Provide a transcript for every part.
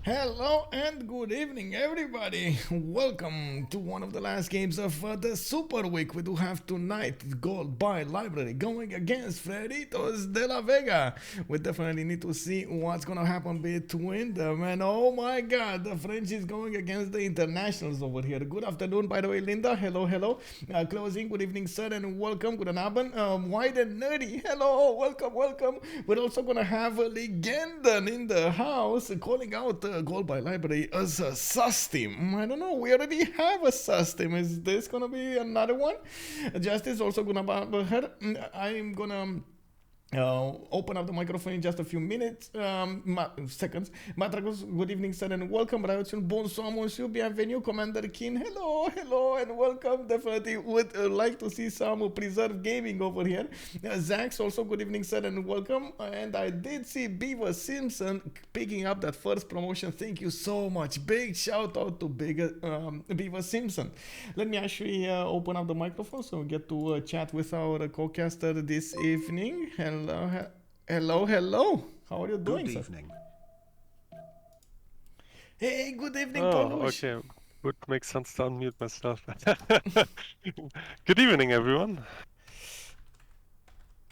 Hello and good evening, everybody. Welcome to one of the last games of the Super Week. We do have tonight Gold by Library going against Freritos de la Vega. We definitely need to see what's gonna happen between them. And oh my God, the French is going against the internationals over here. Good afternoon, by the way, Linda. Hello, hello. Closing. Good evening, sir, and welcome. Good Abend. Wide and nerdy. Hello, welcome, welcome. We're also gonna have a Legendan in the house calling out Goal by Library as a sus team. I don't know, we already have a sus team. Is this gonna be another one? Justice also gonna be her. I'm gonna open up the microphone in just a few minutes, seconds. Matragos, good evening, sir, and welcome. Rayotsun, bonsoir, monsieur, bienvenue, Commander King. Hello, hello, and welcome. Definitely would like to see some preserved gaming over here. Zax, also good evening, sir, and welcome. And I did see Beaver Simpson picking up that first promotion. Thank you so much. Big shout out to Beaver Simpson. Let me actually open up the microphone so we get to chat with our co-caster this evening. Hello, hello, hello. How are you doing, Good sir? evening. Hey, good evening, Oh, Paulush. okay. Would make sense to unmute myself. Good evening, everyone.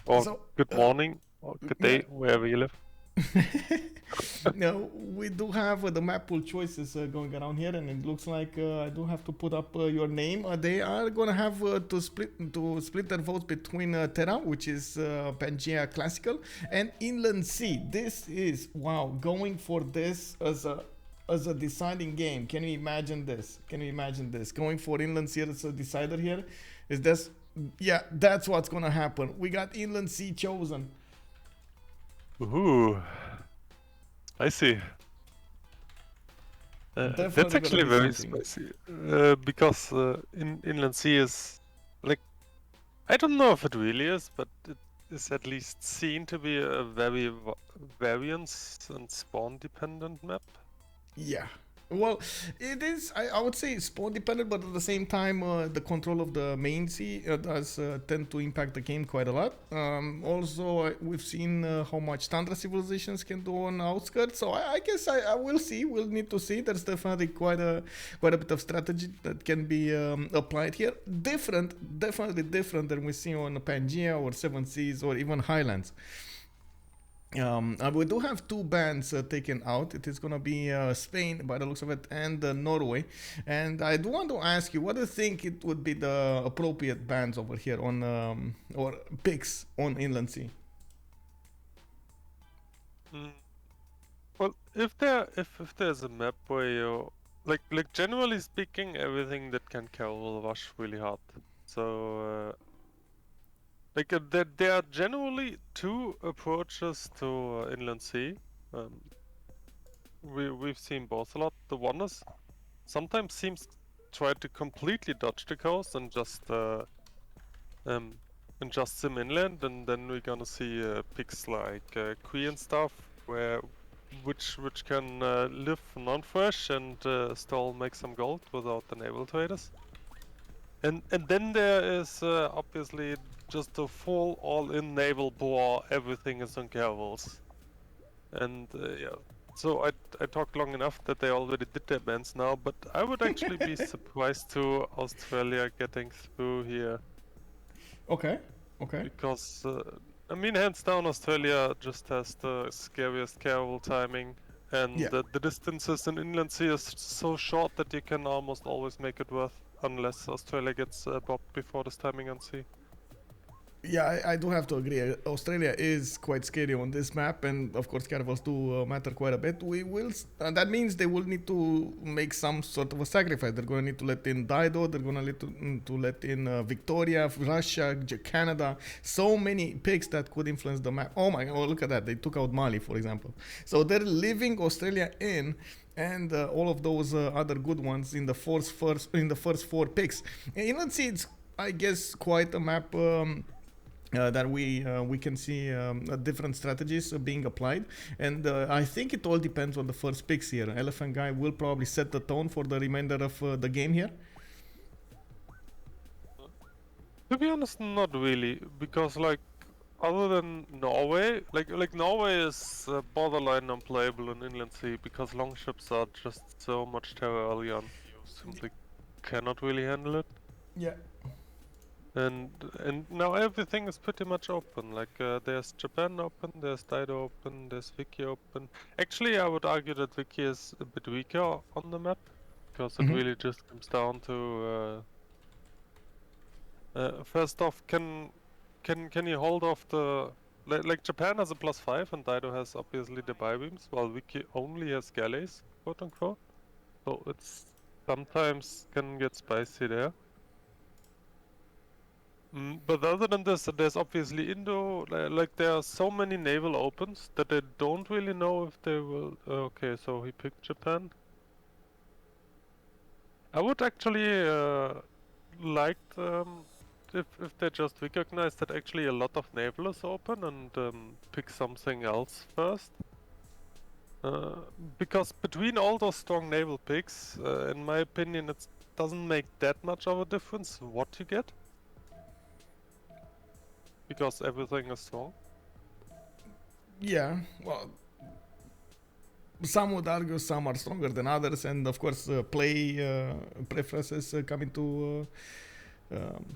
Or So, good morning, or good yeah. day, wherever you live. No, we do have the map pool choices going around here, and it looks like I do have to put up your name. They are gonna have to split their votes between Terra, which is Pangea Classical, and Inland Sea. This is going for this as a deciding game. Can you imagine this? Can you imagine this? Going for Inland Sea as a decider here? Is this? Yeah, that's what's gonna happen. We got Inland Sea chosen. Ooh, I see. That's Definitely gonna actually be very something. spicy. Because Inland Sea is like, I don't know if it really is, but it is at least seen to be a very variance and spawn dependent map. Yeah. Well, it is. I would say spawn dependent, but at the same time, the control of the main sea does tend to impact the game quite a lot. Also, we've seen how much Tundra civilizations can do on outskirts. So I guess I will see. We'll need to see. There's definitely quite a bit of strategy that can be applied here. Definitely different than we see on Pangea or Seven Seas or even Highlands. We do have two bans taken out. It is going to be Spain, by the looks of it, and Norway. And I do want to ask you, what do you think it would be the appropriate bans over here on, or picks on Inland Sea? Well, if there's a map where you like generally speaking, everything that can carry will rush really hard. So there are generally two approaches to Inland Sea. We've seen both a lot. The one is sometimes seems try to completely dodge the coast and just sim inland, and then we're gonna see picks like Queen and stuff which can live non-fresh and still make some gold without the naval traders. And then there is obviously just a full all-in naval war. Everything is on caravels, and yeah. So I talked long enough that they already did their bans now, but I would actually be surprised to Australia getting through here. Okay. Because I mean, hands down, Australia just has the scariest caravel timing, and Yeah. the distances in Inland Sea is so short that you can almost always make it worth, unless Australia gets blocked before this timing on sea. Yeah, I do have to agree. Australia is quite scary on this map, and of course, caravels do matter quite a bit. We will. That means they will need to make some sort of a sacrifice. They're going to need to let in Dido. They're going to need to let in Victoria, Russia, Canada. So many picks that could influence the map. Oh my God! Oh, look at that. They took out Mali, for example. So they're leaving Australia in. And all of those other good ones in the first four picks. And let's see, it's I guess quite a map. That we can see different strategies being applied, and I think it all depends on the first picks here. Elaphantguy will probably set the tone for the remainder of the game here. To be honest, not really, because like Other than Norway, like Norway is borderline unplayable in inland sea because longships are just so much terror early on. You simply cannot really handle it. Yeah. And now everything is pretty much open. Like there's Japan open, there's Dido open, there's Wiki open. Actually, I would argue that Wiki is a bit weaker on the map because it Mm-hmm. really just comes down to first off, can you hold off the like Japan has a +5 and Dido has obviously the bi-beams, while Wiki only has galleys, quote unquote. So it's sometimes can get spicy there. But other than this, there's obviously Indo, like there are so many naval opens that I don't really know if they will. Okay, so he picked Japan. I would actually like if they just recognize that actually a lot of naval is open and pick something else first. Because between all those strong naval picks, in my opinion, it doesn't make that much of a difference what you get. Because everything is strong. Yeah. Well, some would argue some are stronger than others, and of course, play preferences come into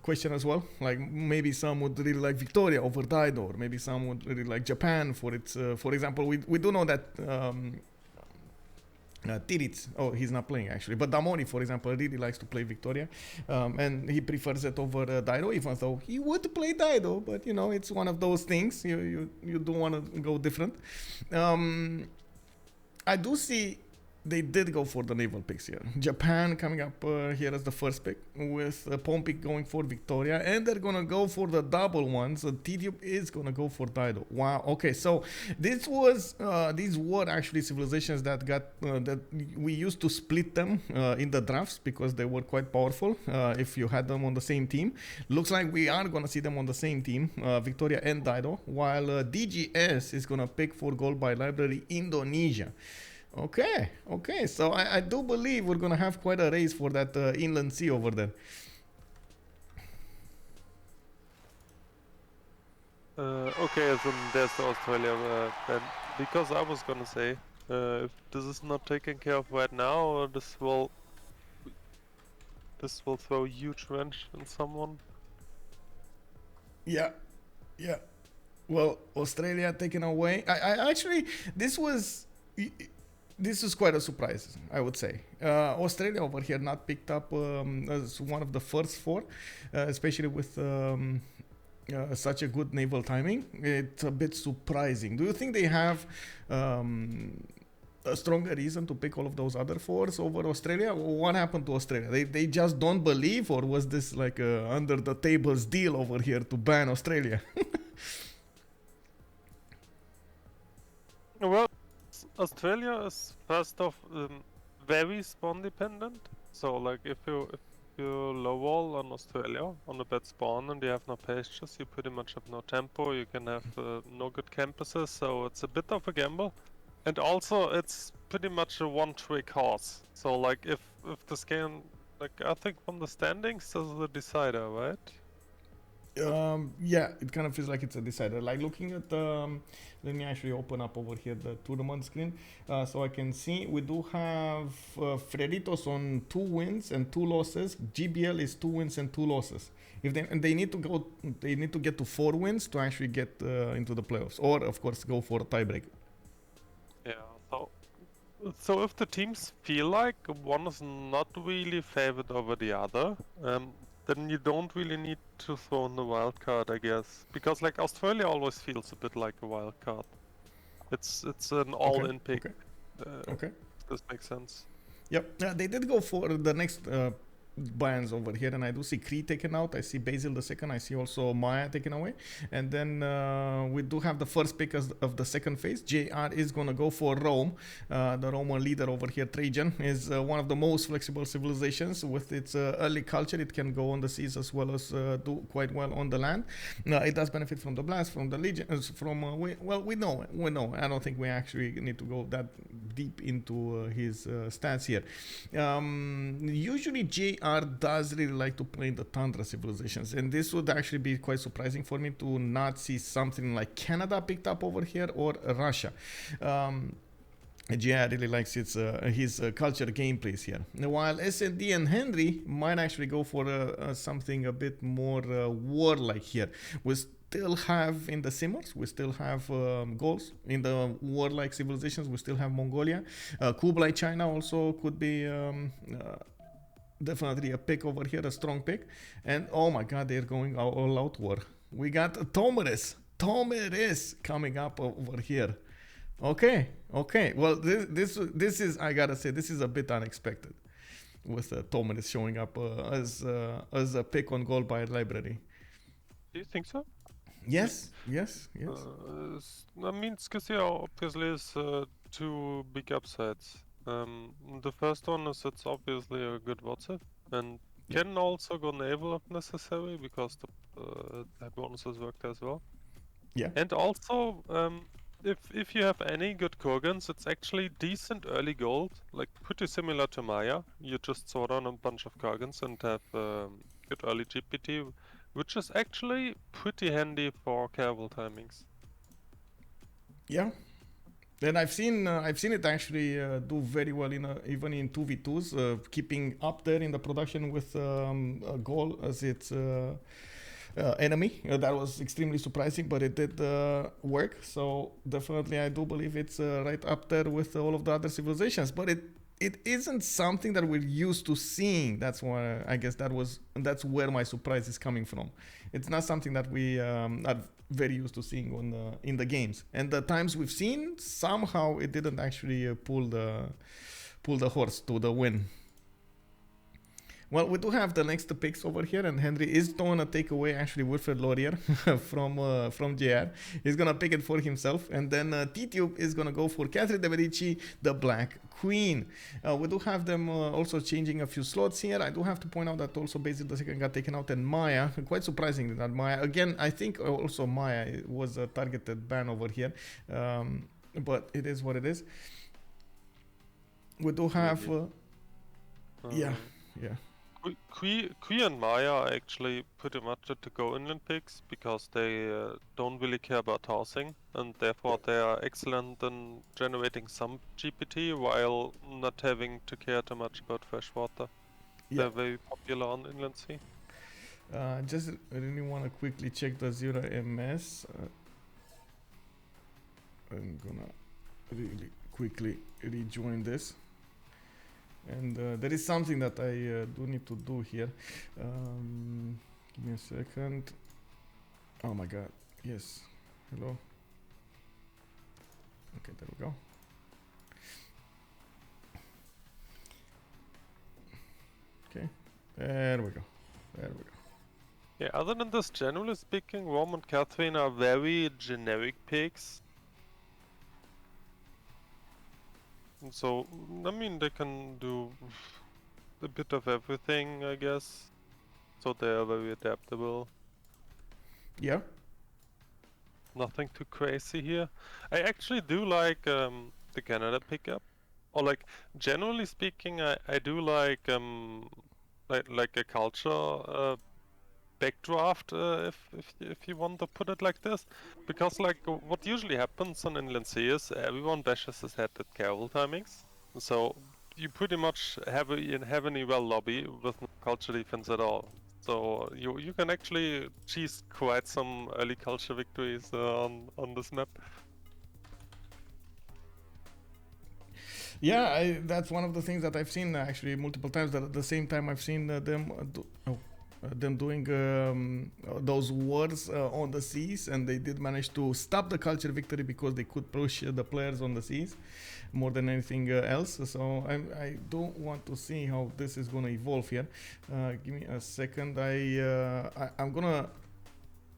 question as well. Like maybe some would really like Victoria over Dido, or maybe some would really like Japan for its. For example, we do know that. Tidube, oh, he's not playing actually, but Damori, for example, really likes to play Victoria, and he prefers it over Dido, even though he would play Dido, but you know, it's one of those things, you don't want to go different. I do see they did go for the naval picks here. Japan coming up here as the first pick, with Pompi going for Victoria, and they're gonna go for the double one. So Tidube is gonna go for Dido. Wow. Okay, so these were actually civilizations that got that we used to split them in the drafts because they were quite powerful. If you had them on the same team, looks like we are gonna see them on the same team, Victoria and Dido, while DGS is gonna pick for gold by library Indonesia. Okay. So I do believe we're gonna have quite a race for that inland sea over there. Okay, so there's the Australia then. Because I was gonna say, if this is not taken care of right now, this will throw a huge wrench in someone. Yeah. Well, Australia taken away. I actually this was quite a surprise, I would say. Australia over here not picked up as one of the first four, especially with such a good naval timing. It's a bit surprising. Do you think they have a stronger reason to pick all of those other fours over Australia? What happened to Australia? They just don't believe, or was this like a under the tables deal over here to ban Australia? Well, Australia is first off very spawn dependent. So like if you lowball on Australia on a bad spawn and you have no pastures, you pretty much have no tempo. You can have no good campuses, so it's a bit of a gamble. And also it's pretty much a one-trick horse. So like if this game, like I think from the standings, this is the decider, right? Yeah, it kind of feels like it's a decider. Like looking at let me actually open up over here the tournament screen, so I can see we do have Freritos on 2 wins and 2 losses. GBL is 2 wins and 2 losses. If they need to get to 4 wins to actually get into the playoffs, or of course go for a tiebreak. Yeah. So if the teams feel like one is not really favored over the other, then you don't really need to throw in the wild card, I guess, because like Australia always feels a bit like a wild card. It's an all-in pick. Okay. This makes sense. Yep. They did go for the next bans over here, and I do see Cree taken out. I see Basil the second. I see also Maya taken away, and then we do have the first pick of the second phase. JR is gonna go for Rome. The Roman leader over here, Trajan, is one of the most flexible civilizations. With its early culture, it can go on the seas as well as do quite well on the land. It does benefit from the blast, from the legions, from we know. I don't think we actually need to go that deep into his stats here. Usually JR does really like to play in the tundra civilizations, and this would actually be quite surprising for me to not see something like Canada picked up over here or Russia. GI really likes his culture gameplays here. While S&D and Henri might actually go for something a bit more warlike here. We still have in the Simmers, we still have goals. In the warlike civilizations, we still have Mongolia. Kublai China also could be definitely a pick over here, a strong pick. And oh my god, they're going all out war. We got Tomeres coming up over here. Okay. Well, this is, I gotta say, this is a bit unexpected, with Tomeres showing up as a pick on goal by library. Do you think so? Yes. I mean, Scythia obviously is two big upsides. The first one is it's obviously a good WhatsApp, and can also go Naval if necessary, because the bonuses worked as well. Yeah. And also, if you have any good Kurgans, it's actually decent early gold, like pretty similar to Maya. You just sort on a bunch of Kurgans and have good early GPT, which is actually pretty handy for careful timings. Yeah. And I've seen it actually do very well even in 2v2s, keeping up there in the production with a goal as its enemy. That was extremely surprising, but it did work. So definitely, I do believe it's right up there with all of the other civilizations. But it isn't something that we're used to seeing. That's why I guess that's where my surprise is coming from. It's not something that we are very used to seeing in the games. And the times we've seen, somehow it didn't actually pull the horse to the win. Well, we do have the next picks over here, and Henri is going to take away actually Wilfred Laurier from JR. He's going to pick it for himself, and then Tidube is going to go for Catherine de Medici, the Black Queen. We do have them also changing a few slots here. I do have to point out that also Basil II got taken out, and Maya, quite surprising that Maya, again, I think also Maya was a targeted ban over here, but it is what it is. We do have, yeah. Kui and Maya are actually pretty much the go inland picks, because they don't really care about housing, and therefore they are excellent in generating some GPT while not having to care too much about fresh water. Yeah. They're very popular on inland sea. Just really want to quickly check the Zero MS. I'm gonna really quickly rejoin this. And there is something that I do need to do here. Give me a second. Oh my god. Yes. Hello. Okay, there we go. Okay. There we go. Yeah, other than this, generally speaking, Rom and Catherine are very generic picks. So, I mean, they can do a bit of everything, I guess. So they are very adaptable. Yeah. Nothing too crazy here. I actually do like the Canada pickup. Or like, generally speaking, I do like a culture backdraft, if you want to put it like this, because like what usually happens on inland sea is everyone bashes his head at careful timings, so you pretty much have an eval lobby with no culture defense at all. So you can actually cheese quite some early culture victories on this map. Yeah, that's one of the things that I've seen actually multiple times. That at the same time I've seen them doing those wars on the seas, and they did manage to stop the culture victory because they could push the players on the seas more than anything else. So I do want to see how this is going to evolve here. Give me a second. I'm gonna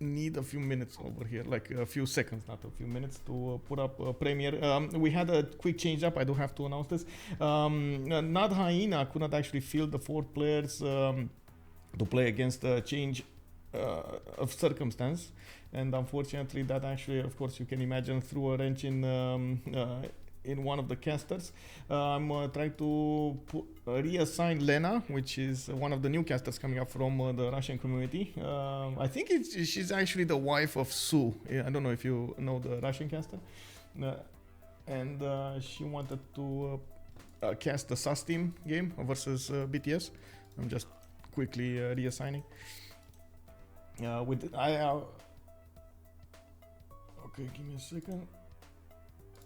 need a few minutes over here, like a few seconds, not a few minutes, to put up a premiere. We had a quick change up. I do have to announce this. Not Hyena could not actually field the 4 players to play against a change of circumstance, and unfortunately that actually, of course, you can imagine, threw a wrench in in one of the casters. I'm trying to reassign Lena, which is one of the new casters coming up from the Russian community. I think she's actually the wife of Sue. I don't know if you know the Russian caster. And she wanted to cast the SAS team game versus BTS. I'm just quickly reassigning. Okay, give me a second.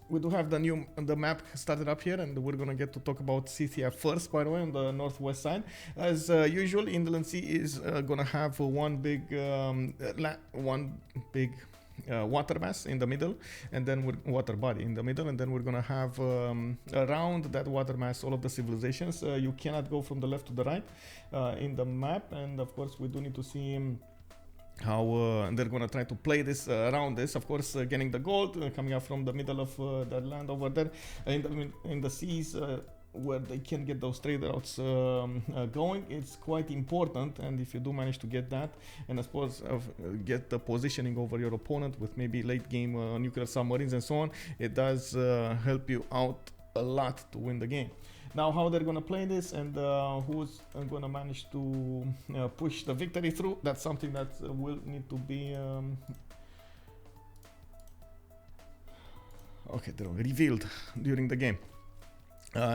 We do have the map started up here, and we're gonna get to talk about Scythia first, by the way, on the northwest side. As usual, Inland Sea is gonna have one big water mass in the middle, and then water body in the middle, and then we're gonna have around that water mass all of the civilizations. You cannot go from the left to the right in the map, and of course we do need to see how they're gonna try to play this around this. Of course, getting the gold coming up from the middle of that land over there in the seas. Where they can get those trade routes going, it's quite important. And if you do manage to get that, and I suppose get the positioning over your opponent with maybe late game nuclear submarines and so on, it does help you out a lot to win the game. Now, how they're gonna play this and who's gonna manage to push the victory through, that's something that will need to be revealed during the game.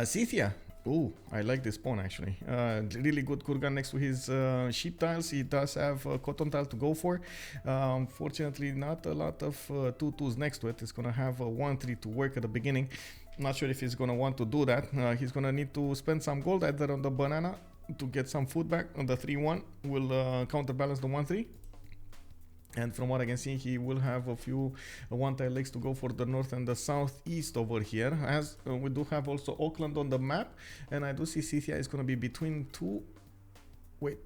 Scythia. Oh, I like this pawn actually. Really good Kurgan next to his sheep tiles. He does have a cotton tile to go for. Unfortunately, not a lot of 2-2s next to it. It's gonna have a 1-3 to work at the beginning. Not sure if he's gonna want to do that. He's gonna need to spend some gold either on the banana to get some food back. On the 3-1 will counterbalance the 1-3. And from what I can see, he will have a few one-tile legs to go for the north and the southeast over here. As we do have also Auckland on the map, and I do see Scythia is going to be between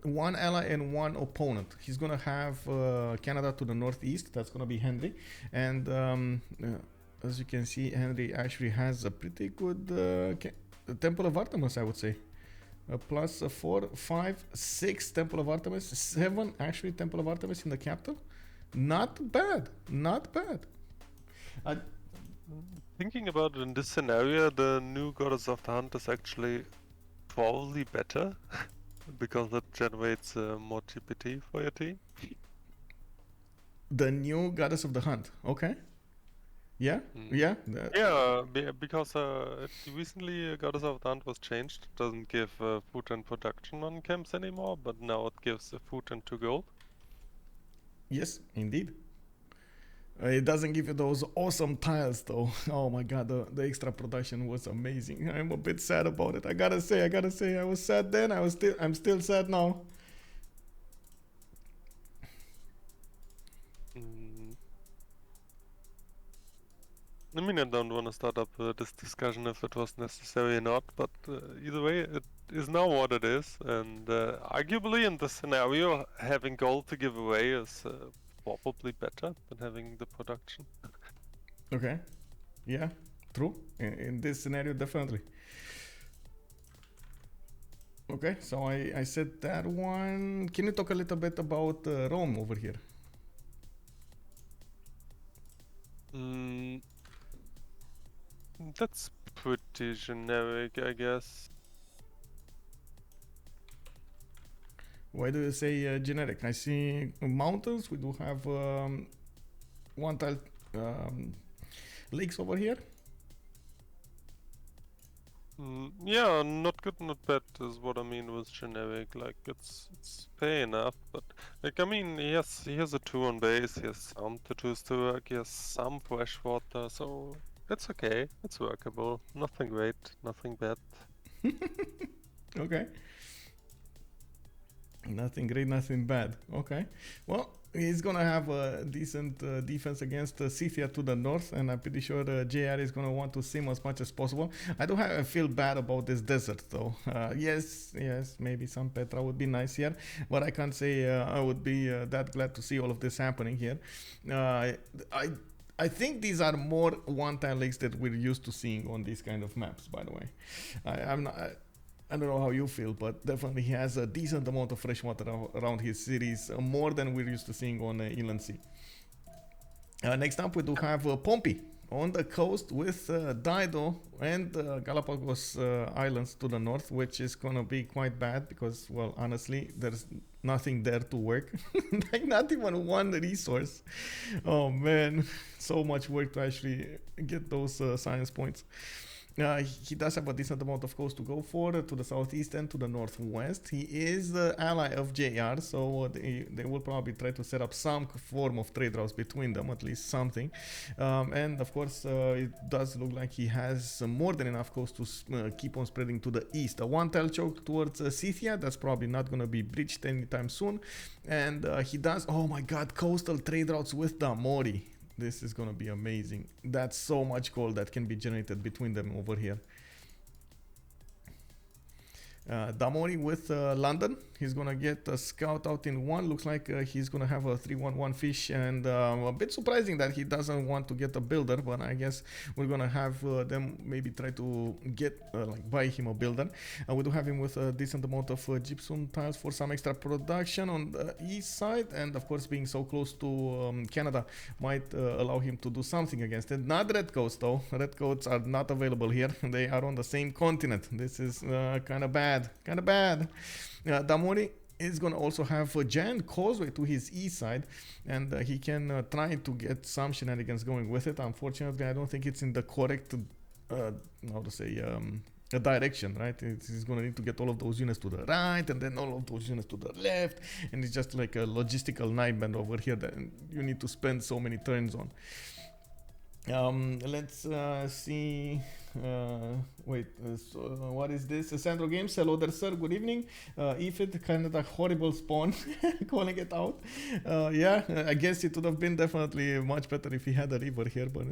one ally and one opponent. He's going to have Canada to the northeast. That's going to be Henri. And as you can see, Henri actually has a pretty good Temple of Artemis, I would say. Plus 4, 5, 6 Temple of Artemis, 7 actually Temple of Artemis in the capital. Not bad, not bad. Thinking about it in this scenario, the new Goddess of the Hunt is actually probably better because it generates more GPT for your team. The new Goddess of the Hunt, okay. Yeah, yeah. Because recently Goddess of the Hunt was changed. It doesn't give food and production on camps anymore, but now it gives food and 2 gold. Yes, indeed. It doesn't give you those awesome tiles though. Oh my god, the extra production was amazing. I'm a bit sad about it. I gotta say, I was sad then. I'm still sad now. I mean, I don't want to start up this discussion if it was necessary or not, but either way, it is now what it is, and arguably in this scenario, having gold to give away is probably better than having the production. Okay, yeah, true. In this scenario, definitely. Okay, so I said that one. Can you talk a little bit about Rome over here? That's pretty generic, I guess. Why do you say generic? I see mountains. We do have one tile lakes over here. Yeah, not good, not bad is what I mean with generic. Like it's fair enough, but like I mean, he has a 2 on base. He has some tattoos to work. He has some fresh water, so. It's okay, it's workable. Nothing great, nothing bad. Okay. Nothing great, nothing bad. Okay. Well, he's gonna have a decent defense against Scythia to the north, and I'm pretty sure JR is gonna want to sim as much as possible. I feel bad about this desert though. Yes, maybe some Petra would be nice here, but I can't say I would be that glad to see all of this happening here. I think these are more one-time lakes that we're used to seeing on these kind of maps, by the way. I don't know how you feel, but definitely he has a decent amount of fresh water around his cities, more than we're used to seeing on Inland Sea. Next up, we do have Pompi. on the coast with Dido and Galapagos Islands to the north, which is gonna be quite bad because, well, honestly, there's nothing there to work. Like not even one resource. Oh man, so much work to actually get those science points. He does have a decent amount of coast to go for to the southeast and to the northwest. He is the ally of JR, so they will probably try to set up some form of trade routes between them, at least something. And of course, it does look like he has more than enough coast to keep on spreading to the east. A one tile choke towards Scythia, that's probably not going to be breached anytime soon. And he does, oh my god, coastal trade routes with Damori. This is gonna be amazing. That's so much gold that can be generated between them over here. Damori with London. He's gonna get a scout out in one. Looks like he's gonna have a 3-1-1 fish, and a bit surprising that he doesn't want to get a builder, but I guess we're gonna have them maybe try to get like buy him a builder. We do have him with a decent amount of gypsum tiles for some extra production on the east side, and of course being so close to Canada might allow him to do something against it. Not red coats though. Red coats are not available here. They are on the same continent. This is kind of bad. Damori is going to also have a giant causeway to his east side, and he can try to get some shenanigans going with it. Unfortunately, I don't think it's in the correct how to say direction, right? He's going to need to get all of those units to the right and then all of those units to the left, and it's just like a logistical nightmare over here that you need to spend so many turns on. Let's see. Wait, so, what is this? Sandro Games, hello there, sir. Good evening. Ifit, kind of a horrible spawn, calling it out. Yeah, I guess it would have been definitely much better if he had a river here, but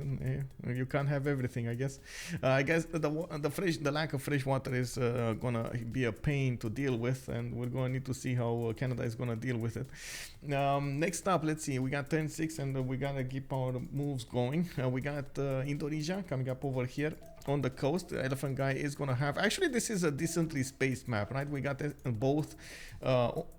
you can't have everything, I guess. I guess the lack of fresh water is gonna be a pain to deal with, and we're gonna need to see how Canada is gonna deal with it. Next up, let's see. We got turn 6, and we gotta keep our moves going. We got Indonesia coming up over here on the coast. Elaphantguy is gonna have, actually this is a decently spaced map, right? We got both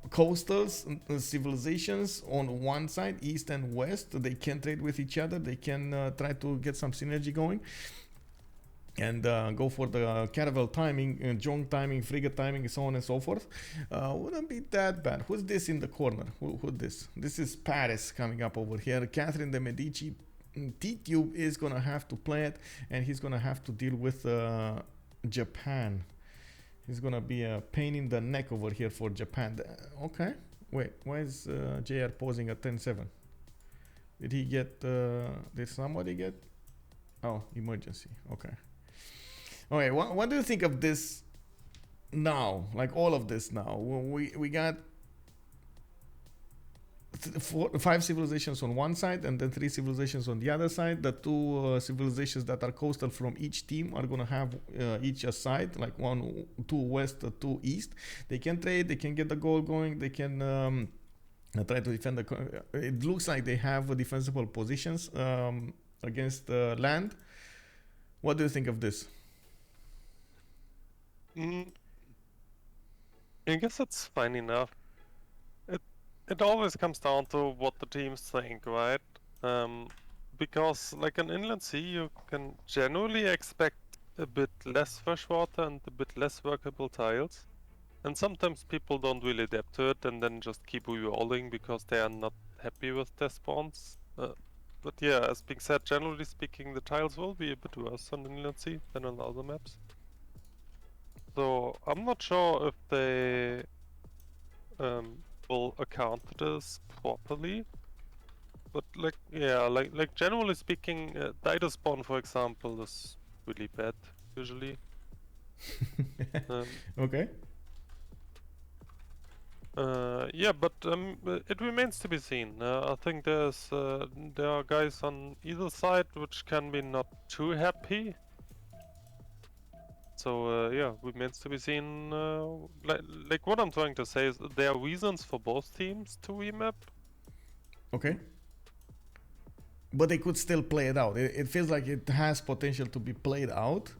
coastals civilizations on one side, east and west. They can trade with each other. They can try to get some synergy going and go for the caravel timing, jong timing, frigate timing, so on and so forth. Wouldn't be that bad. Who's this in the corner? Who's this? This is Paris coming up over here. Catherine de Medici. Tidube is gonna have to play it, and he's gonna have to deal with Japan. He's gonna be a pain in the neck over here for Japan. Okay, wait, why is JR posing at 10-7? Did he get? Did somebody get? Oh, emergency. Okay. Okay, what do you think of this now? Like all of this now, we got 5 civilizations on one side and then 3 civilizations on the other side. The 2 civilizations that are coastal from each team are gonna have each a side, like 2 west, 2 east. They can trade, they can get the goal going, they can try to defend it looks like they have defensible positions against land. What do you think of this? I guess it's fine enough. It always comes down to what the teams think, right? Because like an inland sea, you can generally expect a bit less fresh water and a bit less workable tiles. And sometimes people don't really adapt to it and then just keep re-rolling because they are not happy with their spawns. But yeah, as being said, generally speaking, the tiles will be a bit worse on the inland sea than on other maps. So I'm not sure if they will account for this properly, but like yeah, like generally speaking, Dido spawn, for example, is really bad usually. Okay. Yeah, but it remains to be seen. I think there are guys on either side which can be not too happy. So yeah, remains to be seen. Like what I'm trying to say is there are reasons for both teams to remap. Okay. But they could still play it out. It feels like it has potential to be played out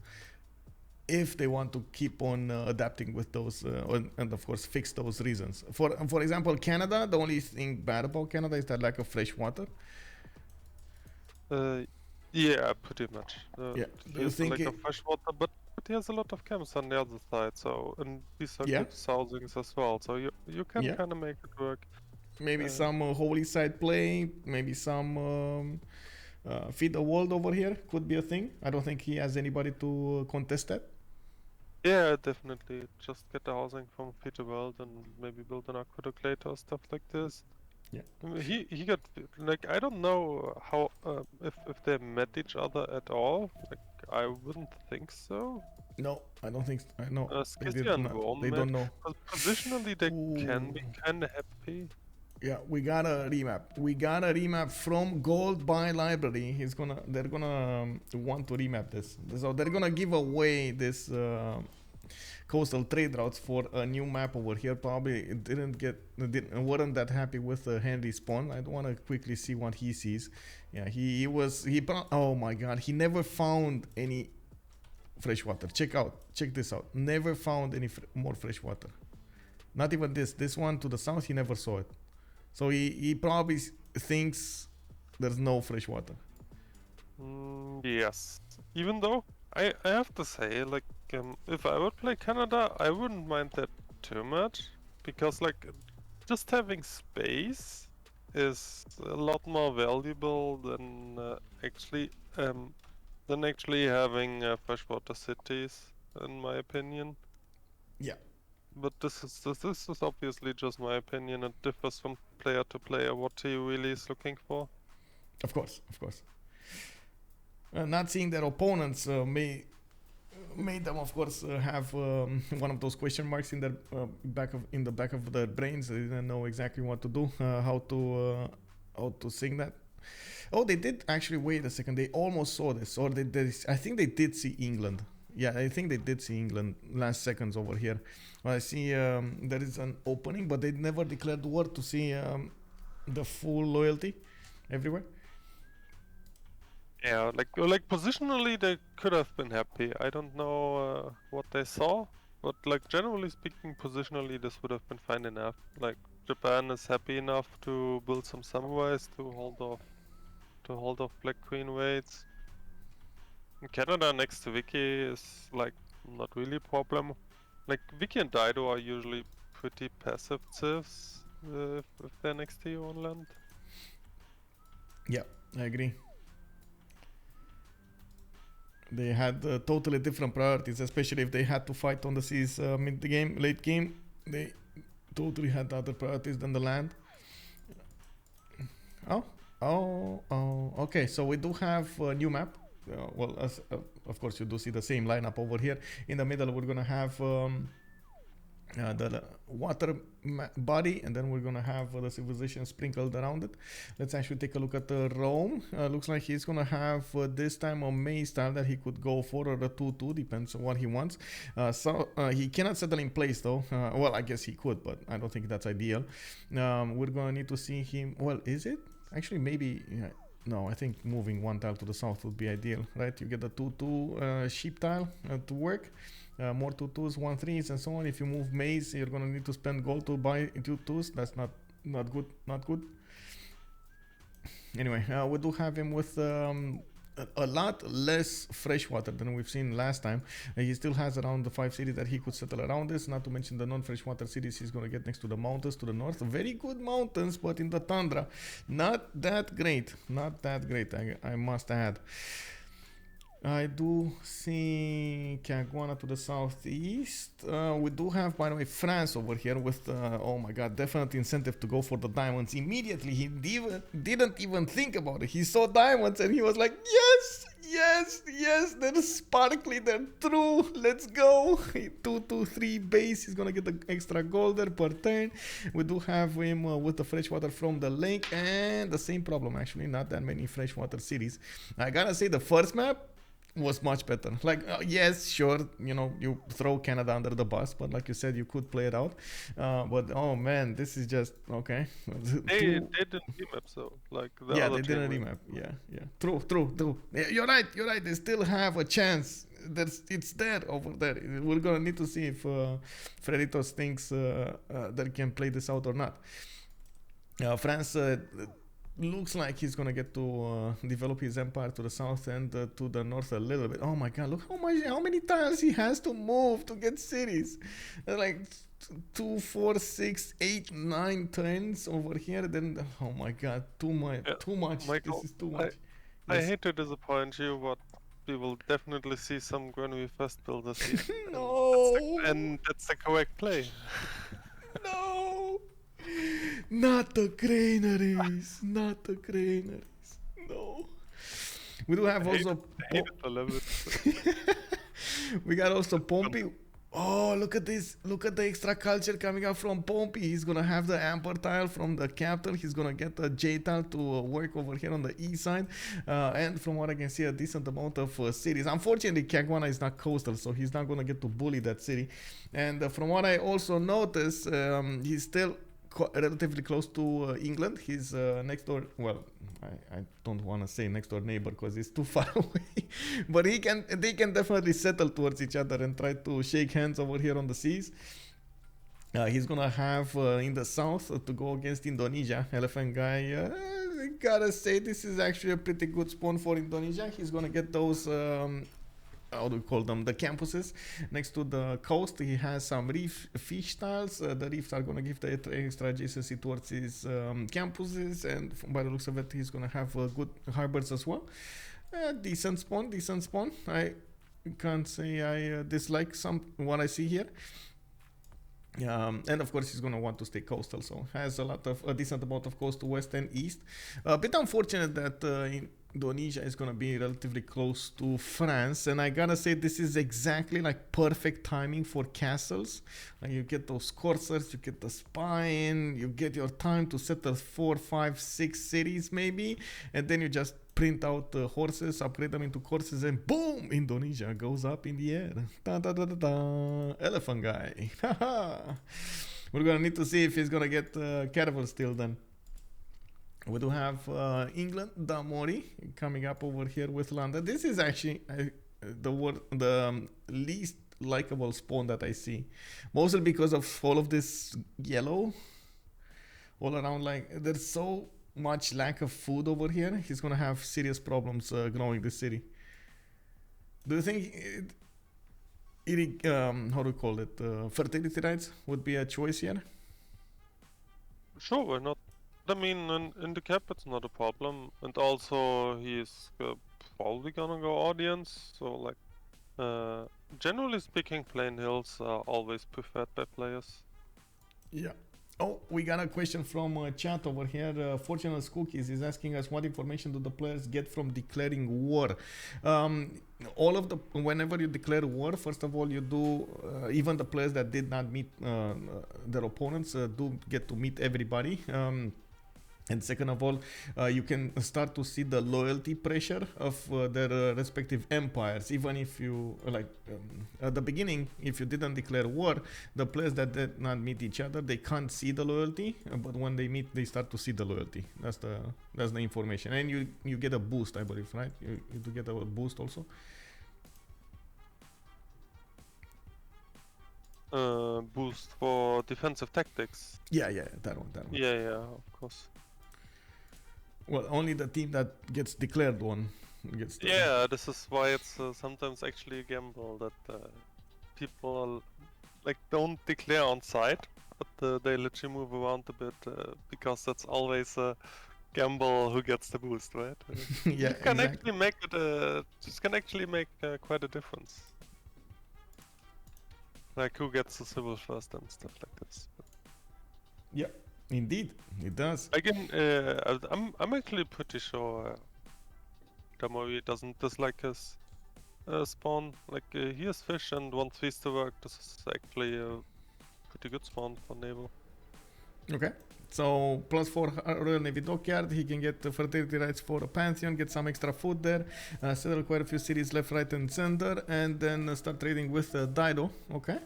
if they want to keep on adapting with those and of course fix those reasons. For example, Canada, the only thing bad about Canada is that lack of fresh water. Yeah, pretty much. Yeah. He Do you has a think lack it? of fresh water, but he has a lot of camps on the other side, so and these are Yeah. good sousings as well, so you can Yeah. kind of make it work. Maybe Uh, some holy side play. Maybe some feed the world over here could be a thing. I don't think he has anybody to contest that. yeah, definitely. Just get the housing from Feed the World and maybe build an aqueduct later or stuff like this. Yeah. I mean, he got like I don't know how if they met each other at all. Like I wouldn't think so. No, I don't think. I know they Scythia did and not. Rome They met. don't know. Positionally, they can Ooh. be kind of happy. Yeah, we got a remap. We got a remap from Gold by Library. They're gonna want to remap this. So they're gonna give away this coastal trade routes for a new map over here. Probably it weren't that happy with Henri spawn. I want to quickly see what he sees. Yeah, oh my god, he never found any fresh water. Check this out. Never found any more fresh water. Not even this one to the south. He never saw it. So he probably thinks there's no fresh water. Yes. Even though I have to say, like, if I would play Canada, I wouldn't mind that too much, because like just having space is a lot more valuable than actually having freshwater cities, in my opinion. Yeah. But this is obviously just my opinion. It differs from player to player what he really is looking for. Of course. Not seeing their opponents made them, of course, have one of those question marks in their in the back of their brains. They didn't know exactly what to do, how to sing that. Oh, they did actually. Wait a second. They almost saw this, or I think they did see England. Yeah, I think they did see England last seconds over here. I see there is an opening, but they never declared war to see the full loyalty everywhere. Yeah, like positionally they could have been happy. I don't know what they saw, but like generally speaking, positionally this would have been fine enough. Like Japan is happy enough to build some samurais to hold off Black Queen raids. Canada next to Vicky is like not really a problem. Like Vicky and Dido are usually pretty passive civs if they're next to you on land. Yeah, I agree. They had totally different priorities, especially if they had to fight on the seas mid game, late game. They totally had other priorities than the land. Oh. Okay, so we do have a new map. Of course, you do see the same lineup over here. In the middle, we're gonna have the water body, and then we're gonna have the civilization sprinkled around it. Let's actually take a look at Rome. Looks like he's gonna have this time a maze style that he could go for, or a 2-2, depends on what he wants. So he cannot settle in place though. Well, I guess he could, but I don't think that's ideal. We're gonna need to see him. Well, is it actually maybe? Yeah. No, I think moving one tile to the south would be ideal, right? You get the 2-2 sheep tile to work. More 2-2s, 1-3s, and so on. If you move maze, you're gonna need to spend gold to buy 2-2s. That's not good. Anyway, we do have him with a lot less fresh water than we've seen last time. He still has around the 5 cities that he could settle around this, not to mention the non-fresh water cities he's gonna get next to the mountains to the north. Very good mountains, but in the tundra, not that great. I must add. I do see Caguana to the southeast. We do have, by the way, France over here with, oh my god, definite incentive to go for the diamonds. Immediately, he didn't even think about it. He saw diamonds and he was like, yes, they're sparkly, they're true, let's go. 2-2-3 base, he's gonna get the extra gold there per turn. We do have him with the freshwater from the lake, and the same problem actually, not that many freshwater cities. I gotta say, the first map was much better. Like, yes, sure, you throw Canada under the bus, but like you said, you could play it out. But oh man, this is just okay. They didn't remap, so like the yeah, other they didn't remap. Yeah. True. Yeah, you're right. They still have a chance. It's there over there. We're gonna need to see if Freritos thinks they can play this out or not. France looks like he's gonna get to develop his empire to the south and to the north a little bit. Oh my god, look how many tiles he has to move to get cities. Like 2, 4, 6, 8, 9 turns over here. Then oh my god, too much, too much. Michael, this is too much. I hate to disappoint you, but we will definitely see some Granary Fest builders here. No, and that's the correct play. no, not the granaries, not the granaries. No, we do have also. I love it. We got also Pompi. Oh, look at this. Look at the extra culture coming out from Pompi. He's going to have the amber tile from the capital. He's going to get the J tile to work over here on the east side. And from what I can see, a decent amount of cities. Unfortunately, Kagwana is not coastal, so he's not going to get to bully that city. And from what I also noticed, he's still relatively close to England. He's next door. Well, I don't want to say next door neighbor because it's too far away. But they can definitely settle towards each other and try to shake hands over here on the seas. He's gonna have in the south to go against Indonesia. Elaphantguy. I gotta say this is actually a pretty good spawn for Indonesia. He's gonna get those. How do we call them, the campuses next to the coast. He has some reef fish tiles. The reefs are going to give the extra adjacency towards his campuses, and by the looks of it, he's going to have good harbors as well. Decent spawn. I can't say I dislike what I see here. And of course he's going to want to stay coastal, so has a decent amount of coast to west and east. A bit unfortunate that Indonesia is going to be relatively close to France, and I gotta say this is exactly like perfect timing for castles. You get those coursers, you get the spine, you get your time to settle 4, 5, 6 cities maybe, and then you just print out the horses, upgrade them into courses, and boom, Indonesia goes up in the air. Da, da, da, da, da. Elaphantguy. We're gonna need to see if he's gonna get caravels still then. We do have England, Damori, coming up over here with London. This is actually the least likable spawn that I see. Mostly because of all of this yellow all around. Like, there's so much lack of food over here. He's going to have serious problems growing this city. Do you think how do we call it? Fertility rights would be a choice here? Sure, why not? I mean, in the cap it's not a problem, and also he's probably gonna go audience, so like, generally speaking, plain hills are always preferred by players. Yeah. Oh, we got a question from chat over here. Fortunate's Cookies is asking us what information do the players get from declaring war. Whenever you declare war, first of all, you do, even the players that did not meet their opponents do get to meet everybody. And second of all, you can start to see the loyalty pressure of their respective empires. Even if you, at the beginning, if you didn't declare war, the players that did not meet each other, they can't see the loyalty. But when they meet, they start to see the loyalty. That's the information. And you get a boost, I believe, right? You do get a boost also. Boost for defensive tactics. Yeah, that one. Yeah, of course. Well, only the team that gets declared one gets. Yeah, this is why it's sometimes actually a gamble that people don't declare on site, but they literally move around a bit because that's always a gamble who gets the boost, right? Yeah, you can exactly. actually make it. This can actually make quite a difference. Like who gets the civil first and stuff like this. Yeah. Indeed, it does. Again, I'm actually pretty sure Damori doesn't dislike his spawn. Like he has fish and wants feast to work. This is actually a pretty good spawn for Naval. Okay. So +4 Royal Navy Dockyard, he can get fertility rights for a Pantheon, get some extra food there, settle quite a few cities left, right and center, and then start trading with Dido. Okay.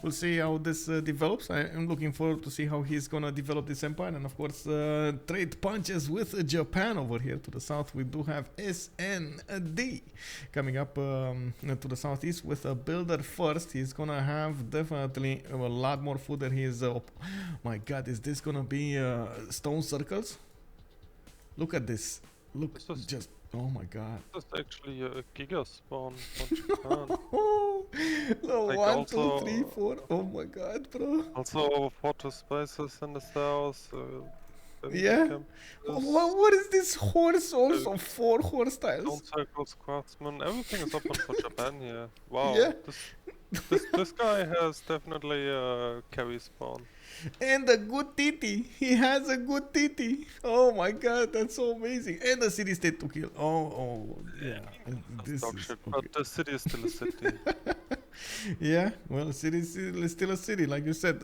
We'll see how this develops. I am looking forward to see how he's gonna develop this empire, and of course trade punches with Japan over here to the south. We do have SND coming up to the southeast with a builder first. He's gonna have definitely a lot more food than his. My God, is this gonna be stone circles? Look at this. Look, This is just oh my god. this is actually a giga spawn from Japan. No, Like 1, 2, 3, also 4. Oh my god, bro. over 40 spices in the house. Then Yeah. camp What is this horse? uh, Also 4 horse Stone tiles. circles, craftsman, everything is open for Japan here. Yeah. Wow, this guy has definitely a carry spawn. And a good titty. He has a good titty. Oh my god, that's so amazing. And a city state to kill. Oh, yeah. That's This dog is shit, okay. but the city is still a city. Yeah, well, city is still a city, like you said.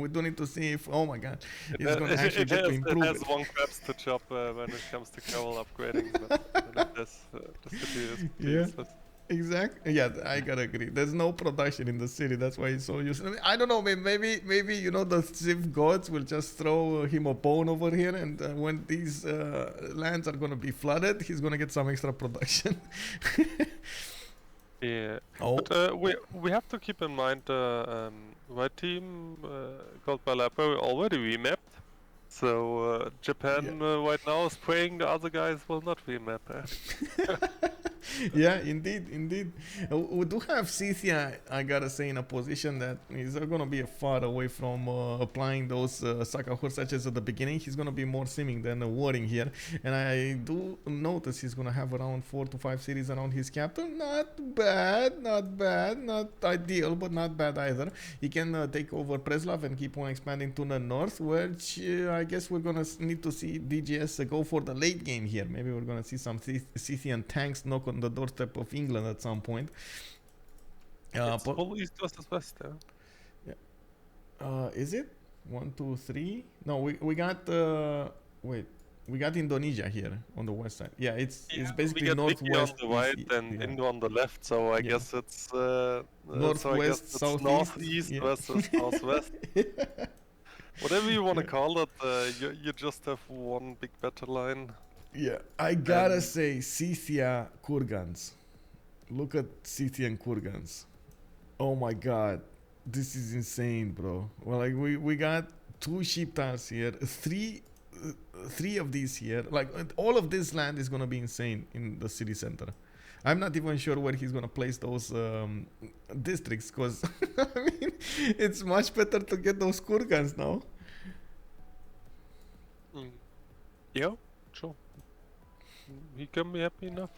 We don't need to see if. Oh my god, it's gonna actually get to improve it has it. one crabs to chop when it comes to Naval upgrading, but like this, the city is Yeah. useless. Exactly. Yeah, I gotta agree. There's no production in the city. That's why it's so useless. I mean, I don't know. Maybe you know the Civ gods will just throw him a bone over here, and when these lands are gonna be flooded, he's gonna get some extra production. Yeah, Oh, but we have to keep in mind the white team called by library already remapped. So Japan right now is praying the other guys will not remap. yeah, indeed. We do have Scythia, I gotta say, in a position that he's gonna be far away from applying those Saka Horsaches at the beginning. He's gonna be more simming than warring here, and I do notice he's gonna have around 4 to 5 cities around his capital. Not bad, not ideal, but not bad either. He can take over Preslav and keep on expanding to the north, which I guess we're gonna need to see DGS go for the late game here. Maybe we're gonna see some Scythian tanks knock on the doorstep of England at some point. It's full east versus west, yeah. Is it 1, 2, 3? No, we got wait, we got Indonesia here on the west side. Yeah, it's basically we got northwest Vicky on the right and Indo on the left, so I guess it's northwest, southeast, northeast versus northwest. Whatever you want to call it, you just have one big battle line. Yeah, I gotta say, Scythia Kurgans. Look at Scythian Kurgans. Oh my god, this is insane, bro. Well, like we got 2 sheep tiles here, three of these here. Like all of this land is gonna be insane in the city center. I'm not even sure where he's gonna place those districts, because I mean, it's much better to get those Kurgans now. Yeah, sure. He can be happy enough.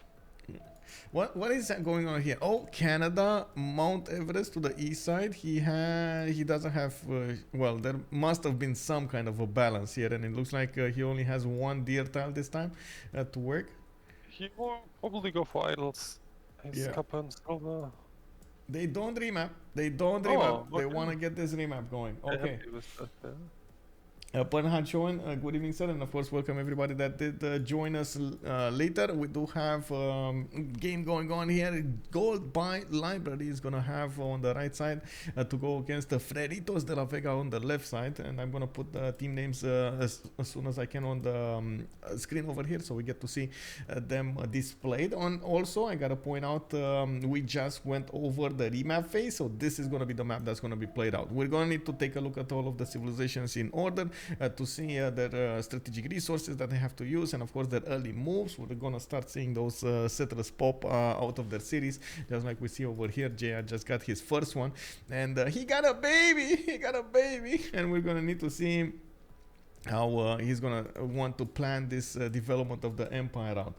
What is that going on here? Oh, Canada, Mount Everest to the east side. He doesn't have. Well, there must have been some kind of a balance here, and it looks like he only has 1 deer tile this time to work. He will probably go for idols. His copper and silver. They don't remap. They want to get this remap going. Okay. Bernhard Schoen, good evening, sir, and of course, welcome everybody that did join us later. We do have game going on here. Gold by Library is gonna have on the right side to go against the Freritos de la Vega on the left side, and I'm gonna put the team names as soon as I can on the screen over here, so we get to see them displayed. On also, I gotta point out we just went over the remap phase, so this is gonna be the map that's gonna be played out. We're gonna need to take a look at all of the civilizations in order. To see their strategic resources that they have to use, and of course their early moves. We're gonna start seeing those settlers pop out of their cities, just like we see over here. JR just got his first one, and he got a baby, and we're gonna need to see how he's gonna want to plan this development of the empire out.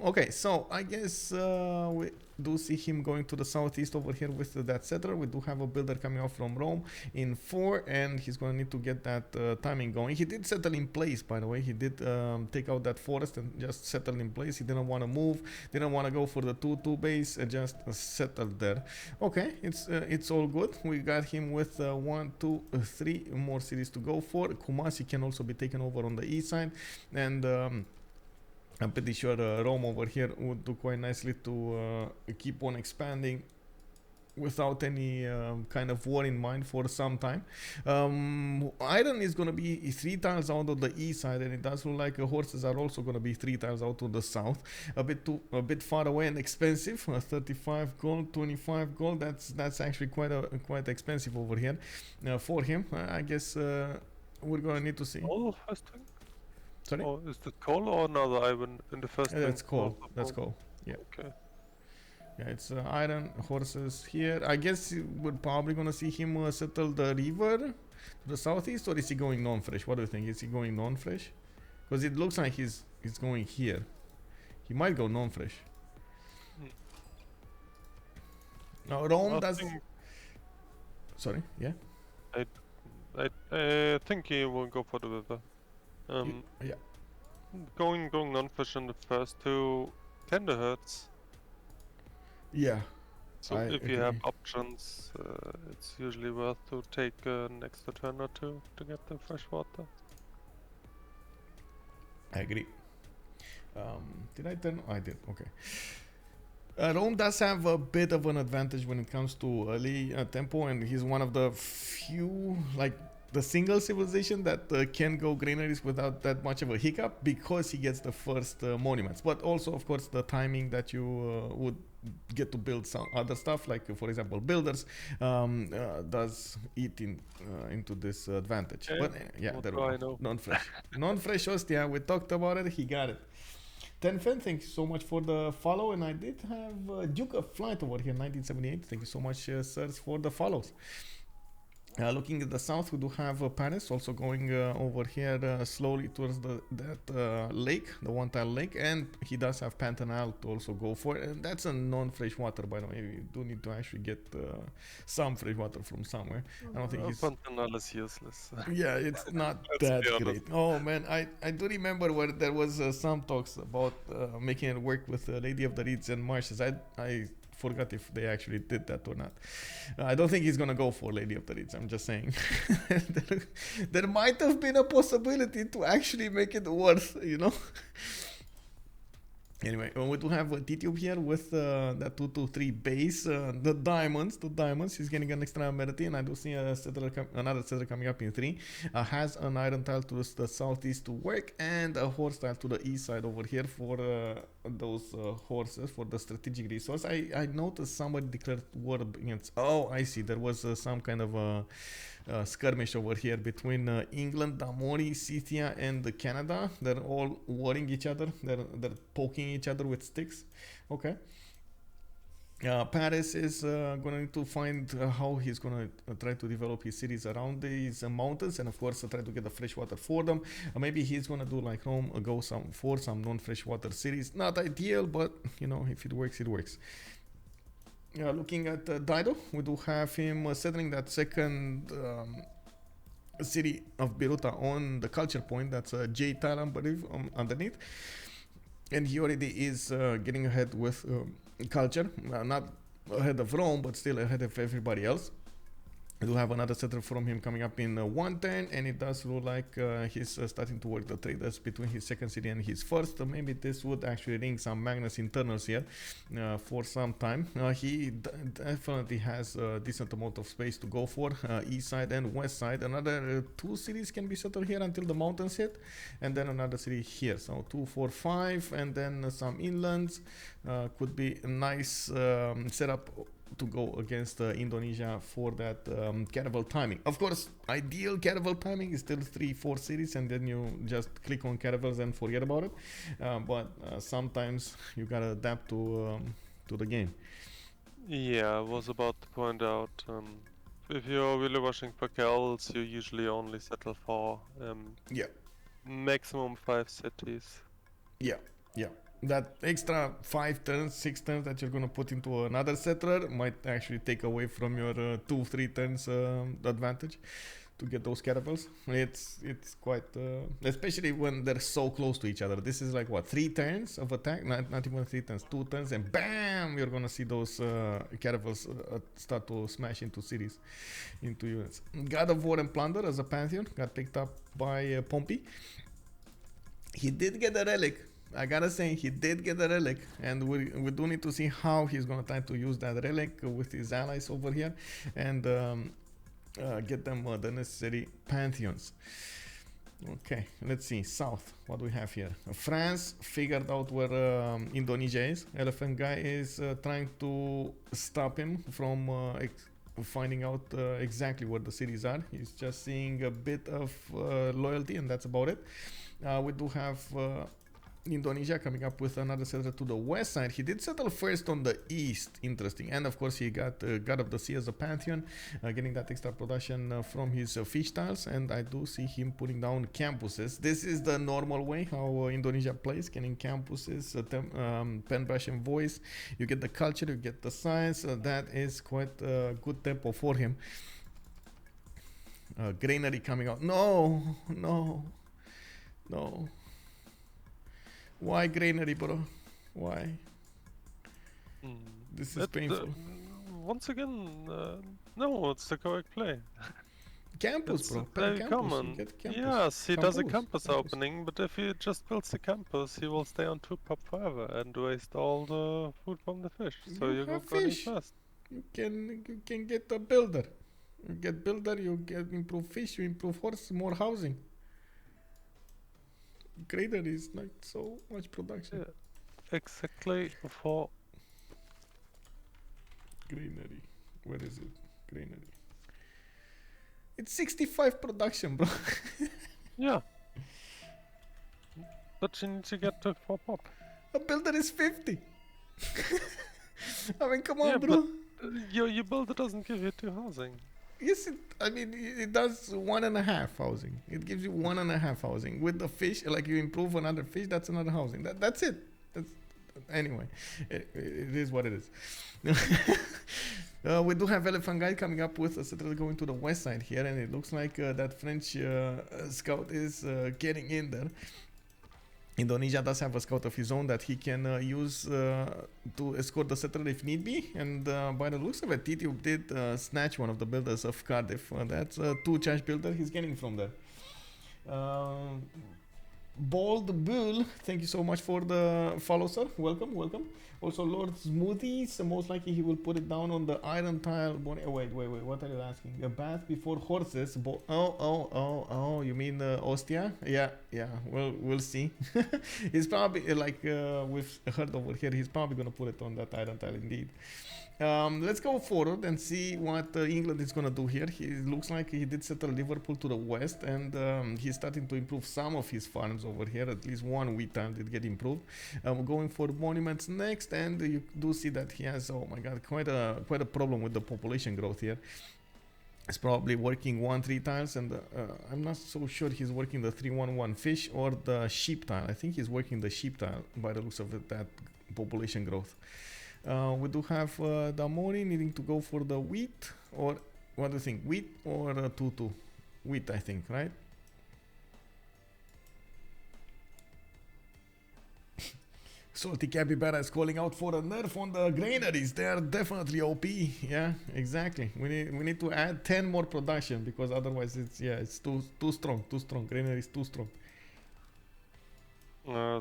Okay, so I guess we do see him going to the southeast over here with that settler. We do have a builder coming out from Rome in 4, and he's gonna need to get that timing going. He did settle in place, by the way. He did take out that forest and just settle in place. He didn't want to move, didn't want to go for the 2-2 base, and just settled there. Okay, it's all good. We got him with 1, 2, 3 more cities to go for. Kumasi can also be taken over on the east side, and I'm pretty sure Rome over here would do quite nicely to keep on expanding without any kind of war in mind for some time. Iron is going to be 3 tiles out of the east side, and it does look like horses are also going to be 3 tiles out to the south. A bit far away and expensive. 35 gold, 25 gold. That's actually quite expensive over here for him. I guess we're going to need to see. Oh, I think. Sorry? Oh, is that coal or another iron in the first That's thing? coal. That's coal. Yeah. Okay. Yeah, it's iron horses here. I guess we're probably gonna see him settle the river to the southeast, or is he going non-fresh? What do you think? Is he going non-fresh? Because it looks like he's going here. He might go non-fresh. Hmm. Now Rome I does. think, Sorry. Yeah. I think he will go for the river. Yeah. Going non-fish in the first two kinda hurts. Yeah. So I if you have agree. options, it's usually worth to take an extra turn or two to get the fresh water. I agree. Did I turn? I did. Okay. Rome does have a bit of an advantage when it comes to early tempo, and he's one of the few, like the single civilization that can go granaries without that much of a hiccup because he gets the first monuments. But also, of course, the timing that you would get to build some other stuff, like for example, builders, does eat into this advantage. Okay, But yeah, what there do we I go. know? Non-fresh, non-fresh Ostia. We talked about it. He got it. Tenfen, thank you so much for the follow, and I did have Duke of Flight over here, 1978. Thank you so much, sirs, for the follows. Looking at the south, we do have Paris also going over here slowly towards that lake, the one-tile lake, and he does have Pantanal to also go for, and that's a non-fresh water, by the way. You do need to actually get some fresh water from somewhere. I don't think he's... Pantanal is useless. Yeah, it's not Let's that be honest. great. Oh man, I do remember where there was some talks about making it work with Lady of the Reeds and Marshes. I forgot if they actually did that or not. I don't think he's gonna go for Lady of the Reeds. I'm just saying. there might have been a possibility to actually make it worth, you know. Anyway, we do have a Tidube here with that 223 base, the diamonds. He's getting an extra amenity, and I do see a another settler coming up in 3. Has an iron tile to the southeast to work, and a horse tile to the east side over here for those horses for the strategic resource. I noticed somebody declared war against. Oh, I see. There was some kind of skirmish over here between England, Damori, Scythia, and Canada. They're all warring each other. They're poking each other with sticks. Okay. Paris is going to find how he's going to try to develop his cities around these mountains, and of course try to get the fresh water for them. Maybe he's going to do like Rome, go for some non-fresh water cities. Not ideal, but you know, if it works, it works. Looking at Dido, we do have him settling that second city of Beruta on the culture point. That's J tile, I believe, underneath. And he already is getting ahead with culture. Not ahead of Rome, but still ahead of everybody else. I do have another settler from him coming up in 1 turn, and it does look like he's starting to work the traders between his second city and his first. Maybe this would actually ring some Magnus internals here for some time. He definitely has a decent amount of space to go for, east side and west side. Another 2 cities can be settled here until the mountains hit, and then another city here. So 2, 4, 5, and then some inlands. Could be a nice setup to go against Indonesia for that caravel timing. Of course, ideal caravel timing is still 3-4 cities, and then you just click on caravels and forget about it. But sometimes you gotta adapt to the game. Yeah, I was about to point out, if you're really rushing per carols, you usually only settle for Yeah, maximum 5 cities. yeah. That extra 5 turns, 6 turns that you're gonna put into another settler might actually take away from your 2-3 turns advantage to get those caravels. It's quite especially when they're so close to each other. This is like what, 3 turns of attack? Not even 3 turns, 2 turns, and bam, you're gonna see those caravels start to smash into cities, into units. God of War and Plunder as a pantheon got picked up by Pompi. He did get a relic. I gotta say, he did get a relic, and we do need to see how he's gonna try to use that relic with his allies over here, and get them the necessary pantheons. Okay, let's see. South, what do we have here? France figured out where Indonesia is. Elaphantguy is trying to stop him from finding out exactly where the cities are. He's just seeing a bit of loyalty, and that's about it. We do have Indonesia coming up with another settler to the west side. He did settle first on the east, interesting, and of course he got God of the Sea as a pantheon, getting that extra production from his fish tiles, and I do see him putting down campuses. This is the normal way how Indonesia plays, getting campuses, pen brush and voice. You get the culture, you get the science. That is quite a good tempo for him. Granary coming out. No. Why granary, bro? Why? This is painful. Once again, no, it's the correct play. Campus, It's bro. very Campus. common. You get campus. Yes, he does a campus Campus. opening, but if he just builds the campus, he will stay on 2 pop forever and waste all the food from the fish. So You you go have burning fish. first. You can get a builder. You get builder, you get improve fish, you improve horse, more housing. Granary is like so much production. Yeah. Exactly for Granary. Where is it? Granary. It's 65 production, bro. yeah. But you need to get to 4 pop. A builder is 50. I mean, come on, Yeah, bro. but your builder doesn't give you 2 housing. Yes, it does 1.5 housing. It gives you 1.5 housing. With the fish, like you improve another fish, that's another housing. That's it. Anyway, it is what it is. We do have Elaphantguy coming up with a settler going to the west side here, and it looks like that French scout is getting in there. Indonesia does have a scout of his own that he can use to escort the settler if need be, and by the looks of it, Tidube did snatch one of the builders of Cardiff. That's a 2 charge builder he's getting from there. Bold Bull, thank you so much for the follow, sir. Welcome. Also, Lord Smoothies, most likely he will put it down on the iron tile. Wait, what are you asking? A bath before horses. Oh, you mean Ostia? Yeah, we'll see. He's probably, like we've heard over here, he's probably going to put it on that iron tile indeed. Let's go forward and see what England is going to do here. He looks like he did settle Liverpool to the west, and he's starting to improve some of his farms over here. At least one wheat time did get improved. We're going for monuments next, and you do see that he has, oh my god, quite a problem with the population growth here. It's probably working 1-3 tiles, and I'm not so sure he's working the 3-1-1 fish or the sheep tile. I think he's working the sheep tile by the looks of it, that population growth. We do have Damori needing to go for the wheat, or what do you think? Wheat or 2-2? Wheat, I think, right? Salty Capybara is calling out for a nerf on the granaries. They are definitely OP. Yeah, exactly. We need to add 10 more production, because otherwise it's too strong. Granary is too strong.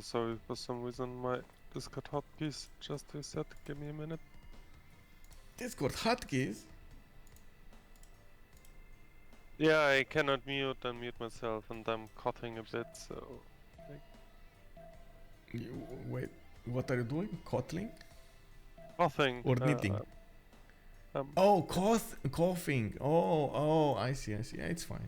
Sorry, for some reason my Discord hotkeys just reset. Give me a minute. Discord hotkeys? Yeah, I cannot unmute myself, and I'm coughing a bit, so... Wait, what are you doing? Cottling? Coughing. Or knitting? Coughing. Oh, I see. Yeah, it's fine.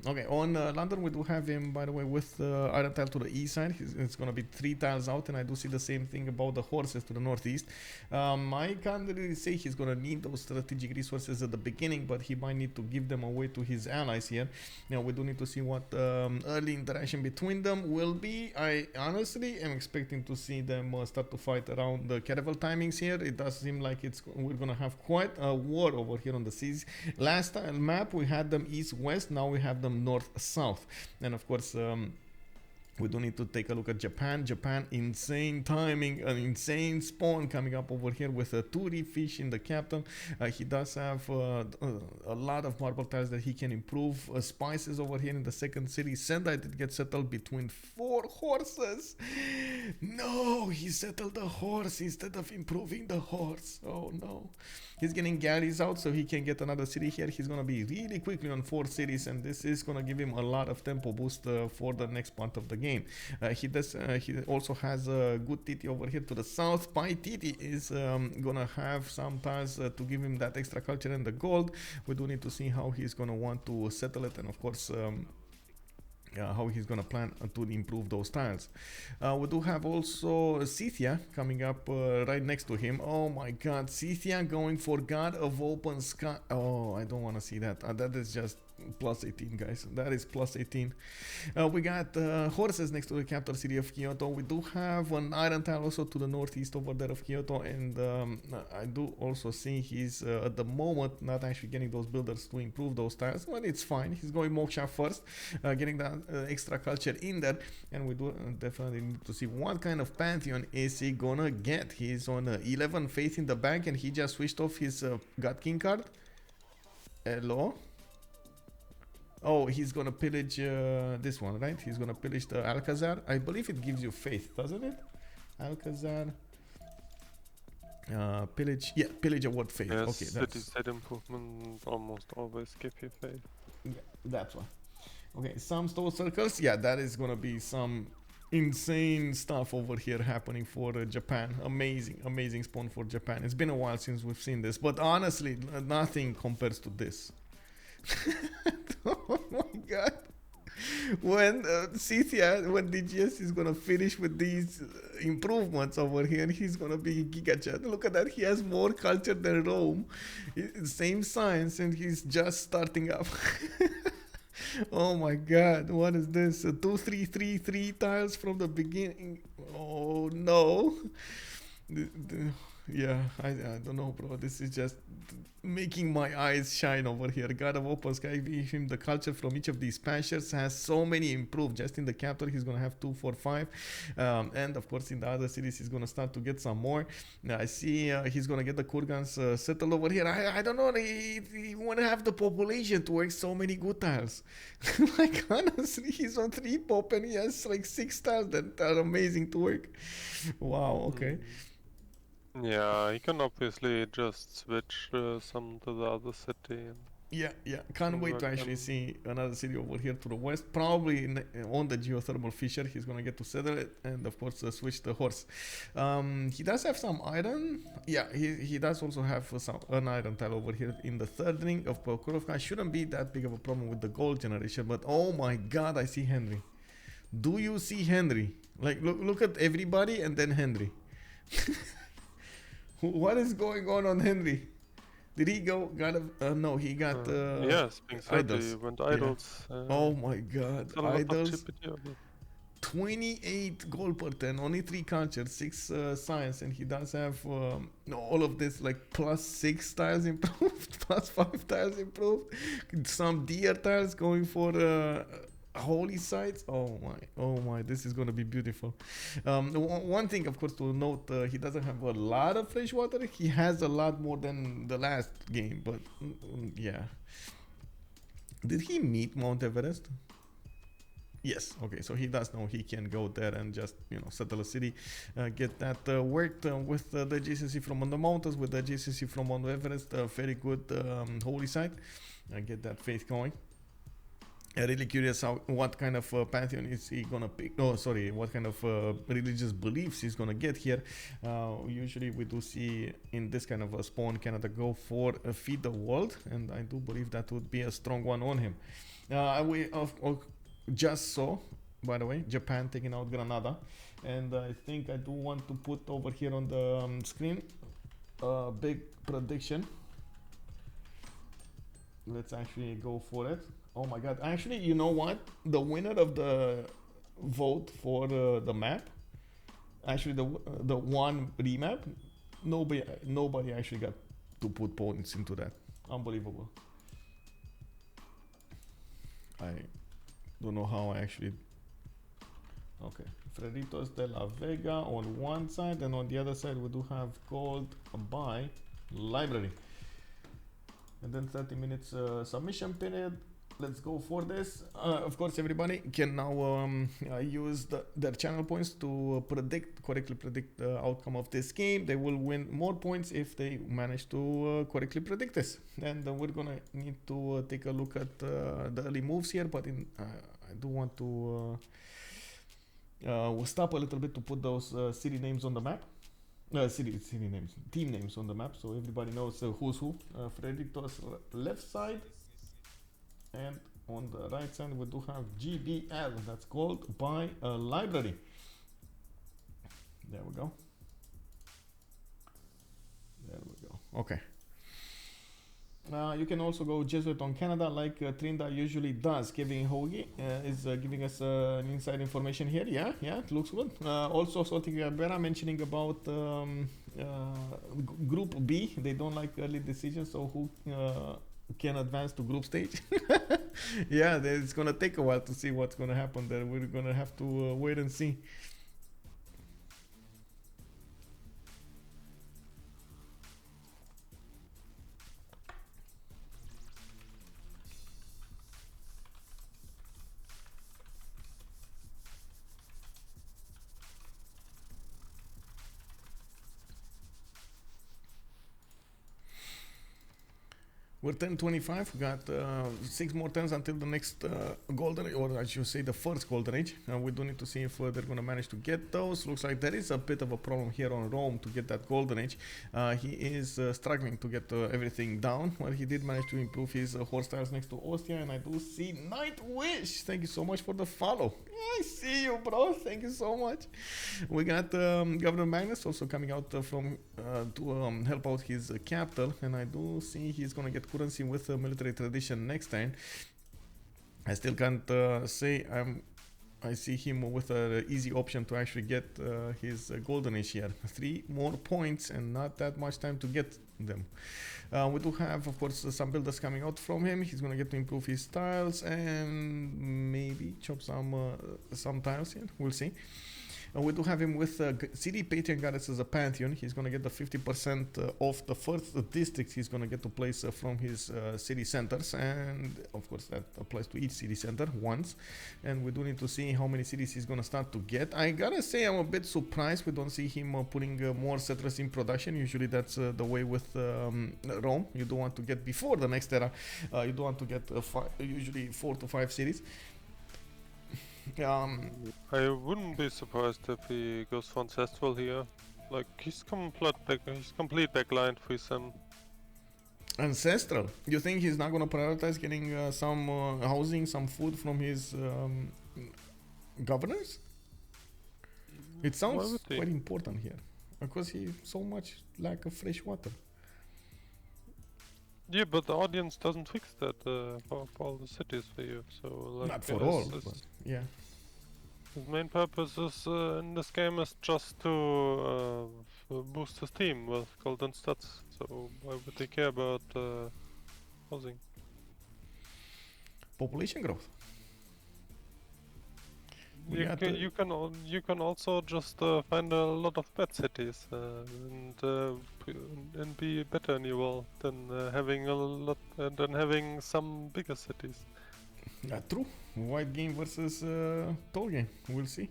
Okay, on London we do have him, by the way, with iron tile to the east side. It's going to be 3 tiles out, and I do see the same thing about the horses to the northeast. I can't really say he's going to need those strategic resources at the beginning, but he might need to give them away to his allies here. Now, we do need to see what early interaction between them will be. I honestly am expecting to see them start to fight around the caravel timings here. It does seem like we're going to have quite a war over here on the seas. Last map we had them east-west, now we have them north-south, and of course we do need to take a look at Japan. Insane timing, an insane spawn coming up over here with a 2D fish in the captain. He does have a lot of marble tiles that he can improve. Spices over here in the second city. Sendai did get settled between 4 horses. No, he settled the horse instead of improving the horse. Oh no. He's getting galleys out so he can get another city here. He's going to be really quickly on 4 cities, and this is going to give him a lot of tempo boost for the next part of the game. He also has a good TT over here to the south. Pi TT is gonna have some tiles to give him that extra culture and the gold. We do need to see how he's gonna want to settle it, and of course how he's gonna plan to improve those tiles. We do have also Scythia coming up right next to him. Oh my god, Scythia going for God of Open Sky. Oh, I don't want to see that. That is just plus 18, guys. That is plus 18. We got horses next to the capital city of Kyoto. We do have an iron tile also to the northeast over there of Kyoto, and I do also see he's at the moment not actually getting those builders to improve those tiles, but it's fine. He's going moksha first, getting that extra culture in there, and we do definitely need to see what kind of pantheon is he gonna get. He's on 11 faith in the bank, and he just switched off his God King card. Hello. Oh, he's gonna pillage this one, right? He's gonna pillage the Alcazar. I believe it gives you faith, doesn't it? Alcazar. Pillage. Yeah, pillage award faith. Yes, okay, that's city improvement almost always give you faith. yeah, that's one. Okay, some stone circles. Yeah, that is gonna be some insane stuff over here happening for Japan. Amazing spawn for Japan. It's been a while since we've seen this, but honestly, nothing compares to this. Oh my god. When Scythia, when DGS is gonna finish with these improvements over here, he's gonna be Gigachat. Look at that, he has more culture than Rome. Same science, and he's just starting up. Oh my god, what is this? 2 3 3 3 tiles from the beginning. Oh no. Yeah, I don't know, bro. This is just making my eyes shine over here. God of Open Sky, give him the culture from each of these patches. Has so many improved. Just in the capital, he's gonna have 2, 4, 5, and of course in the other cities, he's gonna start to get some more. I see he's gonna get the Kurgans settled over here. I don't know. He wanna have the population to work so many good tiles. Like honestly, he's on 3 pop and he has like 6 tiles that are amazing to work. Wow. Okay. Yeah, you can obviously just switch some to the other city. Yeah, can't wait to actually see another city over here to the west. Probably on the geothermal fissure, he's gonna get to settle it, and of course switch the horse. He does have some iron. Yeah, he does also have an iron tile over here in the third ring of Pokrovka. Shouldn't be that big of a problem with the gold generation, but oh my god, I see Henri. Do you see Henri? Like look at everybody and then Henri. What is going on Henri? Did he go? No, he got. Yes, idols. He went idols. Yeah. Oh my god, idols. 28 gold per 10, only 3 culture, 6 science, and he does have all of this like plus 6 tiles improved, plus 5 tiles improved, some deer tiles going for holy sites. Oh my, this is gonna be beautiful. One thing of course to note, he doesn't have a lot of fresh water. He has a lot more than the last game, but yeah. Did he meet Mount Everest? Yes, okay, so he does know he can go there and just, settle a city, get that worked with the GCC from on the mountains, with the GCC from on Everest, very good holy site, get that faith going. Really curious what kind of pantheon is he gonna pick. Oh, sorry, what kind of religious beliefs he's gonna get here. Usually we do see in this kind of a spawn Canada go for feed the world, and I do believe that would be a strong one on him. We just saw, by the way, Japan taking out Granada, and I think I do want to put over here on the screen a big prediction. Let's actually go for it. Oh my god, actually, you know what? The winner of the vote for the map, actually the one remap, nobody actually got to put points into that. Unbelievable. I don't know how I actually... Okay, Freritos de la Vega on one side, and on the other side we do have called by library. And then 30 minutes submission period. Let's go for this. Of course, everybody can now use their channel points to correctly predict the outcome of this game. They will win more points if they manage to correctly predict this. And we're gonna need to take a look at the early moves here, but I do want to We'll stop a little bit to put those city names on the map. City names, team names on the map, so everybody knows who's who. Freritos left side, and on the right side we do have GBL. That's called by a library. There we go. There we go. Okay. You can also go Jesuit on Canada like Trinda usually does. Kevin Hoagie is giving us inside information here. Yeah, it looks good. Also, Sotic Bera mentioning about Group B. They don't like early decisions, so who can advance to group stage? Yeah, it's going to take a while to see what's going to happen there. We're going to have to wait and see. We're 10:25. We got 6 more turns until the next golden age, or I should say the first golden age. We do need to see if they're going to manage to get those. Looks like there is a bit of a problem here on Rome to get that golden age. He is struggling to get everything down. Well, he did manage to improve his horse styles next to Ostia, and I do see Night Wish. Thank you so much for the follow. I see you, bro. Thank you so much. We got Governor Magnus also coming out from to help out his capital, and I do see he's going to get currency with military tradition next time. I still can't say I see him with an easy option to actually get his golden age here. 3 more points and not that much time to get them. We do have, of course, some builders coming out from him. He's going to get to improve his tiles and maybe chop some tiles here. We'll see. We do have him with City Patron Goddess as a Pantheon. He's going to get the 50% of the first district he's going to get to place from his city centers. And of course, that applies to each city center once. And we do need to see how many cities he's going to start to get. I gotta say, I'm a bit surprised we don't see him putting more settlers in production. Usually that's the way with Rome. You don't want to get before the next era. You don't want to get usually 4 to 5 cities. I wouldn't be surprised if he goes for ancestral here. Like his complete backline for some ancestral. You think he's not gonna prioritize getting some housing, some food from his governors? It sounds quite important here because he so much lack of fresh water. Yeah, but the audience doesn't fix that for all the cities for you. So like, not for all, but yeah. His main purpose is in this game is just to boost his team with golden stats. So why would they care about housing? Population growth. You can also just find a lot of bad cities and be better in your world than having some bigger cities. True. White game versus tall game. We'll see.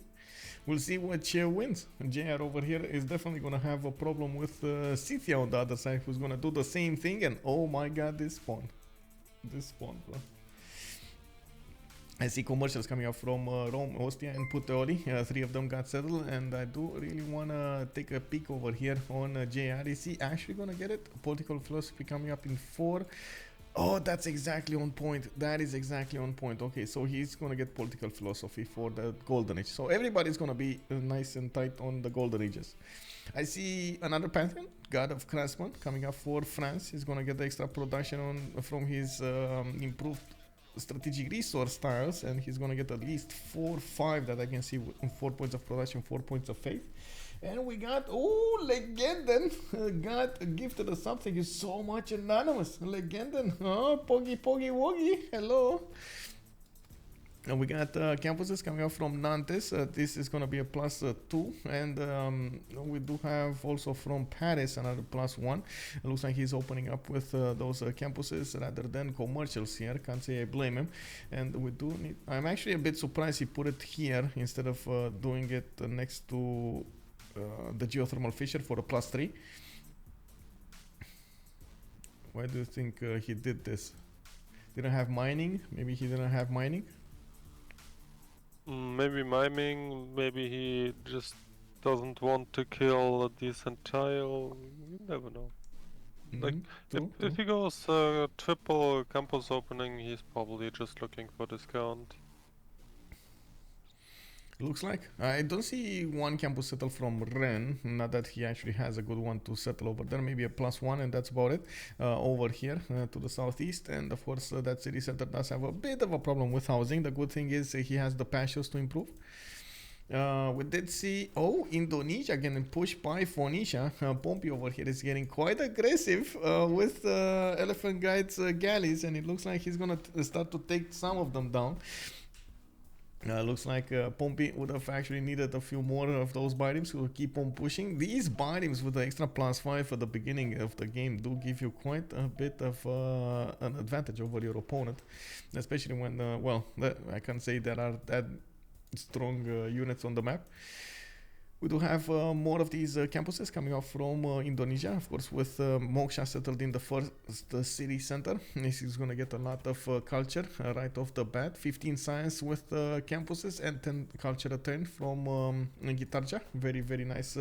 We'll see which wins. JR over here is definitely gonna have a problem with Scythia on the other side, who's gonna do the same thing. And oh my god, this spawn, bro. I see commercials coming up from Rome, Ostia, and Puteoli. 3 of them got settled, and I do really want to take a peek over here on JR. Is he actually going to get it? Political philosophy coming up in 4. Oh, that's exactly on point. That is exactly on point. Okay, so he's going to get political philosophy for the Golden Age. So everybody's going to be nice and tight on the Golden Ages. I see another Pantheon, God of Craftsman, coming up for France. He's going to get the extra production from his improved strategic resource tiles, and he's gonna get at least 4 or 5 that I can see, 4 points of production, 4 points of faith. And we got Legenden got gifted us something. Is so much anonymous. Legenden, Poggy Woggy, hello. And we got campuses coming out from Nantes. This is going to be a +2. And we do have also from Paris another +1. It looks like he's opening up with those campuses rather than commercials here. Can't say I blame him. And we do need... I'm actually a bit surprised he put it here instead of doing it next to the geothermal fissure for a +3. Why do you think he did this? Didn't have mining? Maybe he didn't have mining? Maybe miming, maybe he just doesn't want to kill a decent tile. You never know. Like, True, if true. he goes triple campus opening, he's probably just looking for discount. Looks like. I don't see one campus settle from Ren. Not that he actually has a good one to settle over there. Maybe a +1, and that's about it. Over here to the southeast. And of course, that city center does have a bit of a problem with housing. The good thing is he has the pastures to improve. We did see, Indonesia getting pushed by Phoenicia. Pompi over here is getting quite aggressive with Elaphantguy's galleys, and it looks like he's gonna start to take some of them down. Looks like Pompi would have actually needed a few more of those bitems to keep on pushing. These bitems with the extra +5 at the beginning of the game do give you quite a bit of an advantage over your opponent, especially when, I can't say there are that strong units on the map. We do have more of these campuses coming off from Indonesia, of course, with Moksha settled in the first city center. This is going to get a lot of culture right off the bat. 15 science with campuses and 10 culture return from Gitarja. Very, very nice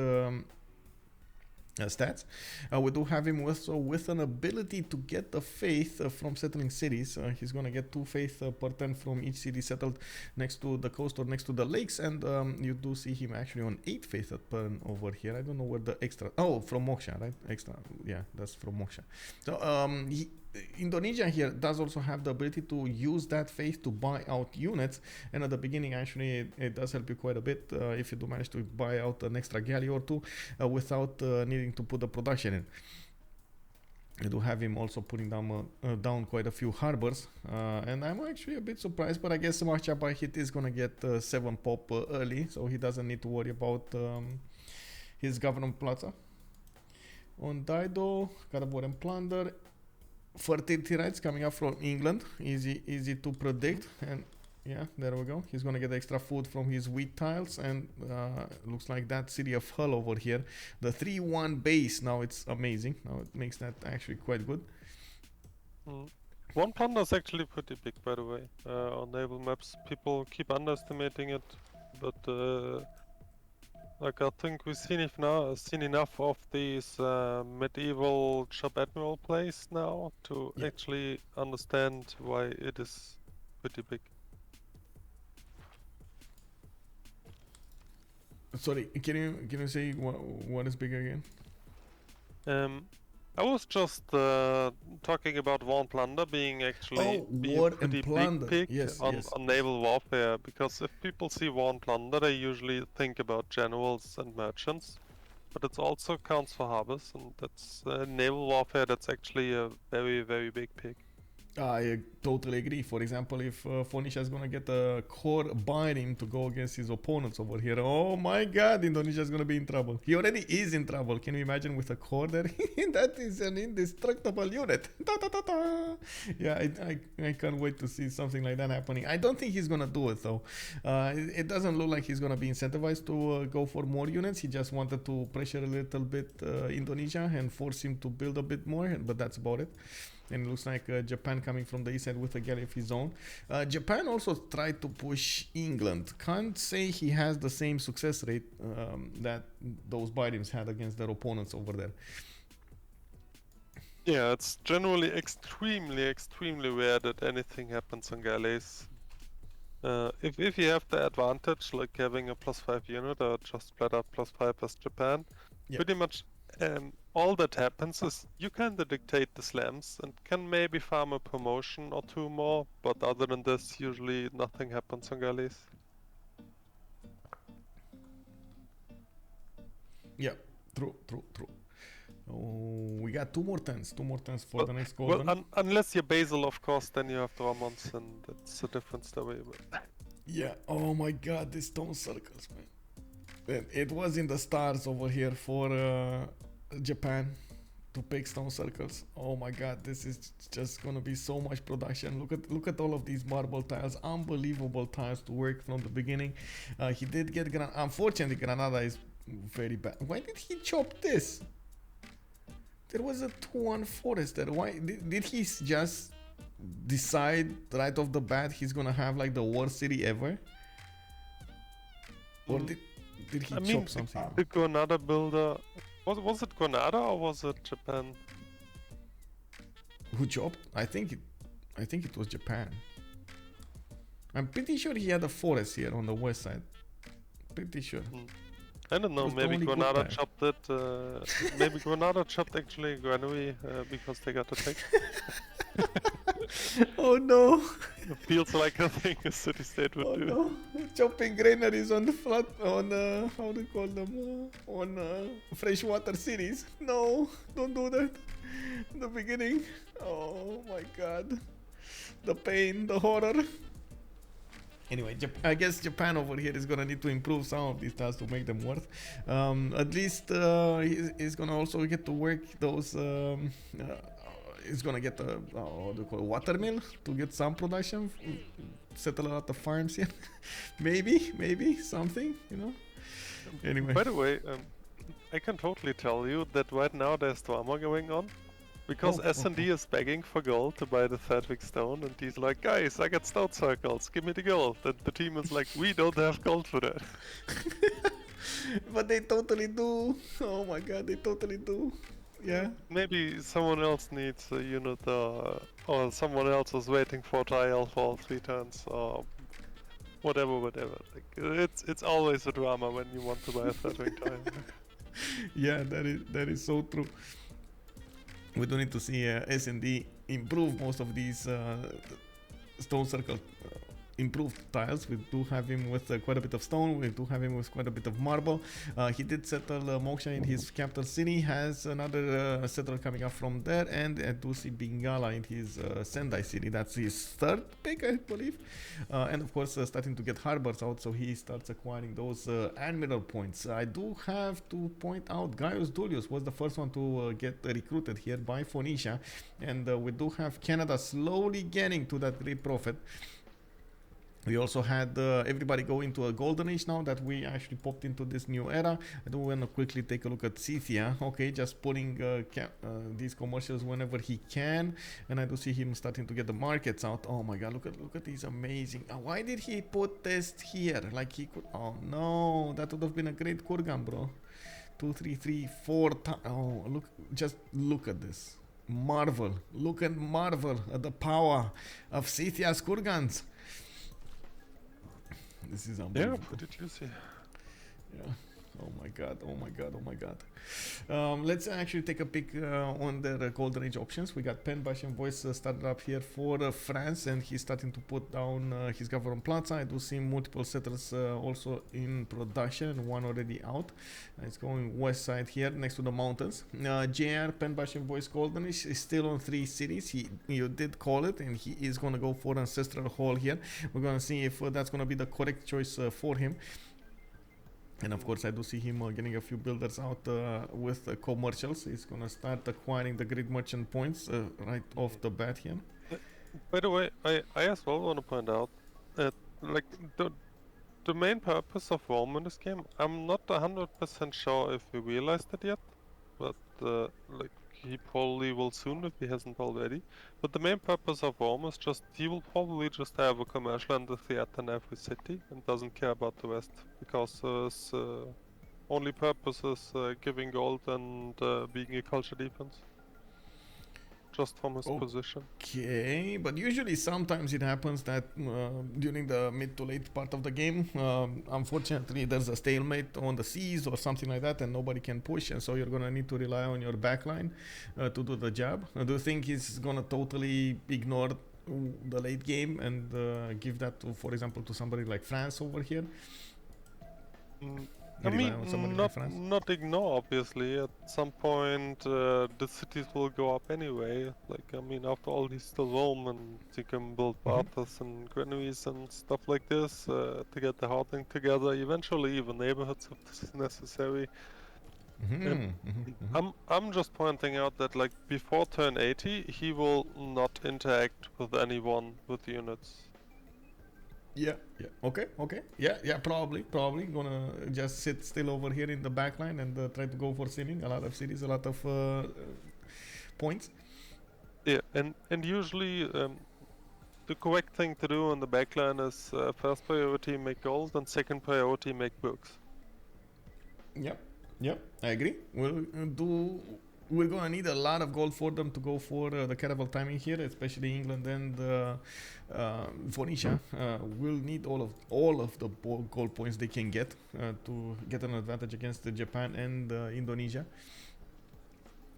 stats. We do have him with an ability to get the faith from settling cities. He's gonna get 2 faith per turn from each city settled next to the coast or next to the lakes, and you do see him actually on 8 faith per turn over here. I don't know where the extra, from Moksha, right? Extra, yeah, that's from Moksha. So Indonesia here does also have the ability to use that faith to buy out units, and at the beginning actually it does help you quite a bit if you do manage to buy out an extra galley or two without needing to put the production in. You do have him also putting down quite a few harbors, and I'm actually a bit surprised, but I guess Machapa hit is gonna get 7 pop early, so he doesn't need to worry about his government plaza. On Dido, got a war and plunder. Fertility rights coming up from England, easy to predict, and yeah, there we go. He's gonna get extra food from his wheat tiles, and looks like that city of Hull over here, the 3-1 base. Now it's amazing. Now it makes that actually quite good. One plunder is actually pretty big, by the way. On naval maps, people keep underestimating it, but like I think we've seen enough of these medieval shop admiral plays now to actually understand why it is pretty big. Sorry, can you say what is big again? I was just talking about war and plunder being actually war a pretty and plunder. big Yes, on naval warfare, because if people see war and plunder, they usually think about generals and merchants, but it also counts for harbors, and that's naval warfare. That's actually a very, very big pig. I totally agree. For example, if Phoenicia is gonna get a core binding to go against his opponents over here, oh my god, Indonesia is gonna be in trouble. He already is in trouble. Can you imagine with a core there? That is an indestructible unit. Yeah, I can't wait to see something like that happening. I don't think he's gonna do it though. It doesn't look like he's gonna be incentivized to go for more units. He just wanted to pressure a little bit Indonesia and force him to build a bit more, but that's about it. And it looks like Japan coming from the east side with a galley of his own. Japan also tried to push England. Can't say he has the same success rate that those Bidens had against their opponents over there. Yeah, it's generally extremely rare that anything happens on galleys. If you have the advantage, like having a +5 unit or just flat out +5 as Japan, pretty much all that happens is you kinda dictate the slams and can maybe farm a promotion or 2 more, but other than this, usually nothing happens on galleys. Yeah, true. Oh, we got 2 more turns for the next golden. Well, unless you're Basil, of course, then you have Drummond's, and that's a different story. But yeah, oh my god, these stone circles, man. It was in the stars over here for Japan to pick stone circles. Oh my god, this is just gonna be so much production. Look at all of these marble tiles, unbelievable tiles to work from the beginning. He did get unfortunately Granada is very bad. Why did he chop this? There was a 2-1 forest there. Why did he just decide right off the bat he's gonna have like the worst city ever? Or did he I chop mean, something out? the Granada builder... Was it Granada or was it Japan? Who chopped? I think it was Japan. I'm pretty sure he had a forest here on the west side. Pretty sure. I don't know, Was the maybe only good Granada guy. chopped it. Maybe Granada chopped actually Granary because they got attacked. Oh no! It feels like a thing a city-state would Oh do. no! Chopping granaries on the flat on how do you call them on freshwater cities. No, don't do that. In the beginning. Oh my god, the pain, the horror. Anyway, I guess Japan over here is gonna need to improve some of these tasks to make them worth. At least he's gonna also get to work those. He's gonna get a what do you call it, water mill to get some production. Settle a lot of farms here. maybe something, you know. Anyway. By the way, I can totally tell you that right now there's drama going on. Because S&D is begging for gold to buy the Fadwick stone, and he's like, guys, I got stone circles, give me the gold. And the team is like, we don't have gold for that. But they totally do. Oh my god, they totally do. Yeah. Maybe someone else needs a unit, or someone else is waiting for trial for 3 turns, or whatever. Like, it's always a drama when you want to buy a Fadwick tile. Yeah, that is so true. We do need to see S&D improve most of these stone circle improved tiles. We do have him with quite a bit of stone. We do have him with quite a bit of marble. He did settle Moksha in his capital city. Has another settler coming up from there, and I do see Bingala in his Sendai city. That's his third pick, I believe. And of course, starting to get harbors out, so he starts acquiring those admiral points. I do have to point out Gaius Dulius was the first one to get recruited here by Phoenicia, and we do have Canada slowly getting to that great profit. We also had everybody go into a golden age now that we actually popped into this new era. I do want to quickly take a look at Scythia. Okay, just pulling these commercials whenever he can, and I do see him starting to get the markets out. Oh my god, look at these amazing. Why did he put this here? Like he could. Oh no, that would have been a great kurgan, bro. 2, 3, 3, 4 times. Oh, look at this. Marvel. Look at marvel at the power of Scythia's kurgans. This is unbelievable. Yeah, pretty juicy. Yeah. Oh my god. Let's actually take a peek on the Golden Age options. We got Penbash and Voice started up here for France, and he's starting to put down his government plaza. I do see multiple settlers also in production, and one already out. It's going west side here next to the mountains. JR Penbash and Voice Golden Age is still on 3 cities. You did call it, and he is going to go for Ancestral Hall here. We're going to see if that's going to be the correct choice for him. And of course, I do see him getting a few builders out with commercials. He's gonna start acquiring the grid merchant points right off the bat here. By the way, I as well want to point out that like the main purpose of Rome in this game, I'm not 100% sure if we realized it yet, but like he probably will soon if he hasn't already. But the main purpose of Rome is just he will probably just have a commercial and a theater in every city and doesn't care about the rest because his only purpose is giving gold and being a culture defense. Just from his position. Okay, but usually sometimes it happens that during the mid to late part of the game, unfortunately there's a stalemate on the seas or something like that and nobody can push, and so you're gonna need to rely on your backline to do the job. Do you think he's gonna totally ignore the late game and give that to, for example, to somebody like France over here? I mean, not ignore, obviously. At some point, the cities will go up anyway. Like, I mean, after all, he's still Rome, and you can build baths and granaries and stuff like this to get the housing together. Eventually, even neighborhoods if this is necessary. I'm just pointing out that, like, before turn 80, he will not interact with anyone with units. Yeah. Okay. Yeah, probably gonna just sit still over here in the backline and try to go for sealing. A lot of cities, a lot of points. Yeah, and usually the correct thing to do on the backline is first priority make gold and second priority make books. Yep, yep, I agree. We're gonna need a lot of gold for them to go for the caravel timing here, especially England and Phoenicia. Will need all of the gold points they can get to get an advantage against Japan and Indonesia.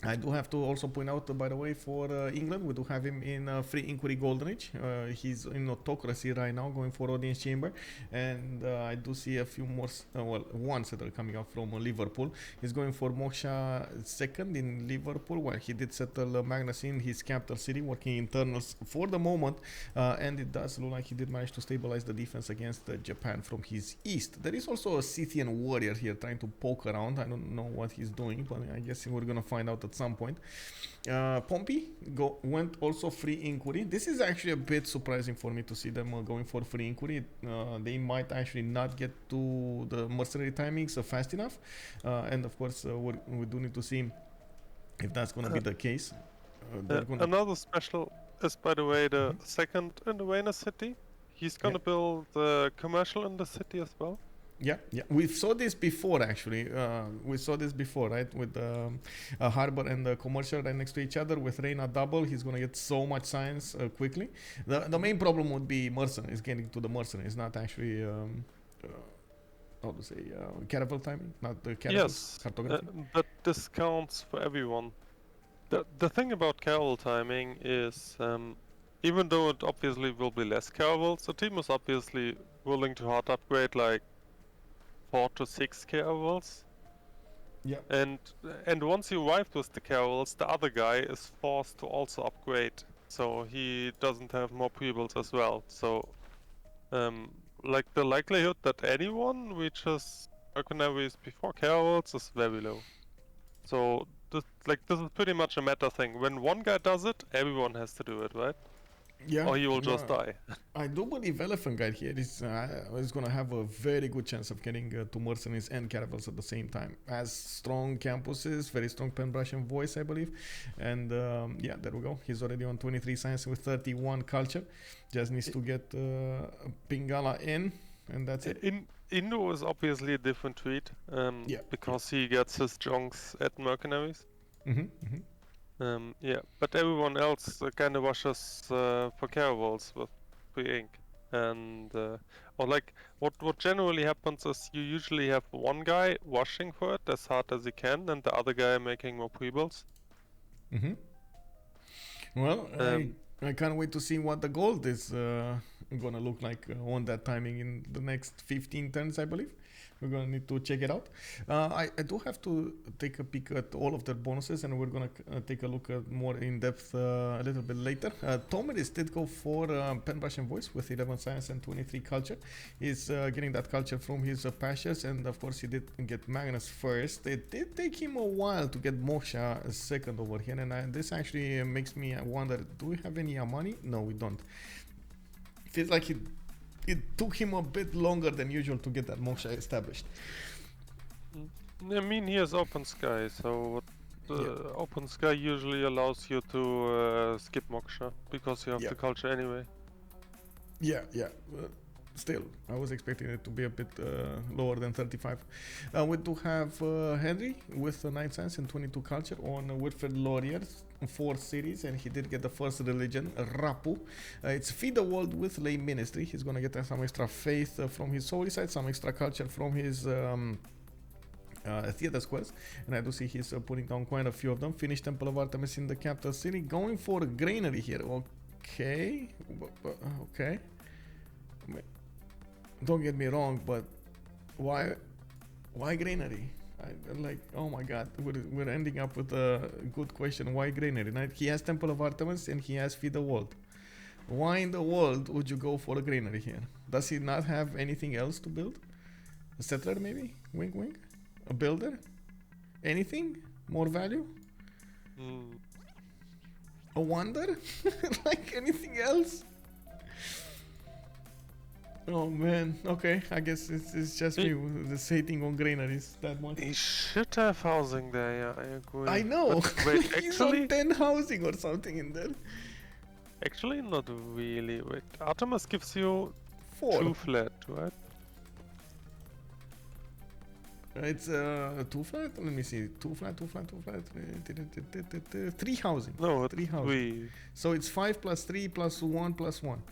I do have to also point out, by the way, for England, we do have him in Free Inquiry Golden Age. He's in Autocracy right now, going for Audience Chamber. And I do see a few more, ones that are coming out from Liverpool. He's going for Moksha second in Liverpool, where he did settle Magnus in his capital city, working internals for the moment. And it does look like he did manage to stabilize the defense against Japan from his east. There is also a Scythian warrior here trying to poke around. I don't know what he's doing, but I guess we're going to find out at some point. Pompi went also Free Inquiry. This is actually a bit surprising for me to see them going for Free Inquiry. They might actually not get to the mercenary timings fast enough. And of course, we do need to see if that's going to be the case. Another special is, by the way, the second in the Vena city. He's going to build commercial in the city as well. Yeah, we saw this before actually. We saw this before, right? With a harbor and the commercial right next to each other with Reina double. He's gonna get so much science quickly. The main problem would be mercenaries, getting to the mercenaries, not actually how to say caravel timing, not the caravel cartography. But this counts for everyone. The thing about caravel timing is, even though it obviously will be less caravels, the team is obviously willing to hard upgrade like 4 to 6 caravels. Yeah. And once you arrive with the caravels, the other guy is forced to also upgrade, so he doesn't have more pre-builds as well. So, like the likelihood that anyone reaches mercenaries before caravels is very low. So this is pretty much a meta thing. When one guy does it, everyone has to do it, right? Yeah. Or he will just die. I do believe Elaphantguy here is going to have a very good chance of getting to mercenaries and caravels at the same time. Has strong campuses, very strong pen brush and voice, I believe. And yeah, there we go. He's already on 23 science with 31 culture. Just needs to get Pingala in, and that's it. Indo is obviously a different tweet, because he gets his junks at mercenaries. Yeah, but everyone else kind of washes for caravels with free ink, and or like what generally happens is you usually have one guy washing for it as hard as he can, and the other guy making more pre-builds. Well, I can't wait to see what the gold is gonna look like on that timing in the next 15 turns, I believe. We're gonna need to check it out. I do have to take a peek at all of their bonuses, and we're gonna take a look at more in depth a little bit later. Tomeris did go for pen brush and voice with 11 science and 23 culture. He's getting that culture from his pastures, and of course he did get Magnus first. It did take him a while to get Moksha second over here, and this actually makes me wonder, do we have any money? No, we don't. Feels like it took him a bit longer than usual to get that Moksha established. I mean, he has Open Sky, so Open Sky usually allows you to skip Moksha, because you have the culture anyway. Yeah. Still, I was expecting it to be a bit lower than 35. We do have Henri with 9 science and 22 culture on Wilfred Laurier's 4 series, and he did get the first religion, Rapu. It's Feed the World with Lay Ministry. He's gonna get some extra faith from his holy side, some extra culture from his theater squares, and I do see he's putting down quite a few of them. Finished Temple of Artemis in the capital city, going for granary here. Okay. Don't get me wrong, but why granary? Like, oh my god, we're ending up with a good question. Why granary? Right? He has Temple of Artemis and he has Feed the World. Why in the world would you go for a granary here? Does he not have anything else to build? A settler maybe? Wink wink? A builder? Anything? More value? A wonder? Like anything else? Oh man, okay, I guess it's just me just hating on granaries that much. He should have housing there, yeah, I agree. I know, But wait, he's actually, on 10 housing or something in there. Actually, not really. Wait, Artemis gives you 4. 2 flat, right? It's 2 flat. Let me see. 2 flat, 2 flat, 2 flat. 3 housing. No, it's 3 housing. 3. So it's 5 plus 3 plus 1 plus 1.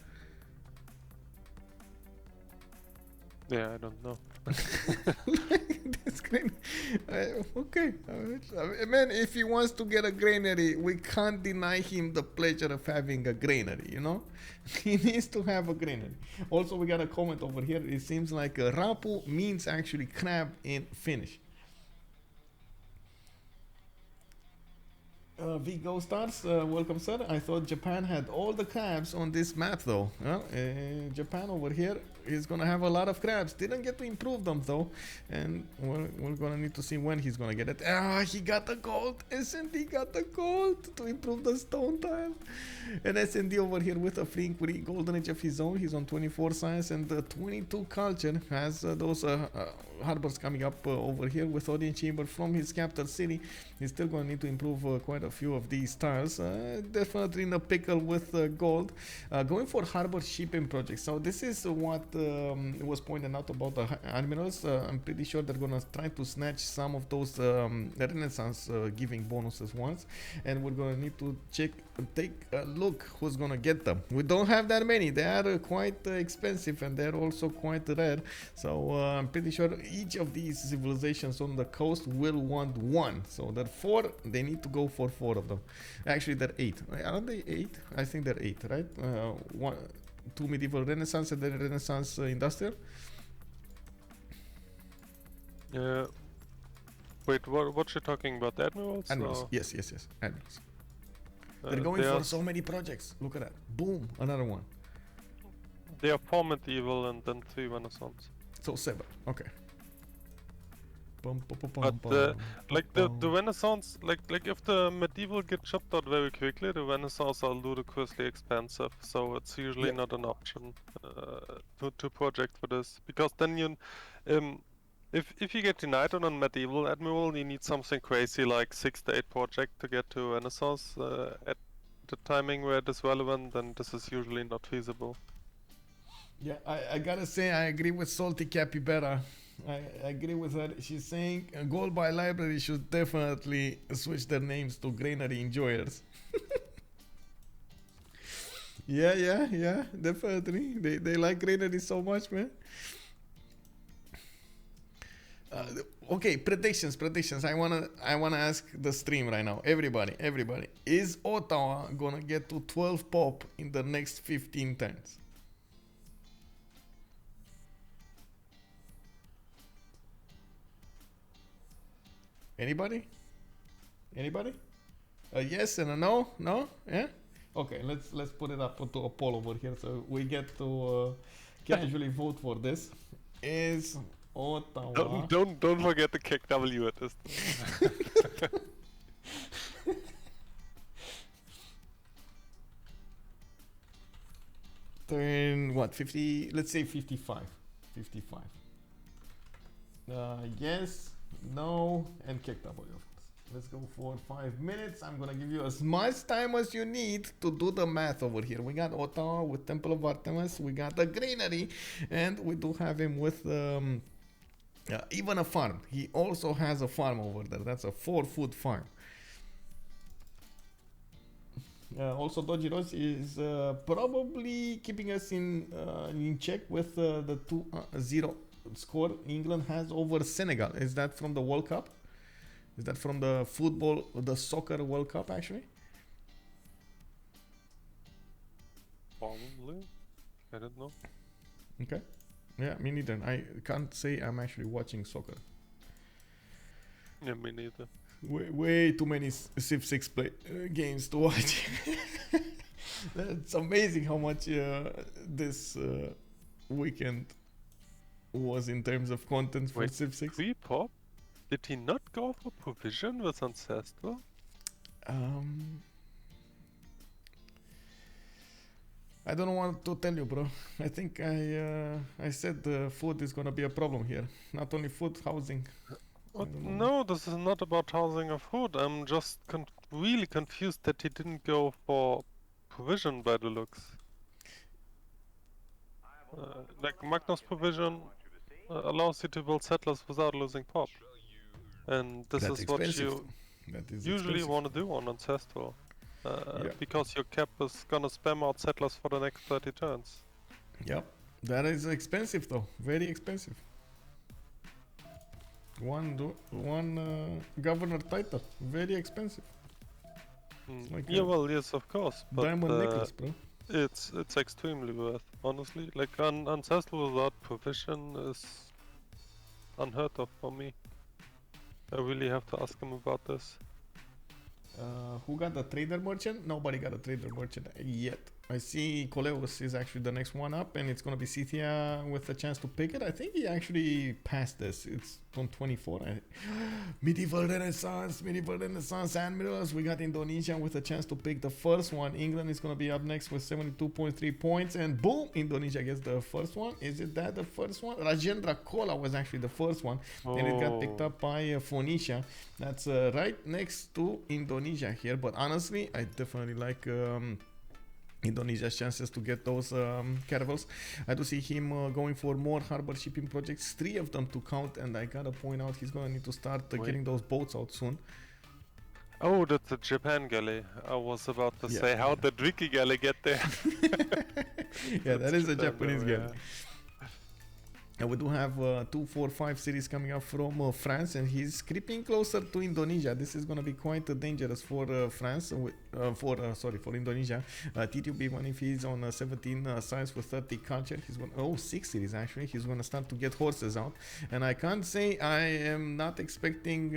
Yeah, I don't know. This green. Okay. Man, if he wants to get a granary, we can't deny him the pleasure of having a granary, you know? He needs to have a granary. Also, we got a comment over here. It seems like rapu means actually crab in Finnish. Vigo Stars, welcome sir. I thought Japan had all the crabs on this map though. Well, Japan over here is gonna have a lot of crabs. Didn't get to improve them though. And we're gonna need to see when he's gonna get it. Ah, he got the gold. S&D got the gold to improve the stone tile. And S&D over here with a free golden age of his own. He's on 24 science and 22 culture. Has those harbors coming up over here with audience chamber from his capital city. He's still gonna need to improve quite a few of these tiles. Definitely in a pickle with gold. Going for harbor shipping projects. So this is what was pointed out about the admirals. I'm pretty sure they're gonna try to snatch some of those renaissance giving bonuses once, and we're gonna need to take a look who's gonna get them. We don't have that many. They are quite expensive and they're also quite rare. So I'm pretty sure each of these civilizations on the coast will want one. So there are 4. They need to go for 4 of them. Actually, there are 8. Aren't they 8? I think they're 8, right? 2 medieval Renaissance and then Renaissance industrial. Yeah. Wait, what you talking about? The admirals? Admirals. Yes. Admirals. They're going for so many projects. Look at that. Boom. Another one. They are 4 medieval and then 3 Renaissance. So 7. Okay. But like the Renaissance, like if the medieval get chopped out very quickly, the Renaissance are ludicrously expensive. So it's usually not an option to project for this, because then you, if you get denied on a medieval admiral, you need something crazy like 6 to 8 project to get to Renaissance at the timing where it is relevant. Then this is usually not feasible. Yeah, I gotta say I agree with Salty Capybara. I agree with her. She's saying Gold by Library should definitely switch their names to Granary Enjoyers. Yeah, definitely. They like Granary so much, man. Okay, predictions. I wanna ask the stream right now. Everybody. Is Ottawa gonna get to 12 pop in the next 15 turns? Anybody? A yes and a no? No? Yeah? Okay, let's put it up to a poll over here so we get to casually vote for this. Is Ottawa... Don't forget to kick W at this. Turn what? 50? Let's say 55. Yes, no, and kick W. Let's go for 5 minutes. I'm gonna give you as much time as you need to do the math over here. We got Ottawa with Temple of Artemis. We got the Granary, and we do have him with even a farm. He also has a farm over there. That's a 4-food farm. Also, Dodgy Rose is probably keeping us in check with the 2-0 score England has over Senegal. Is that from the World Cup? Is that from the soccer World Cup actually? Probably. I don't know. Okay. Yeah, me neither. I can't say I'm actually watching soccer. Yeah, me neither. Way too many Civ 6 games to watch. It's amazing how much this weekend was in terms of content for Civ 6. Pop? Did he not go for provision with Ancestral? I don't know what to tell you, bro. I think I said food is gonna be a problem here. Not only food, housing. No, this is not about housing or food. I'm just really confused that he didn't go for provision by the looks. Like Magnus provision allows you to build settlers without losing pop. And this That's is what expensive. you That is usually expensive. want to do on Ancestral. Yeah. Because your cap is gonna spam out settlers for the next 30 turns. Yep. That is expensive though. Very expensive. One governor title. Very expensive. Like yeah, well, yes, of course. But diamond necklace, bro. it's extremely worth, honestly. Like Ancestral without provision is unheard of for me. I really have to ask him about this. Who got the trader merchant? Nobody got a trader merchant yet. I see Coleus is actually the next one up, and it's gonna be Scythia with a chance to pick it. I think he actually passed this. It's on 24. Medieval Renaissance, Admirals. We got Indonesia with a chance to pick the first one. England is gonna be up next with 72.3 points, and boom, Indonesia gets the first one. Is it that the first one? Rajendra Kola was actually the first one, and it got picked up by Phoenicia. That's right next to Indonesia here. But honestly, I definitely like Indonesia's chances to get those caravels. I do see him going for more harbor shipping projects, 3 of them to count, and I gotta point out he's gonna need to start getting those boats out soon. Oh, that's a Japan galley. I was about to say, how did Ricky galley get there? Yeah, that is a Japanese galley. And we do have 2, 4, 5 cities coming up from France, and he's creeping closer to Indonesia. This is going to be quite dangerous for France, for Indonesia. Tidube, even if he's on 17 size with 30 culture, he's going 6 cities actually. He's going to start to get horses out, and I can't say I am not expecting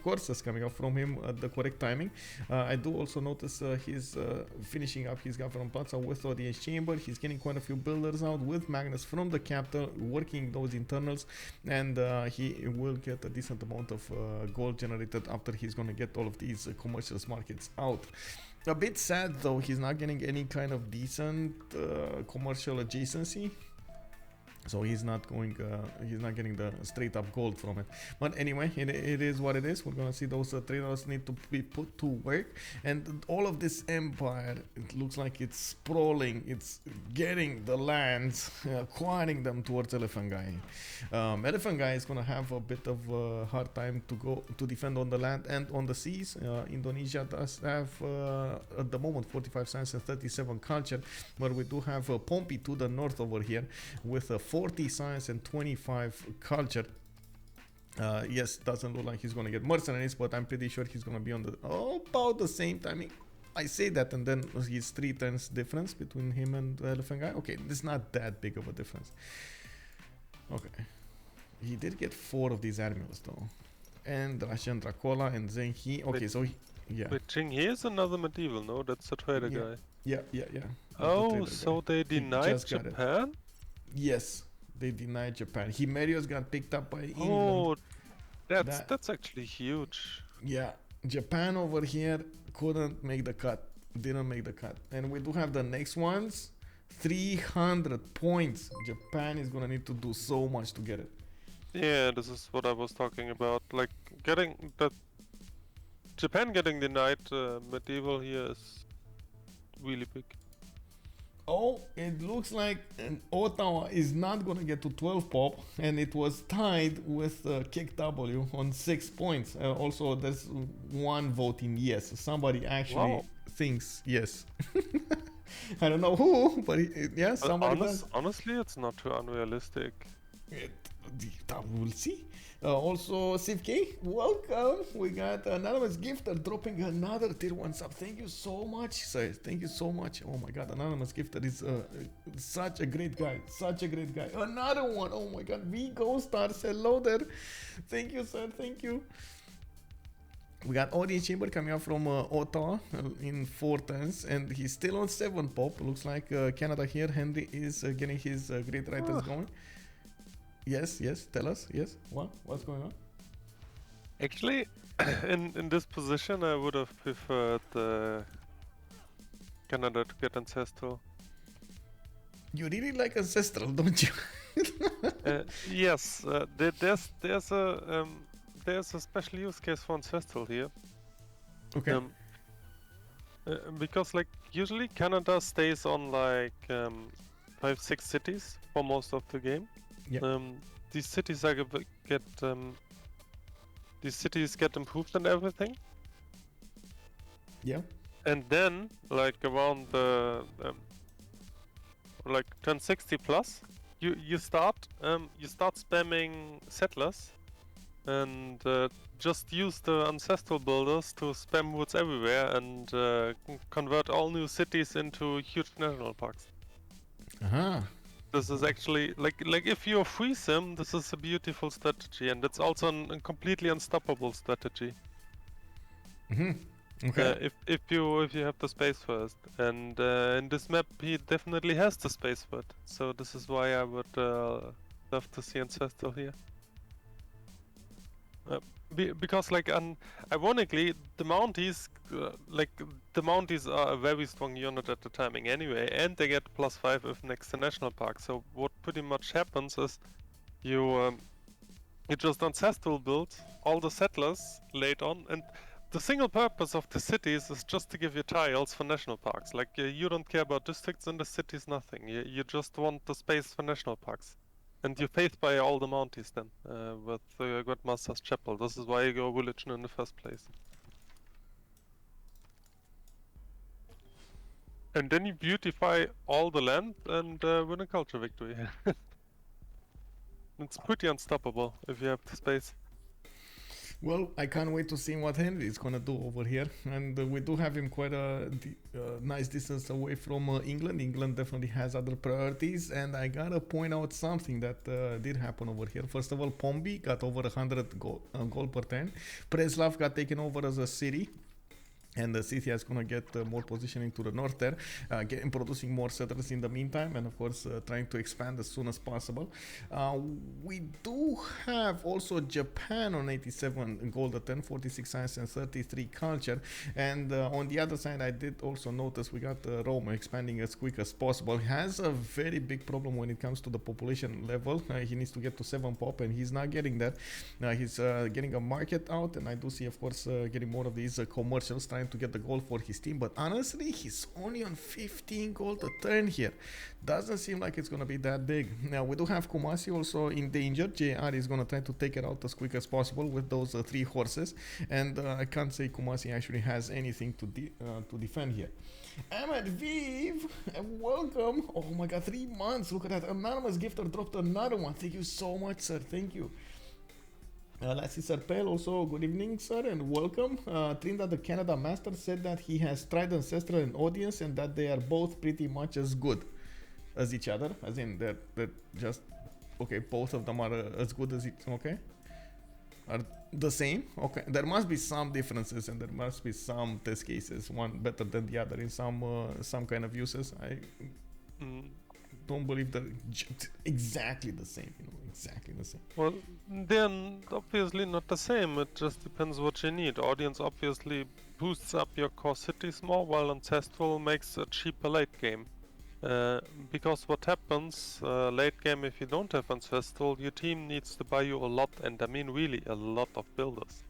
horses coming up from him at the correct timing. I do also notice he's finishing up his government plaza with audience chamber. He's getting quite a few builders out with Magnus from the capital, working those internals, and he will get a decent amount of gold generated after he's gonna get all of these commercial markets out. A bit sad though, he's not getting any kind of decent commercial adjacency, so he's not getting the straight up gold from it. But anyway, it is what it is. We're gonna see those traders need to be put to work, and all of this empire, it looks like it's sprawling. It's getting the lands, acquiring them towards Elaphantguy. Elaphantguy is gonna have a bit of a hard time to defend on the land and on the seas. Indonesia does have at the moment 45 science and 37 culture, but we do have Pompi to the north over here with a 40 science and 25 culture. Yes, doesn't look like he's gonna get mercenaries, but I'm pretty sure he's gonna be on the about the same timing. I say that, and then he's 3 turns difference between him and Elaphantguy. Okay, it's not that big of a difference. Okay, he did get 4 of these admirals though, and Russian Dracola and Zenhi. Okay, Wait, so But Jinghe is another medieval, no? That's the trader guy. Yeah. Oh, so they denied Japan? Yes, they denied Japan. Himerios got picked up by England. Oh, that's actually huge. Yeah, Japan over here couldn't make the cut. Didn't make the cut. And we do have the next ones. 300 points. Japan is gonna need to do so much to get it. Yeah, this is what I was talking about. Like, getting that... Japan getting denied medieval here is really big. Oh, it looks like Ottawa is not gonna get to 12 pop, and it was tied with Kick W on 6 points. Also, there's 1 voting yes. Somebody actually thinks yes. I don't know who, but yeah, somebody does. Honestly, it's not too unrealistic. We'll see. Also, CWC, welcome. We got Anonymous Gifter dropping another tier 1 sub. Thank you so much, sir. Thank you so much. Oh my god, Anonymous Gifter is such a great guy. Such a great guy. Another one. Oh my god, Vigo Stars. Hello there. Thank you, sir. Thank you. We got audience chamber coming up from Ottawa in 4 turns, and he's still on 7 pop. Looks like Canada here. Henri is getting his great writers going. Yes, tell us. Yes, what's going on? Actually, in this position, I would have preferred Canada to get Ancestral. You really like Ancestral, don't you? Yes, there's a special use case for Ancestral here. Okay. Because like usually Canada stays on like 5-6 cities for most of the game. Yeah. These cities are these cities get improved and everything. Yeah. And then like around the like 1060 plus, you start spamming settlers and just use the ancestral builders to spam woods everywhere and convert all new cities into huge national parks. Uh-huh. This is actually like if you're free sim, this is a beautiful strategy, and it's also a completely unstoppable strategy. Okay. If you have the space first, and in this map he definitely has the space for it. So this is why I would love to see ancestral here. Because like ironically the Mounties are a very strong unit at the timing anyway, and they get +5 if next to national park. So what pretty much happens is you just ancestral build all the settlers late on, and the single purpose of the cities is just to give you tiles for national parks. Like you don't care about districts in the cities, nothing. You just want the space for national parks. And you faith by all the Mounties then, with Grandmaster's Chapel. This is why you go religion in the first place. And then you beautify all the land and win a culture victory. It's pretty unstoppable if you have the space. Well, I can't wait to see what Henry is gonna do over here, and we do have him quite a nice distance away from England. England definitely has other priorities, and I gotta point out something that did happen over here. First of all, Pompi got over 100 goal per turn. Preslav got taken over as a city. And the Scythia is going to get more positioning to the north there, producing more settlers in the meantime, and of course trying to expand as soon as possible. We do have also Japan on 87 gold at 10, 46 science and 33 culture. And on the other side, I did also notice we got Rome expanding as quick as possible. He has a very big problem when it comes to the population level. He needs to get to 7 pop, and he's not getting that. He's getting a market out, and I do see, of course, getting more of these commercials, trying to get the gold for his team, but honestly he's only on 15 gold a turn here. Doesn't seem like it's gonna be that big. Now we do have Kumasi also in danger. JR is gonna try to take it out as quick as possible with those 3 horses, and I can't say Kumasi actually has anything to defend here. Ahmed Viv, welcome. Oh my god, 3 months. Look at that. Anonymous gifter dropped another one. Thank you so much, sir. Thank you. Lassie Serpel also, good evening, sir, and welcome. Trinda, the Canada Master, said that he has tried Ancestral and Audience and that they are both pretty much as good as each other, as in they're just, okay, both of them are as good as each, okay? Are the same? Okay, there must be some differences and there must be some test cases, one better than the other in some kind of uses. I don't believe they're exactly the same, exactly the same. Well, they're obviously not the same, it just depends what you need. Audience obviously boosts up your core cities more, while Ancestral makes a cheaper late game. Because what happens late game, if you don't have Ancestral, your team needs to buy you a lot, and I mean really a lot of builders.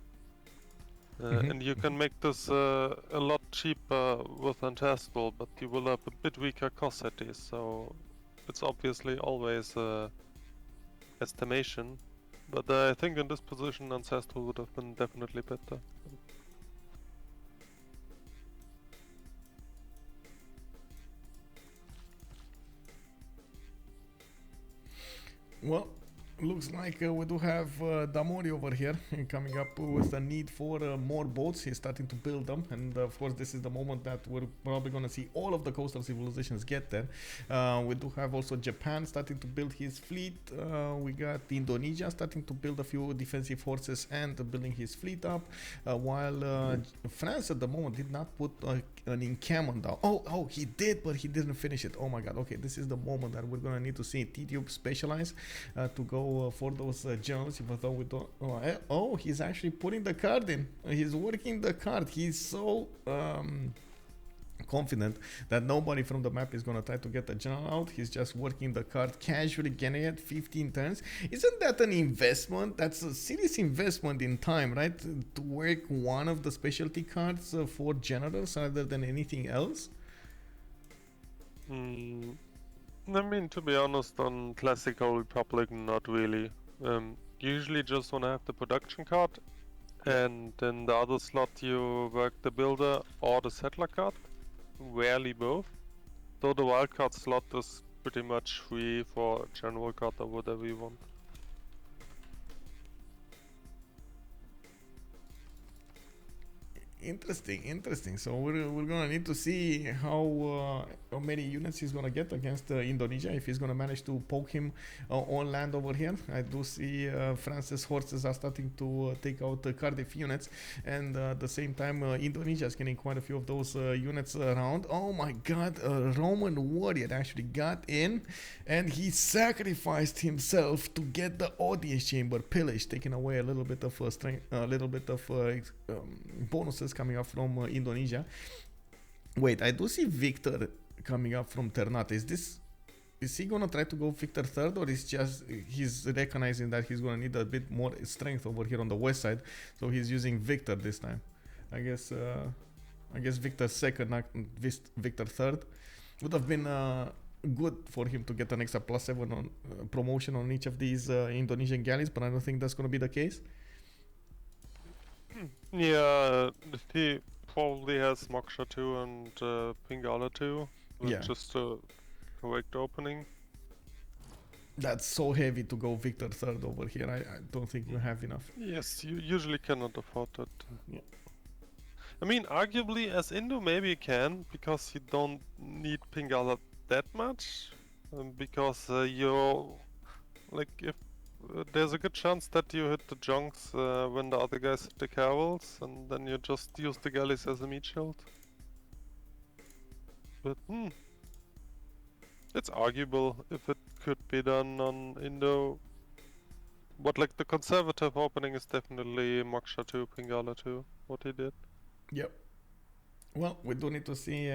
And you can make this a lot cheaper with Ancestral, but you will have a bit weaker core cities, so it's obviously always estimation, but I think in this position Ancestral would have been definitely better. Well, looks like we do have Damori over here coming up with a need for more boats. He's starting to build them, and of course this is the moment that we're probably going to see all of the coastal civilizations get there. We do have also Japan starting to build his fleet. We got Indonesia starting to build a few defensive forces and building his fleet up, while France at the moment did not put an encampment down. Oh, he did, but he didn't finish it. Oh my god. Okay, this is the moment that we're going to need to see Tidube specialize to go for those generals, even though we don't. He's actually putting the card in. He's working the card. He's so confident that nobody from the map is going to try to get the general out. He's just working the card casually, getting it 15 turns. Isn't that an investment? That's a serious investment in time, right? To work one of the specialty cards for generals rather than anything else. I mean, to be honest, on Classical Republic, not really. Usually just want to have the production card, and in the other slot you work the builder or the settler card. Rarely both. Though the wildcard slot is pretty much free for general card or whatever you want. Interesting. So we're gonna need to see how many units he's gonna get against Indonesia, if he's gonna manage to poke him on land over here. I do see France's horses are starting to take out Cardiff units, and at the same time Indonesia is getting quite a few of those units around. Oh my god, a Roman warrior actually got in, and he sacrificed himself to get the audience chamber pillaged, taking away a little bit of strength, a little bit of bonuses coming up from Indonesia. Wait, I do see Victor coming up from Ternate. Is he gonna try to go Victor third, or is just he's recognizing that he's gonna need a bit more strength over here on the west side, so he's using Victor this time? I guess Victor second, not Victor third. Would have been good for him to get an extra +7 on promotion on each of these Indonesian galleys, but I don't think that's gonna be the case. Yeah, he probably has Moksha 2 and Pingala 2, Yeah. just a correct opening. That's so heavy to go Victor third over here. I don't think you have enough. Yes, you usually cannot afford that. Yeah. I mean, arguably as Indo maybe you can, because you don't need Pingala that much, because you're like if there's a good chance that you hit the junks when the other guys hit the cavalls, and then you just use the galleys as a meat shield. But it's arguable if it could be done on Indo. But like the conservative opening is definitely Moksha 2, Pingala 2, what he did. Yep. Well, we do need to see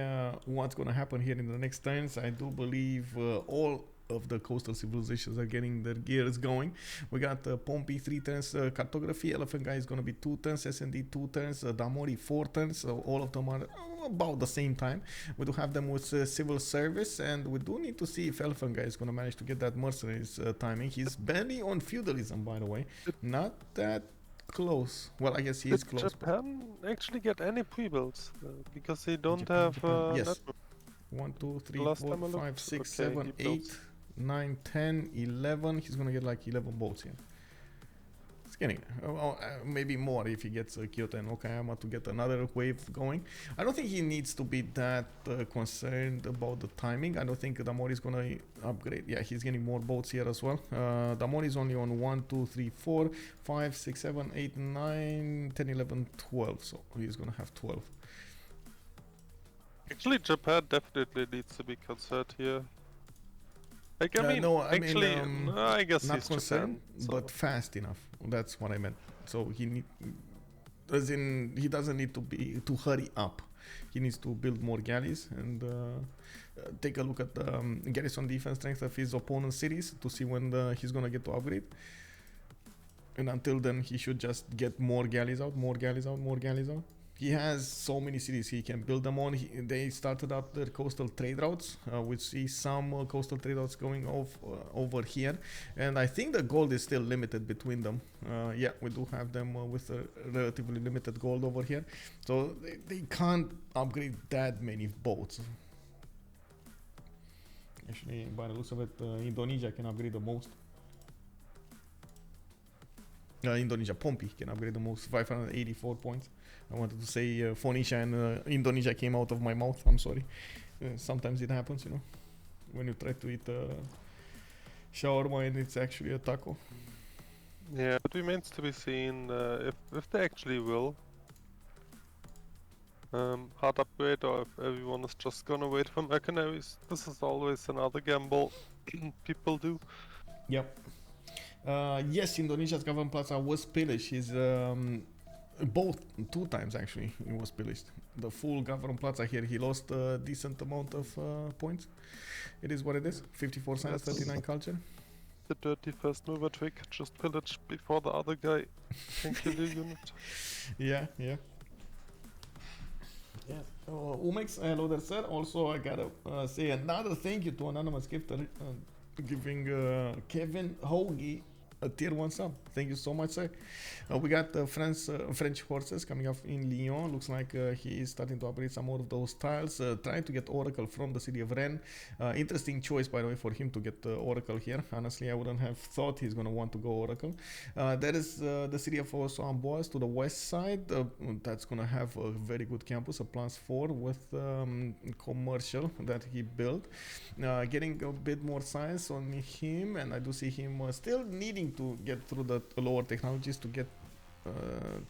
what's going to happen here in the next turns. I do believe all of the coastal civilizations are getting their gears going. We got Pompi 3 turns cartography, Elaphantguy is going to be 2 turns, S&D 2 turns, Damori 4 turns, so all of them are about the same time. We do have them with civil service, and we do need to see if Elaphantguy is going to manage to get that mercenaries timing. He's barely on feudalism, by the way, not that close. Well, I guess he is close. Did Japan actually get any pre-builds? Because they don't Japan, have yes. 1, 2, 3, Last 4, time I 5, looked, 6, okay, 7, he 8, builds. 9, 10, 11. He's gonna get like 11 boats here. It's getting maybe more if he gets Kyoto and Okayama to get another wave going. I don't think he needs to be that concerned about the timing. I don't think Damori is gonna upgrade. Yeah, he's getting more boats here as well. Damori is only on 1, 2, 3, 4, 5, 6, 7, 8, 9, 10, 11, 12. So he's gonna have 12. Actually, Japan definitely needs to be concerned here. Like, I mean, no, I actually, mean, no, I guess not he's concerned, Japan, but fast enough. That's what I meant. So he doesn't need to hurry up. He needs to build more galleys and take a look at the garrison defense strength of his opponent's cities to see when he's gonna get to upgrade. And until then, he should just get more galleys out, more galleys out, more galleys out. He has so many cities he can build them on. They started up their coastal trade routes. We see some coastal trade routes going off over here, and I think the gold is still limited between them. Yeah, we do have them with a relatively limited gold over here, so they can't upgrade that many boats. Actually, by the looks of it, Indonesia can upgrade the most. Indonesia, Pompi can upgrade the most, 584 points. I wanted to say Phoenicia and Indonesia came out of my mouth. I'm sorry. Sometimes it happens, you know, when you try to eat shawarma and it's actually a taco. Yeah, it remains to be seen if they actually will hard upgrade, or if everyone is just gonna wait for mercenaries. This is always another gamble people do. Yep. Yes, Indonesia's government plaza was pillaged. His Both, 2 times actually, he was pillaged. The full government plaza here, he lost a decent amount of points. It is what it is. 54 science, That's 39 culture. the dirty first mover trick. Just pillage before the other guy can kill your unit. Yeah, yeah. Yes. Umex, hello there, sir. Also, I gotta say another thank you to Anonymous Gifter giving Kevin Hoagie a tier 1 sub. Thank you so much, sir. We got French horses coming up in Lyon. Looks like he is starting to upgrade some more of those tiles. Trying to get Oracle from the city of Rennes. Interesting choice, by the way, for him to get Oracle here. Honestly, I wouldn't have thought he's going to want to go Oracle. There is the city of Amboise to the west side. That's going to have a very good campus, a +4 with commercial that he built. Getting a bit more science on him, and I do see him still needing to get through the lower technologies to get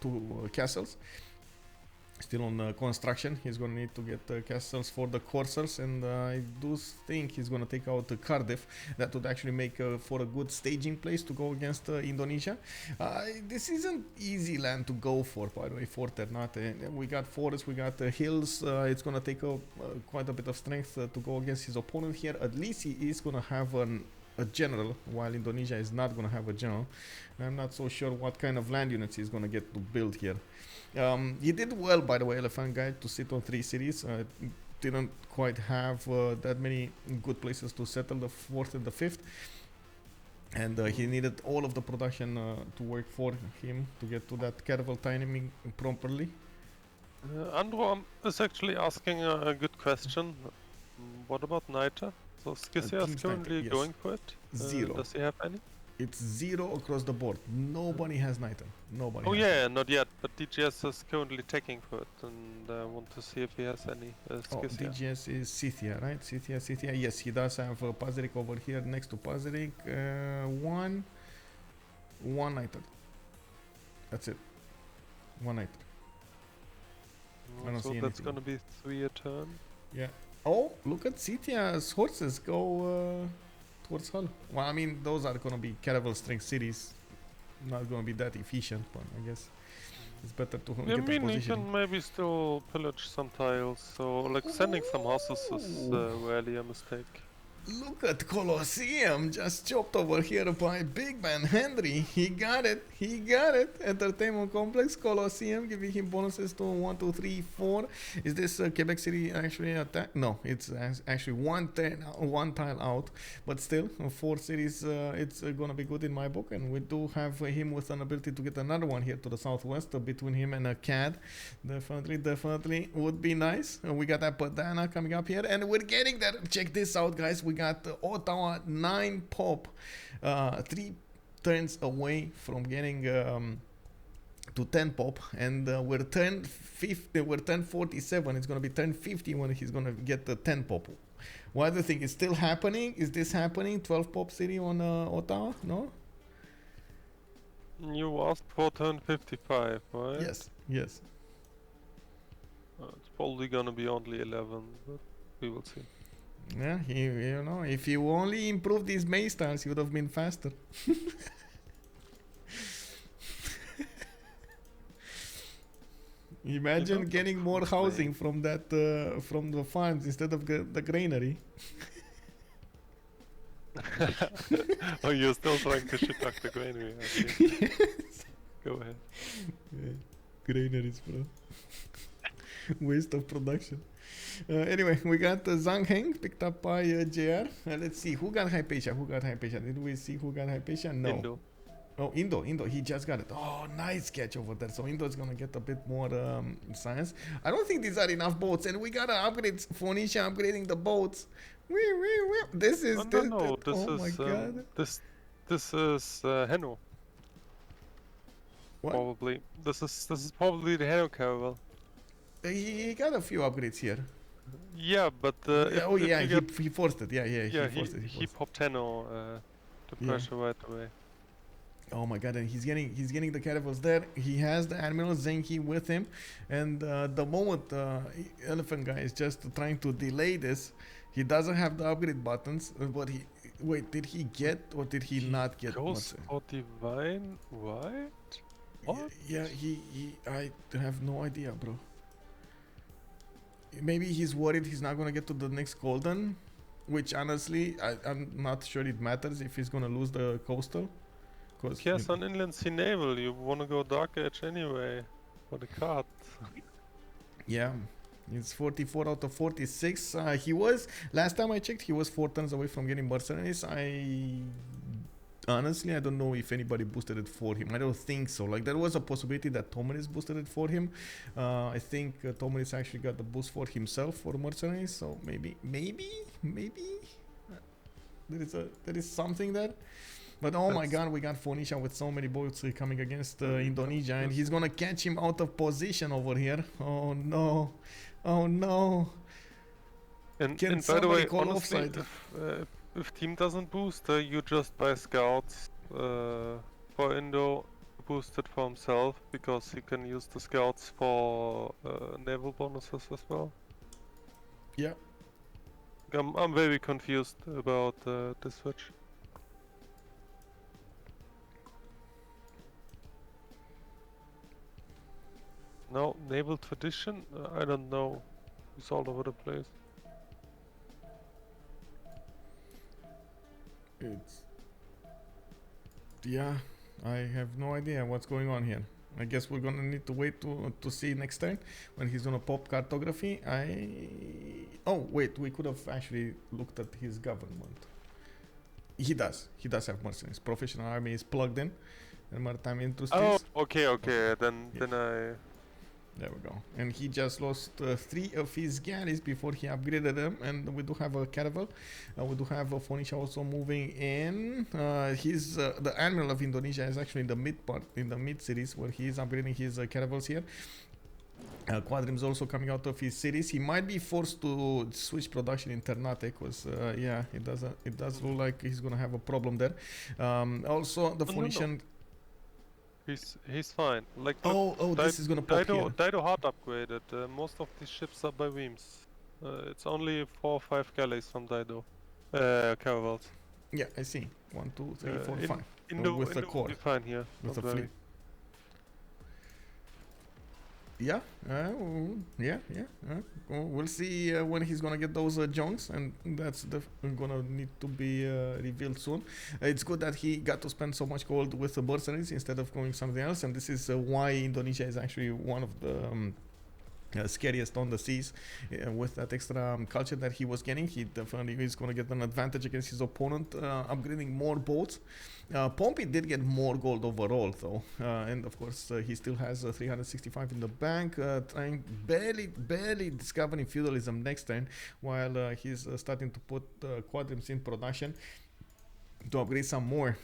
to castles. Still on construction. He's going to need to get castles for the coursers, and I do think he's going to take out Cardiff. That would actually make for a good staging place to go against Indonesia. This isn't easy land to go for, by the way, for Ternate. We got forests, we got hills. It's going to take quite a bit of strength to go against his opponent here. At least he is going to have a general, while Indonesia is not going to have a general. I'm not so sure what kind of land units he's going to get to build here. He did well, by the way, Elaphantguy, to sit on 3 cities. Didn't quite have that many good places to settle the 4th and the 5th. And he needed all of the production to work for him to get to that caravel timing properly. Andro is actually asking a good question. What about Niter? So Scythia is currently yes. going for it. 0. Does he have any? It's 0 across the board. Nobody has Niter. Nobody. Oh has yeah, not yet. But DGS is currently taking for it, and I want to see if he has any Scythia. DGS is Scythia, right? Scythia. Yes, he does have Pazerik over here next to Pazerik. One Niter. That's it. 1 Niter. I don't see So that's anything. gonna be 3 a turn. Yeah. Oh, look at Scythia's horses go towards Hull. Well, I mean, those are going to be caravel strength cities. Not going to be that efficient, but I guess it's better to I get the mean, he position. can maybe still pillage some tiles, so like sending some horses is rarely a mistake. Look at Colosseum just chopped over here by big man Henri. He got it. Entertainment complex Colosseum giving him bonuses to 1, 2, 3, 4. Is this Quebec City actually attack? No, it's actually one tile out, but still 4 cities. It's gonna be good in my book, and we do have him with an ability to get another one here to the southwest between him and a CAD. Definitely would be nice. We got that Padana coming up here, and we're getting there. Check this out, guys. We got Ottawa 9 pop, 3 turns away from getting to 10 pop, and we're turn 50. We're turn 47. It's gonna be turn 50 when he's gonna get the 10 pop. What do you think? Is still happening? Is this happening? 12 pop city on Ottawa? No. You asked for turn 55, right? Yes. It's probably gonna be only 11, but we will see. Yeah, you know, if you only improved these maze tiles, you would have been faster. Imagine getting more housing from that from the farms instead of the granary. Oh, you're still trying to shit talk the granary. Okay. Yes. Go ahead. Yeah. Granaries, bro. Waste of production. Anyway, we got Zhang Heng picked up by JR. Let's see who got Hypatia. Did we see who got Hypatia? No. Indo. Oh, Indo. He just got it. Oh, nice catch over there. So Indo is gonna get a bit more science. I don't think these are enough boats, and we gotta upgrade Phoenicia, upgrading the boats. This is. No, this oh is my god. this is Henno. What? Probably. This is probably the Henno caravel. He got a few upgrades here. Yeah, but he forced it. He popped Henno to pressure right away. Oh my god, and he's getting the caravels there. He has the Admiral Zenki with him, and the moment Elaphantguy is just trying to delay this, he doesn't have the upgrade buttons. But did he get or did he not get? Goes for divine, right? What? Yeah, I have no idea, bro. Maybe he's worried he's not gonna get to the next golden, which honestly, I'm not sure it matters if he's gonna lose the coastal. Cause Yes, on Inland Sea Naval, you wanna go Dark Age anyway. For the card. yeah, it's 44 out of 46. He was, last time I checked, he was 4 turns away from getting mercenaries. Honestly, I don't know if anybody boosted it for him. I don't think so. Like, there was a possibility that Tomaris boosted it for him. I think Tomaris actually got the boost for himself for mercenaries. So maybe there is something there. But oh my god, we got Phoenicia with so many boats coming against Indonesia, and he's gonna catch him out of position over here. Oh no, oh no. And Can by the way, call honestly, offside? if team doesn't boost, you just buy scouts for Indo, boost it for himself, because he can use the scouts for naval bonuses as well. Yeah. I'm very confused about this switch. No, naval tradition? I don't know. It's all over the place. Yeah, I have no idea what's going on here. I guess we're gonna need to wait to see next turn when he's gonna pop cartography. Oh wait, we could have actually looked at his government. He does have mercenaries. Professional army is plugged in, and maritime interest Oh, is. okay. Then There we go. And he just lost 3 of his galleys before he upgraded them. And we do have a caravel. We do have Phoenicia also moving in. The admiral of Indonesia is actually in the mid part, in the mid cities, where he is upgrading his caravels here. Quadrim is also coming out of his cities. He might be forced to switch production in Ternate, because yeah, it does look like he's gonna have a problem there. Also, the Phoenician. He's fine. Like this is gonna pop here. Dido hard upgraded. Most of these ships are by Weems. It's only 4 or 5 galleys from Dido. Caravels. Yeah, I see. 1, 2, 3, 4, 5. With the core. Be fine here. With the fleet. Yeah, we'll see when he's gonna get those Jones, and that's gonna need to be revealed soon. It's good that he got to spend so much gold with the mercenaries instead of going something else, and this is why Indonesia is actually one of the scariest on the seas. With that extra culture that he was getting, he definitely is going to get an advantage against his opponent, upgrading more boats. Pompi did get more gold overall though, and of course he still has 365 in the bank, trying barely discovering feudalism next turn, while he's starting to put quadrims in production to upgrade some more.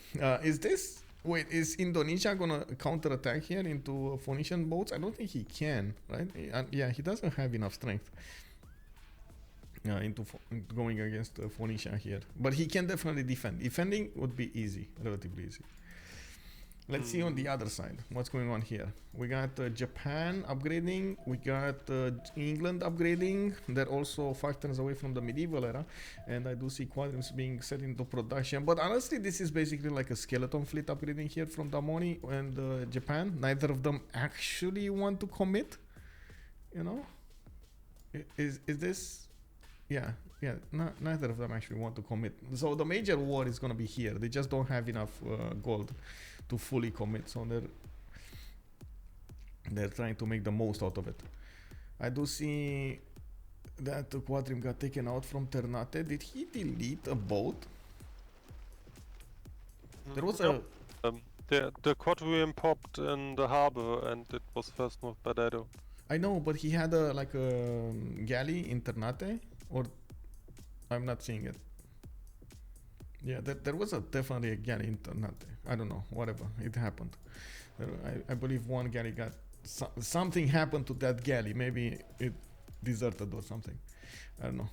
Wait, is Indonesia gonna counterattack here into Phoenician boats? I don't think he can, right? Yeah, he doesn't have enough strength into going against Phoenicia here. But he can definitely defend. Defending would be easy, relatively easy. Let's see on the other side what's going on here. We got Japan upgrading, we got England upgrading. They're also 5 turns away from the medieval era, and I do see quadrims being set into production. But honestly, this is basically like a skeleton fleet upgrading here from Damori and Japan. Neither of them actually want to commit, you know. Is this? Yeah, neither of them actually want to commit. So the major war is gonna be here. They just don't have enough gold to fully commit, so they're trying to make the most out of it. I do see that the quadrim got taken out from Ternate. Did he delete a boat? There was the quadrim popped in the harbor, and it was first moved by Dido. I know, but he had a galley in Ternate, or I'm not seeing it. Yeah, there was definitely a galley in Ternate. I don't know, whatever, it happened. I believe one galley got something happened to that galley. Maybe it deserted or something. I don't know.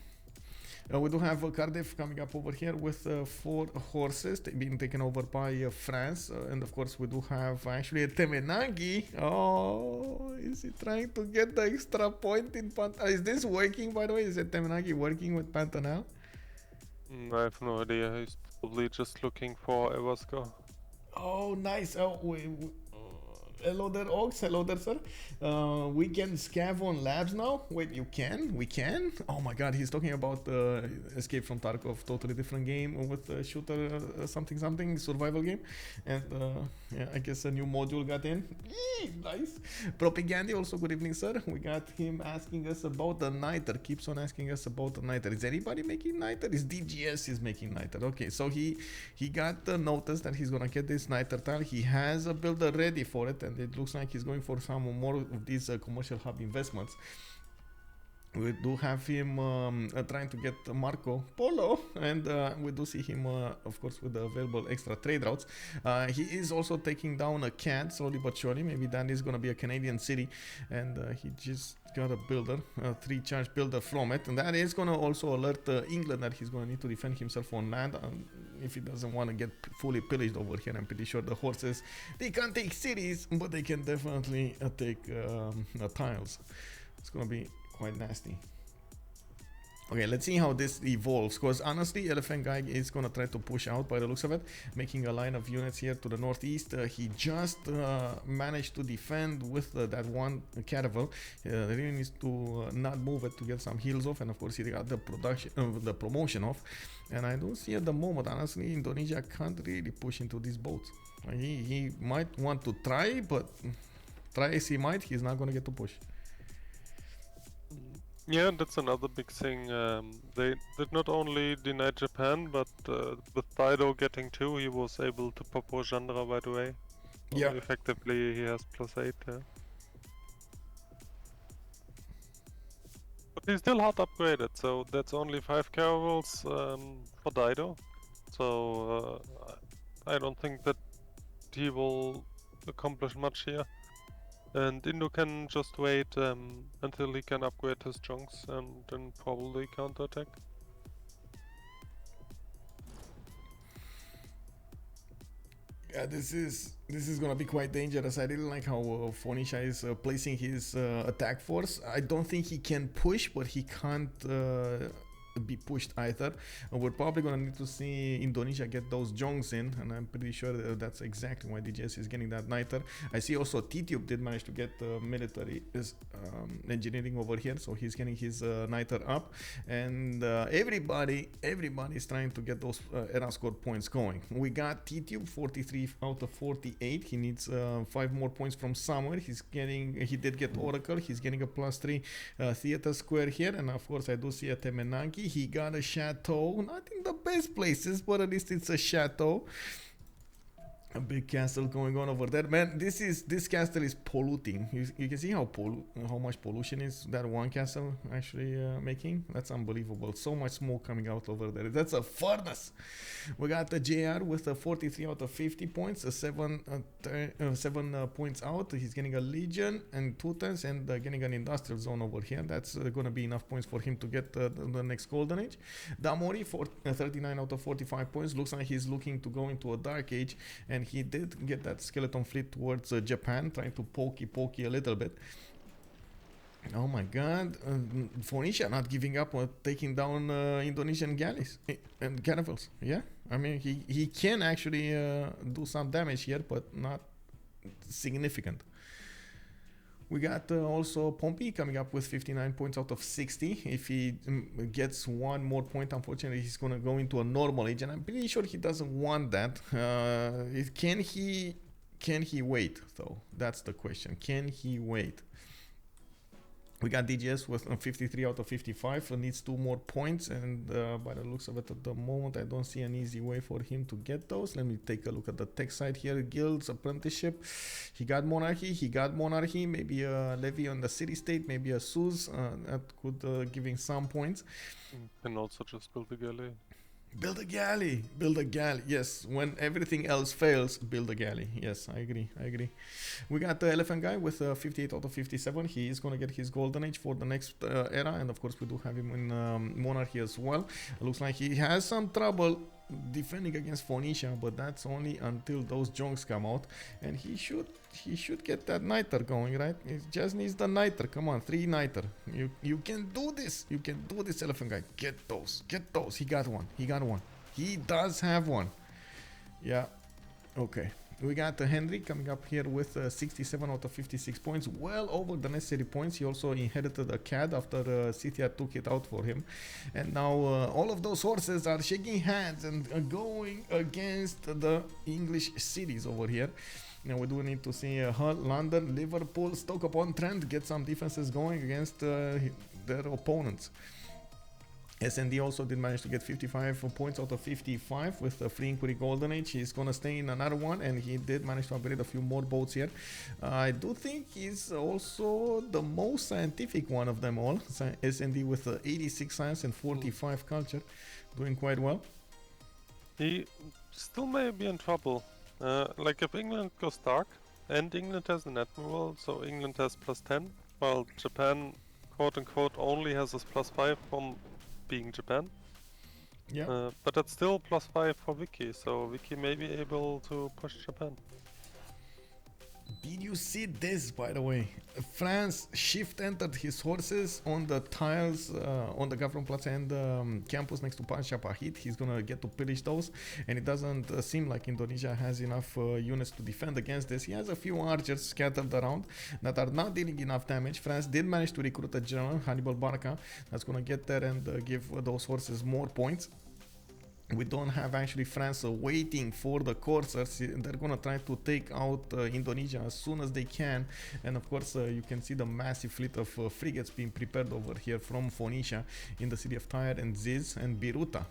We do have Cardiff coming up over here with 4 horses being taken over by France, and of course we do have actually a Temenagi. Oh, is he trying to get the extra point in Pantanal? Is this working, by the way? Is it Temenagi working with Pantanal? I have no idea. He's probably just looking for Evasco. Oh, nice. Oh, Hello there, Ox. Hello there, sir. We can scav on labs now. Wait, you can? We can? Oh my god, he's talking about Escape from Tarkov, totally different game with shooter something something survival game, and yeah, I guess a new module got in. Eee, nice. Propaganda also. Good evening, sir. We got him asking us about the Niter. Keeps on asking us about the Niter. Is anybody making Niter? Is DGS is making Niter? Okay, so he got the notice that he's gonna get this Niter tile. He has a builder ready for it, and it looks like he's going for some more of these commercial hub investments. We do have him trying to get Marco Polo, and we do see him, of course, with the available extra trade routes. He is also taking down a cat, slowly but surely. Maybe that is going to be a Canadian city, and he just got a builder, a 3-charge builder from it, and that is going to also alert England that he's going to need to defend himself on land. If he doesn't want to get fully pillaged over here, I'm pretty sure the horses, they can't take cities, but they can definitely take tiles. It's going to be quite nasty. Okay, let's see how this evolves, because honestly, Elaphantguy is gonna try to push out by the looks of it, making a line of units here to the northeast. He just managed to defend with that one caravel. Really needs to not move it to get some heals off, and of course he got the production, the promotion off. And I don't see at the moment, honestly, Indonesia can't really push into these boats. He might want to try, but try as he might, he's not gonna get to push. Yeah, that's another big thing. They did not only deny Japan, but with Dido getting 2, he was able to pop Chandra right away. So yeah. Effectively, he has +8. Yeah. But he's still hard upgraded, so that's only 5 caravels for Dido. So I don't think that he will accomplish much here. And Indo can just wait until he can upgrade his chunks and then probably counterattack. Yeah, this is gonna be quite dangerous. I didn't like how Phoenicia is placing his attack force. I don't think he can push, but he can't be pushed either. We're probably gonna need to see Indonesia get those jongs in, and I'm pretty sure that's exactly why DGS is getting that Niter. I see also Tidube did manage to get military engineering over here, so he's getting his Niter up, and everybody is trying to get those era score points going. We got Tidube 43 out of 48. He needs 5 more points from somewhere. He did get Oracle. He's getting a +3 theater square here, and of course I do see a Temenangi. He got a chateau, not in the best places, but at least it's a chateau. A big castle going on over there, man. This castle is polluting. You can see how much pollution is that one castle actually making. That's unbelievable. So much smoke coming out over there. That's a furnace. We got the JR with a 43 out of 50 points, a 7 points out. He's getting a Legion and 2 turns, and getting an industrial zone over here. That's gonna be enough points for him to get the next golden age. Damori 39 out of 45 points. Looks like he's looking to go into a dark age, and he did get that skeleton fleet towards Japan, trying to pokey a little bit. Oh my god, Phoenicia not giving up on taking down Indonesian galleys and caravels. Yeah, I mean he can actually do some damage here, but not significant. We got also Pompi coming up with 59 points out of 60. If he gets 1 more point, unfortunately, he's going to go into a normal age, and I'm pretty sure he doesn't want that. Can he wait, though? That's the question. Can he wait? We got DGS with 53 out of 55, so needs 2 more points, and by the looks of it at the moment, I don't see an easy way for him to get those. Let me take a look at the tech side here. Guilds, apprenticeship. He got monarchy, maybe a levy on the city-state, maybe a SUS, that could give him some points. Can also just build a galley. Build a galley, yes. When everything else fails, build a galley. Yes, I agree. We got the Elaphantguy with 58 out of 57. He is going to get his golden age for the next era, and of course we do have him in monarchy as well. It looks like he has some trouble defending against Phoenicia, but that's only until those jonks come out, and he should get that Niter going, right? He just needs the Niter. Come on, 3 Niter. You can do this. Elaphantguy. Get those. He got one. He does have one. Yeah. Okay. We got Henri coming up here with 67 out of 56 points, well over the necessary points. He also inherited a CAD after Scythia took it out for him. And now all of those horses are shaking hands and going against the English cities over here. Now we do need to see Hull, London, Liverpool, Stoke-upon-Trent get some defenses going against their opponents. S&D also did manage to get 55 points out of 55 with the Free Inquiry Golden Age. He's gonna stay in another one, and he did manage to upgrade a few more boats here. I do think he's also the most scientific one of them all. S&D with 86 science and 45 culture, doing quite well. He still may be in trouble. Like if England goes dark, and England has an admiral, so England has +10, while Japan, quote unquote, only has this +5 from being Japan. Yeah. But that's still +5 for Vicky, so Vicky may be able to push Japan. Did you see this, by the way? France shift entered his horses on the tiles on the Gavronplatz and campus next to Pasha Pahit. He's gonna get to pillage those, and it doesn't seem like Indonesia has enough units to defend against this. He has a few archers scattered around that are not dealing enough damage. France did manage to recruit a general, Hannibal Barca, that's gonna get there and give those horses more points. We don't have actually France waiting for the coursers. They're gonna try to take out Indonesia as soon as they can, and of course you can see the massive fleet of frigates being prepared over here from Phoenicia in the city of Tyre and Ziz and Biruta.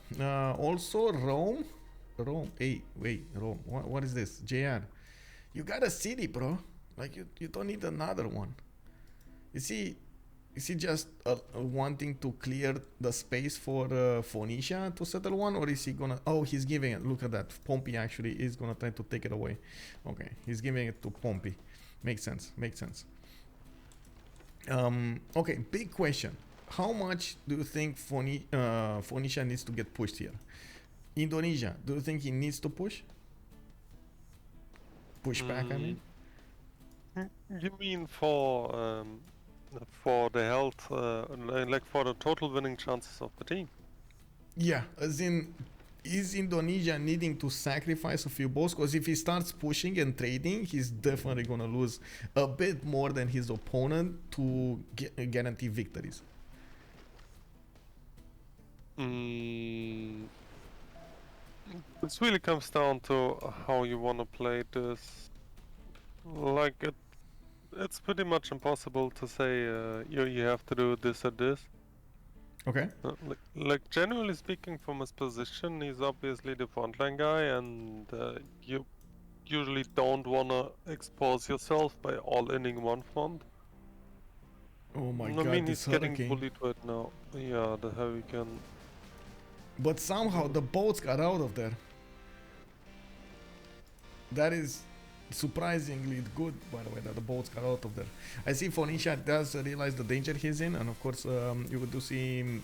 Also Rome, hey wait, Rome, what is this? JR, you got a city, bro, like you don't need another one. Is he just wanting to clear the space for Phoenicia to settle one, or is he gonna... Oh, he's giving it. Look at that. Pompi actually is gonna try to take it away. Okay, he's giving it to Pompi. Makes sense. Makes sense. Okay, big question. How much do you think Phoenicia needs to get pushed here? Indonesia, do you think he needs to push? Push back, I mean? You mean for the health, like for the total winning chances of the team? Yeah, as in, is Indonesia needing to sacrifice a few boats? Because if he starts pushing and trading, he's definitely gonna lose a bit more than his opponent to guarantee victories. This really comes down to how you want to play this. Like it's pretty much impossible to say you have to do this or this. Okay. Like generally speaking, from his position, he's obviously the frontline guy, and you usually don't wanna expose yourself by all-inning one front. Oh my I god, mean, this he's getting hurricane. bullied right now. Yeah, the hurricane. But somehow the boats got out of there. That is surprisingly good, by the way, that the boats got out of there. I see Phoenicia does realize the danger he's in, and of course you do see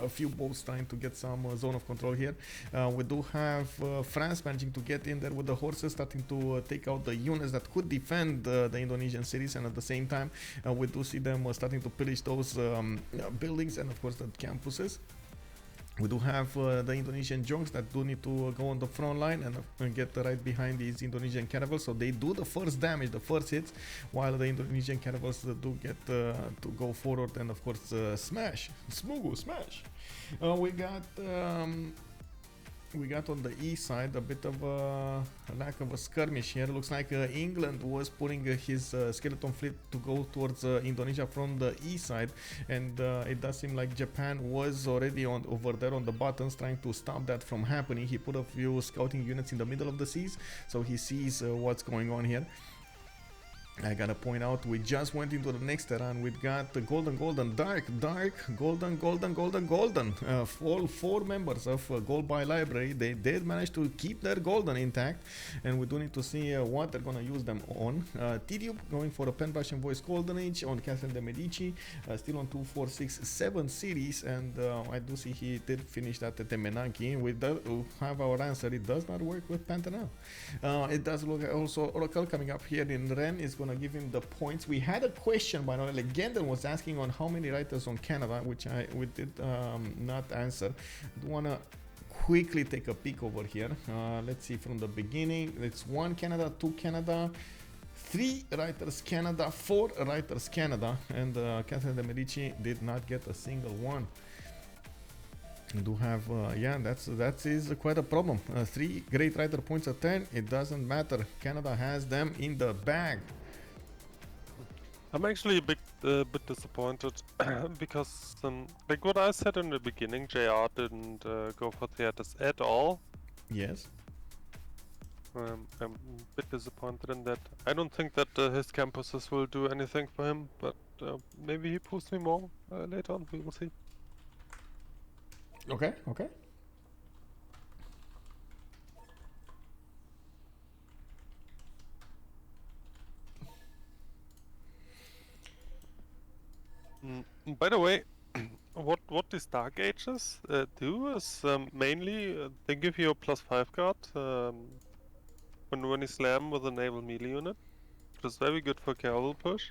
a few boats trying to get some zone of control here. We do have France managing to get in there with the horses, starting to take out the units that could defend the Indonesian cities, and at the same time we do see them starting to pillage those buildings and of course the campuses. We do have the Indonesian junks that do need to go on the front line and get right behind these Indonesian caravels, so they do the first damage, the first hits, while the Indonesian caravels do get to go forward and of course smash, smugu, smash. We got on the east side a bit of a lack of a skirmish here. Looks like England was putting his skeleton fleet to go towards Indonesia from the east side, and it does seem like Japan was already over there on the buttons trying to stop that from happening. He put a few scouting units in the middle of the seas, so he sees what's going on here. I gotta point out, we just went into the next era and we've got the golden, dark, golden. All four members of Gold Buy Library, they did manage to keep their golden intact, and we do need to see what they're gonna use them on. Tidube going for a pen brush and voice golden age on Catherine de Medici, still on 2, 4, 6, 7 series, and I do see he did finish that at Temenaki. We do have our answer, it does not work with Pantanal. It does look also Oracle coming up here in Ren is going to give him the points. We had a question by the way, Legenden was asking on how many writers on Canada, which we did not answer. I want to quickly take a peek over here. Let's see from the beginning. It's 1 Canada, 2 Canada, 3 writers Canada, 4 writers Canada, and Catherine de Medici did not get a single one. We do have, yeah, that is quite a problem. 3 great writer points at 10. It doesn't matter. Canada has them in the bag. I'm actually a bit disappointed because, like what I said in the beginning, JR didn't go for theaters at all. Yes. I'm a bit disappointed in that. I don't think that his campuses will do anything for him, but maybe he proves me wrong later on. We will see. Okay, okay. By the way, what these Dark Ages do is mainly they give you a +5 card when you slam with a naval melee unit, which is very good for cavalry push.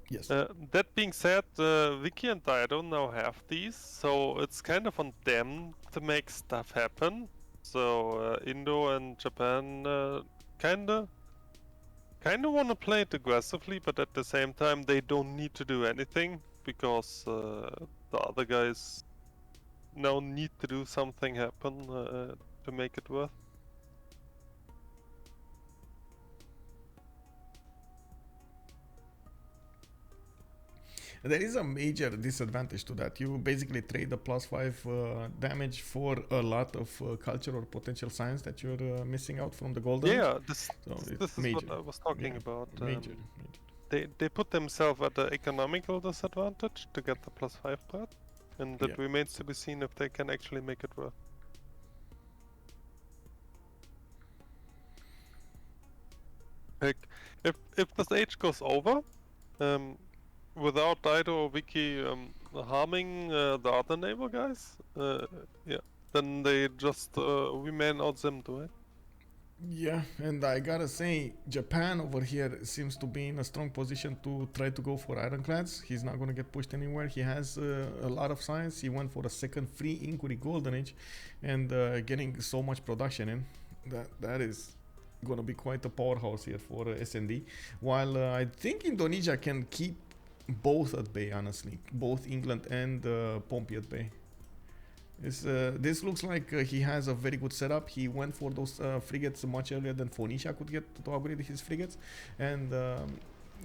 Yes. That being said, Vicky and Dido now have these, so it's kind of on them to make stuff happen. So Indo and Japan kinda want to play it aggressively, but at the same time they don't need to do anything because the other guys now need to do something happen to make it worth. There is a major disadvantage to that. You basically trade the +5 damage for a lot of culture or potential science that you're missing out from the golden. Yeah, this is major. what I was talking about. Major. They put themselves at an economical disadvantage to get the +5 part, and it remains to be seen if they can actually make it work. Like, if this age goes over, without Dido or Vicky harming the other naval guys, yeah, then they just remain out them to it. Yeah, and I gotta say, Japan over here seems to be in a strong position to try to go for ironclads. He's not gonna get pushed anywhere. He has a lot of science. He went for a second free inquiry golden age, and getting so much production in. That is gonna be quite a powerhouse here for SND. While I think Indonesia can keep both at bay, honestly, both England and Pompi at bay. This looks like he has a very good setup. He went for those frigates much earlier than Phoenicia could get to upgrade his frigates, and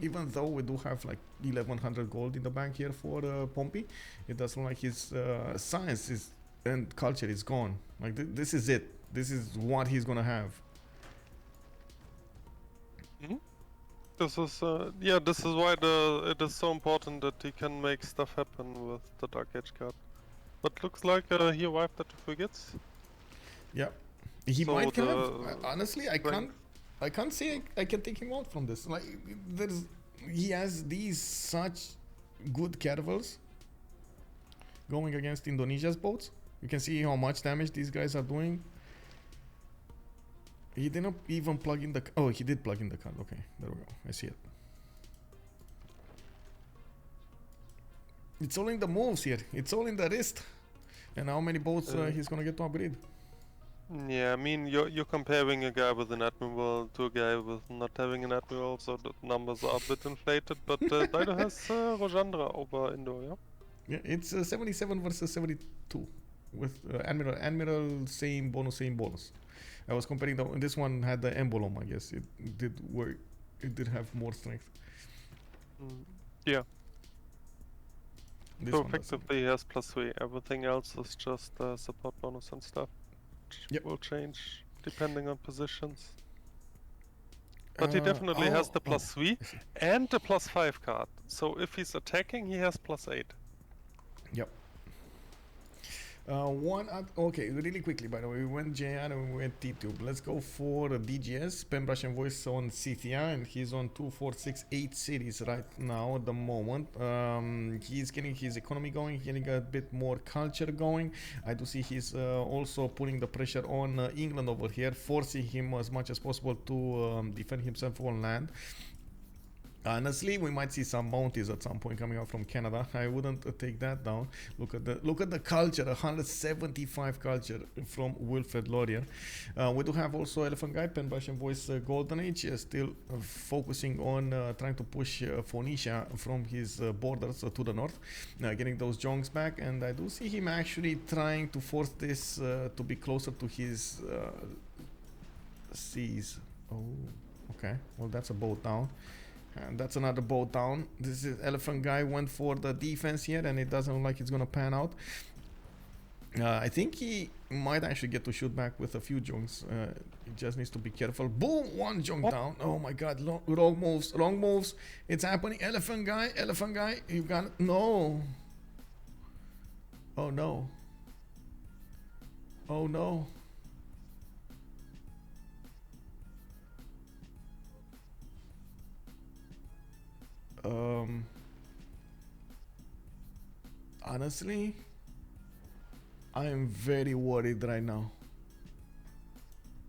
even though we do have like 1100 gold in the bank here for Pompi, it does look like his science and culture is gone. Like this is it. This is what he's gonna have. This is yeah. This is why it is so important that he can make stuff happen with the Dark Age card. But looks like he arrived at the frigates. Yeah, he so might have. Honestly, I can't say I can take him out from this. Like he has these such good caravels going against Indonesia's boats. You can see how much damage these guys are doing. He didn't even plug in the... Oh, he did plug in the card. Okay, there we go. I see it. It's all in the moves here. It's all in the wrist. And how many boats he's gonna get to upgrade. Yeah, I mean, you're comparing a guy with an admiral to a guy with not having an admiral, so the numbers are a bit inflated. But Dido has Rojandra over Indo, yeah? Yeah, it's 77 versus 72. With Admiral, same bonus. I was comparing this one had the emblem, I guess. It did work. It did have more strength. Yeah. This so effectively he has +3. Everything else is just support bonus and stuff. Which will change depending on positions. But he definitely has the +3 and the +5 card. So if he's attacking, he has +8. Yep. Okay, really quickly, by the way, we went JR and we went Tidube. Let's go for DGS. Pembrush and Voice on Scythia, and he's on 2, 4, 6, 8 cities right now at the moment. He's getting his economy going, getting a bit more culture going. I do see he's also putting the pressure on England over here, forcing him as much as possible to defend himself on land. Honestly, we might see some bounties at some point coming out from Canada. I wouldn't take that down. Look at the culture, 175 culture from Wilfred Laurier. We do have also Elaphantguy, Pen Brush and Voice Golden Age, still focusing on trying to push Phoenicia from his borders to the north, getting those jongs back. And I do see him actually trying to force this to be closer to his seas. Oh, okay. Well, that's a boat down. And that's another boat down. This is Elaphantguy went for the defense here, and it doesn't look like it's gonna pan out. I think he might actually get to shoot back with a few jongs. He just needs to be careful. Boom! One jong down. Oh my god, wrong moves, wrong moves. It's happening. Elaphantguy, you got it. No. Oh no. Oh no. Honestly, I am very worried right now.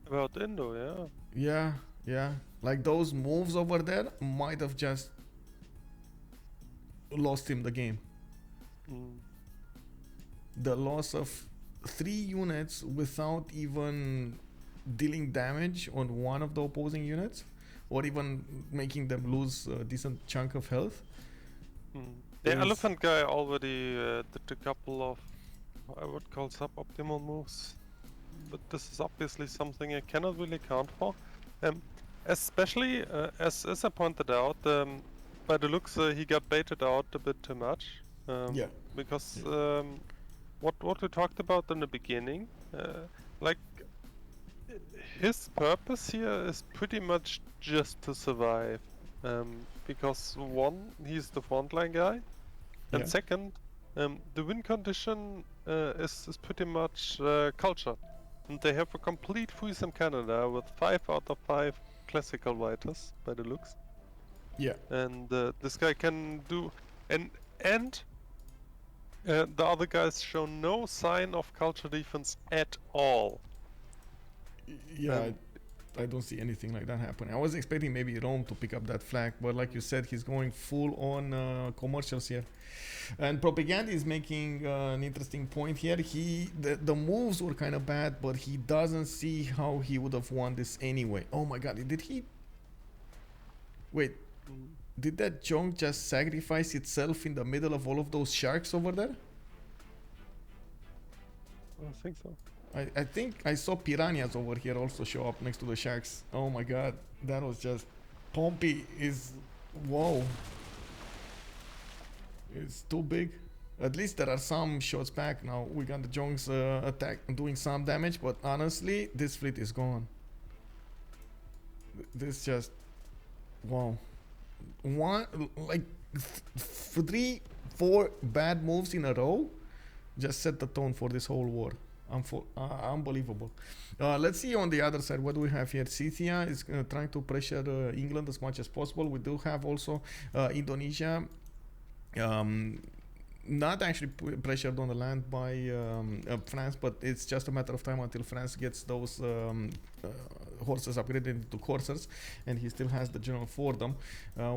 About Indo, yeah. Yeah, yeah. Like those moves over there might have just lost him the game. The loss of 3 units without even dealing damage on one of the opposing units, or even making them lose a decent chunk of health. The Elaphantguy already did a couple of, I would call suboptimal moves, but this is obviously something I cannot really count for. Especially, as I pointed out, by the looks he got baited out a bit too much. Yeah. Because what we talked about in the beginning, like his purpose here is pretty much just to survive. Because one, he's the frontline guy, and second, the win condition is pretty much culture. And they have a complete freeze in Canada with 5 out of 5 classical writers by the looks. Yeah. And this guy can do, and the other guys show no sign of culture defense at all. Yeah, I don't see anything like that happening. I was expecting maybe Rome to pick up that flag, but like you said, he's going full on commercials here. And Propaganda is making an interesting point here. The moves were kind of bad, but he doesn't see how he would have won this anyway. Oh my god, did he... Wait, did that junk just sacrifice itself in the middle of all of those sharks over there? I think so. I think I saw piranhas over here also show up next to the sharks. Oh my god, that was just... Pompi is... Whoa. It's too big. At least there are some shots back now. We got the Jongs attack doing some damage, but honestly, this fleet is gone. This just... Wow. One, like 3, 4 bad moves in a row just set the tone for this whole war. Unbelievable. Let's see on the other side what do we have here. Scythia is trying to pressure England as much as possible. We do have also Indonesia not actually pressured on the land by France, but it's just a matter of time until France gets those horses upgraded into coursers, and he still has the general for them.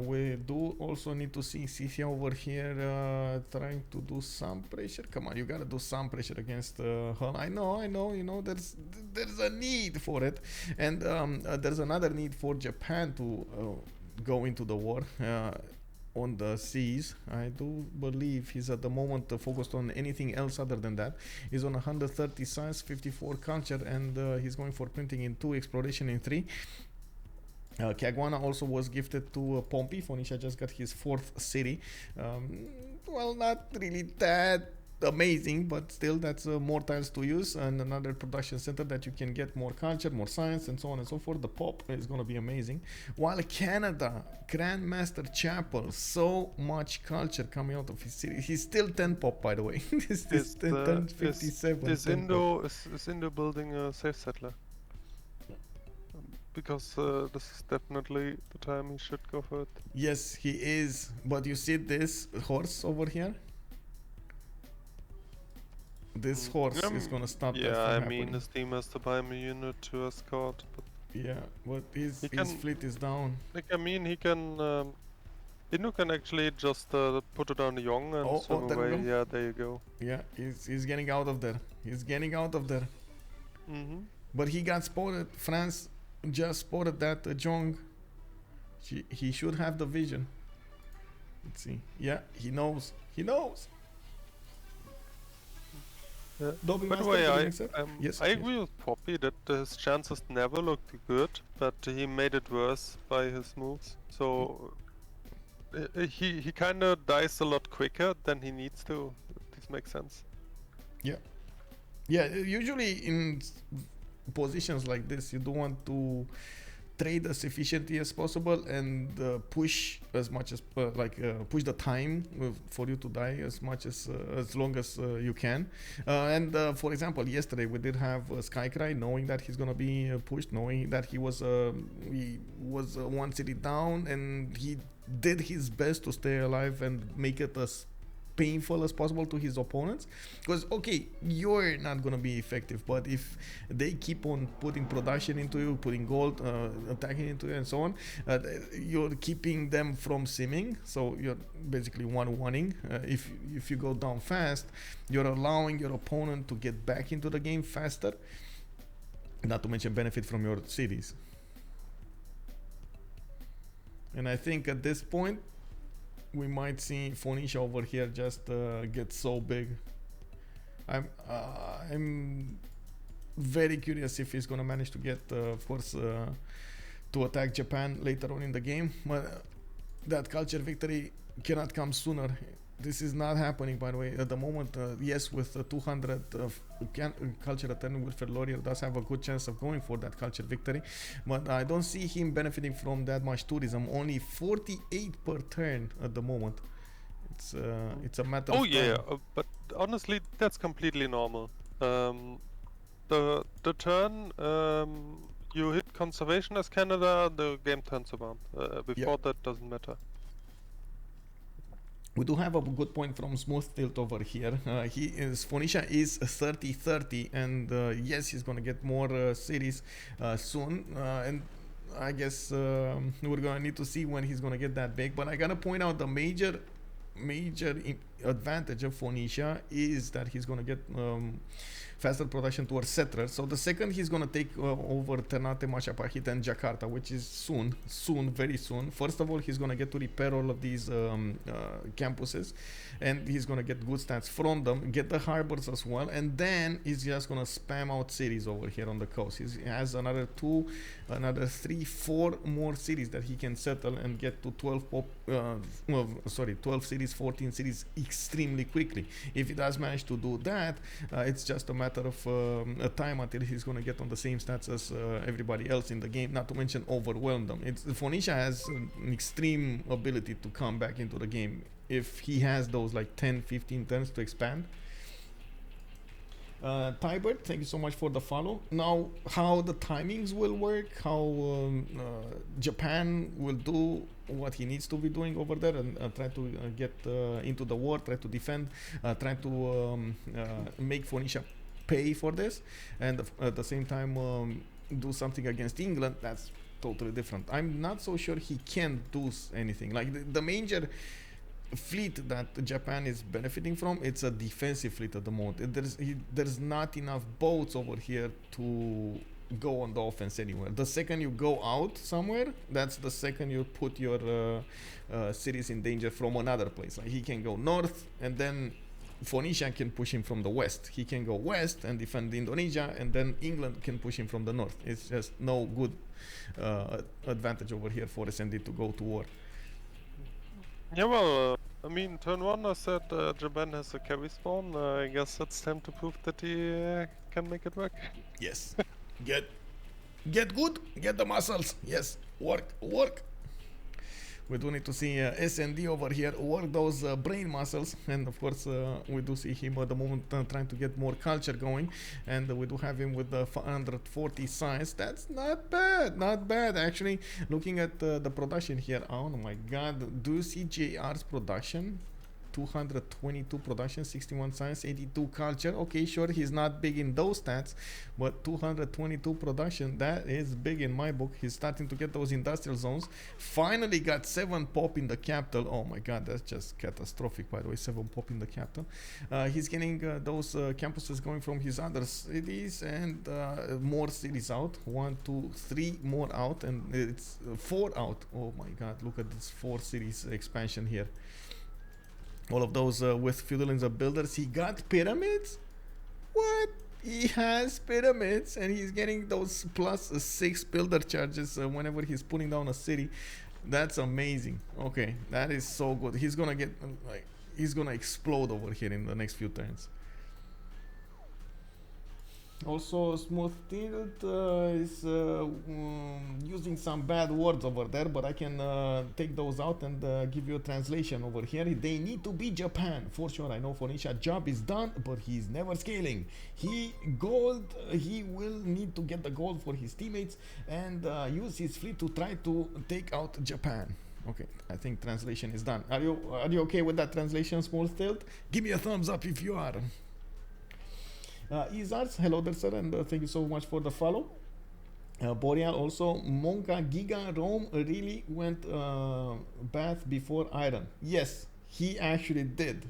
We do also need to see Scythia over here trying to do some pressure. Come on, you gotta do some pressure against Hull. I know, you know, there's a need for it, and there's another need for Japan to go into the war on the seas. I do believe he's at the moment focused on anything else other than that. He's on 130 science, 54 culture, and he's going for printing in 2, exploration in 3. Caguana also was gifted to Pompi. Phoenicia just got his 4th city. Well, not really that amazing, but still, that's more tiles to use and another production center that you can get more culture, more science, and so on and so forth. The pop is going to be amazing. While Canada, Grandmaster Chapel, so much culture coming out of his city. He's still 10 pop, by the way. This is 57. Is Indo building a safe settler? Because this is definitely the time he should go for it. Yes, he is. But you see this horse over here? This horse is gonna stop that from happening. I mean, his team has to buy him a unit to escort, but yeah, but his fleet is down. Like, I mean, he can You can actually just put it on Young and swim there we away. go. Yeah, there you go. Yeah, he's getting out of there. He's getting out of there. But he got spotted. France just spotted that Jong. He should have the vision. Let's see. Yeah, he knows. He knows. By the way, I agree with Poppy that his chances never looked good, but he made it worse by his moves. So he kind of dies a lot quicker than he needs to. This makes sense. Yeah. Yeah, usually in positions like this, you don't want to trade as efficiently as possible and push as much as push the time for you to die as much as long as you can. For example, yesterday we did have Skycry, knowing that he's gonna be pushed, knowing that he was one city down, and he did his best to stay alive and make it as painful as possible to his opponents, because okay, you're not gonna be effective, but if they keep on putting production into you, putting gold, attacking into you and so on, you're keeping them from simming, so you're basically one-wanting. If you go down fast, you're allowing your opponent to get back into the game faster, not to mention benefit from your cities. And I think at this point we might see Phoenicia over here just get so big. I'm very curious if he's gonna manage to get, of course, to attack Japan later on in the game. But that culture victory cannot come sooner. This is not happening, by the way, at the moment. Yes, with 200 culture attending, Wilfred Laurier does have a good chance of going for that culture victory, but I don't see him benefiting from that much tourism. Only 48 per turn at the moment. It's a matter of time. Yeah, but honestly, that's completely normal. The turn you hit conservation as Canada, the game turns around. Before that doesn't matter. We do have a good point from Smooth Tilt over here. Phoenicia is 30-30, and yes, he's gonna get more cities soon. And I guess we're gonna need to see when he's gonna get that big. But I gotta point out the major advantage of Phoenicia is that he's gonna get faster production towards settlers. So the second he's gonna take over Ternate, Machapahit and Jakarta, which is soon, very soon. First of all, he's gonna get to repair all of these campuses, and he's gonna get good stats from them, get the harbors as well, and then he's just gonna spam out cities over here on the coast. He has another 3, 4 more cities that he can settle and get to 12 cities, 14 cities extremely quickly. If he does manage to do that, it's just a matter of a time until he's going to get on the same stats as everybody else in the game, not to mention overwhelm them. Phoenicia has an extreme ability to come back into the game if he has those like 10-15 turns to expand. Tybert, thank you so much for the follow. Now, how the timings will work, how Japan will do what he needs to be doing over there and try to get into the war, try to defend, try to make Phoenicia pay for this, and at the same time do something against England. That's totally different. I'm not so sure he can do anything. Like the major fleet that Japan is benefiting from, it's a defensive fleet at the moment. There's not enough boats over here to go on the offense anywhere. The second you go out somewhere, that's the second you put your cities in danger from another place. Like he can go north, and then Phoenicia can push him from the west. He can go west and defend Indonesia, and then England can push him from the north. It's just no good advantage over here for SND to go to war. Yeah, well, I mean, turn 1 I said Japan has a carry spawn. I guess it's time to prove that he can make it work. Yes. Get good, get the muscles. Yes, work. We do need to see SND over here work those brain muscles, and of course we do see him at the moment trying to get more culture going, and we do have him with the 140 science. That's not bad actually. Looking at the production here, oh my god, do you see JR's production? 222 production, 61 science, 82 culture. Okay, sure, he's not big in those stats, but 222 production, that is big in my book. He's starting to get those industrial zones. Finally got 7 pop in the capital. Oh my god, that's just catastrophic, by the way. 7 pop in the capital. He's getting those campuses going from his other cities, and more cities out. 1, 2, 3 more out, and it's 4 out. Oh my god, look at this 4 cities expansion here. All of those with feudalings of builders. He got pyramids? What? He has pyramids, and he's getting those plus 6 builder charges whenever he's putting down a city. That's amazing. Okay, that is so good. He's gonna get like, he's gonna explode over here in the next few turns. Also, Smooth Tilt is using some bad words over there, but I can take those out and give you a translation over here. They need to be Japan, for sure. I know Phoenicia job is done, but he's never scaling. He will need to get the gold for his teammates and use his fleet to try to take out Japan. Okay, I think translation is done. Are you okay with that translation, Smooth Tilt? Give me a thumbs up if you are. Izars, hello there, sir, and thank you so much for the follow. Boreal also, Monka Giga Rome really went bath before iron. Yes, he actually did.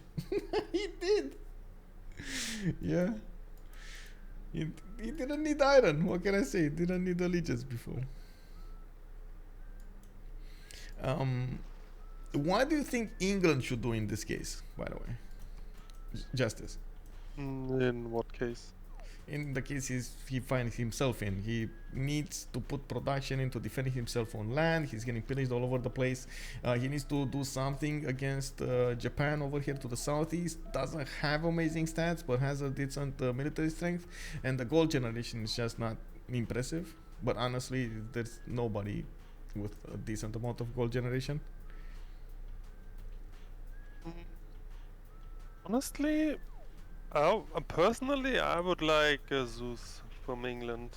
He did. Yeah. He didn't need iron. What can I say? He didn't need allegiance before. What do you think England should do in this case, by the way? Justice. In what case? In the case he finds himself in. He needs to put production into defending himself on land. He's getting pillaged all over the place. He needs to do something against Japan over here to the southeast. Doesn't have amazing stats, but has a decent military strength. And the gold generation is just not impressive. But honestly, there's nobody with a decent amount of gold generation. Honestly, personally, I would like Zeus from England.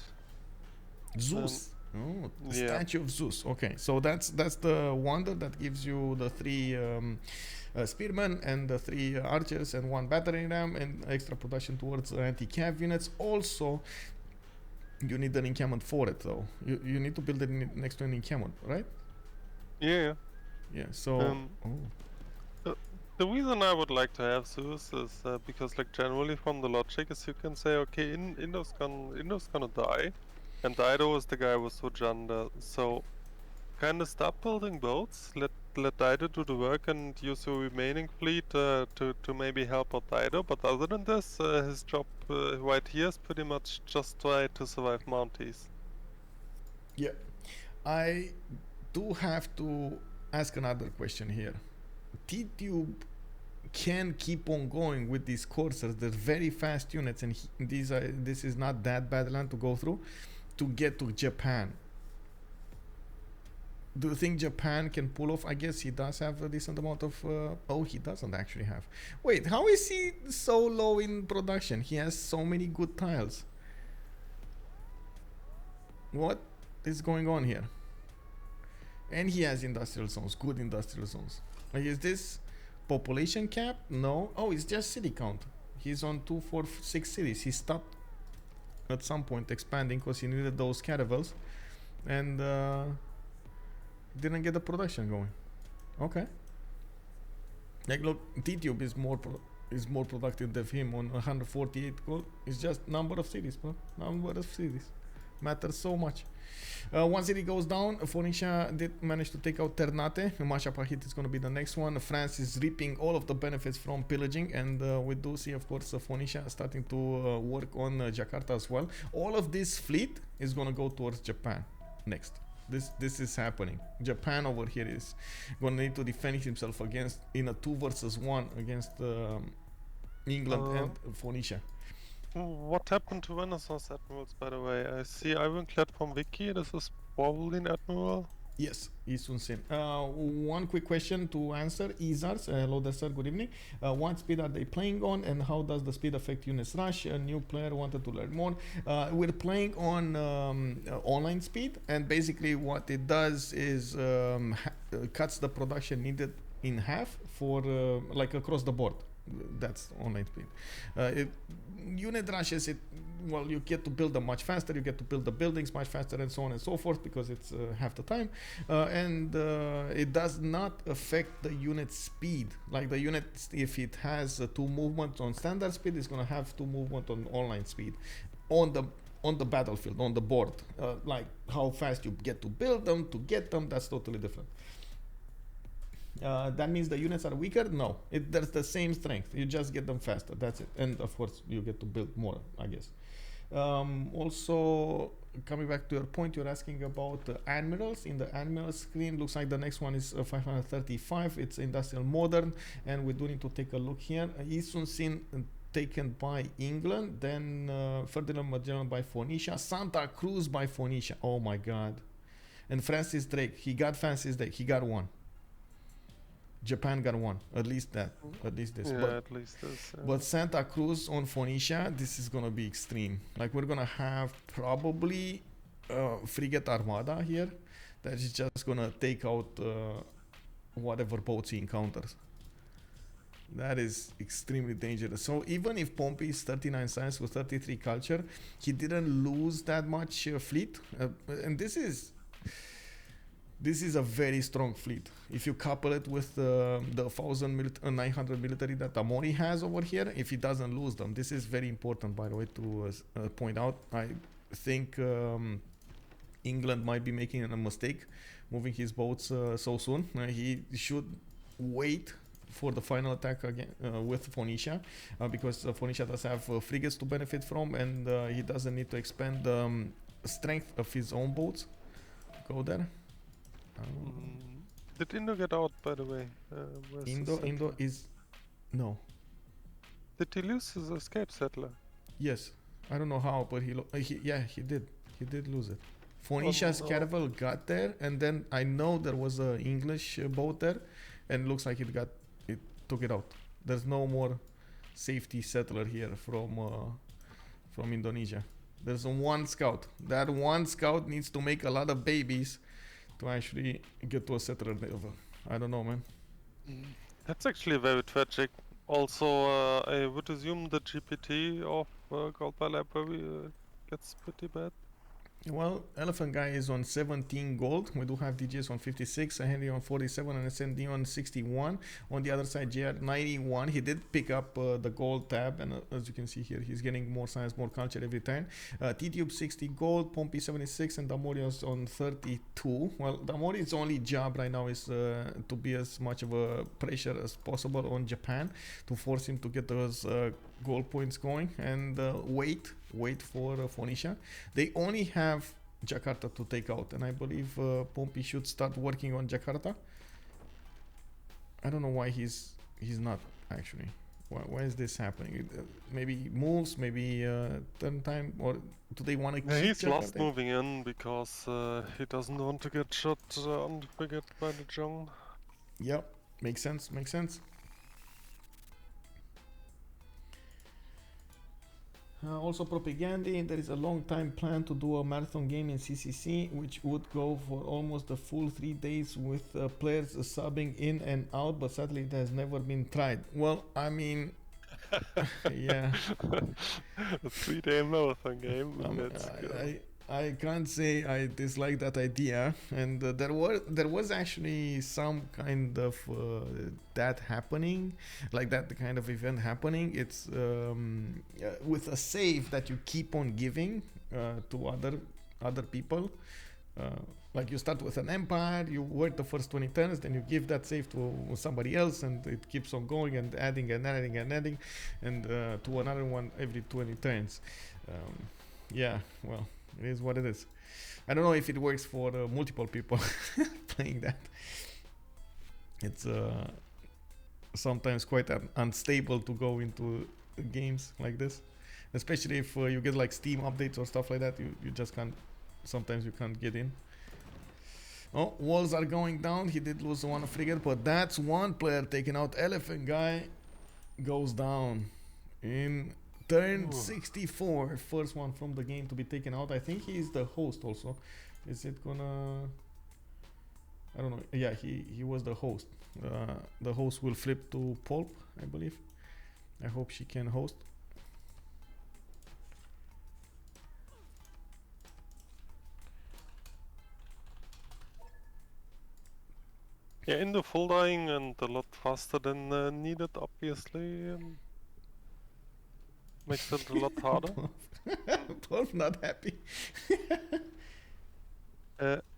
Zeus. The statue of Zeus. Okay, so that's the wonder that gives you the 3 spearmen and the 3 archers and 1 battering ram and extra production towards anti-cav units. Also, you need an encampment for it, though. You need to build it next to an encampment, right? Yeah. Yeah. So. The reason I would like to have Zeus is because, like, generally from the logic is you can say, okay, Indo's gonna die, and Dido is the guy with Sujanda, so kind of stop building boats, let Dido do the work and use your remaining fleet to maybe help out Dido, but other than this, his job right here is pretty much just try to survive Mounties. Yeah. I do have to ask another question here. Tidube can keep on going with these coursers. They're very fast units, and this is not that bad land to go through to get to Japan. Do you think Japan can pull off? I guess he does have a decent amount of he doesn't actually have. Wait, how is he so low in production? He has so many good tiles. What is going on here? And he has industrial zones, good industrial zones. Like, is this population cap? No. Oh, it's just city count. He's on 2, 4, 6 cities. He stopped at some point expanding because he needed those caravels, and didn't get the production going. Okay. Like, look, Tidube is more productive than him on 148 gold. It's just number of cities, bro. Number of cities matters so much. 1 city goes down. Phoenicia did manage to take out Ternate. Masha Pahit is going to be the next one. France is reaping all of the benefits from pillaging, and we do see, of course, Phoenicia starting to work on Jakarta as well. All of this fleet is going to go towards Japan next. This is happening. Japan over here is going to need to defend himself in a 2 versus 1 against England and Phoenicia. What happened to Renaissance Admirals, by the way? I see Ironclad from Wiki. This is probably an Admiral. Yes, Isun Sin. One quick question to answer. Izars, hello there, sir. Good evening. What speed are they playing on, and how does the speed affect units rush? A new player wanted to learn more. We're playing on online speed, and basically what it does is cuts the production needed in half for like across the board. That's online speed. Unit rushes, well, you get to build them much faster, you get to build the buildings much faster, and so on and so forth, because it's half the time. And it does not affect the unit speed. Like the unit, if it has 2 movements on standard speed, it's going to have 2 movements on online speed on the battlefield, on the board. Like how fast you get to build them, to get them, that's totally different. That means the units are weaker? No, there's the same strength. You just get them faster. That's it. And of course, you get to build more, I guess. Also, coming back to your point, you're asking about admirals. In the admiral screen, looks like the next one is 535. It's industrial modern, and we do need to take a look here. Isunsin taken by England, then Ferdinand Magellan by Phoenicia, Santa Cruz by Phoenicia. Oh my God! And Francis Drake, he got Francis Drake. He got one. Japan got one, at least this. Yeah, but, at least this. But Santa Cruz on Phoenicia, this is gonna be extreme. Like we're gonna have probably frigate armada here that is just gonna take out whatever boats he encounters. That is extremely dangerous. So even if Pompi is 39 science with 33 culture, he didn't lose that much fleet, and this is a very strong fleet. If you couple it with the 1,900 military that Damori has over here, if he doesn't lose them, this is very important, by the way, to point out. I think England might be making a mistake moving his boats so soon. He should wait for the final attack again with Phoenicia, because Phoenicia does have frigates to benefit from, and he doesn't need to expand the strength of his own boats. Go there. Did Indo get out, by the way? Indo is... No. Did he lose his escape settler? Yes. I don't know how, but he did. He did lose it. Phoenicia's caravel got there, and then I know there was an English boat there, and it looks like it took it out. There's no more safety settler here from Indonesia. There's one scout. That one scout needs to make a lot of babies to actually get to a settler level. I don't know, man. That's actually very tragic. Also, I would assume the GPT of Gold by Library gets pretty bad. Well, Elaphantguy is on 17 gold. We do have DJs on 56, Henri on 47, and SND on 61. On the other side, JR 91. He did pick up the gold tab, and as you can see here, he's getting more science, more culture every turn. Tidube 60 gold, Pompi 76, and Damori is on 32. Well, Damori's only job right now is to be as much of a pressure as possible on Japan to force him to get those gold points going, and wait for Phoenicia. They only have Jakarta to take out, and I believe Pompi should start working on Jakarta. I don't know why he's not actually. Why is this happening? Maybe he moves, maybe turn time, or do they want to keep he's Jakarta? lost moving in because he doesn't want to get shot on the frigate by the Jung. Yep, makes sense. Also propaganda, there is a long time plan to do a marathon game in CCC, which would go for almost a full 3 days with players subbing in and out, but sadly it has never been tried. Well, I mean, yeah. A 3-day marathon game. That's good. I can't say I dislike that idea, and there was actually some kind of that happening, like that kind of event happening. It's with a save that you keep on giving to other people. Like you start with an empire, you work the first 20 turns, then you give that save to somebody else, and it keeps on going and adding, and to another one every 20 turns. Yeah, well. It is what it is. I don't know if it works for multiple people playing that. It's sometimes quite unstable to go into games like this, especially if you get like Steam updates or stuff like that. You just can't. Sometimes you can't get in. Oh, walls are going down. He did lose one frigate, but that's one player taken out. Elaphantguy goes down in turn 64, first one from the game to be taken out. I think he is the host also. Is it gonna... I don't know. Yeah, he was the host. The host will flip to Pulp, I believe. I hope she can host. Yeah, in the full dying and a lot faster than needed, obviously. Makes it a lot harder. Pulp not happy.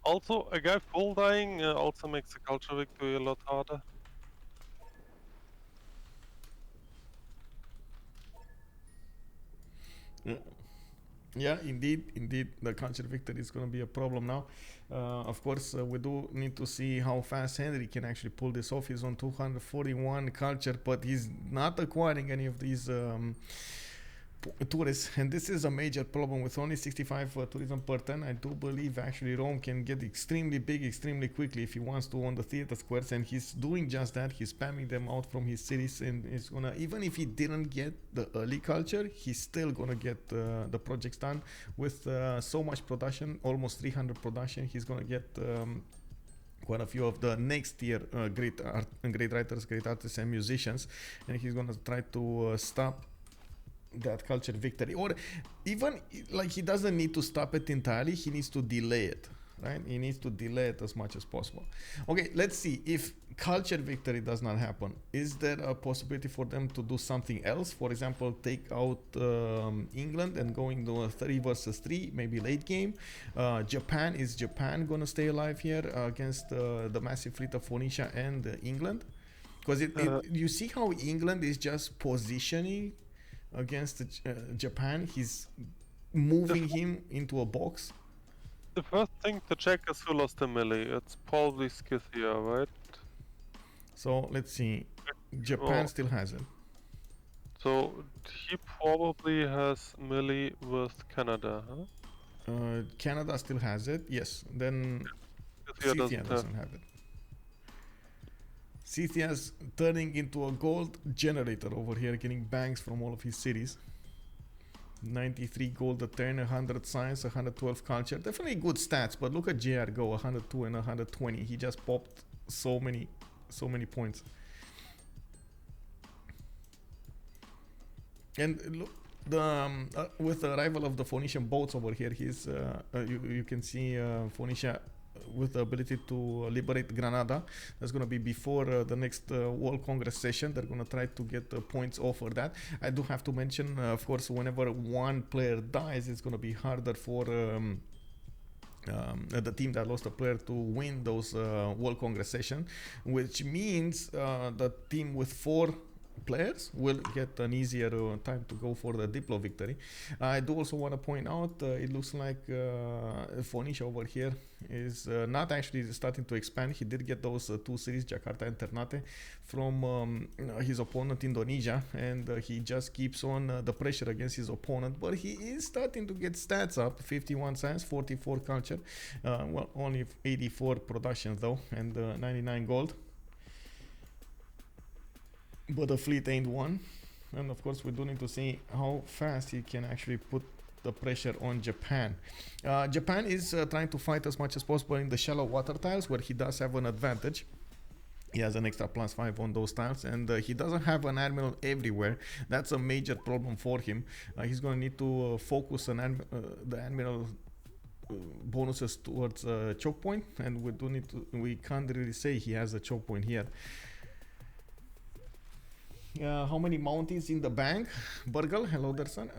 Also, a guy full dying also makes the culture victory a lot harder. Yeah, indeed, the culture victory is going to be a problem now. Of course, we do need to see how fast Henri can actually pull this off. He's on 241 culture, but he's not acquiring any of these tourists, and this is a major problem with only 65 tourism per turn. I do believe actually Rome can get extremely big extremely quickly if he wants to on the theater squares, and he's doing just that. He's spamming them out from his cities, and is gonna, even if he didn't get the early culture, he's still gonna get the projects done with so much production, almost 300 production. He's gonna get quite a few of the next tier great writers, great artists and musicians, and he's gonna try to stop that culture victory, or even like he doesn't need to stop it entirely, he needs to delay it, right? He needs to delay it as much as possible. Okay, let's see if culture victory does not happen. Is there a possibility for them to do something else? For example, take out England and going to a 3 versus 3, maybe late game. Japan, is Japan gonna stay alive here against the massive fleet of Phoenicia and England? Because you see how England is just positioning against Japan. He's moving him into a box. The first thing to check is who lost the melee. It's probably Scythia, right? So let's see. Japan still has it. So he probably has melee with Canada, huh? Canada still has it, yes. Then Scythia doesn't have it. Scythia's turning into a gold generator over here, getting banks from all of his cities. 93 gold a turn, 100 science, 112 culture. Definitely good stats, but look at JR go, 102 and 120. He just popped so many points. And look, with the arrival of the Phoenician boats over here, he's you can see Phoenicia with the ability to liberate Granada. That's going to be before the next World Congress session. They're going to try to get points off for that. I do have to mention, of course, whenever one player dies, it's going to be harder for the team that lost a player to win those World Congress session, which means the team with 4 players will get an easier time to go for the Diplo victory. I do also want to point out it looks like Phoenicia over here is not actually starting to expand. He did get those 2 cities, Jakarta and Ternate, from his opponent Indonesia, and he just keeps on the pressure against his opponent, but he is starting to get stats up. 51 science, 44 culture, well, only 84 production though, and 99 gold. But the fleet ain't one, and of course we do need to see how fast he can actually put the pressure on Japan. Japan is trying to fight as much as possible in the shallow water tiles, where he does have an advantage. He has an extra +5 on those tiles, and he doesn't have an admiral everywhere. That's a major problem for him. He's going to need to focus on the admiral bonuses towards choke point, and we can't really say he has a choke point here. How many mounties in the bank? Burgle, hello there, son.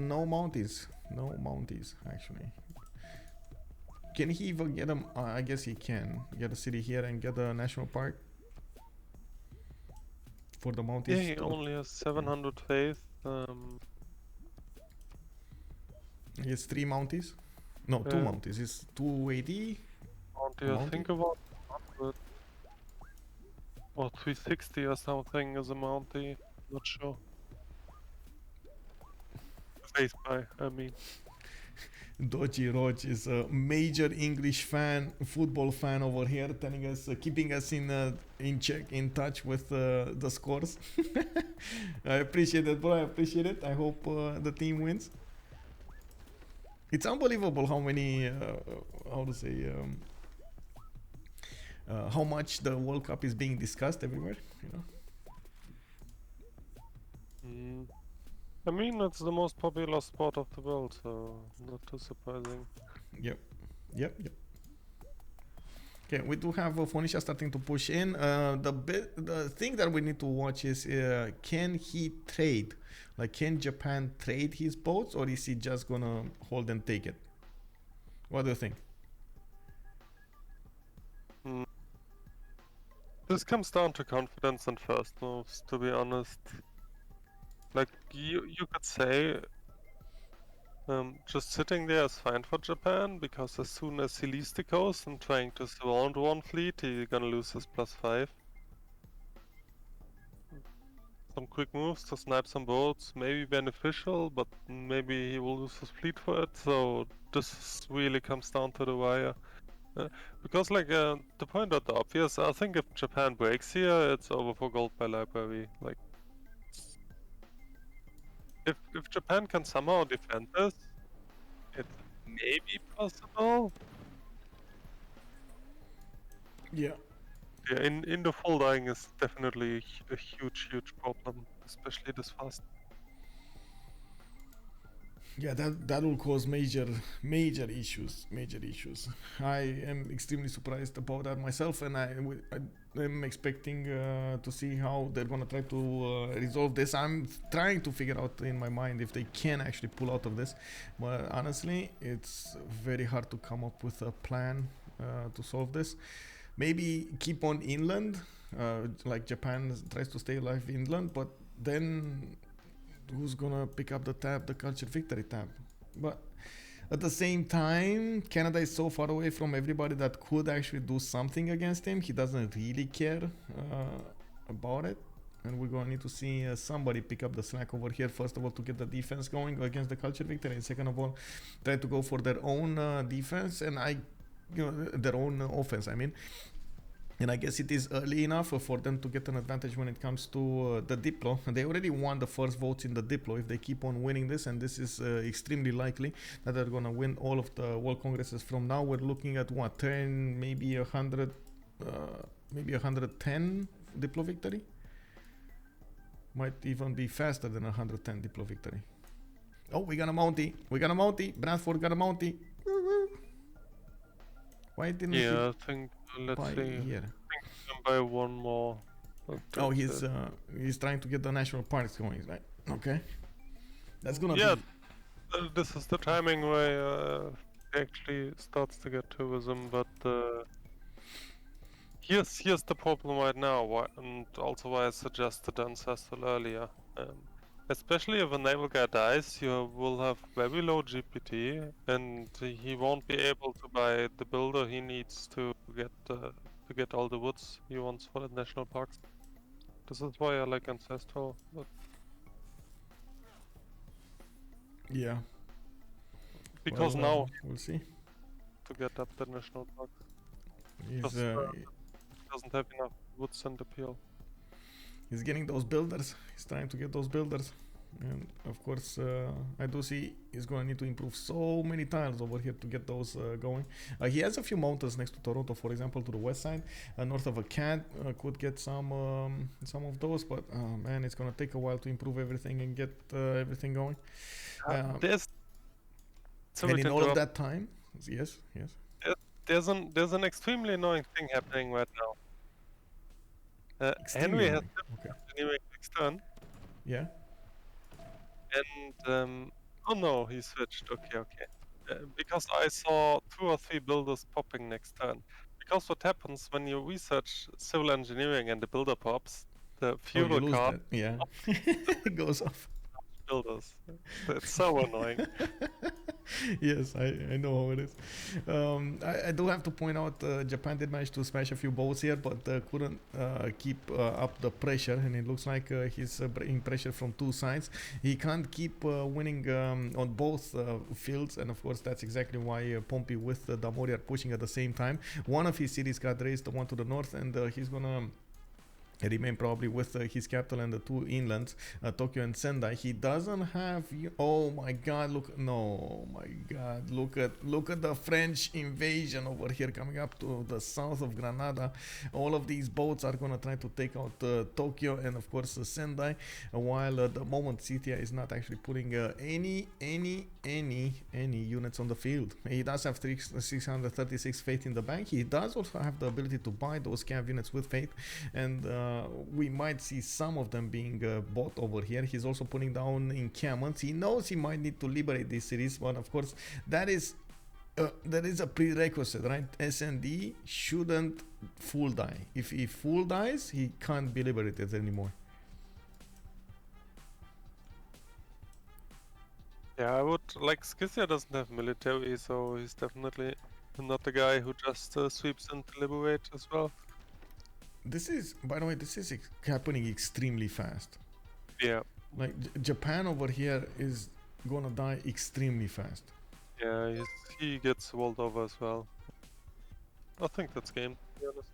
No mounties. No mounties, actually. Can he even get them? I guess he can. Get a city here and get a national park. For the mounties. Yeah, he only has 700 faith. He has 3 mounties? No, 2 mounties. It's 280. I think about 100. Or 360 or something as a Mountie, not sure. Face by, I mean. Dodgy Roach is a major English fan, football fan over here, telling us, keeping us in check, in touch with the scores. I appreciate it, bro. I appreciate it. I hope the team wins. It's unbelievable how many, how to say, how much the World Cup is being discussed everywhere, you know. I mean, it's the most popular sport of the world, so not too surprising. Yep. Okay, we do have Phoenicia starting to push in. The thing that we need to watch is can he trade? Like, can Japan trade his boats, or is he just gonna hold and take it? What do you think? This comes down to confidence and first moves, to be honest. Like, you could say just sitting there is fine for Japan, because as soon as he leaves the coast and trying to surround one fleet, he's gonna lose his +5. Some quick moves to snipe some boats may be beneficial, but maybe he will lose his fleet for it, so this really comes down to the wire. Because, like, to point out the obvious, I think if Japan breaks here, it's over for gold by library. Like, if Japan can somehow defend this, it may be possible. Yeah. Yeah, in the full dying is definitely a huge problem, especially this fast. Yeah, that will cause major issues. I am extremely surprised about that myself, and I am expecting to see how they're gonna try to resolve this. I'm trying to figure out in my mind if they can actually pull out of this, but honestly, it's very hard to come up with a plan to solve this. Maybe keep on inland, like Japan tries to stay alive inland, but then who's gonna pick up the tab, the culture victory tab? But at the same time, Canada is so far away from everybody that could actually do something against him. He doesn't really care about it, and we're gonna need to see somebody pick up the slack over here. First of all, to get the defense going against the culture victory, and second of all, try to go for their own defense and their own offense. I mean. And I guess it is early enough for them to get an advantage when it comes to the Diplo. They already won the first votes in the Diplo. If they keep on winning this, and this is extremely likely that they're going to win all of the World Congresses from now, we're looking at what, 10, maybe 100, maybe 110 Diplo victory? Might even be faster than 110 Diplo victory. Oh, we got a Mountie. Bradford got a Mountie. Why didn't he? Yeah, I think, let's see. Here? I think we can buy one more. Oh, he's trying to get the national parks going, right? Okay. That's gonna be... this is the timing where he actually starts to get tourism, but here's the problem right now, and also why I suggested Ancestral earlier. Especially if a naval guy dies, you will have very low GPT, and he won't be able to buy the builder he needs to get all the woods he wants for the national parks. This is why I like Ancestral. But yeah. Because now we'll see. To get up the national park, He's doesn't have enough woods and appeal. He's getting those builders. He's trying to get those builders. And of course, I do see he's going to need to improve so many tiles over here to get those going. He has a few mountains next to Toronto, for example, to the west side. North of a cat could get some of those, but man, it's going to take a while to improve everything and get everything going. And in all of that time, yes. There's an extremely annoying thing happening right now. Henri has engineering next turn. Yeah. And oh no, he switched. Okay. Because I saw 2 or 3 builders popping next turn. Because what happens when you research civil engineering and the builder pops, the fuel card it goes off. Builders. It's so annoying. Yes, I know how it is. I do have to point out Japan did manage to smash a few boats here, but couldn't keep up the pressure, and it looks like he's bringing pressure from 2 sides. He can't keep winning on both fields, and of course that's exactly why Pompi with Damori are pushing at the same time. One of his cities got raised, the one to the north, and he's gonna remain probably with his capital and the two inlands, Tokyo and Sendai. He doesn't have. Oh my God! Look, no, oh my God! Look at the French invasion over here coming up to the south of Granada. All of these boats are gonna try to take out Tokyo and of course Sendai. While at the moment Scythia is not actually putting any units on the field. He does have 636 faith in the bank. He does also have the ability to buy those cav units with faith, and we might see some of them being bought over here. He's also putting down encampments. He knows he might need to liberate these cities, but of course that is a prerequisite, right? SND shouldn't full die. If he full dies, he can't be liberated anymore. Yeah, I would like Scythia doesn't have military, so he's definitely not the guy who just sweeps in to liberate as well. This is, by the way, this is happening extremely fast. Yeah. Like Japan over here is gonna die extremely fast. Yeah, he gets walled over as well. I think that's game, to be honest.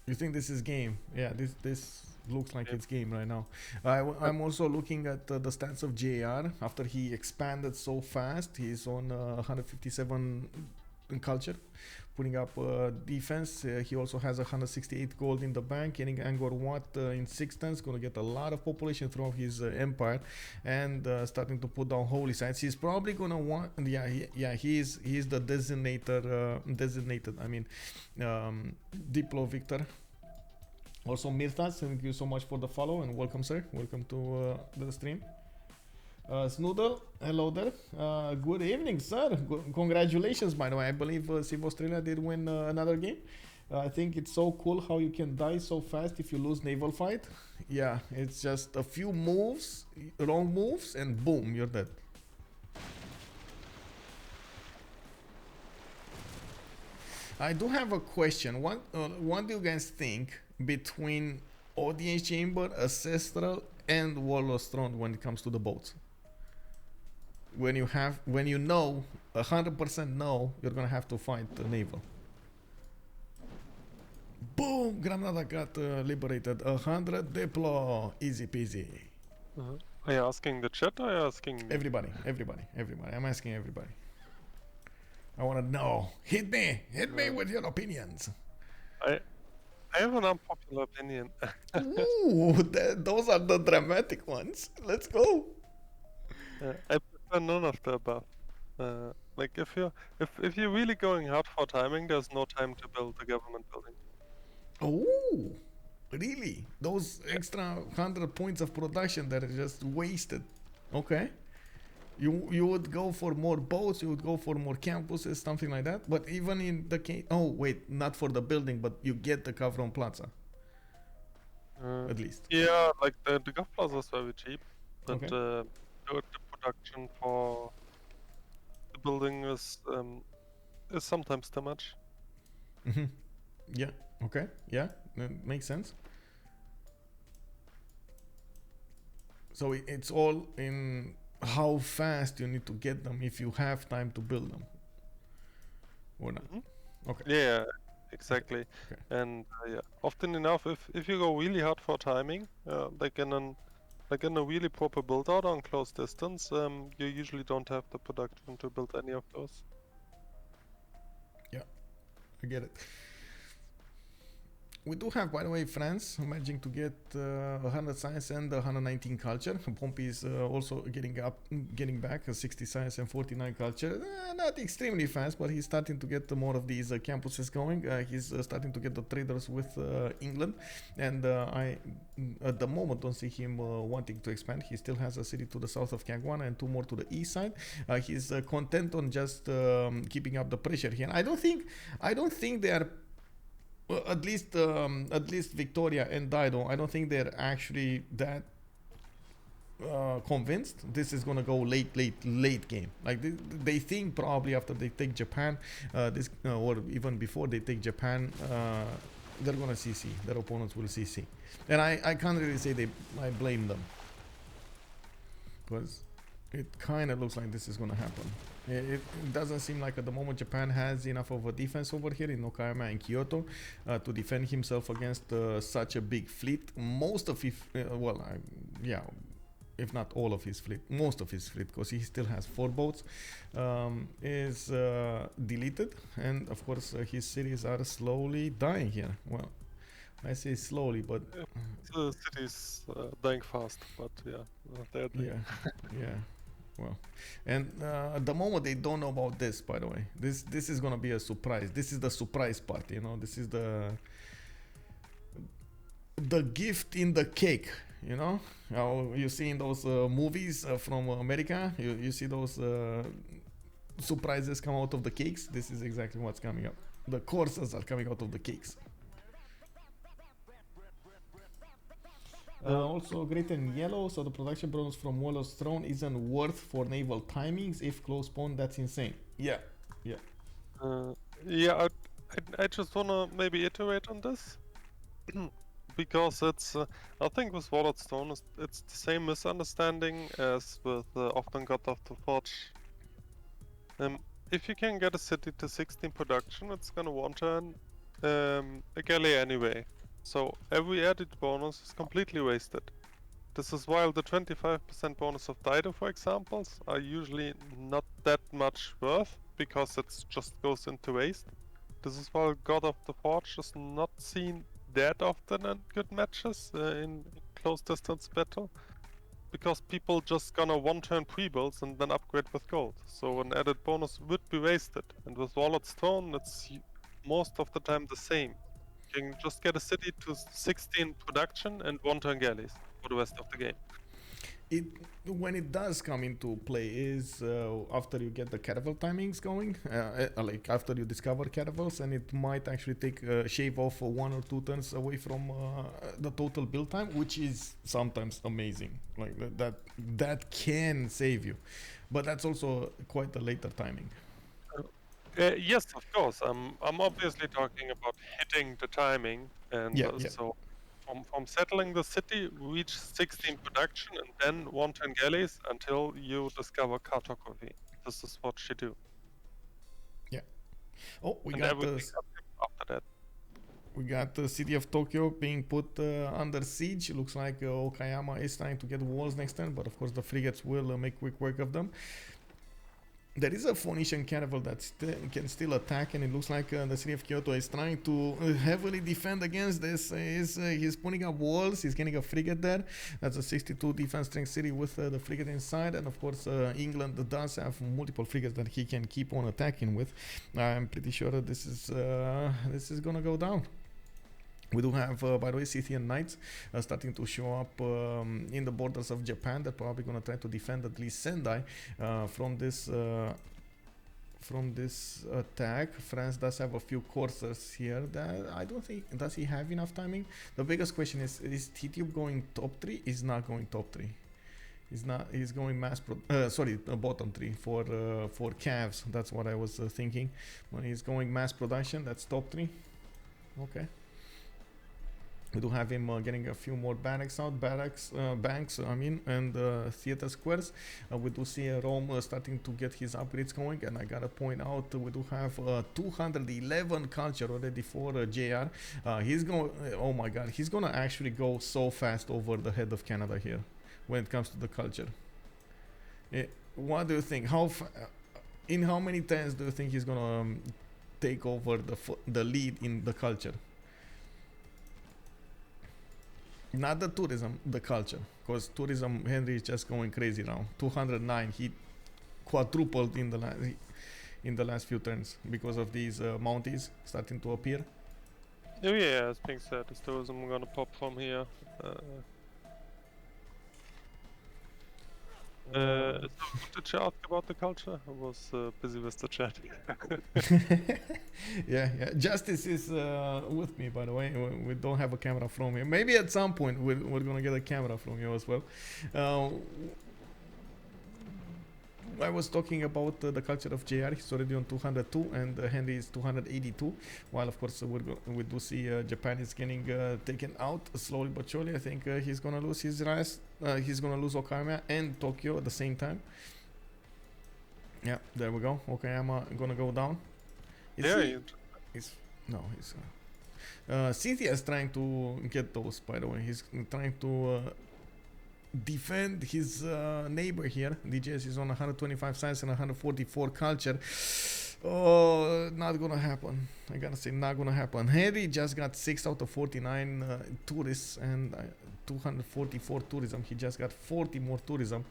You think this is game? Yeah, this looks like it's game right now. I'm also looking at the stats of JR. After he expanded so fast, he's on 157 in culture, putting up defense. He also has 168 gold in the bank, getting Angkor Wat in 6 tons, gonna get a lot of population throughout his empire, and starting to put down holy sites. He's probably gonna want, he's the designated Diplo Victor. Also Mirthas, thank you so much for the follow and welcome, sir. Welcome to the stream. Snoodle, hello there. Good evening, sir. Congratulations, by the way. I believe Civ Australia did win another game. I think it's so cool how you can die so fast if you lose naval fight. Yeah, it's just a few moves, wrong moves, and boom, you're dead. I do have a question. What do you guys think between Audience Chamber, Ancestral, and Warlord's Throne when it comes to the boats? When you know 100% know you're gonna have to fight the naval. Boom! Granada got liberated. 100 Diplo, easy peasy. Are you asking the chat or are you asking everybody? I'm asking everybody. I want to know. Hit me with your opinions. I have an unpopular opinion. Ooh, those are the dramatic ones. Let's go. I prefer none of the above. Like if you're really going hard for timing, there's no time to build a government building. Oh, really? Those extra 100 points of production that are just wasted. Okay. You would go for more boats, you would go for more campuses, something like that. But even in the case, oh wait, not for the building, but you get the Kavron Plaza. At least. Yeah, like the Gov Plaza is very cheap, but Okay. the production for the building is sometimes too much. Mm-hmm. Yeah. Okay. Yeah, makes sense. So it's all in how fast you need to get them if you have time to build them or not. Okay. Yeah, exactly. Okay. And yeah, often enough, if you go really hard for timing, like in a really proper build out on close distance, you usually don't have the production to build any of those. Yeah, I get it. We do have, by the way, France managing to get 100 science and 119 culture. Pompi is also getting back 60 science and 49 culture. Not extremely fast, but he's starting to get more of these campuses going. He's starting to get the traders with England, and I, at the moment, don't see him wanting to expand. He still has a city to the south of Kangwana and 2 more to the east side. He's content on just keeping up the pressure here. I don't think they are. Well, at least Victoria and Dido, I don't think they're actually that convinced this is gonna go late game. Like they think probably after they take Japan, or even before they take Japan, they're gonna CC. Their opponents will CC, and I can't really say I blame them, because It kind of looks like this is gonna happen. It doesn't seem like at the moment Japan has enough of a defense over here in Okayama and Kyoto to defend himself against such a big fleet. Most of his, yeah, if not all of his fleet, most of his fleet, because he still has 4 boats, is deleted, and of course his cities are slowly dying here. Well, I say slowly, but the city's dying fast, but yeah, they're dying. yeah. Well, and at the moment they don't know about this. By the way, this is gonna be a surprise. This is the surprise part. You know, this is the gift in the cake. You know, how you see in those movies from America. You see those surprises come out of the cakes. This is exactly what's coming up. The courses are coming out of the cakes. Also great in yellow, so the production bonus from Wallow's Throne isn't worth for naval timings. If close spawn, that's insane. Yeah. Yeah, I just wanna maybe iterate on this. Because it's, I think with Wallowed Stone, it's the same misunderstanding as with Often God of the Forge. If you can get a city to 16 production, it's gonna one-turn a galley anyway. So every added bonus is completely wasted. This is while the 25% bonus of Tidube, for examples, are usually not that much worth, because it just goes into waste. This is why God of the Forge is not seen that often in good matches in close distance battle, because people just gonna one-turn pre-builds and then upgrade with gold. So an added bonus would be wasted, and with Wallowed Stone it's most of the time the same. You can just get a city to 16 production and one-turn galleys for the rest of the game. When it does come into play is after you get the caravel timings going, like after you discover caravels, and it might actually take shave off 1 or 2 turns away from the total build time, which is sometimes amazing. Like that can save you, but that's also quite a later timing. Yes, of course. I'm obviously talking about hitting the timing, and so from settling the city, reach 16 production, and then 110 galleys until you discover cartography. This is what you do. Yeah. Oh, we and got this. After that. We got the city of Tokyo being put under siege. It looks like Okayama is trying to get walls next turn, but of course the frigates will make quick work of them. There is a Phoenician caravel that can still attack, and it looks like the city of Kyoto is trying to heavily defend against this. He's putting up walls, he's getting a frigate there. That's a 62 defense strength city with the frigate inside, and of course England does have multiple frigates that he can keep on attacking with. I'm pretty sure that this is gonna go down. We do have, by the way, Scythian knights starting to show up in the borders of Japan. They're probably going to try to defend at least Sendai from this attack. France does have a few coursers here. I don't think, does he have enough timing? The biggest question is Tidube going top 3? He's not going top 3. He's not. He's going bottom 3 for calves. That's what I was thinking. When he's going mass production, that's top 3. Okay. We do have him getting a few more banks, and theater squares. We do see Rome starting to get his upgrades going, and I gotta point out we do have 211 culture already for JR. He's going. Oh my God, he's gonna actually go so fast over the head of Canada here when it comes to the culture. What do you think? In how many turns do you think he's gonna take over the lead in the culture? Not the tourism, the culture, because tourism, Henri is just going crazy now. 209, he quadrupled in the last few turns because of these Mounties starting to appear. Oh yeah, as being said, is tourism gonna pop from here? So did you ask about the culture? I was busy with the chat. Yeah. Justice is with me, by the way. We don't have a camera from him. Maybe at some point we're gonna get a camera from you as well. I was talking about the culture of JR. He's already on 202, and Henri is 282. While of course we do see Japan is getting taken out slowly but surely. I think he's gonna lose his rise. He's gonna lose Okayama and Tokyo at the same time. Yeah, there we go. Okayama gonna go down. He's Scythia is trying to get those, by the way. He's trying to defend his neighbor here. DJS is on 125 science and 144 culture. Oh, not gonna happen. I gotta say, not gonna happen. Henri just got 6 out of 49 tourists and 244 tourism. He just got 40 more tourism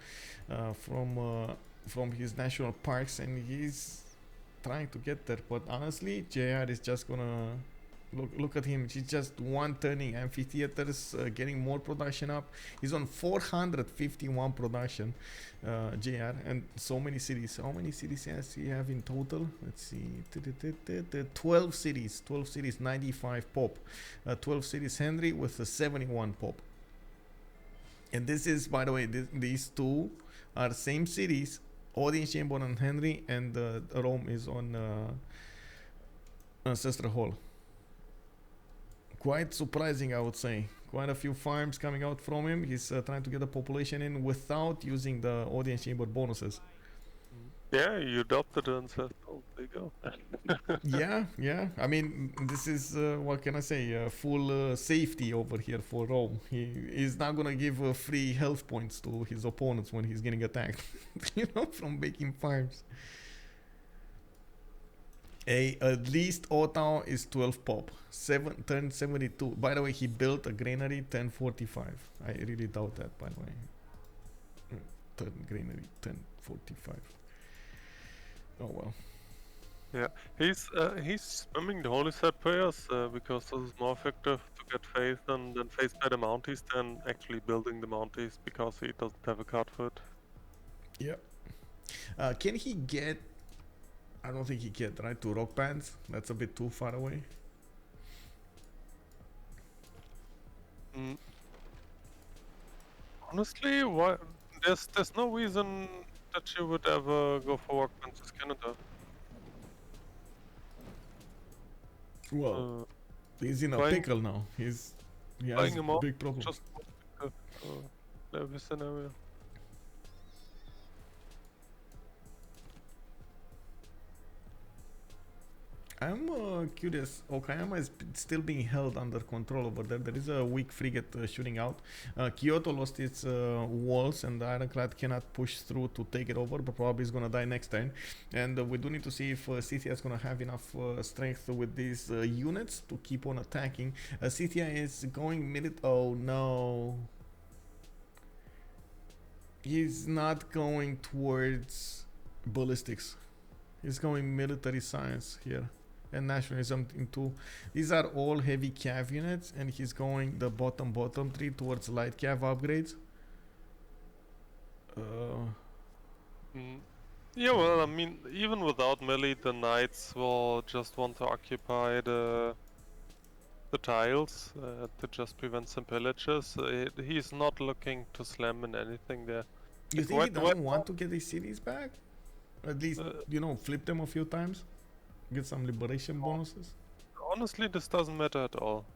from his national parks, and he's trying to get there. But honestly, JR is just gonna look at him. He's just one turning amphitheaters, getting more production up. He's on 451 production, JR, and so many cities. How many cities does he have in total? Let's see, 12 cities, 95 pop, 12 cities. Henri with a 71 pop. And this is, by the way, these two are same cities. Audience Chamber on Henri, and Rome is on Ancestral Hall. Quite surprising, I would say. Quite a few farms coming out from him. He's trying to get the population in without using the Audience Chamber bonuses. Yeah, you adopted Ancestral. There you go. yeah. I mean, this is, what can I say, full safety over here for Rome. He is not going to give free health points to his opponents when he's getting attacked, from making farms. At least Otao is 12 pop, 10 72. By the way, he built a granary 1045. I really doubt that, by the way. Granary 1045. Oh well. Yeah, he's spamming the holy set prayers because this is more effective to get faith than faith by the Mounties than actually building the Mounties because he doesn't have a card for it. Yeah. Can he get? I don't think he can, right? To rock bands? That's a bit too far away. Honestly, why? There's no reason that you would ever go for rock bands as Canada. Well, he's in a pickle now. He has a big problem. Just every scenario. I'm curious. Okayama is still being held under control over there. There is a weak frigate shooting out. Kyoto lost its walls, and the Ironclad cannot push through to take it over, but probably is gonna die next turn. And we do need to see if Scythia is gonna have enough strength with these units to keep on attacking. Scythia is going oh no. He's not going towards ballistics. He's going military science here. And nationalism into these are all heavy cav units, and he's going the bottom tree towards light cav upgrades. Yeah, well, I mean, even without melee, the knights will just want to occupy the tiles to just prevent some pillages. He's not looking to slam in anything there. You think he doesn't want to get his cities back? At least, flip them a few times? Get some liberation bonuses? Honestly, this doesn't matter at all.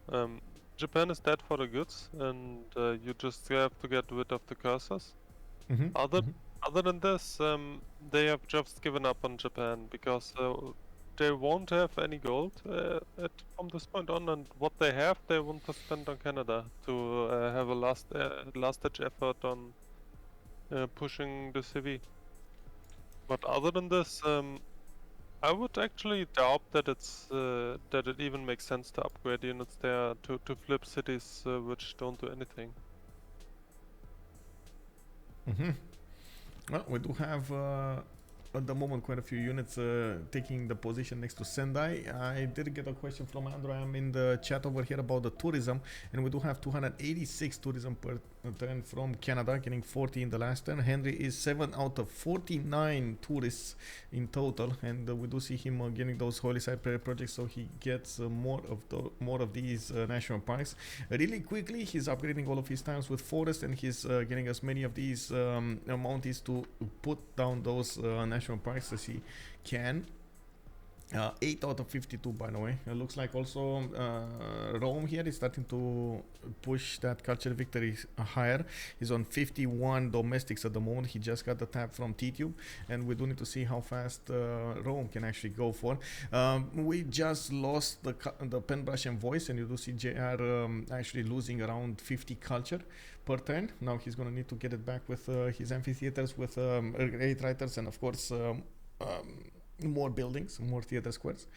Japan is dead for the goods, and you just have to get rid of the cursors. Other than this, they have just given up on Japan because they won't have any gold from this point on, and what they have, they want to spend on Canada to have a last-ditch effort on pushing the CV. But other than this, I would actually doubt that that it even makes sense to upgrade units there to flip cities which don't do anything. Well, we do have at the moment quite a few units taking the position next to Sendai. I did get a question from Andrew. I'm in the chat over here about the tourism, and we do have 286 tourism per turn from Canada, getting 40 in the last turn. Henri is 7 out of 49 tourists in total, and we do see him getting those holy site projects, so he gets more of these national parks. Really quickly, he's upgrading all of his times with forest, and he's getting as many of these mounties to put down those national parks as he can. 8 out of 52, by the way. It looks like also Rome here is starting to push that culture victory higher. He's on 51 domestics at the moment. He just got the tap from Tidube, and we do need to see how fast Rome can actually go for. We just lost the Penbrush and Voice, and you do see JR actually losing around 50 culture per turn. Now he's going to need to get it back with his amphitheaters, with great writers, and of course more buildings, more theater squares.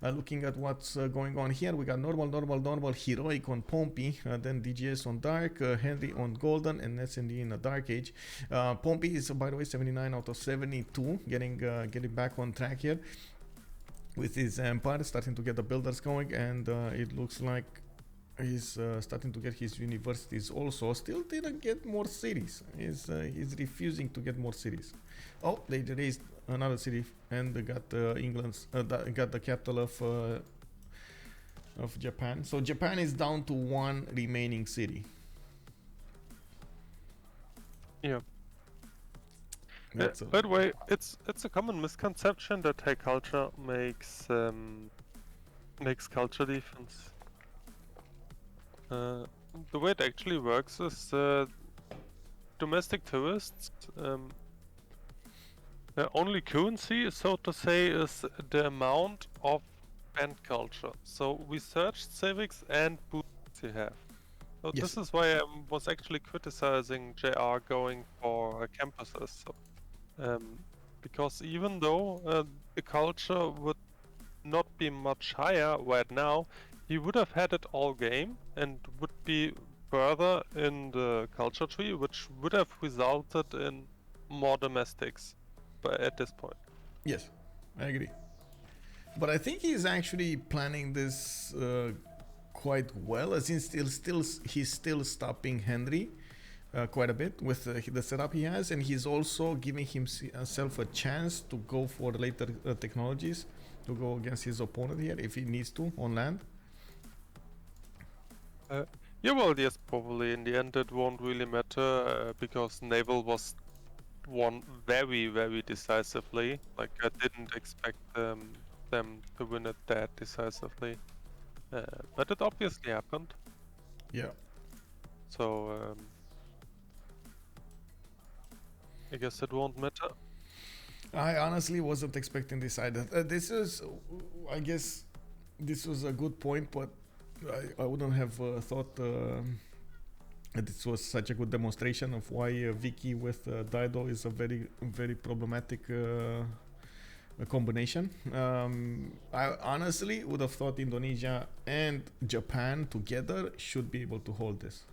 Looking at what's going on here, we got normal, heroic on Pompi, then DGS on dark, Henri on golden, and SND in a dark age. Pompi is, by the way, 79 out of 72, getting back on track here with his empire, starting to get the builders going, and it looks like he's starting to get his universities also. Still didn't get more cities. He's refusing to get more cities. Oh, they raised another city, and they got England's got the capital of Japan. So Japan is down to one remaining city. Yeah. By the way, it's a common misconception that high culture makes culture defense. The way it actually works is domestic tourists. The only currency, so to say, is the amount of band culture. So we searched civics and boosts you have. So Yes. this is why I was actually criticizing JR going for campuses. So, because even though the culture would not be much higher right now, he would have had it all game and would be further in the culture tree, which would have resulted in more domestics. But at this point, yes, I agree. But I think he's actually planning this quite well, as in he's still stopping Henri quite a bit with the setup he has, and he's also giving himself a chance to go for later technologies to go against his opponent here if he needs to on land. Yeah, well, yes, probably in the end it won't really matter because Naval was won very, very decisively. Like, I didn't expect them to win it that decisively, but it obviously happened. Yeah. So I guess it won't matter. I honestly wasn't expecting this either. I guess this was a good point, but I wouldn't have thought that this was such a good demonstration of why Vicky with Dido is a very, very problematic combination. I honestly would have thought Indonesia and Japan together should be able to hold this.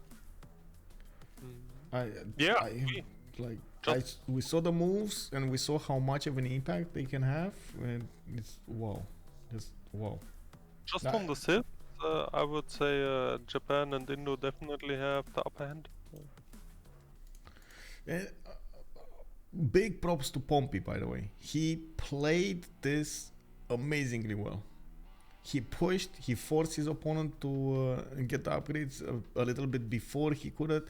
We saw the moves and we saw how much of an impact they can have, and it's wow, just wow. Just from the Sith, I would say Japan and Indo definitely have the upper hand. Big props to Pompi, by the way. He played this amazingly well. He pushed, he forced his opponent to get the upgrades a little bit before he could have.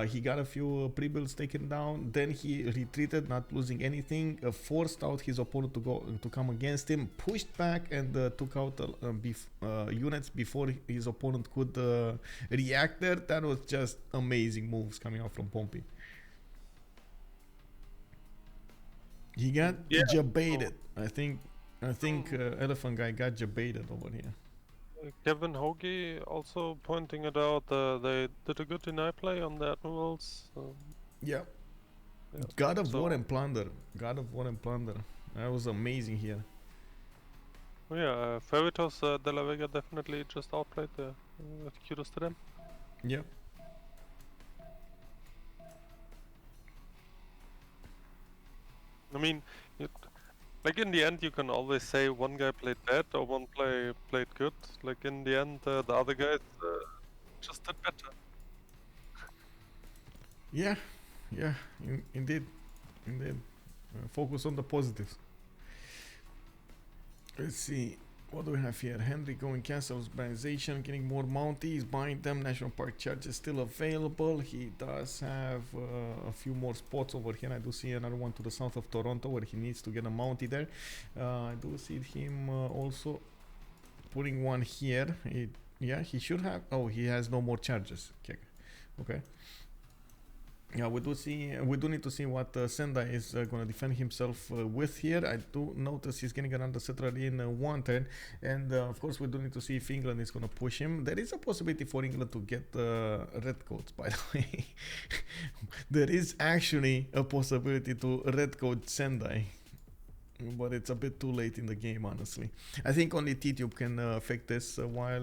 He got a few pre-builds taken down, then he retreated, not losing anything, forced out his opponent to come against him, pushed back and took out units before his opponent could react there. That was just amazing moves coming out from Pompi. He got jebaited. I think Elaphantguy got jebaited over here. Kevin Hoagie also pointing it out. They did a good deny play on the admirals. Yeah. God of War and Plunder. That was amazing here. Oh yeah, Freritos de la Vega definitely just outplayed there. Kudos to them. Yeah. I mean, Like in the end, you can always say one guy played bad or one played good. Like in the end, the other guys just did better. Yeah, yeah, indeed. Focus on the positives. Let's see. What do we have here? Henri going cancel urbanization, getting more mounties, buying them. National Park charge is still available. He does have a few more spots over here. I do see another one to the south of Toronto where he needs to get a mountie there. I do see him also putting one here. Yeah, he should have. Oh, he has no more charges. Okay. Yeah, we do need to see what Sendai is going to defend himself with here. I do notice he's getting another settler in one turn, and of course we do need to see if England is going to push him. There is a possibility for England to get red coats, by the way. There is actually a possibility to red coat Sendai, but it's a bit too late in the game, honestly. I think only Tidube can affect this, while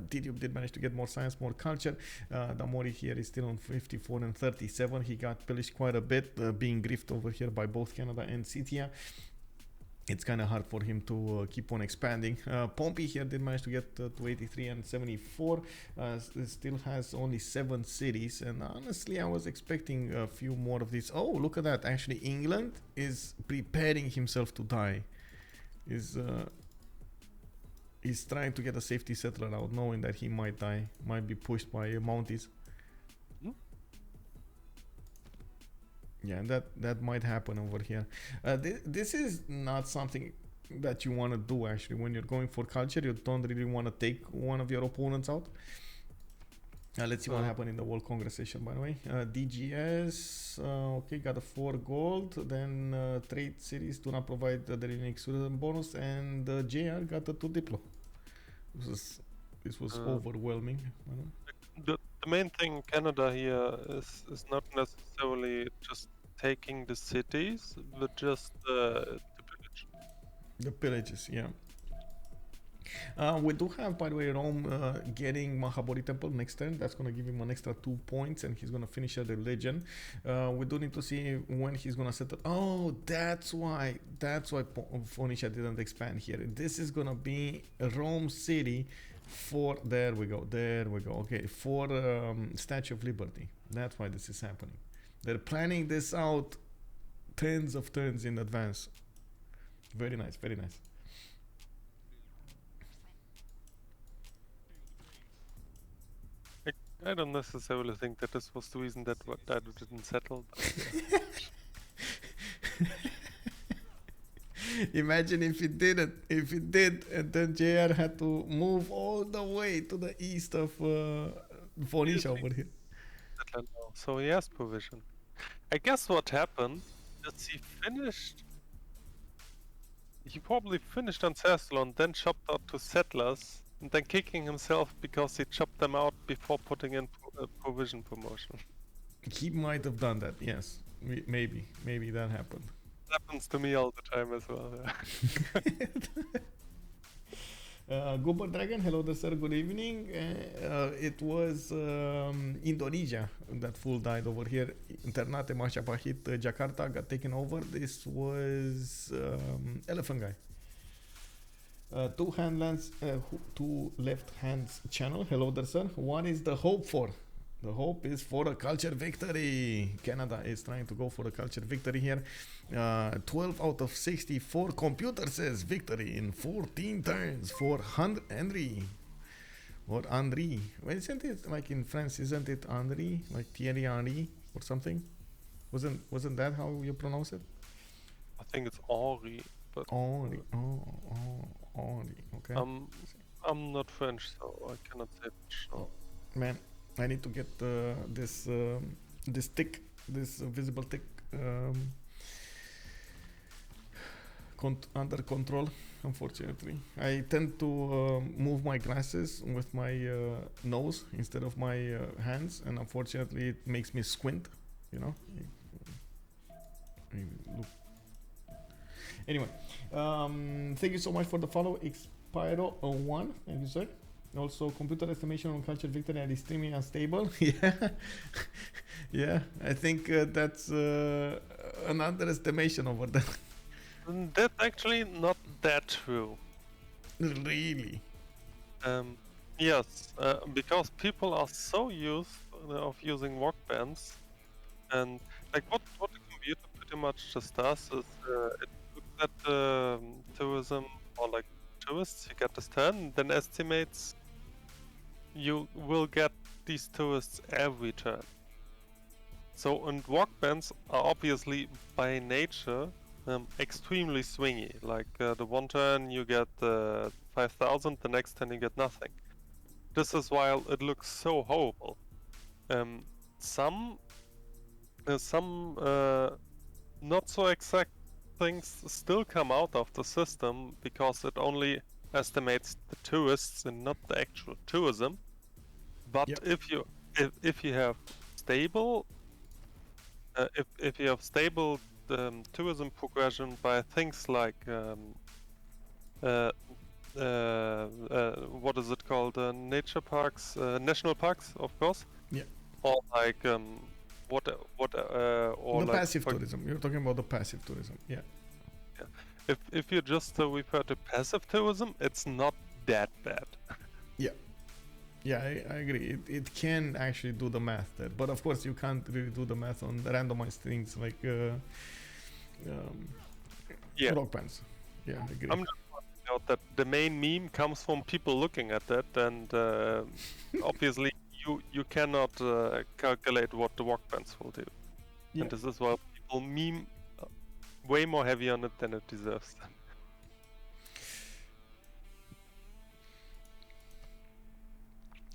Tidube did manage to get more science, more culture. Damori here is still on 54 and 37. He got pillaged quite a bit, being griefed over here by both Canada and Scythia. It's kind of hard for him to keep on expanding. Pompi here did manage to get to 83 and 74. Still has only 7 cities, and honestly I was expecting a few more of these. Oh, look at that. Actually, England is preparing himself to die. He's trying to get a safety settler out, knowing that he might die, might be pushed by mounties. Yeah, that might happen over here. This is not something that you want to do, actually. When you're going for culture, you don't really want to take one of your opponents out. Let's see what happened in the World Congress session, by the way. DGS, okay, got a 4 gold. Then trade cities do not provide the unique student bonus, and JR got a 2 diplo. This was overwhelming. The main thing in Canada here is not necessarily just taking the cities, but just the pillage. The pillages, yeah. We do have, by the way, Rome getting Mahabodhi Temple next turn. That's going to give him an extra 2 points, and he's going to finish at religion. We do need to see when he's going to set up. Oh, that's why Phoenicia didn't expand here. This is going to be Rome City for, there we go, okay, for Statue of Liberty. That's why this is happening. They're planning this out tens of turns in advance. Very nice, very nice. I don't necessarily think that this was the reason that it didn't settle. Imagine if it didn't. If it did, and then JR had to move all the way to the east of Phoenicia over here. So he has provision. I guess what happened is he probably finished on Thessalon, then chopped out to settlers, and then kicking himself because he chopped them out before putting in provision promotion. He might have done that, yes. Maybe that happened. Happens to me all the time as well. Goober Dragon, hello there, sir, good evening. It was Indonesia that full died over here. Ternate, Mashapahit, Jakarta got taken over. This was Elaphantguy. 2 handlands, 2 left hands channel. Hello there, sir. What is the hope for? The hope is for a culture victory. Canada is trying to go for a culture victory here. 12 out of 64. Computer says victory in 14 turns for Henri. Or Henri. Well, isn't it like in France? Isn't it Henri? Like Thierry Henri or something? Wasn't that how you pronounce it? I think it's Henri. But Henri. Henri. Okay. I'm not French, so I cannot say for sure. Oh, man. I need to get this tick, this visible tick under control. Unfortunately, I tend to move my glasses with my nose instead of my hands, and unfortunately, it makes me squint. You know. Look. Anyway, thank you so much for the follow, Expiro01. Thank you, sir. Also, computer estimation on culture victory and extremely unstable. Yeah, I think that's an underestimation over there. That's actually not that true. Really? Yes, because people are so used of using workbench, and like what the computer pretty much just does is it looks at tourism or like tourists. You get this turn, then estimates you will get these tourists every turn. So, and workbench are obviously by nature extremely swingy. Like the one turn you get 5,000, the next turn you get nothing. This is why it looks so horrible. Some not so exact things still come out of the system because it only estimates the tourists and not the actual tourism. But Yep. if you have stable if you have stable tourism progression by things like what is it called? Nature parks, national parks, of course. Yeah. Or like or The like passive tourism. You're talking about the passive tourism. Yeah. if you just refer to passive tourism, it's not that bad. Yeah. Yeah, I agree. It can actually do the math there, but of course you can't really do the math on randomized things like Yeah. rock bands. Yeah, I agree. I'm just pointing out that the main meme comes from people looking at that, and obviously you cannot calculate what the workbench will do. Yeah. And this is why people meme way more heavy on it than it deserves.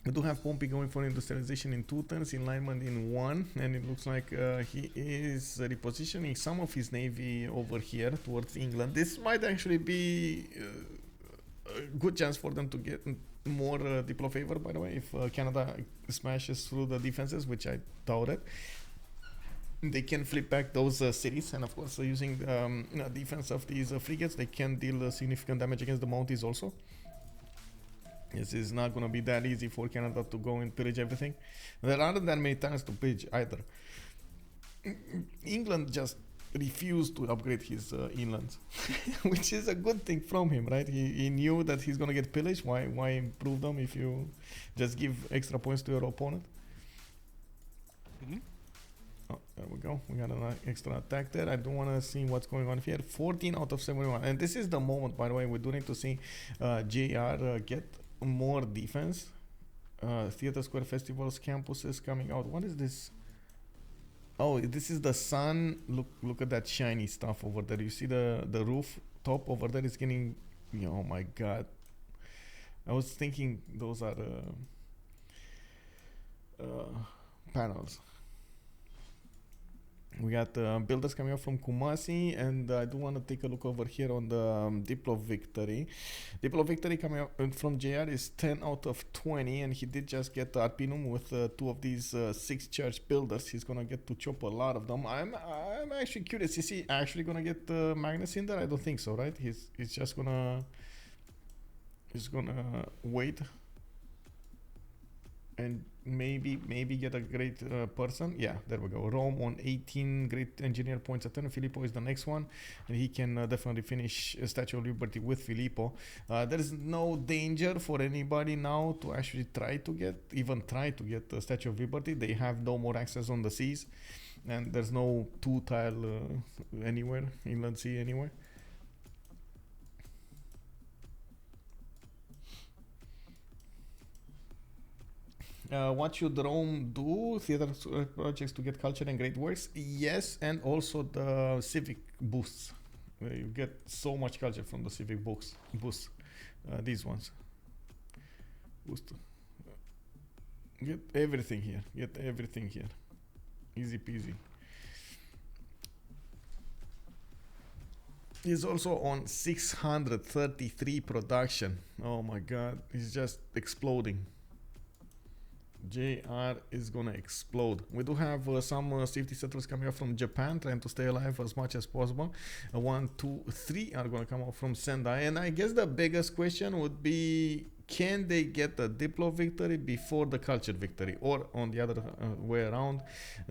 We do have Pompi going for industrialization in 2 turns, enlightenment in 1, and it looks like he is repositioning some of his navy over here towards England. This might actually be a good chance for them to get more Diplo favor, by the way, if Canada smashes through the defenses, which I doubt it. They can flip back those cities, and of course, using defense of these frigates, they can deal significant damage against the Mounties also. This is not going to be that easy for Canada to go and pillage everything. There aren't that many times to pillage either. England just refused to upgrade his inlands, which is a good thing from him, right? He knew that he's going to get pillaged. Why improve them if you just give extra points to your opponent? Mm-hmm. Oh, there we go. We got an extra attack there. I don't want to see what's going on here. 14 out of 71. And this is the moment, by the way, we do need to see JR get more defense. Theater Square Festivals campuses coming out. What is this? Oh, this is the sun. Look at that shiny stuff over there. You see the roof top over there is getting... Oh my god. I was thinking those are panels. We got builders coming up from Kumasi, and I do want to take a look over here on the Diplo Victory. Diplo Victory coming up from JR is 10 out of 20, and he did just get Arpinum with 2 of these 6 church builders. He's gonna get to chop a lot of them. I'm actually curious. Is he actually gonna get Magnus in there? I don't think so, right? He's just gonna wait and maybe get a great person. Yeah, there we go. Rome on 18 great engineer points a turn. Filippo is the next one, and he can definitely finish Statue of Liberty with Filippo. There is no danger for anybody now to actually try to get the Statue of Liberty. They have no more access on the seas, and there's no 2-tile anywhere, inland sea anywhere. What should Rome do? Theater projects to get culture and great works? Yes, and also the civic boosts. You get so much culture from the civic boosts. These ones. Boost. Get everything here. Easy peasy. He's also on 633 production. Oh my god, he's just exploding. JR is gonna explode. We do have some safety settlers coming up from Japan, trying to stay alive as much as possible. 1, 2, 3 are gonna come out from Sendai, and I guess the biggest question would be, can they get the Diplo victory before the culture victory, or on the other way around,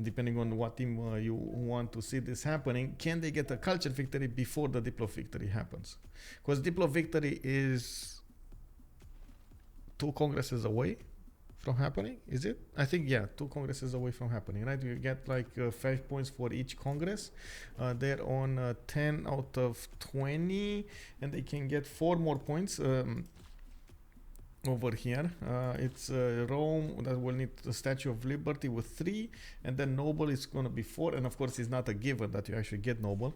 depending on what team you want to see this happening, can they get a culture victory before the Diplo victory happens? Because Diplo victory is 2 congresses away from happening, is it? I think, yeah, 2 congresses away from happening, right? You get like 5 points for each congress. They're on 10 out of 20, and they can get 4 more points over here. It's Rome that will need the Statue of Liberty with 3, and then Noble is going to be 4, and of course it's not a given that you actually get Noble,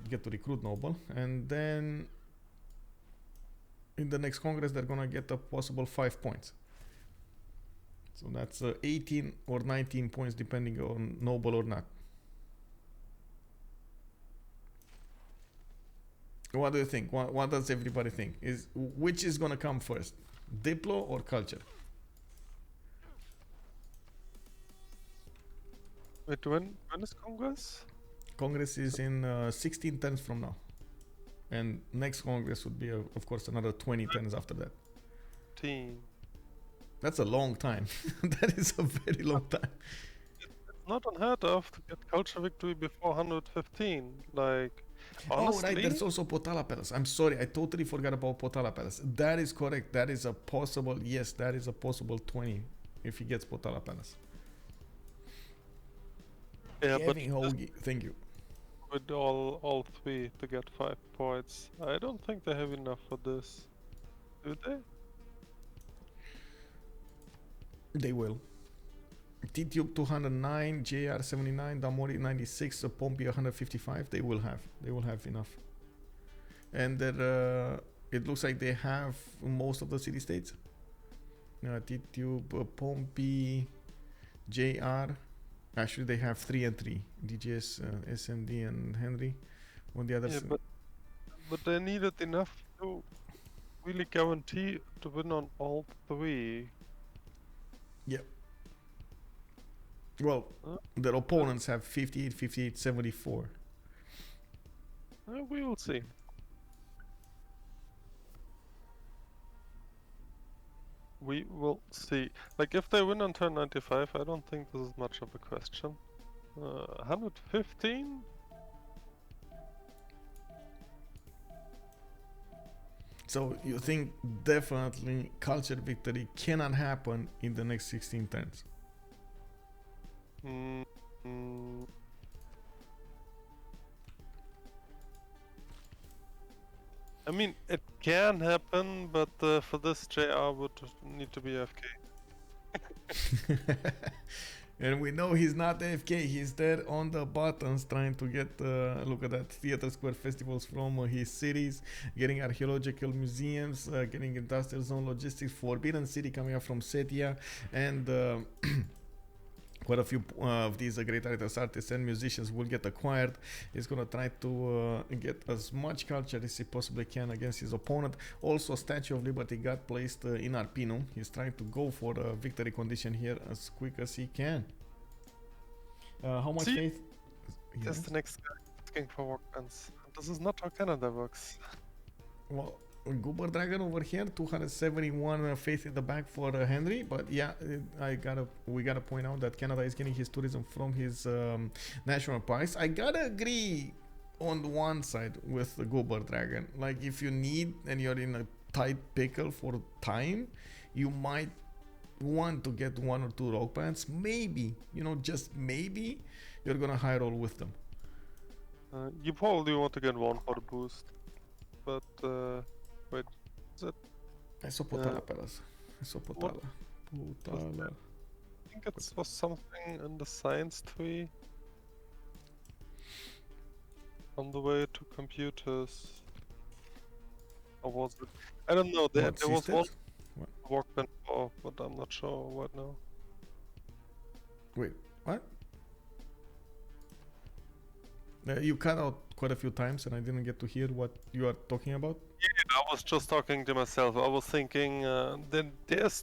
get to recruit Noble, and then in the next congress they're going to get a possible 5 points. So that's 18 or 19 points depending on Noble or not. What do you think? What does everybody think? Which is gonna come first, Diplo or culture? Wait, when is Congress? Congress is in 16 turns from now, and next Congress would be of course another 20 turns after that. That's a long time. That is a very long time. It's not unheard of to get culture victory before 115. Like, honestly, oh right, there's also Potala Palace. I'm sorry, I totally forgot about Potala Palace. That is correct. That is a possible, yes, that is a possible 20 if he gets Potala Palace. Yeah, Kevin but Hoagie, thank you. with all 3 to get 5 points, I don't think they have enough for this. Do they? They will. Tidube 209, JR 79, Damori 96, Pompi 155. They will have enough. And that it looks like they have most of the city states. Tidube, Pompi, JR. Actually, they have 3 and 3. DGS, SMD, and Henri. On the other Yeah, side. but they needed enough to really guarantee to win on all 3. Yeah. Well, their opponents have 58, 58, 74. We will see. We will see. Like, if they win on turn 95, I don't think this is much of a question. 115? So you think definitely culture victory cannot happen in the next 16 turns? I mean, it can happen, but for this JR would need to be AFK. And we know he's not AFK, he's there on the buttons trying to get, look at that, theater square festivals from his cities, getting archaeological museums, getting industrial zone logistics, Forbidden City coming up from Scythia, and quite a few of these great writers, artists, and musicians will get acquired. He's gonna try to get as much culture as he possibly can against his opponent. Also, Statue of Liberty got placed in Arpinum. He's trying to go for a victory condition here as quick as he can. How much faith? That's the next guy asking for workbench. This is not how Canada works. Well, Goober Dragon over here, 271 faith in the back for Henri, but yeah, we gotta point out that Canada is getting his tourism from his national parks. I gotta agree on one side with the Goober Dragon. Like, if you need and you're in a tight pickle for time, you might want to get 1 or 2 rock bands. Maybe, just maybe, you're gonna high roll with them. You probably want to get 1 for the boost, but wait, is it? I saw Potala Palace. I saw Potala. Potala. I think it was something in the science tree on the way to computers. Or was it? I don't know. There was one workbench, but I'm not sure right now. Wait, what? You cut out quite a few times, and I didn't get to hear what you are talking about. Yeah, I was just talking to myself. I was thinking that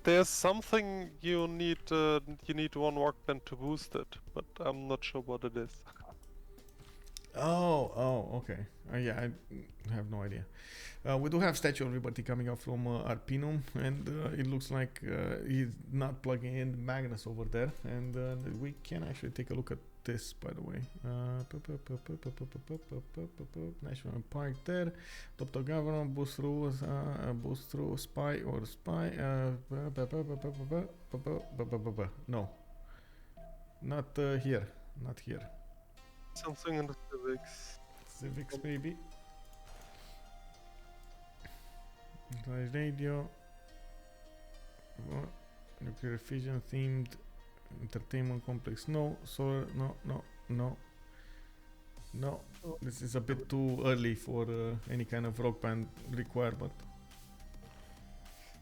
there's something you need 1 workbench to boost it, but I'm not sure what it is. Oh, okay. Yeah, I have no idea. We do have Statue of Liberty coming up from Arpinum, and it looks like he's not plugging in Magnus over there. And we can actually take a look at this, by the way. National Park there. Top to government, boost through spy or spy. No, not here. Not here. Something in the civics. Civics maybe. Radio. Nuclear fission themed entertainment complex. No, solar. No. This is a bit too early for any kind of rock band requirement.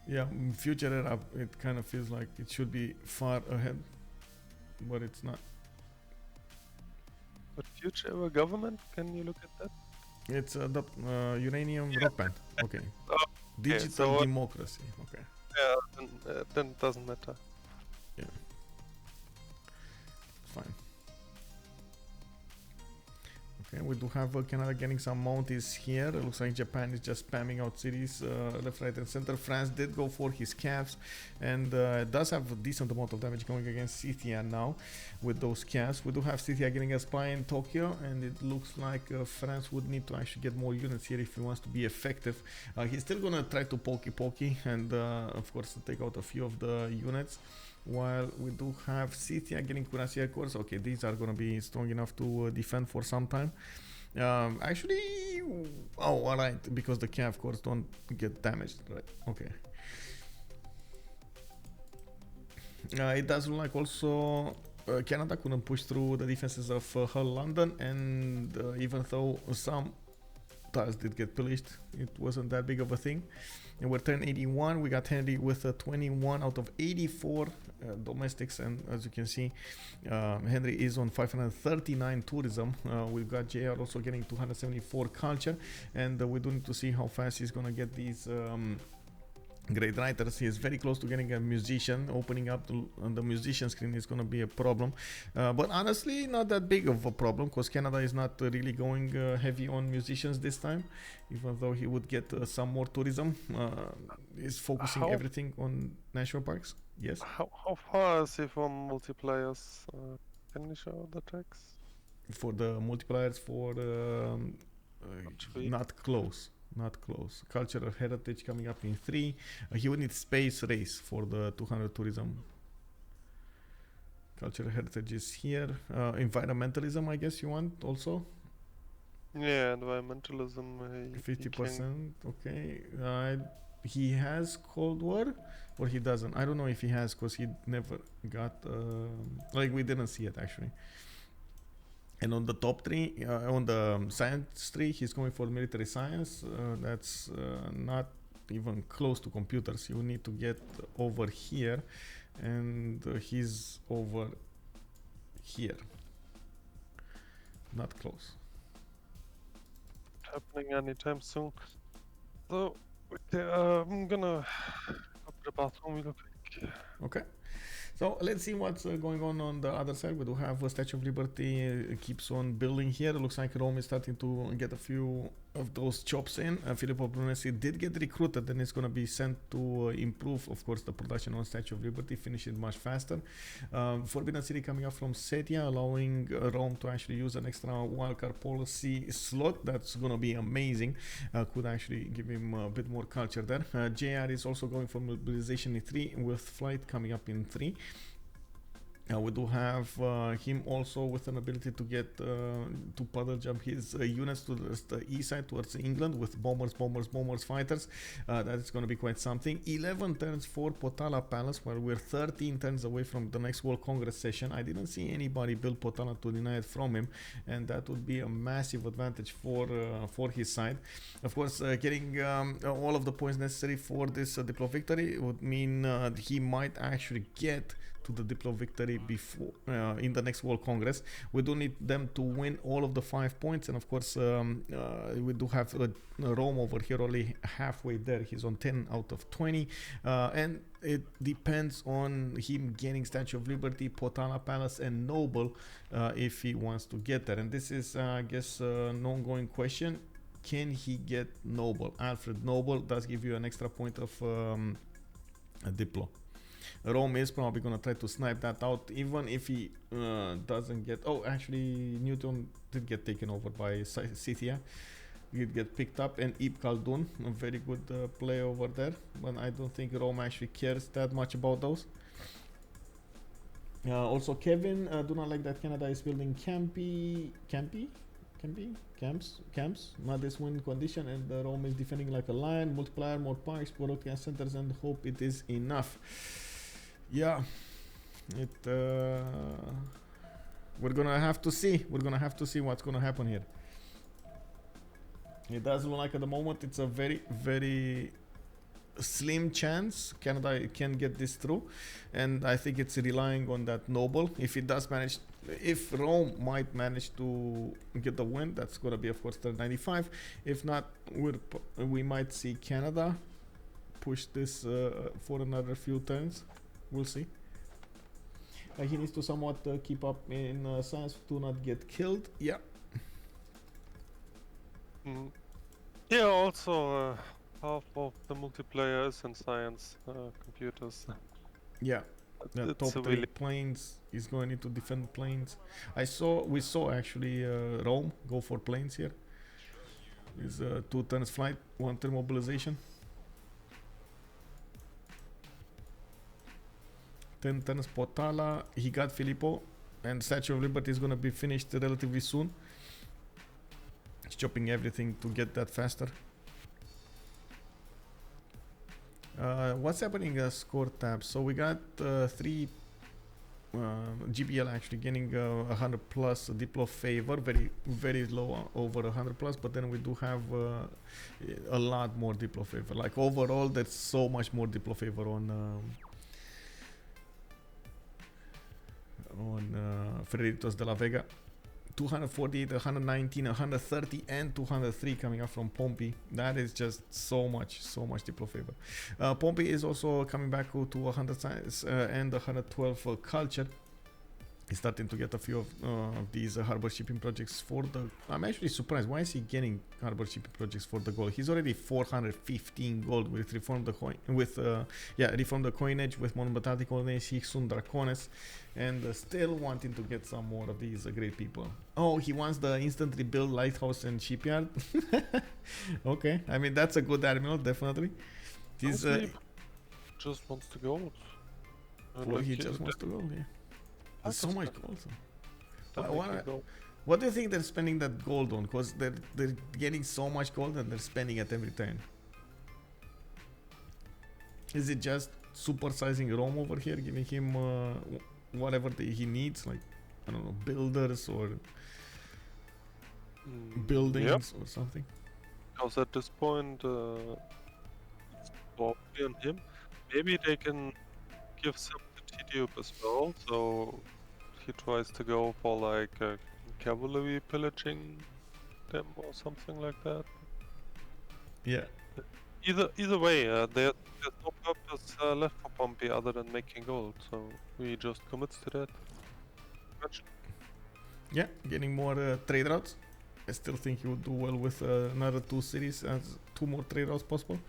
Yeah, future era. It kind of feels like it should be far ahead, but it's not. But future government? Can you look at that? It's the uranium rock band. Okay. Oh, Digital democracy. Okay. Yeah, then it doesn't matter. Yeah. Fine. Okay, we do have Canada getting some mounties here. It looks like Japan is just spamming out cities left, right, and center. France did go for his calves, and does have a decent amount of damage going against Scythia now with those calves. We do have Scythia getting a spy in Tokyo, and it looks like France would need to actually get more units here if he wants to be effective. He's still gonna try to pokey and of course take out a few of the units. While we do have Scythia getting Cuirassier Corps. Okay, these are gonna be strong enough to defend for some time. Actually, oh, alright, because the Cav Corps don't get damaged, right? Okay. It does look like also Canada couldn't push through the defenses of Hull London, and even though some tiles did get pillaged, it wasn't that big of a thing. And we're turn 81. We got Henri with 21 out of 84 domestics, and as you can see, Henri is on 539 tourism. We've got JR also getting 274 culture, and we do need to see how fast he's gonna get these great writers. He is very close to getting a musician. Opening up on the musician screen is going to be a problem, but honestly not that big of a problem, because Canada is not really going heavy on musicians this time, even though he would get some more tourism. Is focusing everything on national parks. Yes. How far is he from multiplayers? Can you show the text? For the multipliers, for not close. Not close. Cultural heritage coming up in 3. He would need space race for the 200 tourism. Cultural heritage is here. Environmentalism, I guess you want also? Yeah, environmentalism. 50%. Okay. He has Cold War, or he doesn't. I don't know if he has, because he never got. Like, we didn't see it actually. And on the top 3, on the science tree, he's going for military science. That's not even close to computers. You need to get over here, and he's over here. Not close. Happening anytime soon. So, I'm gonna go to the bathroom real quick. Okay. So let's see what's going on the other side. We do have a Statue of Liberty keeps on building here. It looks like Rome is starting to get a few of those chops in. Filippo Brunesi did get recruited, and it's going to be sent to improve, of course, the production on Statue of Liberty, finish it much faster. Forbidden City coming up from Scythia, allowing Rome to actually use an extra wildcard policy slot. That's going to be amazing. Could actually give him a bit more culture there. JR is also going for mobilization in 3, with flight coming up in 3. We do have him also with an ability to get to puddle jump his units to the east side towards England with bombers, fighters. That is going to be quite something. 11 turns for Potala Palace, while we're 13 turns away from the next World Congress session. I didn't see anybody build Potala to deny it from him, and that would be a massive advantage for his side. Of course, getting all of the points necessary for this Diplo victory would mean he might actually get to the Diplo victory before in the next World Congress. We do need them to win all of the 5 points, and of course we do have Rome over here only halfway there. He's on 10 out of 20, and it depends on him getting Statue of Liberty, Potala Palace, and Noble if he wants to get there. And this is I guess an ongoing question. Can he get Noble? Alfred Noble does give you an extra point of a Diplo. Rome is probably gonna try to snipe that out, even if he doesn't get. Oh, actually, Newton did get taken over by Scythia. He'd get picked up, and Ibn Khaldun, a very good play over there. But I don't think Rome actually cares that much about those. Also, Kevin, do not like that Canada is building camps, not this win condition, and Rome is defending like a lion. Multiplier, more parks, broadcast centers, and hope it is enough. Yeah, we're gonna have to see. We're gonna have to see what's gonna happen here. It does look like at the moment it's a very, very slim chance Canada can get this through, and I think it's relying on that Noble. If it does manage, if Rome might manage to get the win, that's gonna be of course the 95. If not, we might see Canada push this for another few turns. We'll see. He needs to somewhat keep up in science to not get killed. Yeah. Yeah, also half of the multiplayer is in science computers. Yeah, the It's top a 3 planes is going into defend planes. We saw actually Rome go for planes here. Is 2 turns flight, 1 turn mobilization. 10 turns Potala. He got Filippo, and Statue of Liberty is gonna be finished relatively soon. He's chopping everything to get that faster. What's happening score tabs? So we got 3 GBL actually getting 100 plus Diplo favor, very low over 100 plus, but then we do have a lot more Diplo favor. Like overall, there's so much more Diplo favor on Freritos de la Vega. 248, 119, 130, and 203 coming up from Pompi. That is just so much Diplo favor. Pompi is also coming back to 100 science and 112 culture. He's starting to get a few of these harbor shipping projects for the. I'm actually surprised. Why is he getting harbor shipping projects for the gold? He's already 415 gold with reform the coin reform the coinage with monumentality coinage, Hixun Dracones, and still wanting to get some more of these great people. Oh, he wants the instant rebuild lighthouse and shipyard. Okay, I mean that's a good admiral, definitely. He's just wants to go. Well, he just wants to go. Yeah. There's so much gold. What do you think they're spending that gold on? Because they're getting so much gold and they're spending it every time. Is it just supersizing Rome over here, giving him whatever he needs, like I don't know, builders or buildings or something? Because at this point, it's probably on him. Maybe they can give some to Tidube as well, so he tries to go for like cavalry pillaging them or something like that. Yeah. Either way, there's no purpose left for Pompi other than making gold, so we just commits to that. Yeah, getting more trade routes. I still think he would do well with another 2 cities, as 2 more trade routes possible.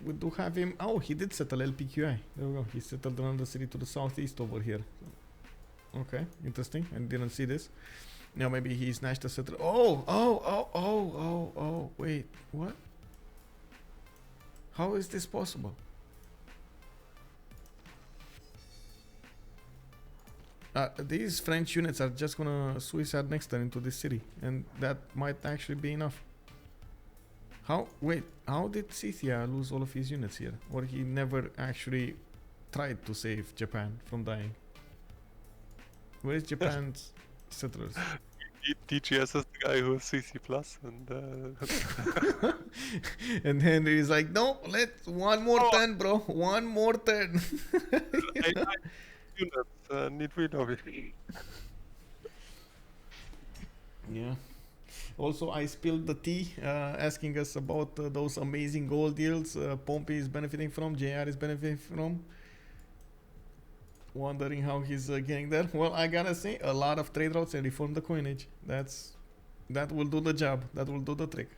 We do have him. Oh, he did settle LPQI. There we go. He settled another city to the southeast over here. Okay, interesting. I didn't see this. Now maybe he snatched a settle. Oh, wait, what? How is this possible? These French units are just gonna suicide next turn into this city, and that might actually be enough. How did Scythia lose all of his units here? Or he never actually tried to save Japan from dying? Where is Japan's settlers? DGS is the guy who is CC plus, and And Henry is like, no, let's one more Oh. turn, bro. One more turn. I units need reloading. Yeah. Also, I spilled the tea, asking us about those amazing gold deals Pompi is benefiting from, JR is benefiting from. Wondering how he's getting there. Well, I gotta say, a lot of trade routes and reform the coinage. That will do the job. That will do the trick.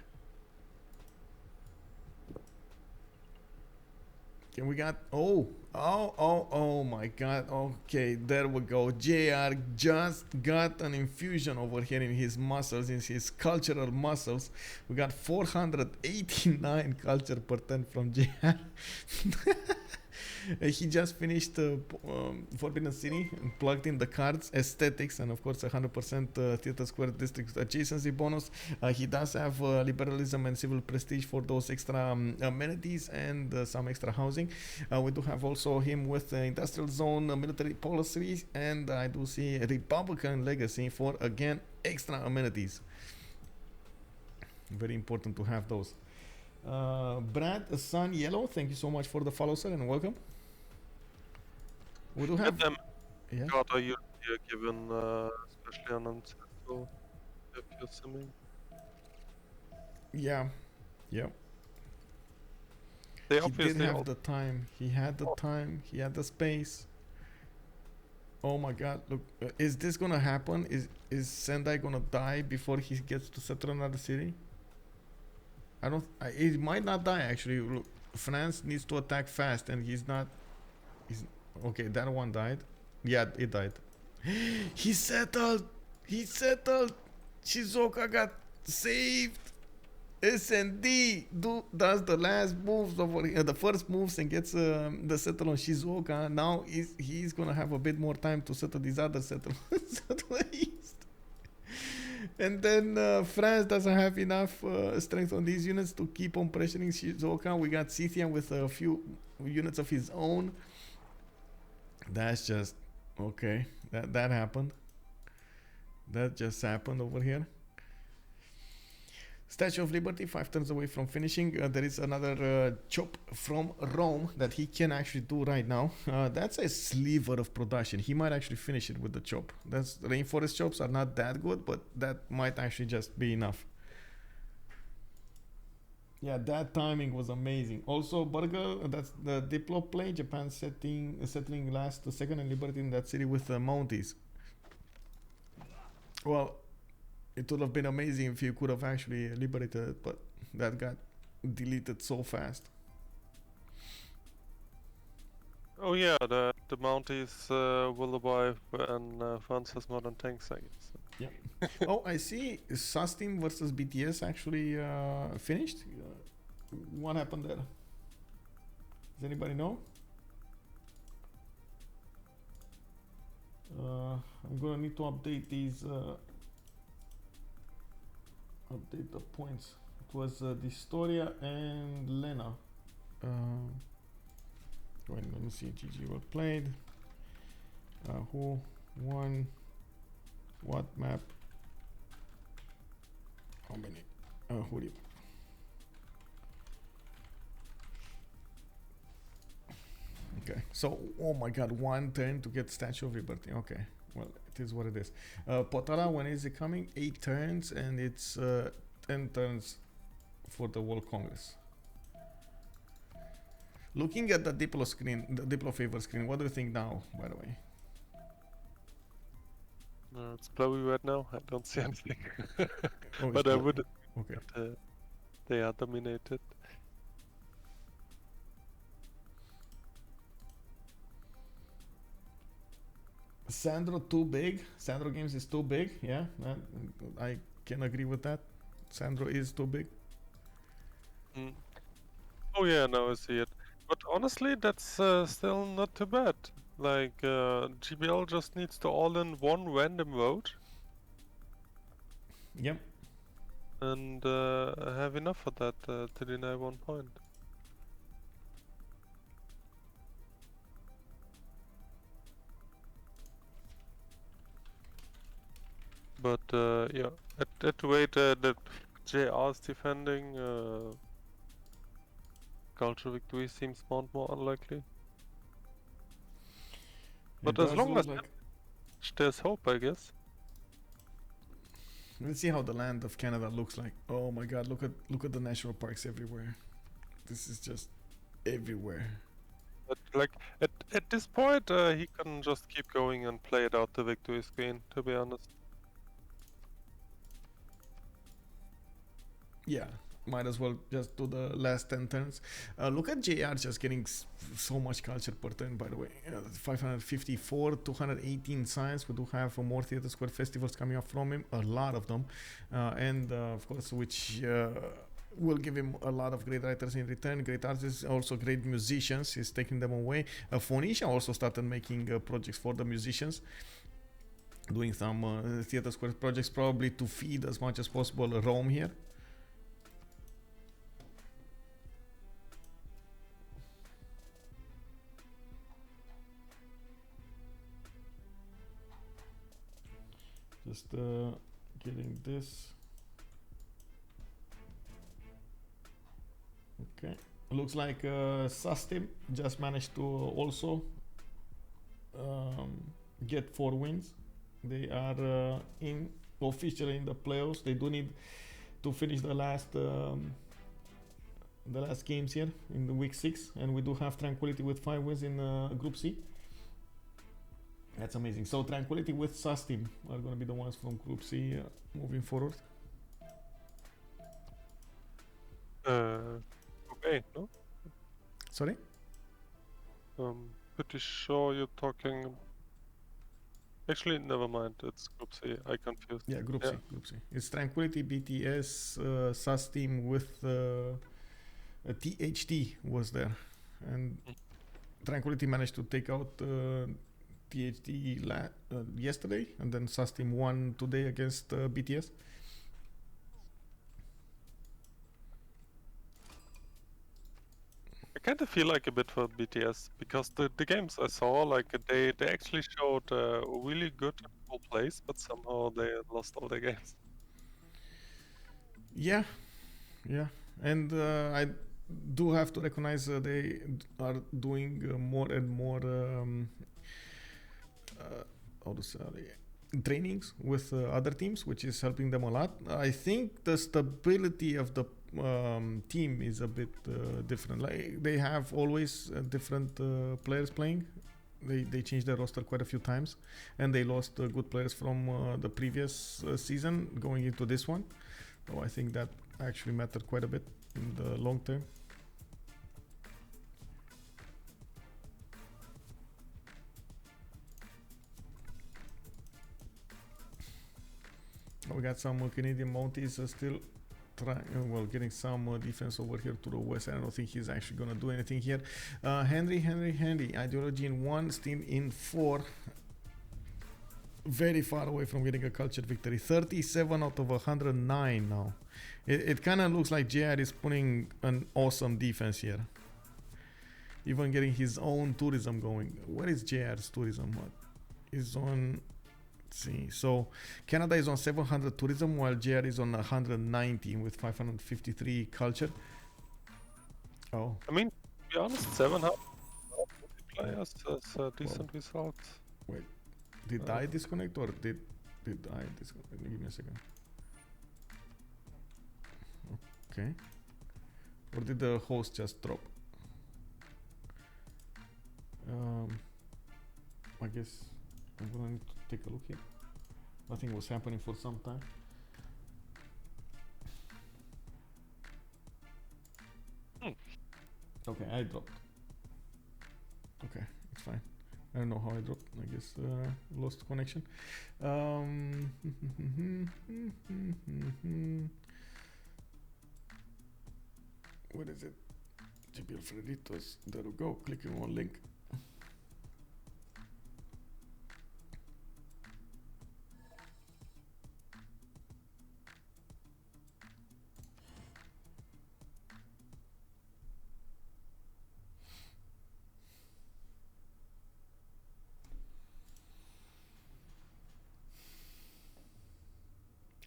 Okay, we got oh my god. Okay, there we go. JR just got an infusion over here in his muscles, in his cultural muscles. We got 489 culture per turn from JR. He just finished Forbidden City and plugged in the cards, aesthetics, and of course 100% Theater Square District adjacency bonus. He does have liberalism and civil prestige for those extra amenities and some extra housing. We do have also him with industrial zone, military policies, and I do see Republican legacy for, again, extra amenities. Very important to have those. Brad Sun Yellow, thank you so much for the follow, sir, and welcome. We do have yeah. God, are you given especially on ancestral if you're simming? Yeah. They he did have the time. He had the time. He had the space. Oh my god, look, is this gonna happen? Is Sendai gonna die before he gets to settle another city? It might not die actually. Look, France needs to attack fast and he's okay, that one died. Yeah, it died. He settled. Shizuoka got saved. S&D does the last moves over the first moves and gets the settle on Shizuoka. Now he's gonna have a bit more time to settle these other settlements to the east. And then France doesn't have enough strength on these units to keep on pressuring Shizuoka. We got Scythia with a few units of his own. That's just okay. That happened. That just happened over here. Statue of Liberty, 5 turns away from finishing. There is another chop from Rome that he can actually do right now. That's a sliver of production. He might actually finish it with the chop. Rainforest chops are not that good, but that might actually just be enough. Yeah, that timing was amazing. Also, Burger, that's the Diplo play. Japan settling last, second, and Liberty in that city with the Mounties. Well, it would have been amazing if you could have actually liberated it, but that got deleted so fast. Oh yeah, the Mounties will arrive when France has modern tanks, I guess. Yeah. Oh, I see. SAS team versus BTS actually finished. What happened there? Does anybody know? I'm gonna need to update these. Update the points. It was Distoria and Lena. Wait, let me see. GG well played. Who won? What map? How many? Who did? Okay, so oh my god, 1 turn to get Statue of Liberty. Okay, well, it is what it is. Potara, when is it coming? 8 turns, and it's 10 turns for the World Congress. Looking at the Diplo screen, the Diplo favor screen, what do you think now, by the way? It's blowy right now. I don't see anything. Oh, but I would. Okay. But, they are dominated. Sandro too big. Sandro Games is too big. Yeah, I can agree with that. Sandro is too big. Mm. Oh yeah, now I see it. But honestly, that's still not too bad. Like GBL just needs to all in one random vote. Yep. And have enough for that to deny 1 point. But yeah, at the way that JR is defending, culture victory seems more unlikely. But as long as there's hope, I guess. Let's see how the land of Canada looks like. Oh my god, look at the national parks everywhere. This is just everywhere. But like at this point, he can just keep going and play it out the victory screen, to be honest. Yeah, might as well just do the last 10 turns. Look at JR just getting so much culture per turn, by the way. 554, 218 signs. We do have more Theatre Square festivals coming up from him, a lot of them. And of course, which will give him a lot of great writers in return, great artists, also great musicians. He's taking them away. Phoenicia also started making projects for the musicians, doing some Theatre Square projects, probably to feed as much as possible Rome here. Just getting this. Okay, looks like Sustim just managed to also get 4 wins. They are officially in the playoffs. They do need to finish the last games here in the week 6, and we do have Tranquility with 5 wins in Group C. That's amazing. So Tranquility with Sustim are going to be the ones from Group C moving forward. Okay, no? Sorry? Pretty sure you're talking... Actually, never mind. It's Group C. I confused. Yeah, Group C. Group C. It's Tranquility, BTS, Sustim with THT was there. And Tranquility managed to take out THT yesterday, and then Sustim won today against BTS. I kind of feel like a bit for BTS because the games I saw, like they actually showed really good full plays, but somehow they lost all their games. Yeah, and I do have to recognize they are doing more and more trainings with other teams, which is helping them a lot. I think the stability of the team is a bit different. Like they have always different players playing. They changed their roster quite a few times, and they lost good players from the previous season going into this one. So I think that actually mattered quite a bit in the long term. We got some Canadian Mounties still trying, getting some defense over here to the west. I don't think he's actually gonna do anything here. Henri, Ideology in 1, Steam in 4. Very far away from getting a cultured victory. 37 out of 109 now. It kind of looks like JR is putting an awesome defense here. Even getting his own tourism going. What is JR's tourism? What is on... Let's see. So Canada is on 700 tourism, while JR is on 190 with 553 culture. Oh. I mean, to be honest, 700 players is a decent result. Wait, did I disconnect or did I disconnect? Give me a second. Okay. Or did the host just drop? I guess I'm gonna need to take a look here. Nothing was happening for some time. Okay, I dropped. Okay, it's fine. I don't know how I dropped. I guess lost connection. What is it? GPL Freritos. There we go. Clicking on link.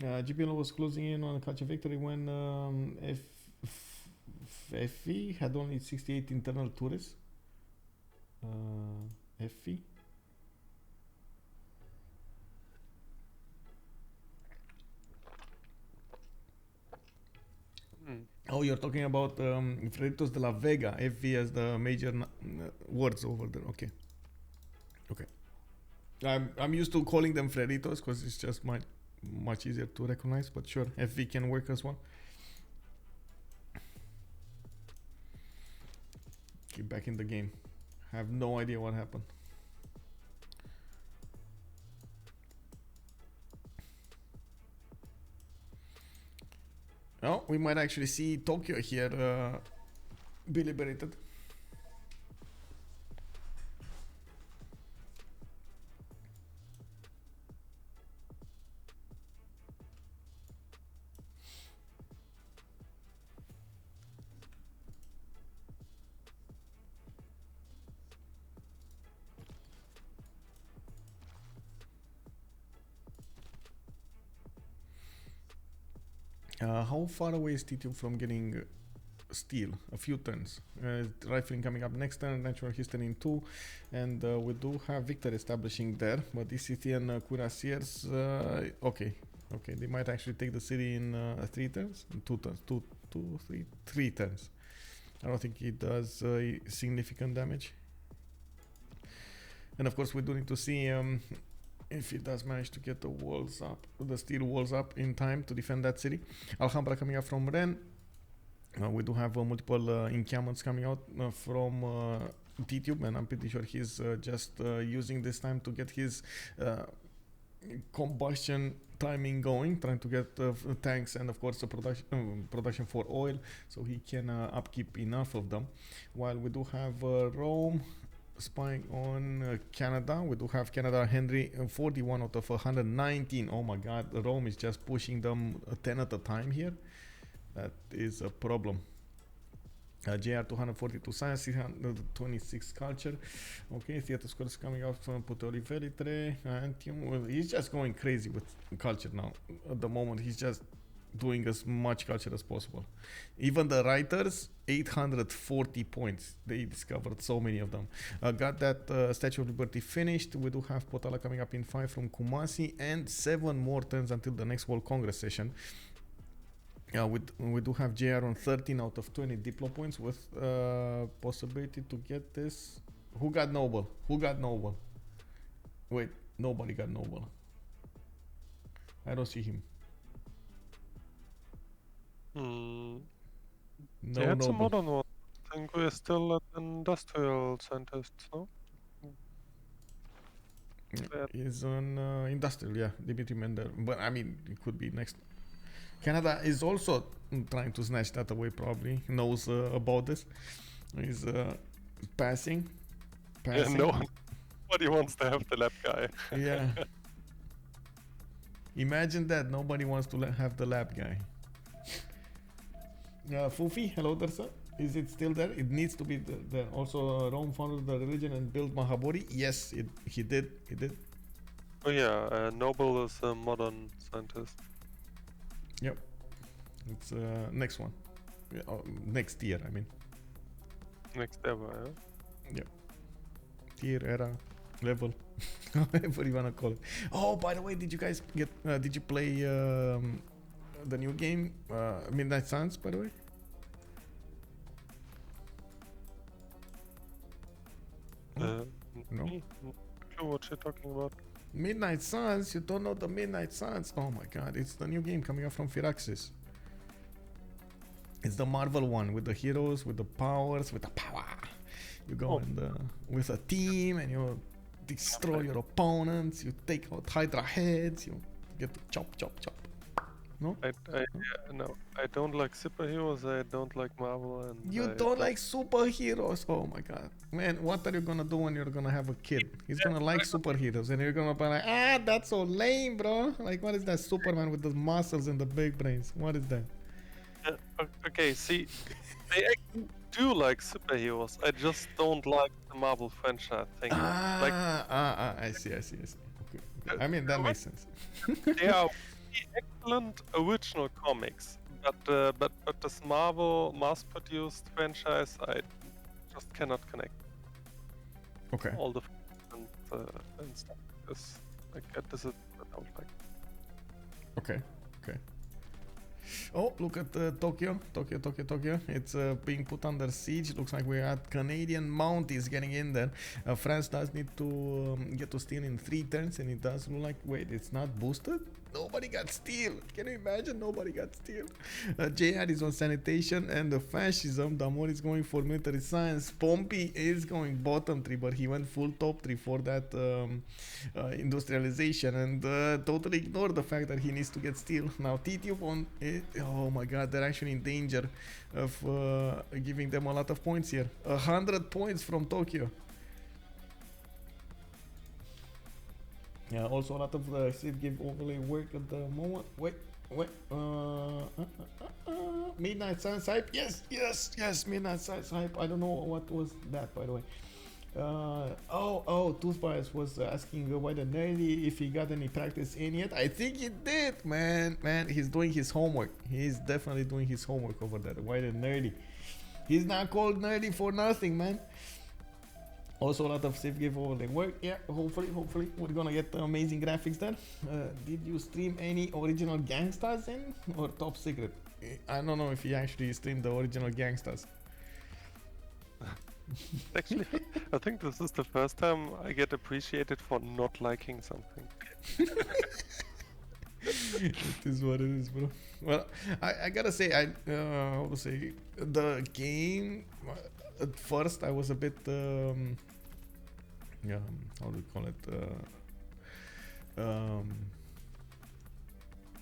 GPL was closing in on a catch a victory when FE had only 68 internal tourists. FE. Oh, you're talking about Freritos de la Vega, FV as the major words over there. Okay. Okay. I'm used to calling them Freritos because it's just much easier to recognize, but sure, FV can work as well. Okay, back in the game. I have no idea what happened. Oh, we might actually see Tokyo here be liberated. How far away is Tidube from getting steel? A few turns. Rifling coming up next turn, natural history in 2, and we do have Victor establishing there, but these Scythian cuirassiers, okay, they might actually take the city in 3 turns, 2 turns, 3 turns. I don't think it does significant damage. And of course we do need to see if it does manage to get the walls up, the steel walls up in time to defend that city. Alhambra coming up from Ren. We do have multiple encampments coming out from Tidube, and I'm pretty sure he's just using this time to get his combustion timing going, trying to get tanks and of course the production for oil, so he can upkeep enough of them. While we do have Rome spying on Canada. We do have Canada Henri 41 out of 119. Oh my god, Rome is just pushing them 10 at a time here. That is a problem. JR 242 science, 26 culture. Okay, theater scores coming out from Puteoli Velitre. Well, he's just going crazy with culture now. At the moment, he's just doing as much culture as possible. Even the writers, 840 points. They discovered so many of them. Got that Statue of Liberty finished. We do have Potala coming up in 5 from Kumasi, and 7 more turns until the next World Congress session. We do have JR on 13 out of 20 Diplo points with possibility to get this. Who got Noble? Who got Noble? Wait, nobody got Noble. I don't see him. No, No, it's a Noble. modern one. I think we're still at industrial scientists, no? He's on industrial, yeah, Dimitri Mendel. But I mean, it could be next. Canada is also trying to snatch that away, probably. Knows about this. He's passing. Yeah, nobody wants to have the lab guy. Yeah. Imagine that. Nobody wants to have the lab guy. Fufi, hello there, sir. Is it still there? It needs to be there. Also, Rome founded the religion and built Mahabodhi. Yes, he did. He did. Oh yeah, Noble is a modern scientist. Yep. It's next one. Next tier, I mean. Next ever, yeah? Yep. Tier, era, level, however you wanna call it. Oh, by the way, did you guys get? Did you play the new game, Midnight Suns? By the way. No. Not sure what you're talking about. Midnight Suns? You don't know the Midnight Suns? Oh my god, it's the new game coming out from Firaxis. It's the Marvel one with the heroes, with the powers, with the power. You go with a team and you destroy your opponents, you take out Hydra heads, you get to chop. No? No, I don't like superheroes, I don't like Marvel, and you don't like superheroes? Oh my god. Man, what are you gonna do when you're gonna have a kid? He's gonna like superheroes and you're gonna be like, that's so lame, bro. Like, what is that Superman with the muscles and the big brains? What is that? Okay, see, I actually do like superheroes, I just don't like the Marvel franchise thing. I see. Okay. I mean, that makes sense. They are excellent original comics, but this Marvel mass-produced franchise, I just cannot connect Okay. all the and stuff. This this is what I would like. Okay. Okay. Oh, look at Tokyo. It's being put under siege. Looks like we had Canadian Mounties getting in there. France does need to get to steal in 3 turns, and it does look like, wait, it's not boosted? Nobody got steel. Can you imagine? Nobody got steel. Jihad is on sanitation, and the fascism. Damori is going for military science. Pompi is going bottom 3, but he went full top 3 for that industrialization, and totally ignored the fact that he needs to get steel. Now Tidube on it. Oh my god, they're actually in danger of giving them a lot of points here. 100 points from Tokyo. Yeah, also a lot of Sid give overlay work at the moment. Wait. Midnight Suns hype. Yes. Midnight Suns hype. I don't know what was that, by the way. Toothbites was asking why the nerdy if he got any practice in yet. I think he did, man. He's doing his homework. He's definitely doing his homework over there. Why the nerdy? He's not called nerdy for nothing, man. Also a lot of safe give overlay work. Yeah, hopefully we're gonna get amazing graphics there. Did you stream any original Gangstas in or top secret? I don't know if he actually streamed the original Gangstas. Actually, I think this is the first time I get appreciated for not liking something. It is what it is, bro. Well, I gotta say, how to say, the game, at first I was a bit, how do you call it,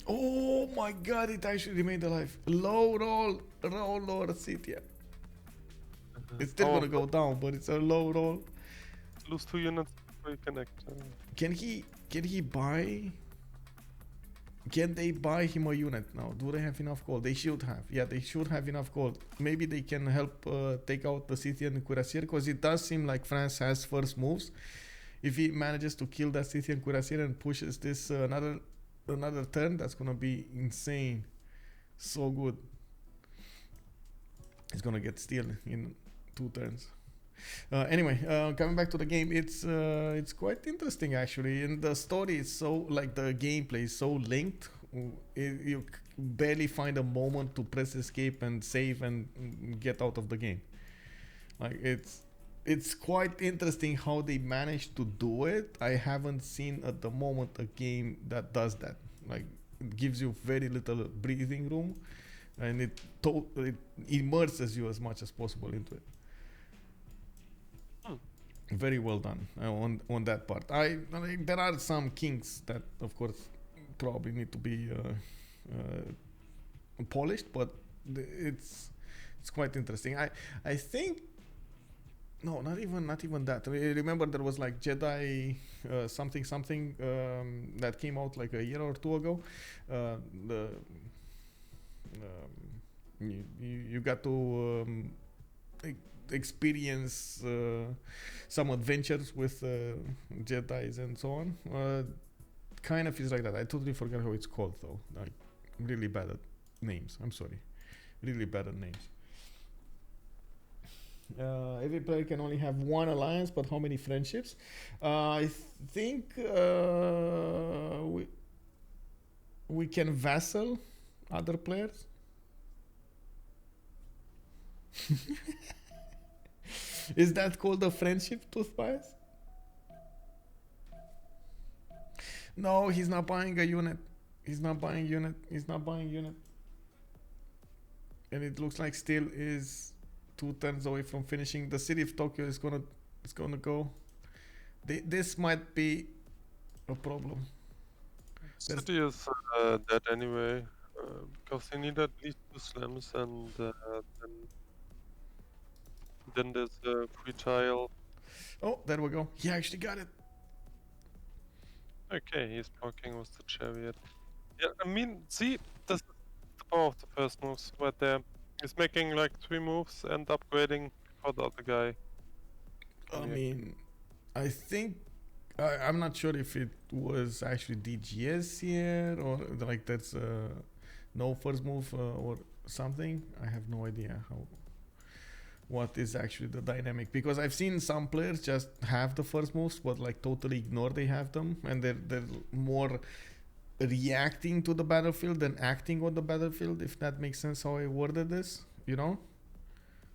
oh my god, it actually remained alive. Low roll, Lord Scythia. It's still gonna go down, but it's a low roll. Lose 2 units before you connect. Can he buy? Can they buy him a unit now? Do they have enough gold? They should have. Yeah, they should have enough gold. Maybe they can help take out the Scythian Cuirassier, because it does seem like France has first moves. If he manages to kill that Scythian Cuirassier and pushes this another turn, that's gonna be insane. So good. He's gonna get steel in 2 turns. Anyway, coming back to the game, it's quite interesting actually, and the story is so, like, the gameplay is so linked. You barely find a moment to press escape and save and get out of the game. Like, it's quite interesting how they managed to do it. I haven't seen at the moment a game that does that. Like, it gives you very little breathing room, and it immerses you as much as possible into it. Very well done on that part. There are some kinks that, of course, probably need to be polished, but it's quite interesting. I think, no, not even that. I remember there was like Jedi something that came out like a year or 2 ago. You got to experience some adventures with Jedis and so on. Kind of is like that. I totally forgot how it's called though. Like, really bad at names. I'm sorry. Really bad at names. Every player can only have 1 alliance, but how many friendships? I think we can vassal other players. Is that called a friendship, Toothpies? No, he's not buying a unit. He's not buying unit. And it looks like still is 2 turns away from finishing. The city of Tokyo is gonna go. This might be a problem. City is dead anyway, because they need at least 2 slams, and then there's a free tile. Oh, there we go. He actually got it. Okay, he's blocking with the chariot. Yeah, I mean, see, this is the power of the first moves right there. He's making like 3 moves and upgrading for the other guy. I mean, I think I'm not sure if it was actually DGS here or like that's no first move or something. I have no idea what is actually the dynamic, because I've seen some players just have the first moves but like totally ignore they have them, and they're more reacting to the battlefield than acting on the battlefield, if that makes sense how I worded this, you know?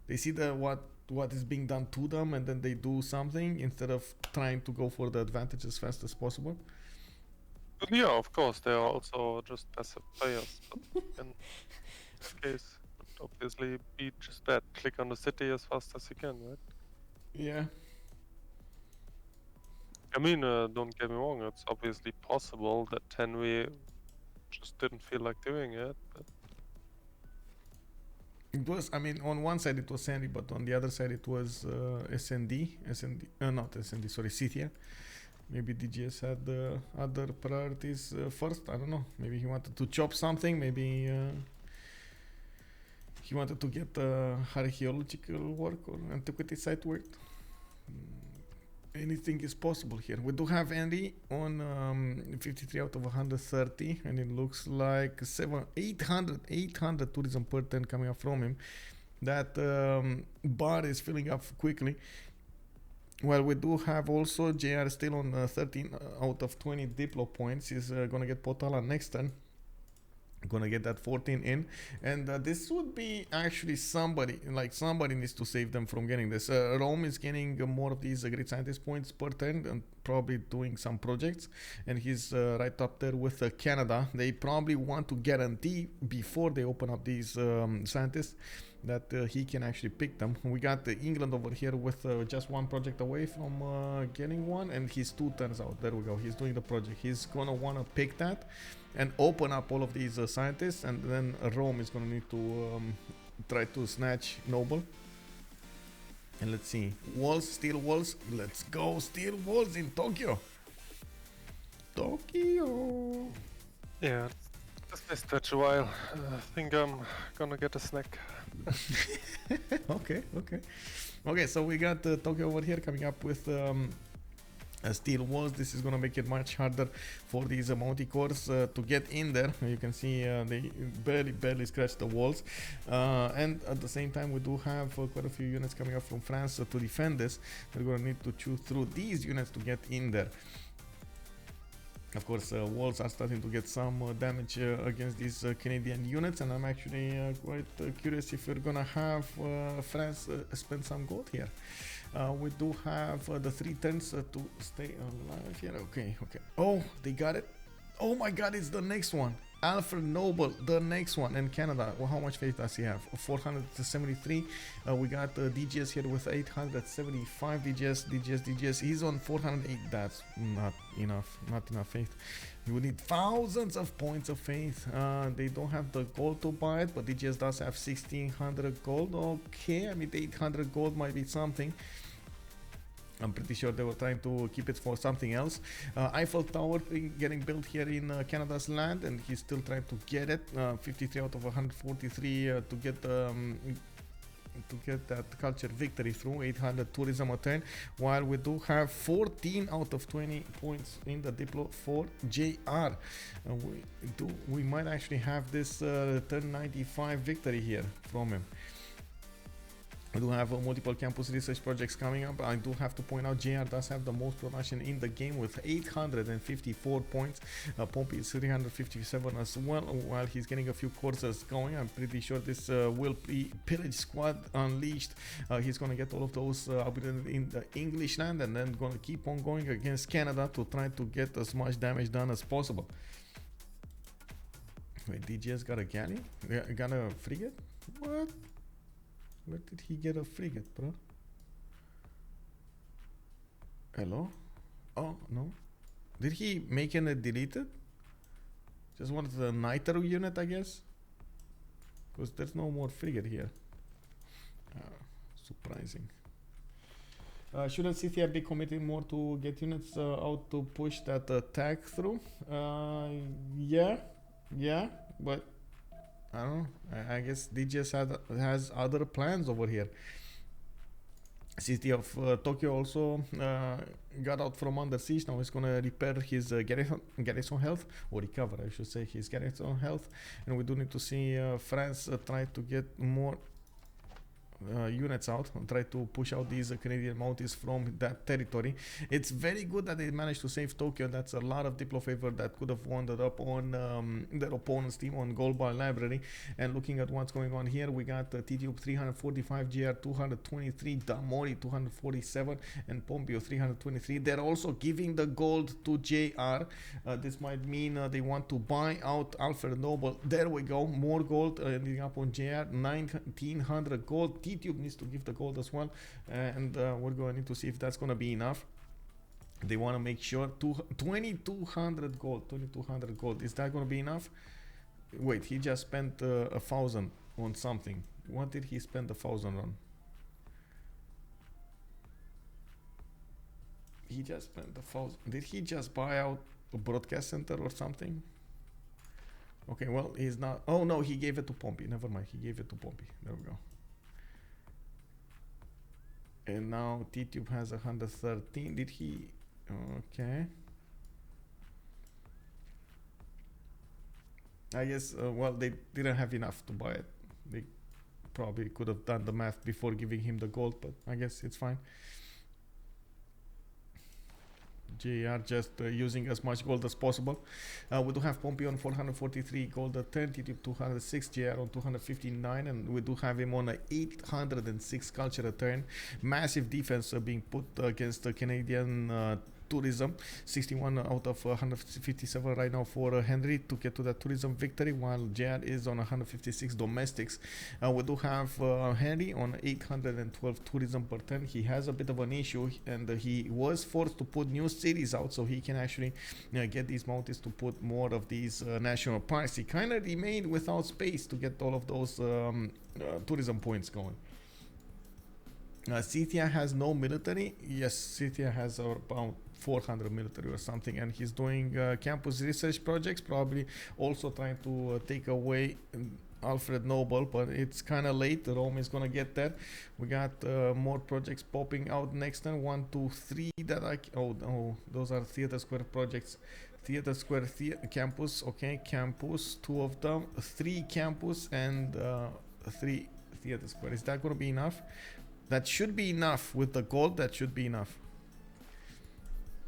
They see what is being done to them and then they do something instead of trying to go for the advantage as fast as possible. But yeah, of course, they are also just passive players. But in this case, would obviously be just that. Click on the city as fast as you can, right? Yeah. I mean, don't get me wrong, it's obviously possible that Henri just didn't feel like doing it, but It was, I mean, on one side it was Henri, but on the other side it was not SND, sorry, Scythia. Maybe DGS had other priorities first, I don't know. Maybe he wanted to chop something, maybe he wanted to get archaeological work or antiquity site work. Anything is possible here. We do have Henri on 53 out of 130, and it looks like 800 tourism per turn coming up from him. That bar is filling up quickly. Well, we do have also JR still on 13 out of 20 Diplo points. He's gonna get Potala next turn. Gonna get that 14 in, and this would be actually somebody needs to save them from getting this. Rome is getting more of these great scientist points per turn and probably doing some projects, and he's right up there with Canada. They probably want to guarantee before they open up these scientists that he can actually pick them. We got England over here with just one project away from getting one, and he's 2 turns out. There we go, he's doing the project. He's gonna want to pick that and open up all of these scientists, and then Rome is gonna need to try to snatch Noble. And let's see, walls, steel walls, let's go, steel walls in Tokyo. yeah, this may stretch a while. I think I'm gonna get a snack. Okay, so we got Tokyo over here coming up with steel walls. This is gonna make it much harder for these Mounty cores to get in there. You can see they barely scratch the walls, and at the same time we do have quite a few units coming up from France to defend this. They're gonna need to chew through these units to get in there. Of course, walls are starting to get some damage against these Canadian units, and I'm actually quite curious if we're gonna have France spend some gold here. We do have the 3 turns to stay alive here. Okay. Oh, they got it. Oh my god, it's the next one. Alfred Noble, the next one in Canada. Well, how much faith does he have? 473. We got DGS here with 875 DGS. He's on 408. That's not enough faith. You would need thousands of points of faith. They don't have the gold to buy it, but DGS does have 1600 gold. Okay, I mean 800 gold might be something. I'm pretty sure they were trying to keep it for something else. Eiffel Tower getting built here in Canada's land, and he's still trying to get it. 53 out of 143 to get that culture victory through. 800 tourism a turn, while we do have 14 out of 20 points in the Diplo for JR. We might actually have this turn 95 victory here from him. We do have multiple campus research projects coming up. I do have to point out JR does have the most production in the game with 854 points. Pompi is 357 as well, while he's getting a few courses going. I'm pretty sure this will be Pillage Squad Unleashed. He's going to get all of those in the English land, and then going to keep on going against Canada to try to get as much damage done as possible. Wait, DGS got a galley? Got a frigate? What? Where did he get a frigate, bro? Hello? Oh, no. Did he make it deleted? Just wanted the Nitro unit, I guess? Because there's no more frigate here. Surprising. Shouldn't Scythia be committing more to get units out to push that attack through? Yeah, but I don't know. I guess DGS has other plans over here. city of Tokyo also got out from under siege. Now he's gonna repair his garrison health, or recover, I should say, his garrison health. And we do need to see France try to get more units out and try to push out these Canadian mounties from that territory. It's very good that they managed to save Tokyo. That's a lot of Diplo favor that could have wound up on their opponent's team on Gold Bar Library. And looking at what's going on here, we got Tidube 345, GR 223, Damori 247, and Pompi 323. They're also giving the gold to JR. This might mean they want to buy out Alfred Noble. There we go, more gold ending up on JR, 1900 gold. Tidube needs to give the gold as well, and we're going to need to see if that's going to be enough. They want to make sure 2200 gold. 2200 gold, is that going to be enough? Wait, he just spent 1000 on something. What did he spend 1000 on? He just spent 1000. Did he just buy out a broadcast center or something? Okay, well, he's not. Oh no, he gave it to Pompi. Never mind, he gave it to Pompi. There we go. And now Tidube has 113. Did he? Okay. I guess, well, they didn't have enough to buy it. They probably could have done the math before giving him the gold, but I guess it's fine. JR just using as much gold as possible. We do have Pompi on 443 gold at 10, Tidube 206, JR on 259, and we do have him on a 806 culture turn. Massive defense being put against the Canadian tourism. 61 out of 157 right now for Henri to get to that tourism victory, while JR is on 156 domestics. We do have Henri on 812 tourism per turn. He has a bit of an issue, and he was forced to put new cities out so he can actually get these mounties to put more of these national parks. He kind of remained without space to get all of those tourism points going. Scythia has no military. Yes, Scythia has about 400 military or something, and he's doing campus research projects, probably also trying to take away Alfred Noble, but it's kind of late. Rome is gonna get there. We got more projects popping out next time. 1, 2, 3 that I oh, those are Theater Square projects. Theater Square campus, okay, campus, 2 of them, 3 campus, and 3 Theater Square. Is that gonna be enough? That should be enough with the gold. That should be enough.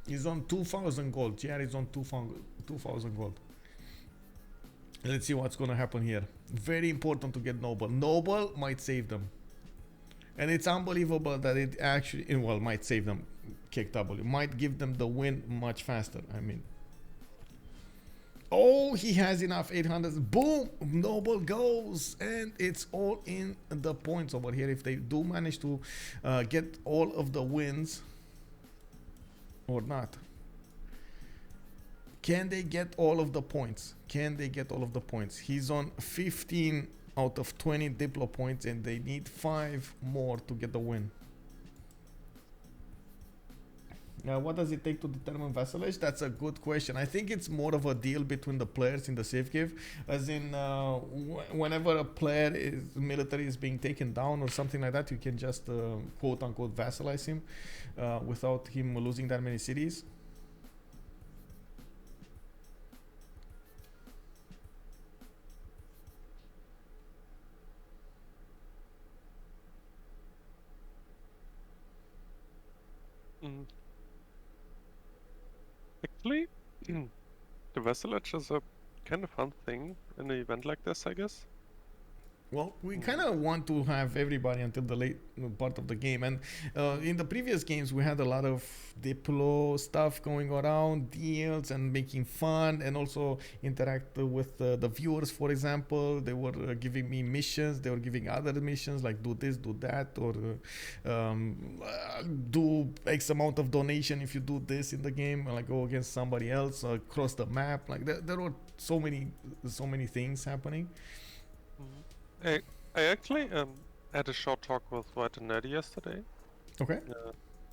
He's on 2000 gold. JR is on 2000 gold. Let's see what's gonna happen here. Very important to get Noble. Noble might save them. And it's unbelievable that it actually, well, might save them. Kick W. Might give them the win much faster. I mean. Oh, he has enough 800. Boom! Noble goes. And it's all in the points over here. If they do manage to get all of the wins. Or not. Can they get all of the points? Can they get all of the points? He's on 15 out of 20 Diplo points, and they need 5 more to get the win. Now, what does it take to determine vassalage? That's a good question. I think it's more of a deal between the players in the safe cave, as in whenever a player military is being taken down or something like that, you can just quote unquote vassalize him without him losing that many cities. Actually, the vassalage is a kind of fun thing in an event like this, I guess. Well, we kind of want to have everybody until the late part of the game, and in the previous games we had a lot of Diplo stuff going around, deals and making fun, and also interact with the viewers. For example, they were giving me missions, they were giving other missions like do this, do that, or do X amount of donation if you do this in the game, like go against somebody else across the map. Like there were so many things happening. I actually had a short talk with White and Nerdy yesterday. Okay.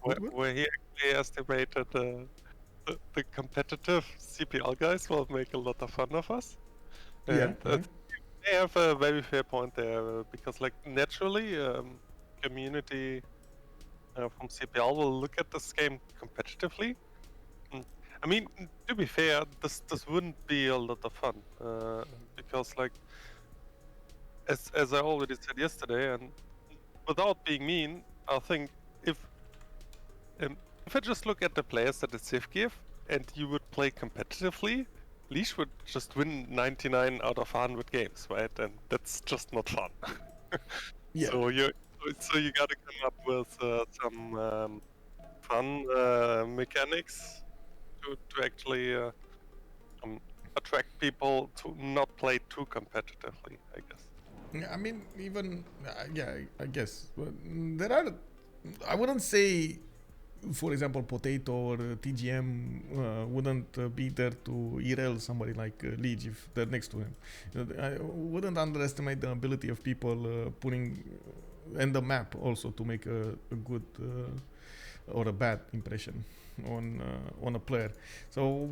Where he actually estimated the competitive CPL guys will make a lot of fun of us. And they have a very fair point there, because like naturally community from CPL will look at this game competitively. I mean, to be fair, this wouldn't be a lot of fun because, like, as I already said yesterday, and without being mean, I think if I just look at the players that the Civ give, and you would play competitively, Leash would just win 99 out of 100 games, right? And that's just not fun. Yeah. So you gotta come up with some fun mechanics to actually attract people to not play too competitively, I guess. Yeah, I mean, even yeah, I guess. But there are, I wouldn't say, for example, Potato or TGM wouldn't be there to ERL somebody like Liege if they're next to him. I wouldn't underestimate the ability of people putting and the map also to make a good or a bad impression on a player. So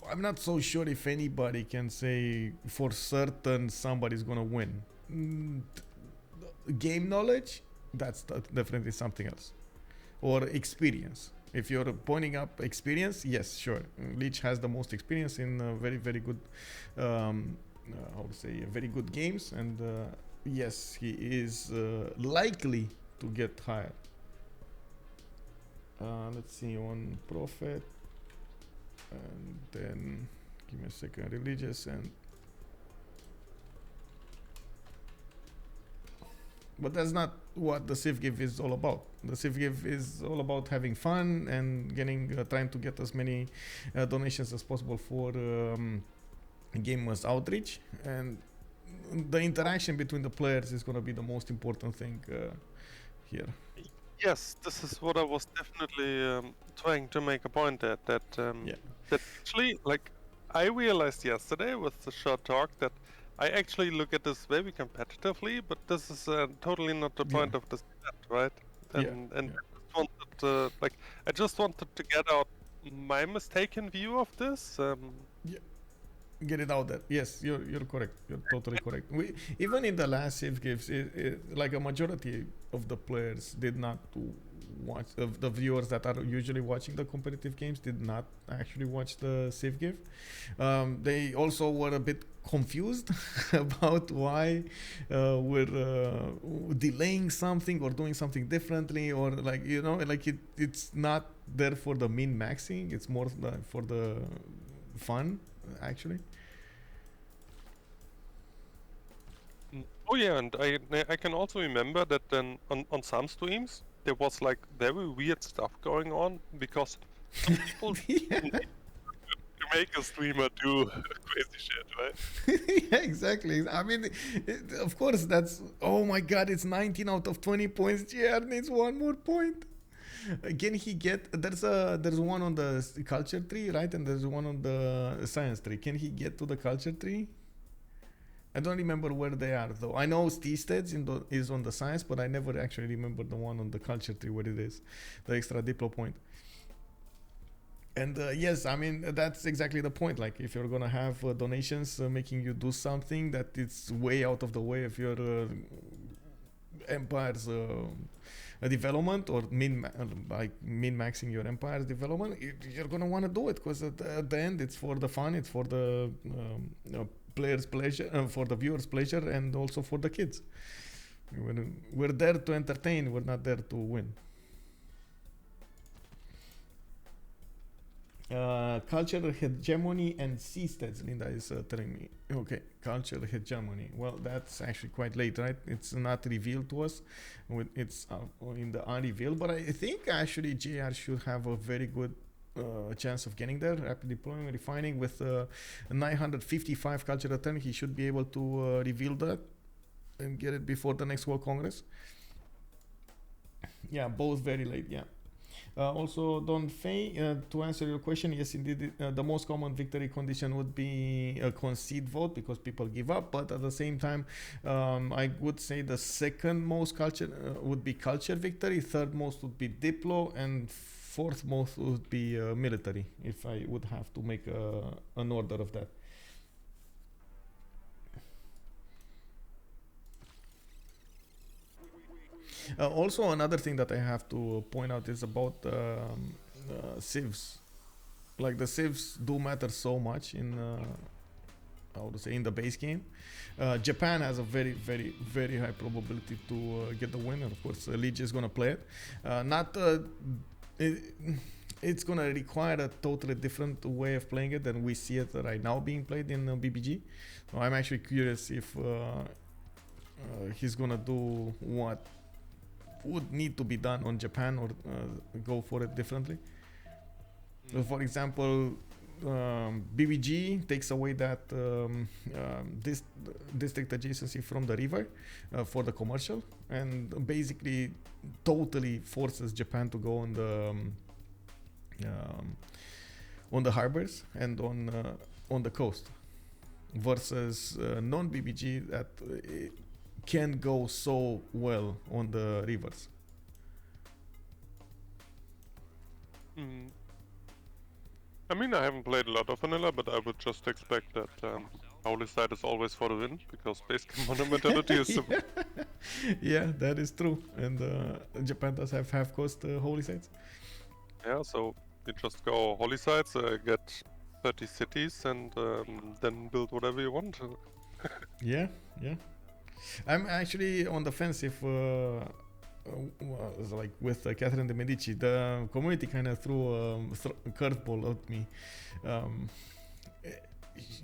I'm not so sure if anybody can say for certain somebody's gonna win. Game knowledge, that's definitely something else. Or experience. If you're pointing up experience, yes, sure. Leech has the most experience in very, very good, how to say, very good games, and yes, he is likely to get higher. Let's see on Prophet, and then give me a second. Religious and. But that's not what the Civ Give is all about. The Civ Give is all about having fun and trying to get as many donations as possible for gamers outreach, and the interaction between the players is going to be the most important thing here. Yes, this is what I was definitely trying to make a point at. That actually, like, I realized yesterday with the short talk that I actually look at this very competitively, but this is totally not the point of this event, right? And I just wanted I just wanted to get out my mistaken view of this. Get it out there. Yes, you're correct. You're totally correct. Even in the last Civ Gives, like a majority of the players did not watch. Of the viewers that are usually watching the competitive games did not actually watch the Civ Give. They also were a bit confused about why we're delaying something or doing something differently, or like it's not there for the min maxing. It's more for the fun, actually. Oh yeah, and I can also remember that then on some streams there was like very weird stuff going on because some people to make a streamer do crazy shit, right? Yeah, exactly. I mean, of course, that's. Oh my God! It's 19 out of 20 points. GR needs one more point. Can he get? There's one on the culture tree, right? And there's one on the science tree. Can he get to the culture tree? I don't remember where they are though. I know Steestead's is on the science, but I never actually remember the one on the culture tree where it is, the extra diplo point. And yes, I mean that's exactly the point. Like if you're gonna have donations making you do something that it's way out of the way of your empire's development, or min maxing your empire's development, you're gonna want to do it because at the end it's for the fun, it's for the players' pleasure, for the viewers' pleasure, and also for the kids. We're there to entertain. We're not there to win. Cultural hegemony and seasteads, Linda is telling me. Okay, cultural hegemony. Well, that's actually quite late, right? It's not revealed to us. It's in the unreveal, but I think actually JR should have a very good chance of getting there. Rapid deployment, refining with 955 cultural turn. He should be able to reveal that and get it before the next World Congress. Yeah, both very late. Yeah. Also, Don Fay, to answer your question, yes, indeed, the most common victory condition would be a concede vote because people give up. But at the same time, I would say the second most culture would be culture victory, third most would be diplo, and fourth most would be military, if I would have to make an order of that. Also, another thing that I have to point out is about civs. Like the civs do matter so much in how to say, in the base game. Japan has a very, very, very high probability to get the win, and of course, Liege is gonna play it. Not it, it's gonna require a totally different way of playing it than we see it right now being played in BBG. So I'm actually curious if he's gonna do what would need to be done on Japan or go for it differently. So for example, BBG takes away that this district adjacency from the river for the commercial, and basically totally forces Japan to go on the harbors and on the coast, versus non-BBG that can go so well on the rivers. I mean, I haven't played a lot of vanilla, but I would just expect that holy site is always for the win, because base game monumentality is yeah. Yeah, that is true. And Japan does have half-cost holy sites. Yeah, so you just go holy sites, get 30 cities, and then build whatever you want. Yeah. I'm actually on the fence if like with Catherine de Medici, the community kind of threw a curveball at me.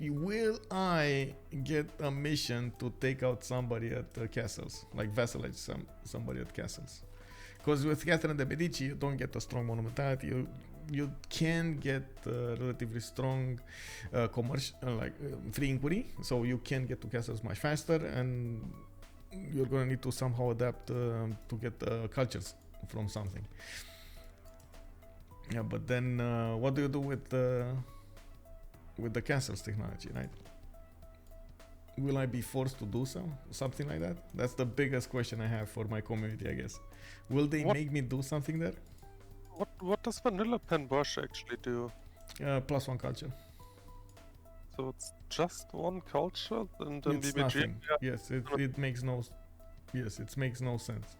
Will I get a mission to take out somebody at castles, like vassalize somebody at castles? Because with Catherine de Medici, you don't get a strong monumentality. You can get relatively strong commercial, like free inquiry, so you can get to castles much faster, and you're gonna need to somehow adapt to get cultures from something. Yeah, but then what do you do with the castles technology, right? Will I be forced to do something like that? That's the biggest question I have for my community, I guess. Will they make me do something there? What does vanilla pen brush actually do? +1 culture. So it's just one culture, and then It's BBG. nothing. Yeah. Yes, it makes no. Yes, it makes no sense.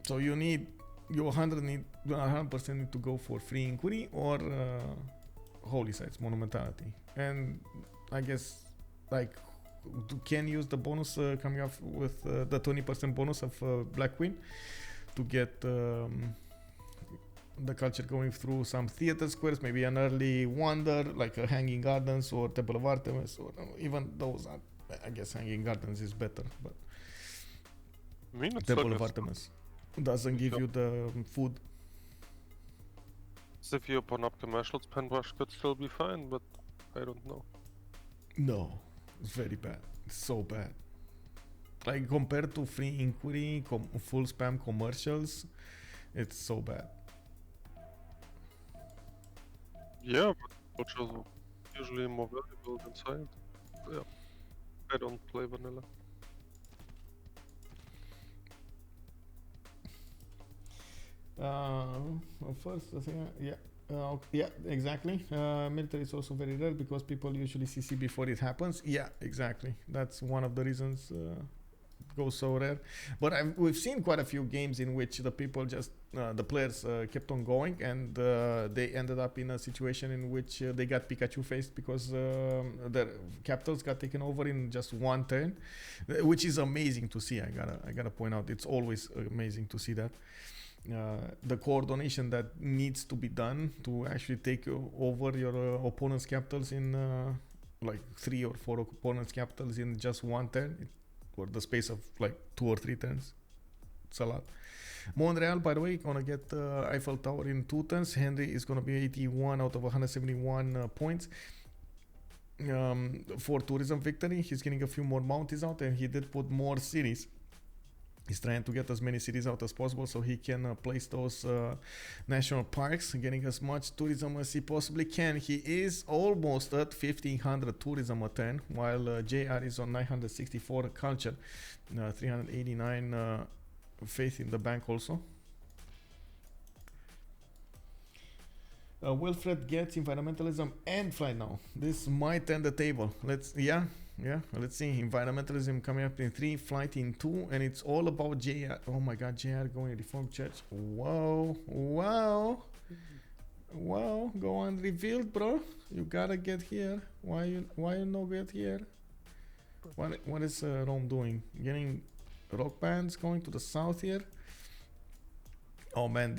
So you 100% need to go for free inquiry or holy sites monumentality, and I guess like can use the bonus coming up with the 20% bonus of Black Queen to get the culture going through some theater squares, maybe an early wonder like a Hanging Gardens or Temple of Artemis, or even those are, I guess Hanging Gardens is better, but I mean, it's Temple like of Artemis doesn't give you the food. So if you open up commercials, pen brush could still be fine, but I don't know. No, it's very bad. It's so bad. Like compared to free inquiry, full spam commercials, it's so bad. Yeah, but which is usually more valuable than science. Yeah, I don't play vanilla. First, I think, yeah, exactly. Military is also very rare because people usually CC before it happens. Yeah, exactly. That's one of the reasons it goes so rare. But we've seen quite a few games in which the people just, the players kept on going, and they ended up in a situation in which they got Pikachu faced because their capitals got taken over in just one turn, which is amazing to see. I gotta point out, it's always amazing to see that. The coordination that needs to be done to actually take over your opponent's capitals in like 3 or 4 opponent's capitals in just one turn, or the space of like 2 or 3 turns. It's a lot. Montreal, by the way, gonna get Eiffel Tower in 2 turns. Henri is gonna be 81 out of 171 points. For tourism victory, he's getting a few more mounties out, and he did put more cities. He's trying to get as many cities out as possible so he can place those national parks, getting as much tourism as he possibly can. He is almost at 1500 tourism a turn, while JR is on 964 culture, 389 faith in the bank also. Wilfred gets environmentalism and flight now. This might end the table. Yeah, let's see. Environmentalism coming up in 3, flight in 2, and it's all about JR. Oh my god, JR going to Reform Church. Wow, wow, wow. Go unrevealed, bro. You gotta get here. Why you no get here? What is Rome doing? Getting rock bands going to the south here? Oh man,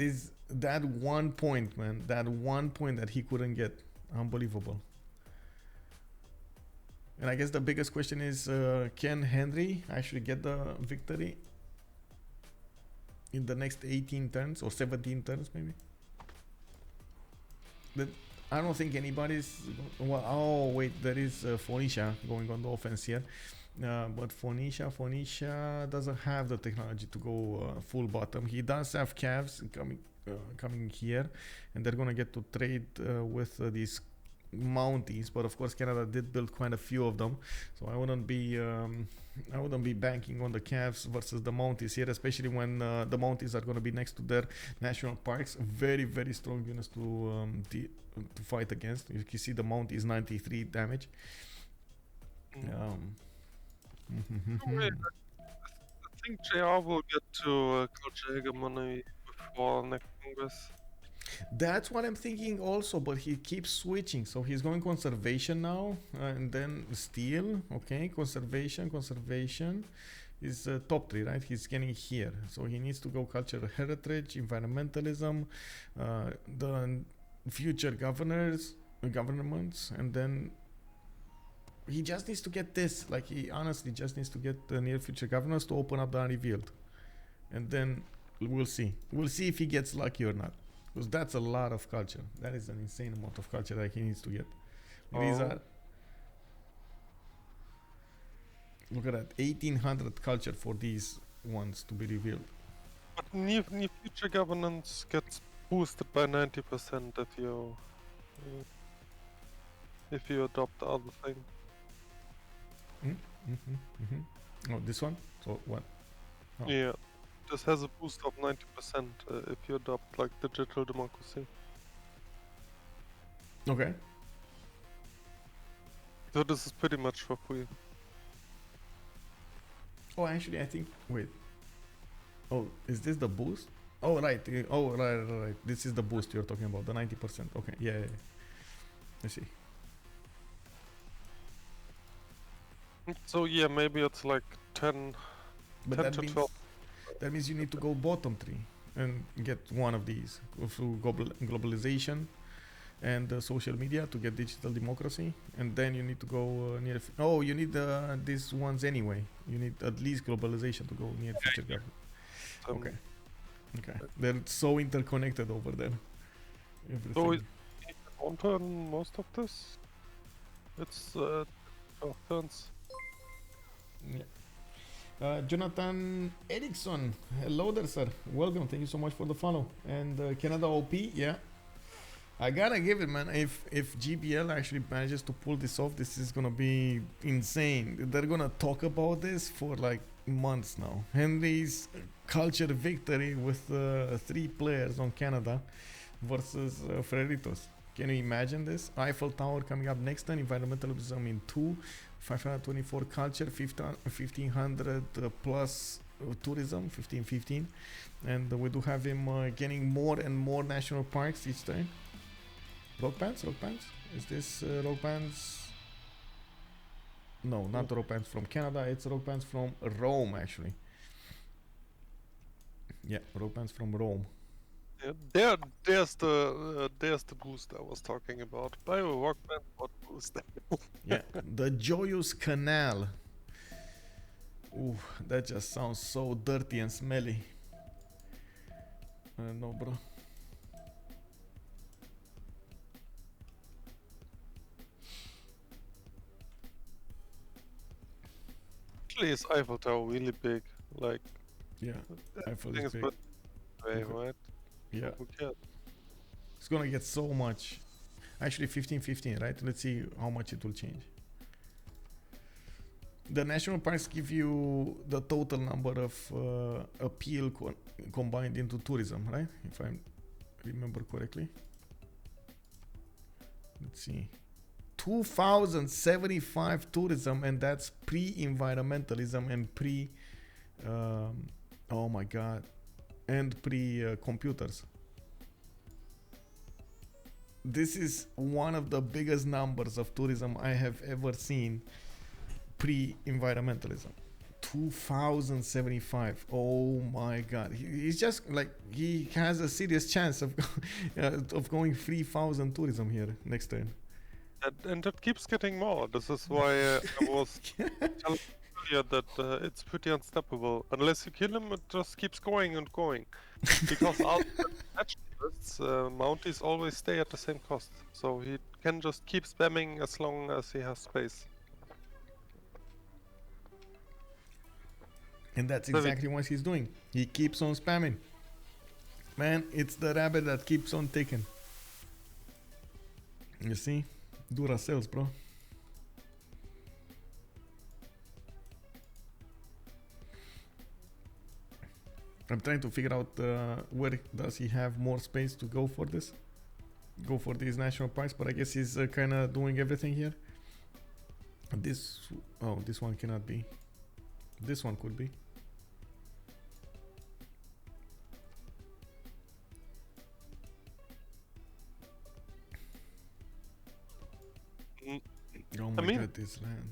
that 1 point, man. That 1 point that he couldn't get. Unbelievable. And I guess the biggest question is, can Henri actually get the victory in the next 18 turns or 17 turns maybe? That I don't think anybody's... Well, oh wait, there is Phoenicia going on the offense here. But Phoenicia doesn't have the technology to go full bottom. He does have calves coming here, and they're gonna get to trade with these Mounties, but of course Canada did build quite a few of them, so I wouldn't be banking on the calves versus the Mounties here, especially when the Mounties are going to be next to their national parks. Very, very strong units to fight against. You can see the Mounties 93 damage. I think JR will get to culture hegemony before next Congress. That's what I'm thinking also, but he keeps switching. So he's going conservation now, and then steel. Okay, conservation is top 3, right? He's getting here, so he needs to go cultural heritage, environmentalism, the future governments, and then he just needs to get this. Like, he honestly just needs to get the near future governors to open up the unrevealed, and then we'll see. We'll see if he gets lucky or not. Because that's a lot of culture. That is an insane amount of culture that he needs to get. These are... Look at that. 1800 culture for these ones to be revealed. But near future governance gets boosted by 90% if you adopt the other thing. Oh, this one? So what? Oh. Yeah. This has a boost of 90% if you adopt like digital democracy. Okay. So this is pretty much for free. Oh, actually, I think... Wait. Oh, is this the boost? Oh, right. Oh, right. This is the boost you're talking about, the 90%. Okay, yeah. I see. So yeah, maybe it's like 10 to 12. That means you need to go bottom 3 and get one of these through globalization and social media to get digital democracy, and then you need to go near... Oh, you need these ones anyway. You need at least globalization to go near future government. Okay. They're so interconnected over there. Everything. So it won't turn most of this? It's 12 turns. Yeah. Jonathan Eriksson, hello there, sir. Welcome. Thank you so much for the follow. And Canada OP, yeah. I gotta give it, man. If GBL actually manages to pull this off, this is gonna be insane. They're gonna talk about this for like months now. Henri's culture victory with 3 players on Canada versus Freritos. Can you imagine this? Eiffel Tower coming up next turn, environmentalism in 2, 524 culture, 1500 plus tourism, 1515, and we do have him getting more and more national parks each time. Rock bands? Is this rock bands? No, not rock bands from Canada, it's rock bands from Rome actually. Yeah, rock bands from Rome. Yeah, there's the boost I was talking about. Buy a rock band, what boost? Yeah, the Joyous Canal. Ooh, that just sounds so dirty and smelly. I don't know, bro. Actually, is Eiffel Tower really big? Like, yeah, Eiffel is big. Way, right? Yeah. Okay. It's gonna get so much. Actually, 1515, right? Let's see how much it will change. The national parks give you the total number of appeal combined into tourism, right? If I remember correctly. Let's see. 2075 tourism, and that's pre-environmentalism and oh my god, and pre-computers. This is one of the biggest numbers of tourism I have ever seen pre-environmentalism. 2075. Oh my god. He's just like, he has a serious chance of going 3000 tourism here next turn. And it keeps getting more. This is why I was telling earlier that it's pretty unstoppable. Unless you kill him, it just keeps going and going. Because our naturalists, Mounties always stay at the same cost. So he can just keep spamming as long as he has space. And that's exactly what he's doing. He keeps on spamming. Man, it's the rabbit that keeps on ticking. You see? Duracells, bro. I'm trying to figure out where does he have more space to go for this. Go for these national parks, but I guess he's kind of doing everything here. This one cannot be. This one could be. Oh my god, this land.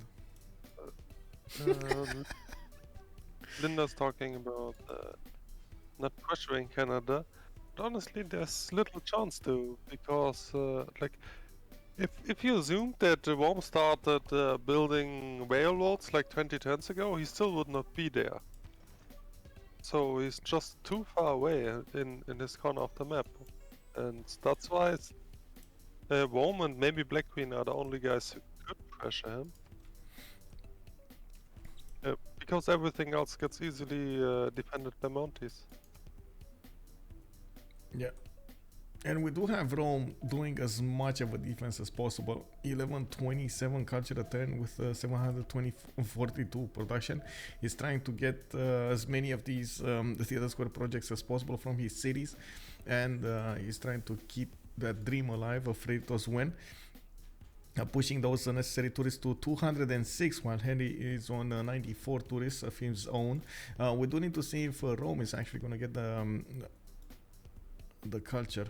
Linda's talking about not pressuring Canada. But honestly, there's little chance to, because like if you assumed that Rome started building railroads like 20 turns ago, he still would not be there. So he's just too far away in his corner of the map, and that's why Rome and maybe Black Queen are the only guys who could pressure him. Because everything else gets easily defended by Mounties. Yeah. And we do have Rome doing as much of a defense as possible. 1127 culture a turn with 742 production. He's trying to get as many of these theater square projects as possible from his cities, and he's trying to keep that dream alive of Freritos win. Pushing those necessary tourists to 206, while Henri is on 94 tourists of his own. We do need to see if Rome is actually going to get the culture,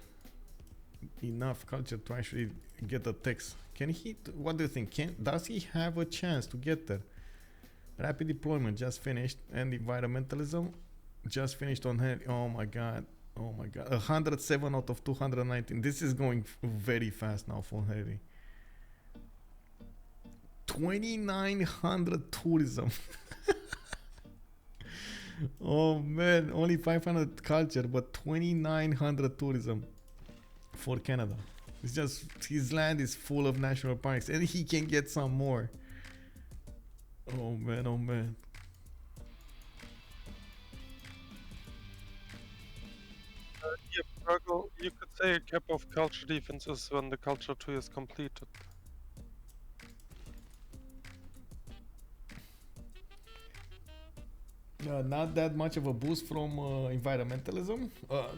enough culture to actually get the text. Can he? What do you think? Does he have a chance to get there? Rapid deployment just finished, and environmentalism just finished on Henri. Oh my god. Oh my god. 107 out of 219. This is going very fast now for Henri. 2900 tourism. Oh man, only 500 culture, but 2900 tourism for Canada. It's just, his land is full of national parks, and he can get some more. Oh man, oh man. You could say a cap of culture defense is when the culture tree is completed. Not that much of a boost from environmentalism.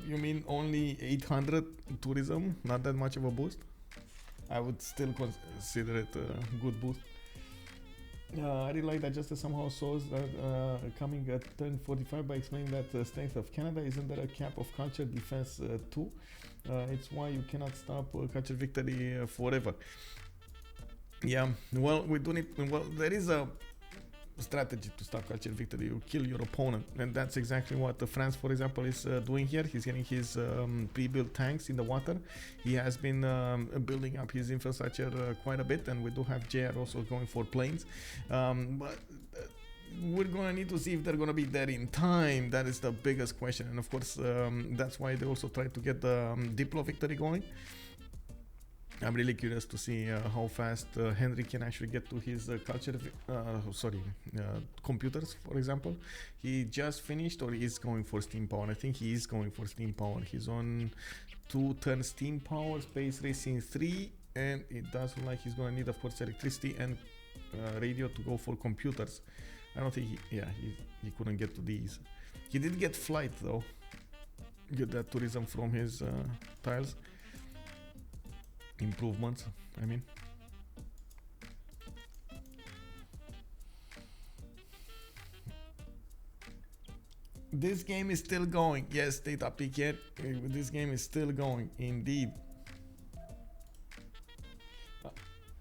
You mean only 800 tourism? Not that much of a boost? I would still consider it a good boost. I really like that Justice somehow shows that coming at turn 45 by explaining that the strength of Canada isn't there a cap of culture defense too. It's why you cannot stop culture victory forever. Yeah, well, we do need. Well, there is a strategy to stop culture victory. You kill your opponent, and that's exactly what France, for example, is doing here. He's getting his pre-built tanks in the water. He has been building up his infrastructure quite a bit, and we do have JR also going for planes, but we're gonna need to see if they're gonna be there in time. That is the biggest question, and of course that's why they also try to get the Diplo victory going. I'm really curious to see how fast Henri can actually get to his computers, for example. He just finished, or he's going for steam power. I think he is going for steam power. He's on 2-turn steam power, space racing 3, and it does look like he's going to need, of course, electricity and radio to go for computers. I don't think he couldn't get to these. He did get flight though. Get that tourism from his tiles. Improvements, I mean. This game is still going. Yes, Data Piquet. This game is still going, indeed.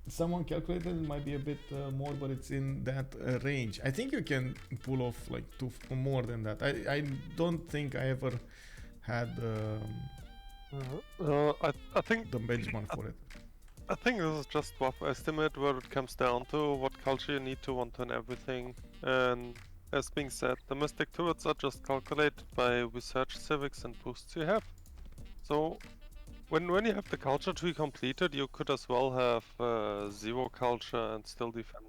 Someone calculated it might be a bit more, but it's in that range. I think you can pull off like more than that. I don't think I ever had I think the benchmark for it. I think this is just rough estimate where it comes down to what culture you need to want and everything. And as being said, domestic turrets are just calculated by research civics and boosts you have. So when you have the culture tree completed, you could as well have 0 culture and still defend.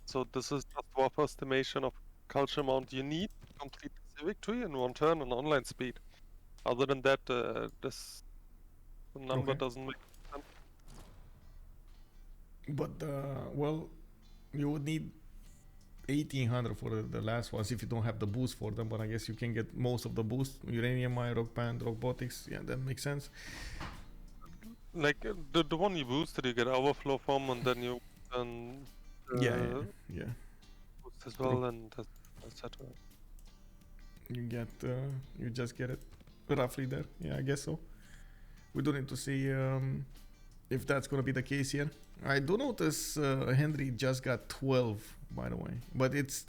So this is just rough estimation of culture amount you need to complete the civic tree in 1 turn on online speed. Other than that, this number doesn't make sense. But well, you would need 1800 for the last ones if you don't have the boost for them, but I guess you can get most of the boost. Uranium Mine, Rock Band, Robotics, yeah, that makes sense. Like the one you boosted, you get overflow from, and then you yeah boost as well, and etc. You get you just get it roughly there. Yeah, I guess so. We do need to see if that's gonna be the case here. I do notice Henri just got 12, by the way, but it's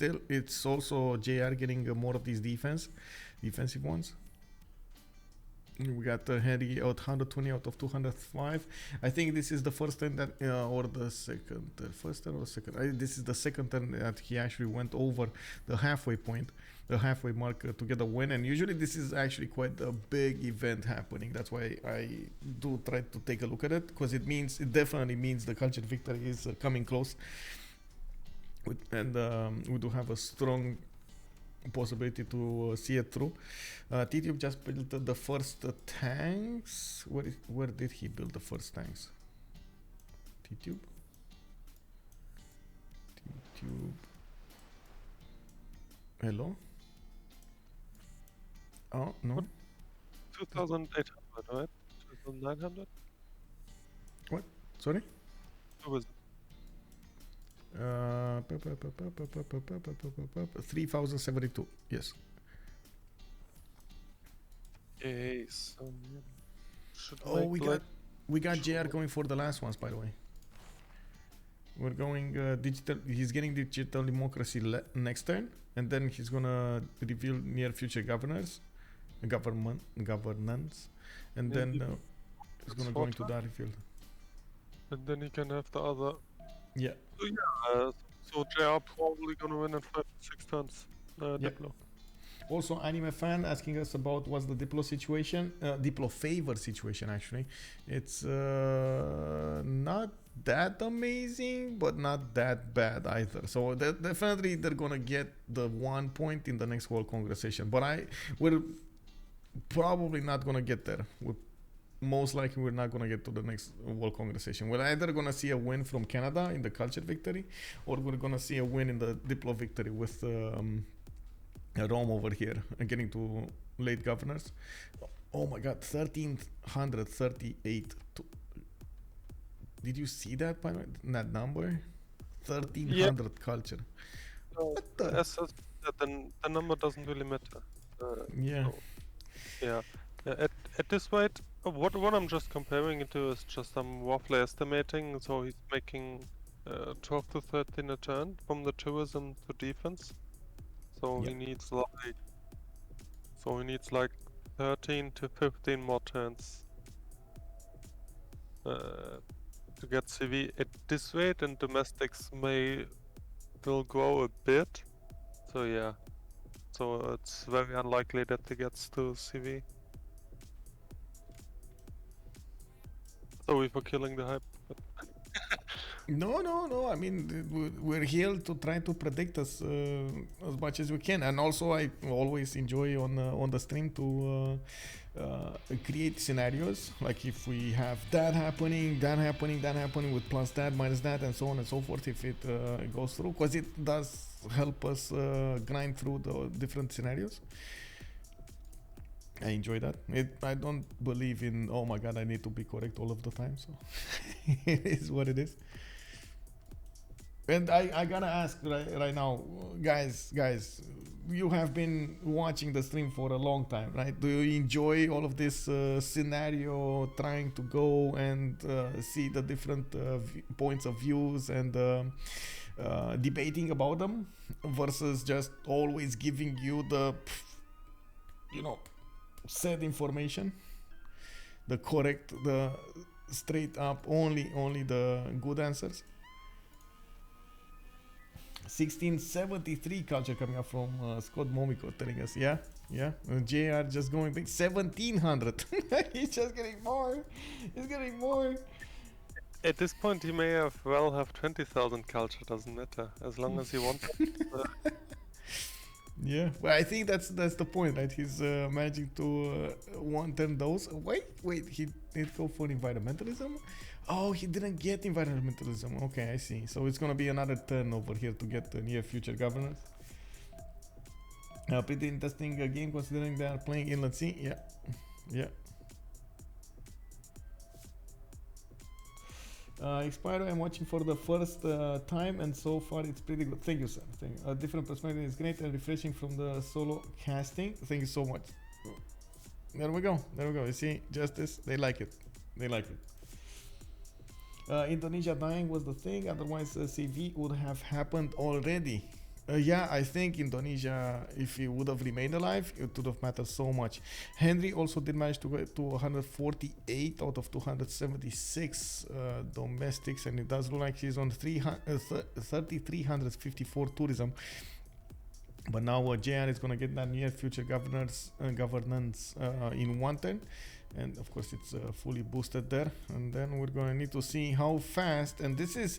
also JR getting more of these defensive ones. We got Henri out 120 out of 205. I think this is the first time that, or the second, first turn or second. This is the second turn that he actually went over the halfway point, the halfway mark to get a win. And usually this is actually quite a big event happening. That's why I do try to take a look at it, because it definitely means the culture victory is coming close. And we do have a strong possibility to see it through. Tidube just built the first tanks. Where did he build the first tanks? Tidube. Hello? Oh, no. 2,800, right? 2,900? What? Sorry? Who was it? 3072. Yes. Okay, so oh, we got JR going for the last ones, by the way. We're going digital. He's getting digital democracy next turn, and then he's gonna reveal near future governance, and then he's gonna go into that reveal. And then he can have the other. Yeah. So yeah, so JR probably gonna win in 5 to 6 turns. Diplo. Also, anime fan asking us about what's the Diplo situation, Diplo favor situation actually. It's not that amazing, but not that bad either. So definitely they're gonna get the 1 point in the next World Congress session. But we're probably not gonna get there. Most likely we're not going to get to the next World Congress session. We're either going to see a win from Canada in the culture victory, or we're going to see a win in the Diplo victory with Rome over here and getting to late governors. Oh my god, 1338. Did you see that number? 1300 culture. The number doesn't really matter. Yeah. So, yeah. At this rate, what I'm just comparing it to is just I'm roughly estimating. So he's making 12 to 13 a turn from the tourism to defense. So he needs like 13 to 15 more turns to get CV at this rate, and domestics will grow a bit. So yeah, so it's very unlikely that he gets to CV. Sorry for killing the hype. No. I mean, we're here to try to predict as much as we can, and also I always enjoy on the stream to create scenarios. Like if we have that happening with plus that, minus that, and so on and so forth. If it goes through, because it does help us grind through the different scenarios. I enjoy that. I don't believe in, oh my god, I need to be correct all of the time. So it is what it is. And I gotta ask right now, guys, you have been watching the stream for a long time, right? Do you enjoy all of this scenario, trying to go and see the different points of views and debating about them, versus just always giving you the, you know, said information, the correct, the straight up, only the good answers? 1673 culture coming up from Scott Momiko telling us, yeah, JR just going big. 1700. He's just getting more. He's getting more. At this point, he may have 20,000 culture. Doesn't matter as long as he wants. Yeah, well, I think that's the point, right? He's managing to 110 those. Wait, he did go for environmentalism. Oh, he didn't get environmentalism. Okay, I see. So it's gonna be another turn over here to get the near future governors. Pretty interesting game considering they are playing Inland Sea. Yeah. Expiro, I'm watching for the first time, and so far it's pretty good. Thank you, sir. Thank you. A different perspective is great and refreshing from the solo casting. Thank you so much. There we go. You see, justice. They like it. Indonesia dying was the thing, otherwise CV would have happened already. Yeah, I think Indonesia, if he would have remained alive, it would have mattered so much. Henri also did manage to get to 148 out of 276 domestics, and it does look like he's on 3,354 tourism. But now JR is gonna get that near future governance in one turn. And of course it's fully boosted there, and then we're gonna need to see how fast. And this is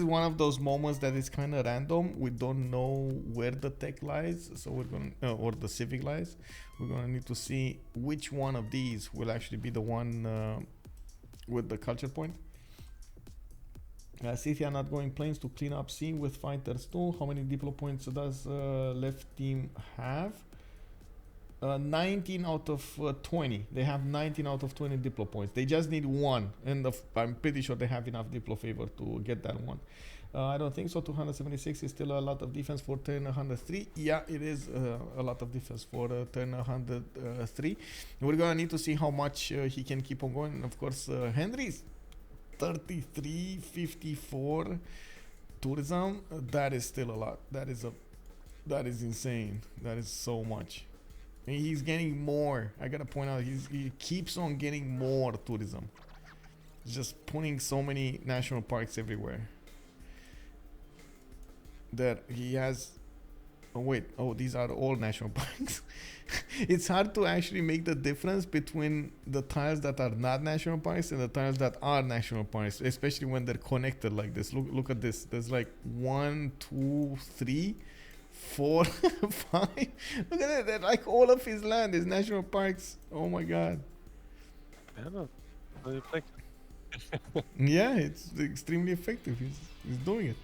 one of those moments that is kind of random. We don't know where the tech lies, so we're gonna or the civic lies. We're gonna need to see which one of these will actually be the one with the culture point. Scythia not going planes to clean up sea with fighters too. How many diplo points does left team have? 19 out of 20. They have 19 out of 20 diplo points. They just need one, and I'm pretty sure they have enough diplo favor to get that one. I don't think so. 276 is still a lot of defense for turn 103. Yeah, it is a lot of defense for turn 103. We're gonna need to see how much he can keep on going. And of course, Henry's 3354 tourism. That is still a lot. That is insane. That is so much. And he's getting more. I gotta point out, he keeps on getting more tourism. He's just putting so many national parks everywhere that he has. These are all national parks. It's hard to actually make the difference between the tiles that are not national parks and the tiles that are national parks, especially when they're connected like this. Look at this. There's like 1, 2, 3, 4, 5. Look at that. Like all of his land is national parks. Oh my god. Yeah, it's extremely effective. He's doing it.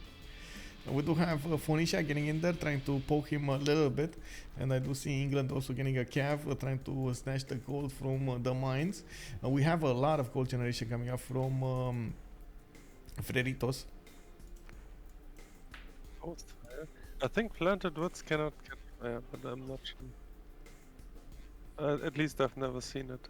We do have Phoenicia getting in there, trying to poke him a little bit. And I do see England also getting a cav, trying to snatch the gold from the mines. We have a lot of gold generation coming up from Freritos. I think planted woods cannot get fire, but I'm not sure. At least I've never seen it.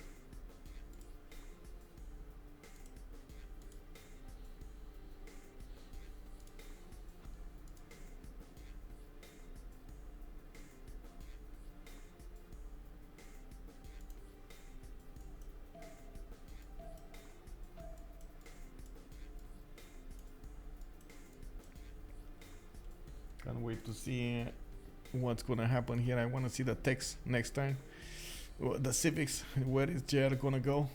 Can't wait to see what's gonna happen here. I want to see the text next time. The civics, where is JR gonna go?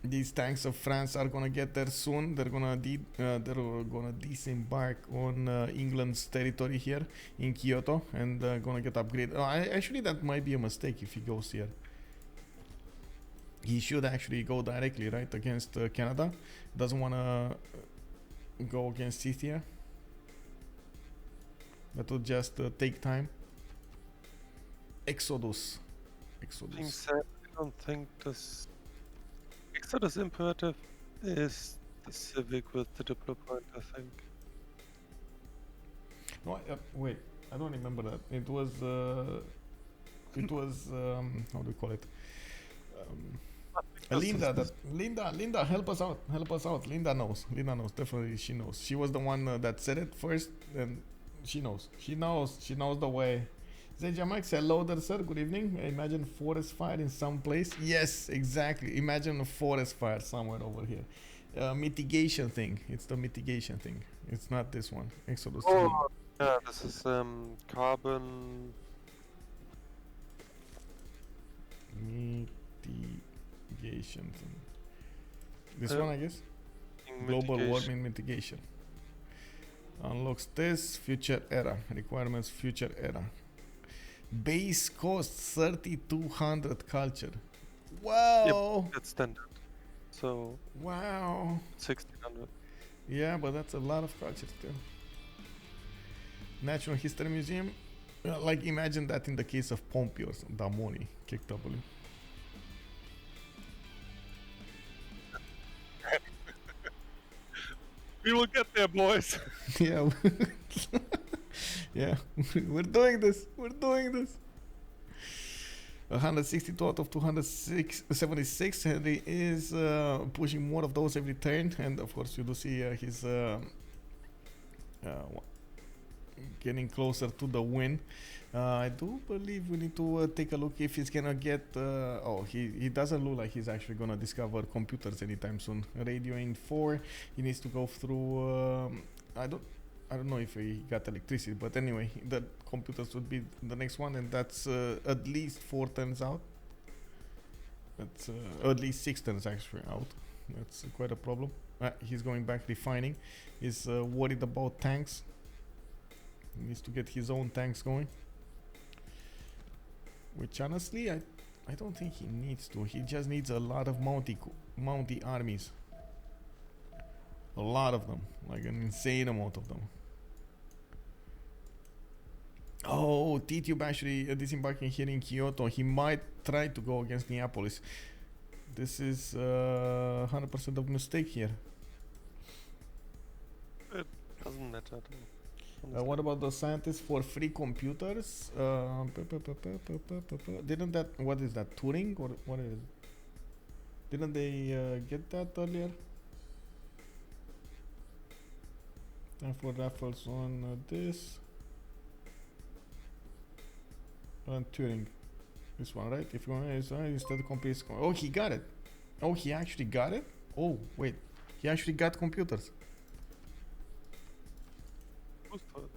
These tanks of France are gonna get there soon. They're gonna disembark on England's territory here in Kyoto, and gonna get upgraded. Actually, that might be a mistake if he goes here. He should actually go directly, right, against Canada. Doesn't wanna go against Scythia. That will just take time. Exodus. Being said, I don't think this Exodus imperative is the civic with the diplo point, I think. No, wait, I don't remember that. It was how do we call it? Linda, Linda, help us out, Linda knows, definitely she knows. She was the one that said it first, and she knows the way. Zejamax, hello there, sir, good evening. Imagine forest fire in some place. Yes, exactly, imagine a forest fire somewhere over here. Mitigation thing, it's the mitigation thing, it's not this one. Exodus 3. Oh, yeah, this is carbon. Mitigation thing. This one, I guess. Global warming mitigation. Unlocks this. Future era. Requirements future era. Base cost 3200 culture. Wow. Yep, that's standard. So. Wow. 1600. Yeah, but that's a lot of culture still. Natural History Museum. Like imagine that in the case of Pompi or Damori. KW. We will get there, boys. Yeah. Yeah. We're doing this. 162 out of 276. Henri is pushing more of those every turn, and of course you do see his getting closer to the win. I do believe we need to take a look if he's gonna get. Oh, he doesn't look like he's actually gonna discover computers anytime soon. Radio in 4. He needs to go through. I don't know if he got electricity, but anyway, the computers would be the next one, and that's at least 4 turns out. That's at least 6 turns actually out. That's quite a problem. He's going back refining. He's worried about tanks. He needs to get his own tanks going. Which honestly, I don't think he needs to. He just needs a lot of Mountie armies. A lot of them. Like an insane amount of them. Oh, Tidube actually disembarking here in Kyoto. He might try to go against Neapolis. This is 100% of mistake here. It doesn't matter. What about the scientists for free computers? Didn't that, what is that, Turing or what is it? Didn't they get that earlier? And for raffles on this. And Turing. This one, right? If you want to instead complete. Oh, he got it. Oh, he actually got it? Oh, wait. He actually got computers. Boosted.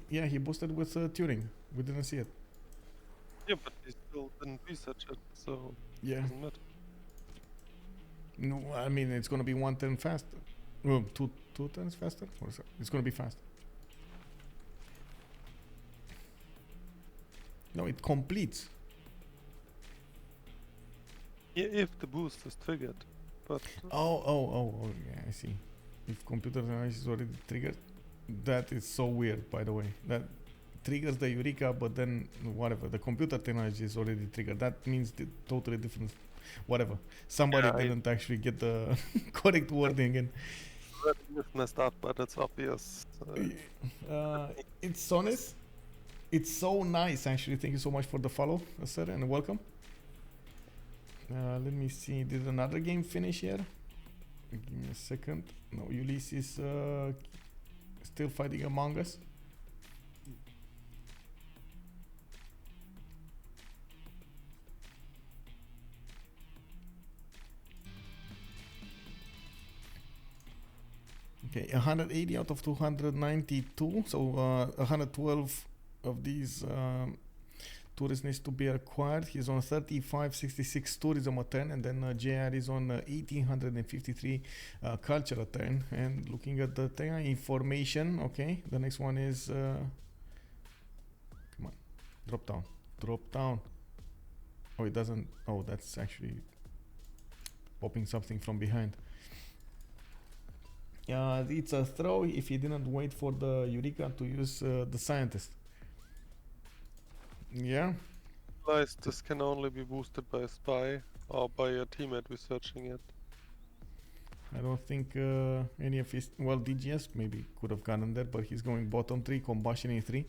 Yeah, he boosted with Turing. We didn't see it. Yeah, but he still didn't research it, so yeah. It doesn't matter. No, I mean it's gonna be 1 turn faster. Well, two turns faster. Or so? It's gonna be fast. No, it completes. Yeah, if the boost is triggered, but. Oh, yeah, I see. If computer analysis is already triggered. That is so weird, by the way. That triggers the Eureka, but then whatever. The computer technology is already triggered. That means the totally different. Whatever. Somebody didn't actually get the correct wording in. It's messed up, but it's obvious. It's Sonis. It's so nice, actually. Thank you so much for the follow, sir, and welcome. Let me see. Did another game finish here? Give me a second. No, Ulysses. Still fighting among us. Okay, 180 out of 292. So 112 of these tourists needs to be acquired. He's on 3566 tourism a turn, and then JR is on 1853 culture a turn. And looking at the information, okay, the next one is come on, drop down. Oh, it doesn't. Oh, that's actually popping something from behind. It's a throw if he didn't wait for the Eureka to use the scientist. Yeah. This can only be boosted by a spy or by a teammate researching it. I don't think any of his... Well, DGS maybe could have gotten there, but he's going bottom 3, combustion in 3.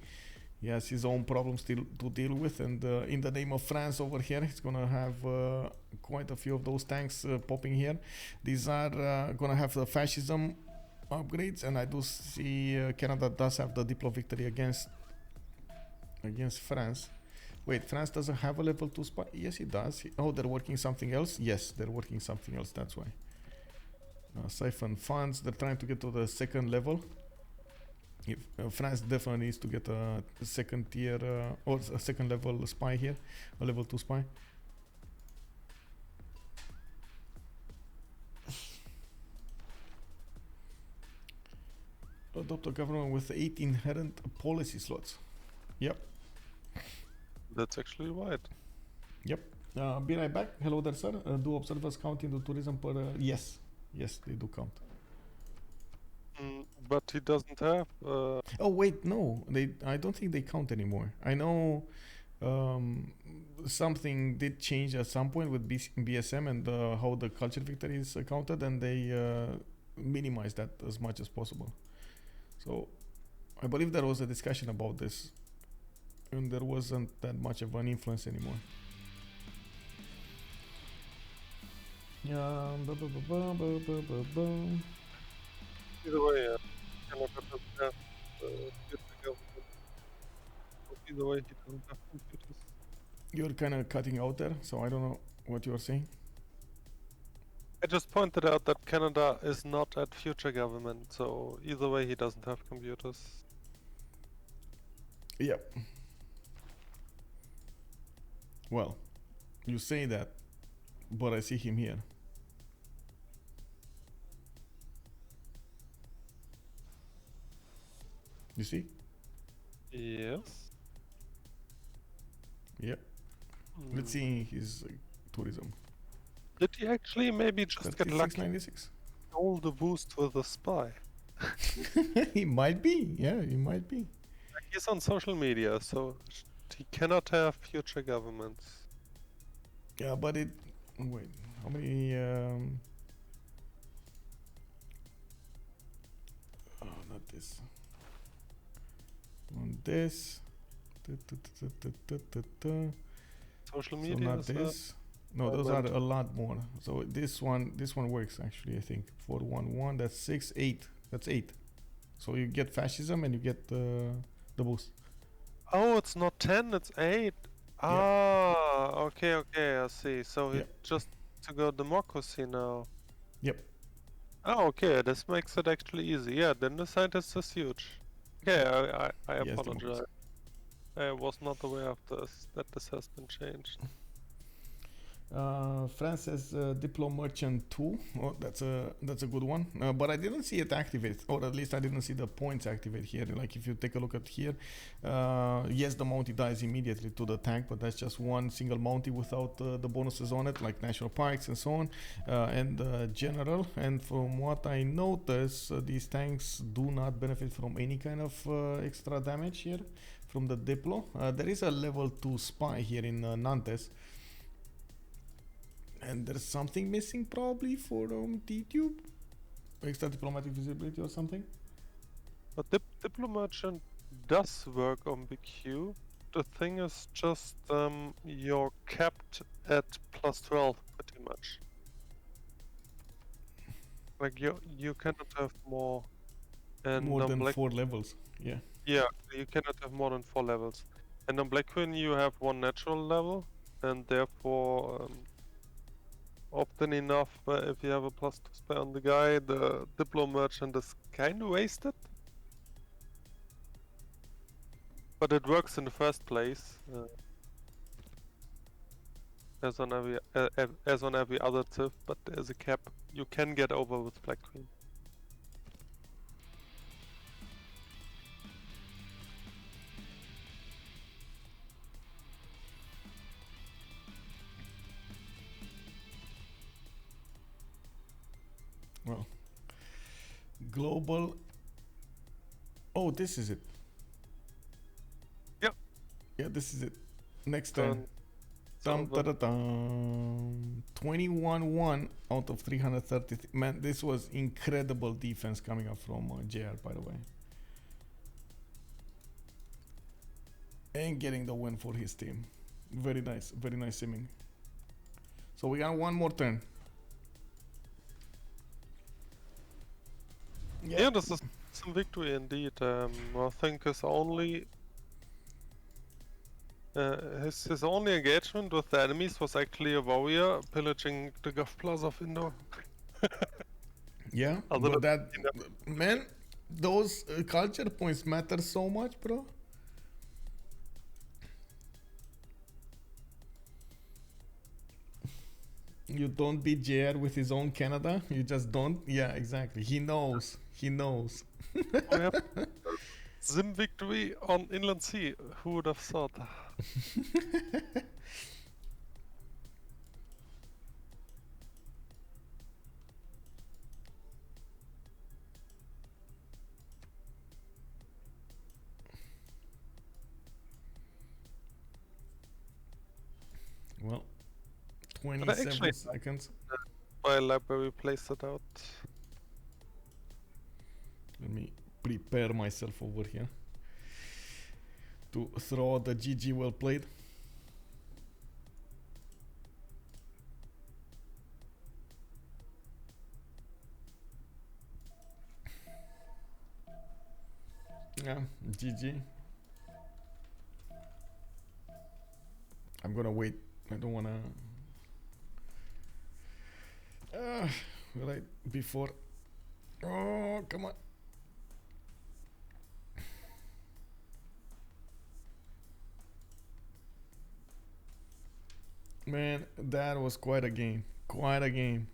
He has his own problems still to deal with, and in the name of France over here, he's gonna have quite a few of those tanks popping here. These are gonna have the fascism upgrades, and I do see Canada does have the Diplo victory against France. Wait, France doesn't have a level 2 spy? Yes, it does. Oh, they're working something else? Yes, they're working something else, that's why. Siphon funds, they're trying to get to the second level. If, France definitely needs to get a second tier or a second level spy here, a level 2 spy. Adopt a government with 8 inherent policy slots. Yep. That's actually right. Yep. Be right back. Hello there, sir. Do observers count into tourism per... yes. Yes, they do count. But he doesn't have... Oh, wait, no. I don't think they count anymore. I know something did change at some point with BSM and how the culture victory is counted, and they minimized that as much as possible. So I believe there was a discussion about this, and there wasn't that much of an influence anymore. Yeah. Either way, Canada doesn't have future government. Either way, he doesn't have computers. You're kind of cutting out there, so I don't know what you are saying. I just pointed out that Canada is not at future government, so either way he doesn't have computers. Yep. Well, you say that, but I see him here. You see? Yes. Yep. Let's see his tourism. Did he actually maybe just get lucky? 96. All the boost with a spy. He might be. Yeah, he might be. He's on social media, so he cannot have future governments. Yeah, but it... Wait, how many... Oh, not this. On this. Social So media. not this. No, those are a lot more. So this one works actually. I think 411. That's 6, 8. That's 8. So you get fascism and you get the boost. Oh, it's not 10. It's 8. Ah, okay, I see. So he just to go democracy now. Yep. Oh, okay. This makes it actually easy. Yeah, then the scientist is huge. Okay, I apologize. I was not aware of this, that this has been changed. France says Diplo Merchant 2. Oh, that's a good one. But I didn't see it activate, or at least I didn't see the points activate here. Like if you take a look at here, yes, the Mountie dies immediately to the tank, but that's just one single Mountie without the bonuses on it, like national parks and so on, and general. And from what I notice, these tanks do not benefit from any kind of extra damage here from the Diplo. There is a level 2 spy here in Nantes. And there's something missing probably for Tidube? Extra diplomatic visibility or something? But Diplomerchant does work on BQ. The thing is just you're capped at +12 pretty much. Like you cannot have more. And more than 4 levels, yeah. Yeah, you cannot have more than 4 levels. And on Black Queen you have 1 natural level, and therefore often enough, if you have a +2 spy on the guy, the Diplo Merchant is kinda wasted. But it works in the first place. As on every other TIF, but there's a cap you can get over with Black Queen. Well, global. Oh, this is it. Yep. Yeah, this is it. Next turn. Dum, da, da, dum. 21-1 out of 330. Man, this was incredible defense coming up from JR, by the way. And getting the win for his team. Very nice simming. So we got one more turn. Yeah, this is some victory indeed. I think his only his only engagement with the enemies was actually a warrior pillaging the Gulf Plaza of Indo. Yeah, but that, man, those culture points matter so much, bro. You don't beat JR with his own Canada. You just don't. Yeah, exactly. He knows. He knows. Sim victory on Inland Sea. Who would have thought? Well, 27 seconds. My library placed it out. Let me prepare myself over here to throw out the GG well played. Yeah, GG. I'm gonna wait. I don't wanna. Right before. Oh, come on. Man, that was quite a game. Quite a game.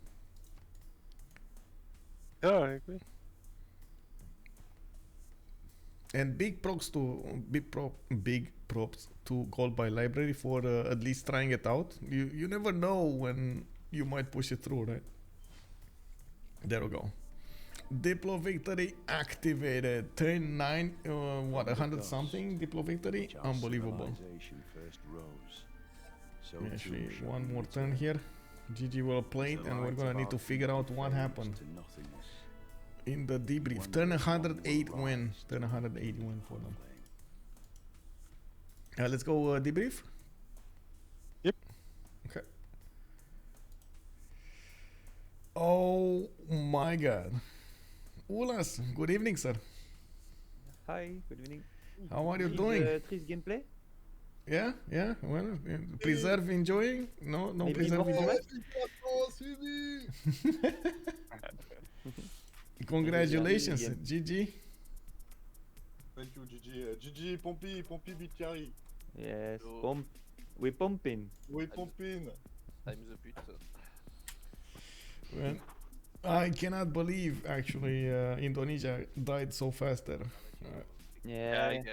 Yeah, I agree. And big props to Gold by Library for at least trying it out. You never know when you might push it through, right? There we go. Diplo victory activated. Turn 9, what, 100 something Diplo victory? Unbelievable. Actually, one more turn here. GG well played, and we're gonna need to figure out what happened in the debrief. Turn 108 win. Turn 108 win for them. Let's go debrief. Yep. Okay. Oh my god. Ulas, good evening, sir. Hi, good evening. How are you doing? Trees gameplay? Yeah, well, preserve enjoying? No, Maybe preserve enjoying. Congratulations, GG. Thank you, GG. GG, Pompi beat Henri. Yes, we pumping. We pumping. Time the pute. Well, I cannot believe actually Indonesia died so fast there. Yeah.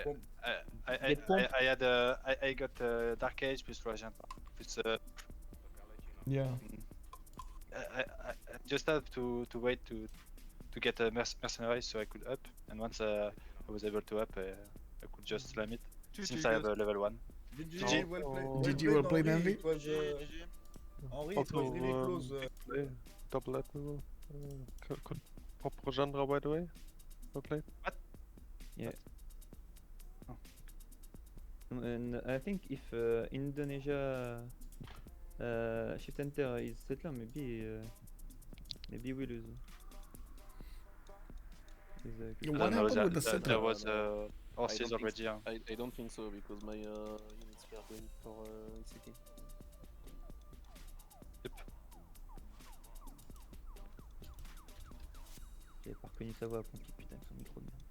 I got Dark Age plus Trojan. Yeah. I just had to wait to get a mercenary so I could up, and once I was able to up, I could just slam it since I have a level 1. GG, well played. GG, well played, Henri. It was, Henri, it was really close. Double admiral. Could pop Rojandra, by the way. Well played. What? Yeah. Oh. And I think if Indonesia shift enter is settler, maybe we lose. What happened with the settler? There was horses already. I don't think so because my units were going for city. Yep. J'avais pas reconnu sa voix, Pompi, putain, avec son micro de merde.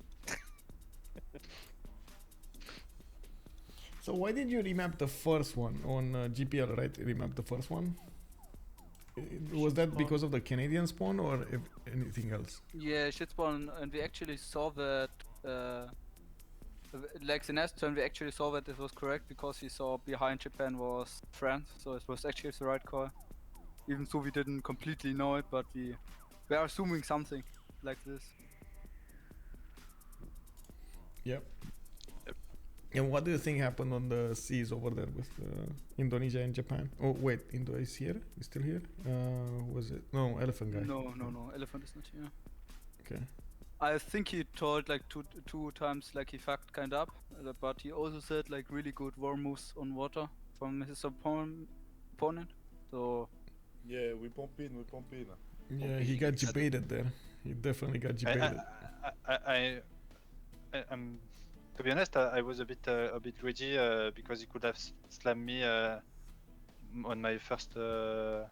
So why did you remap the first one on GPL, right? Remap the first one? Was that because of the Canadian spawn or anything else? Yeah, shit spawn, and we actually saw that, like the next turn we actually saw that it was correct because we saw behind Japan was France, so it was actually the right call. Even though we didn't completely know it, but we were assuming something like this. Yep. And what do you think happened on the seas over there with Indonesia and Japan? Oh wait, Indo is here? Is still here? Was it? No, Elaphantguy. No. Elephant is not here. Okay. I think he told like two times like he fucked kind up, but he also said like really good war moves on water from his opponent. So Yeah, we pumping. Yeah, he got debated there. He definitely got debated. I'm to be honest, I was a bit greedy because he could have slammed me on my first com.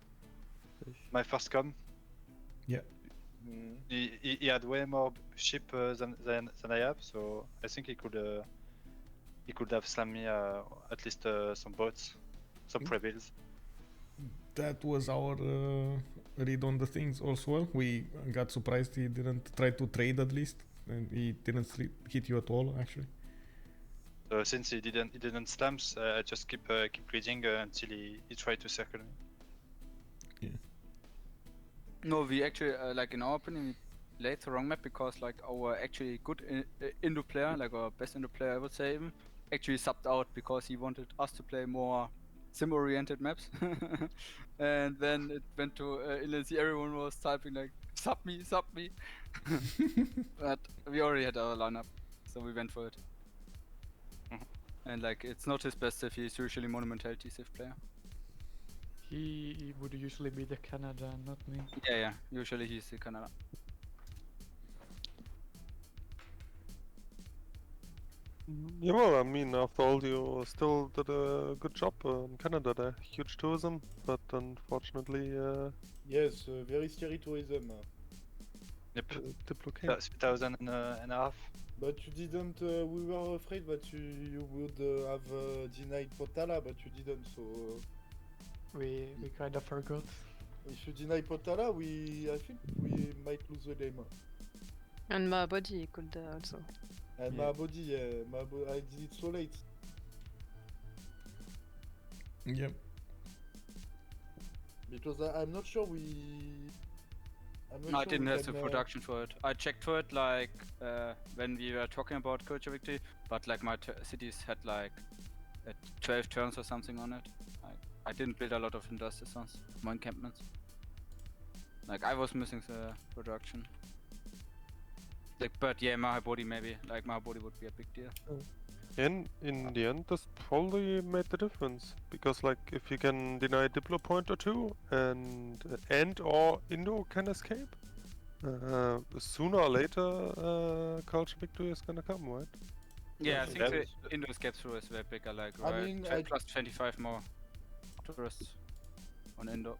Mm. He had way more ship than I have, so I think he could have slammed me at least some boats, some pre-builds. That was our read on the things also. Well, we got surprised he didn't try to trade at least, and he didn't hit you at all actually. So since he didn't slam, I just keep greeting until he tried to circle me. no, we actually like in our opinion we played the wrong map because like our actually good Indo player, like our best Indo player I would say, even, actually subbed out because he wanted us to play more sim-oriented maps. And then it went to Indonesia, everyone was typing like sub me. But we already had our lineup, so we went for it. And like it's not his best Sith, he's usually monumentality Sith player. He would usually be the Canada, not me. Yeah, usually he's the Canada. Yeah, well, I mean, after all, you still did a good job in Canada there. Huge tourism, but unfortunately, Yes, very scary tourism. Yep, diplocate. 3,000 and a half. But you didn't. We were afraid that you would have denied Potala, but you didn't. So We kind of forgot. if you deny Potala, I think we might lose the game. And my body could also. And Yeah. my body, I did it so late. Yep. Because I'm not sure we. No, I didn't have the production for it. I checked for it like when we were talking about culture victory, but like my cities had like 12 turns or something on it. I didn't build a lot of industrial zones, more encampments. Like I was missing the production. Like, but yeah, Mahabodhi maybe. Like Mahabodhi would be a big deal. In the end, this probably made the difference because, like, if you can deny a Diplo point or two, and or Indo can escape, sooner or later, culture victory is gonna come, right? Yeah, I think that the is- Indo escape through is way bigger. Like I mean, I- plus 25 more tourists on Indo.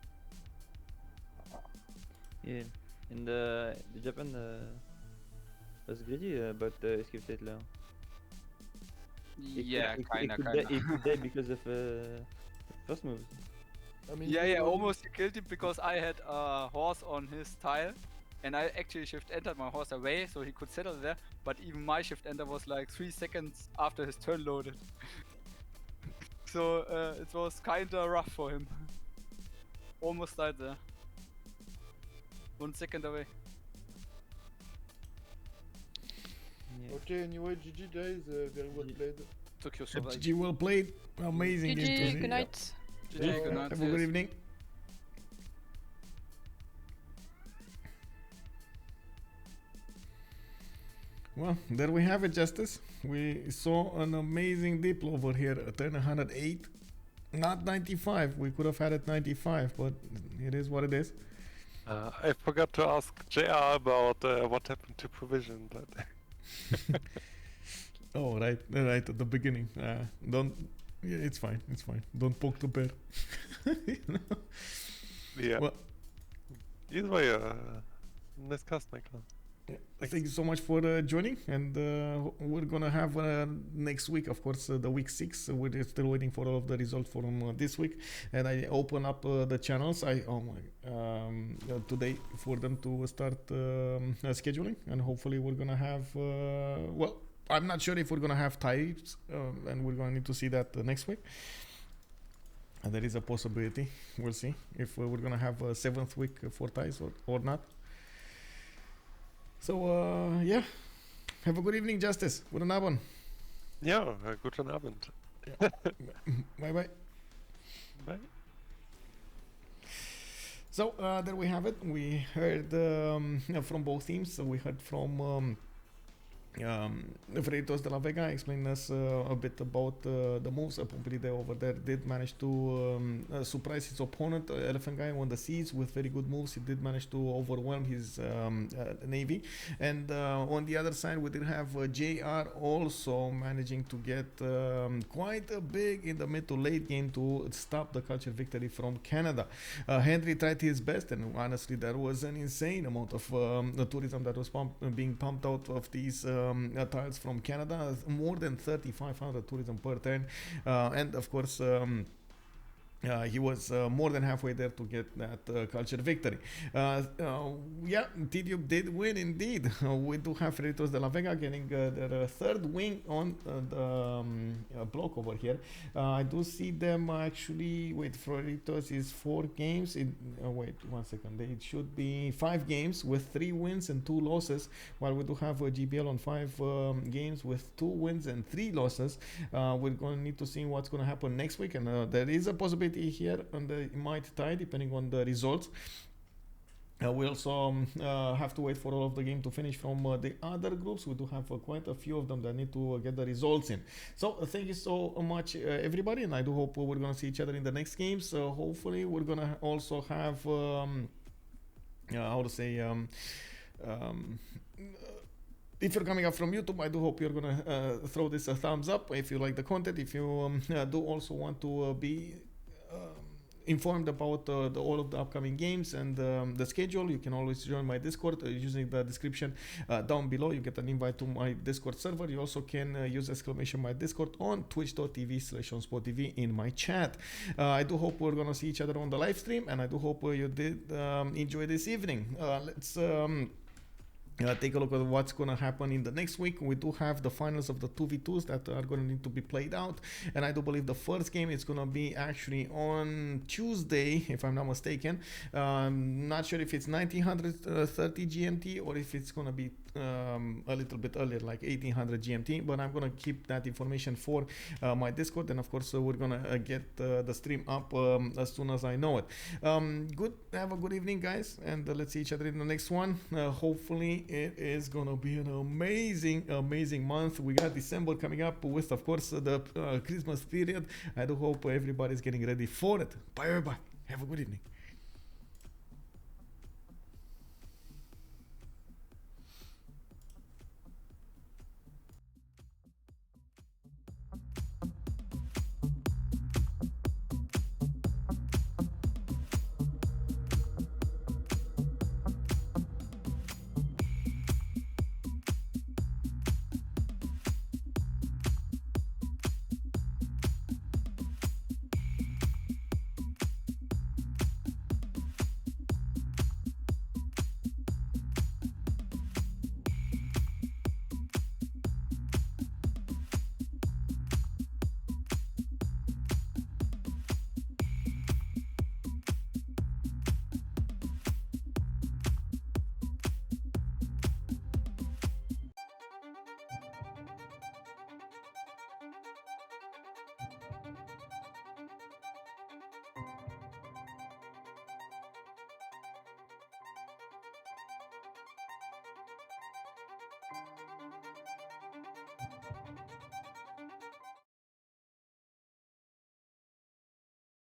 Yeah, and the Japan was greedy about the escape settler. Yeah, It kinda. could die because of first moves. I mean, Yeah, almost killed him because I had a horse on his tile, and I actually shift entered my horse away so he could settle there. But even my shift enter was like 3 seconds after his turn loaded. So it was kinda rough for him. Almost died there. 1 second away. Yeah. Okay, anyway, GG guys, very well played. Tokyo survived. GG, well played. Amazing game to see. GG, good night. GG, good night. Have a good Yes. evening. Well, there we have it, Justice. We saw an amazing diplo over here at turn 108. Not 95. We could have had it 95, but it is what it is. I forgot to ask JR about what happened to provision, but Oh, right at the beginning. Don't. Yeah, it's fine. It's fine. Don't poke the bear. You know? yeah. Well, Either way, nice cast, Michael. thank you so much for joining, and we're gonna have next week, of course, the week 6. We're still waiting for all of the results from this week, and I open up the channels. Today for them to start scheduling, and hopefully we're gonna have. Well, I'm not sure if we're gonna have ties, and we're gonna need to see that next week. And there is a possibility. We'll see if we're gonna have a 7th week for ties or not. So, yeah. Have a good evening, Justice. Good night. Ja, guten Abend. Bye bye. Bye. So there we have it. We heard from both teams. So we heard from Freritos de la Vega explained us a bit about the moves. Pompi over there did manage to surprise his opponent, Elaphantguy, on the seas with very good moves. He did manage to overwhelm his navy. And on the other side, we did have JR also managing to get quite a big in the mid to late game to stop the culture victory from Canada. Henri tried his best, and honestly, there was an insane amount of tourism that was being pumped out of these tiles from Canada, more than 3,500 tourism per turn, and of course he was more than halfway there to get that culture victory. Yeah, Tidube did win indeed. We do have Freritos de la Vega getting their third win on the block over here. I do see them actually. Wait, Freritos is 4 games. Wait 1 second. It should be 5 games with 3 wins and 2 losses, while we do have a GBL on 5 games with 2 wins and 3 losses. We're going to need to see what's going to happen next week, and there is a possibility here on the might tie depending on the results. We also have to wait for all of the game to finish from the other groups. We do have quite a few of them that need to get the results in. So thank you so much everybody, and I do hope we're gonna see each other in the next games. Hopefully we're gonna also have how to say if you're coming up from YouTube, I do hope you're gonna throw this a thumbs up if you like the content. If you do also want to be informed about all of the upcoming games and the schedule, you can always join my Discord using the description down below. You get an invite to my Discord server. You also can use *my Discord on twitch.tv/OnSpotTV in my chat. I do hope we're gonna see each other on the live stream, and I do hope you did enjoy this evening. Let's take a look at what's going to happen in the next week. We do have the finals of the 2v2s that are going to need to be played out, and I do believe the first game is going to be actually on Tuesday, if I'm not mistaken. Not sure if it's 1930 GMT or if it's going to be a little bit earlier, like 1800 GMT, but I'm going to keep that information for my Discord, and of course we're going to get the stream up as soon as I know it. Good, have a good evening, guys, and let's see each other in the next one. Hopefully it is gonna be an amazing month. We got December coming up with, of course, the Christmas period. I do hope everybody's getting ready for it. Bye everybody, have a good evening.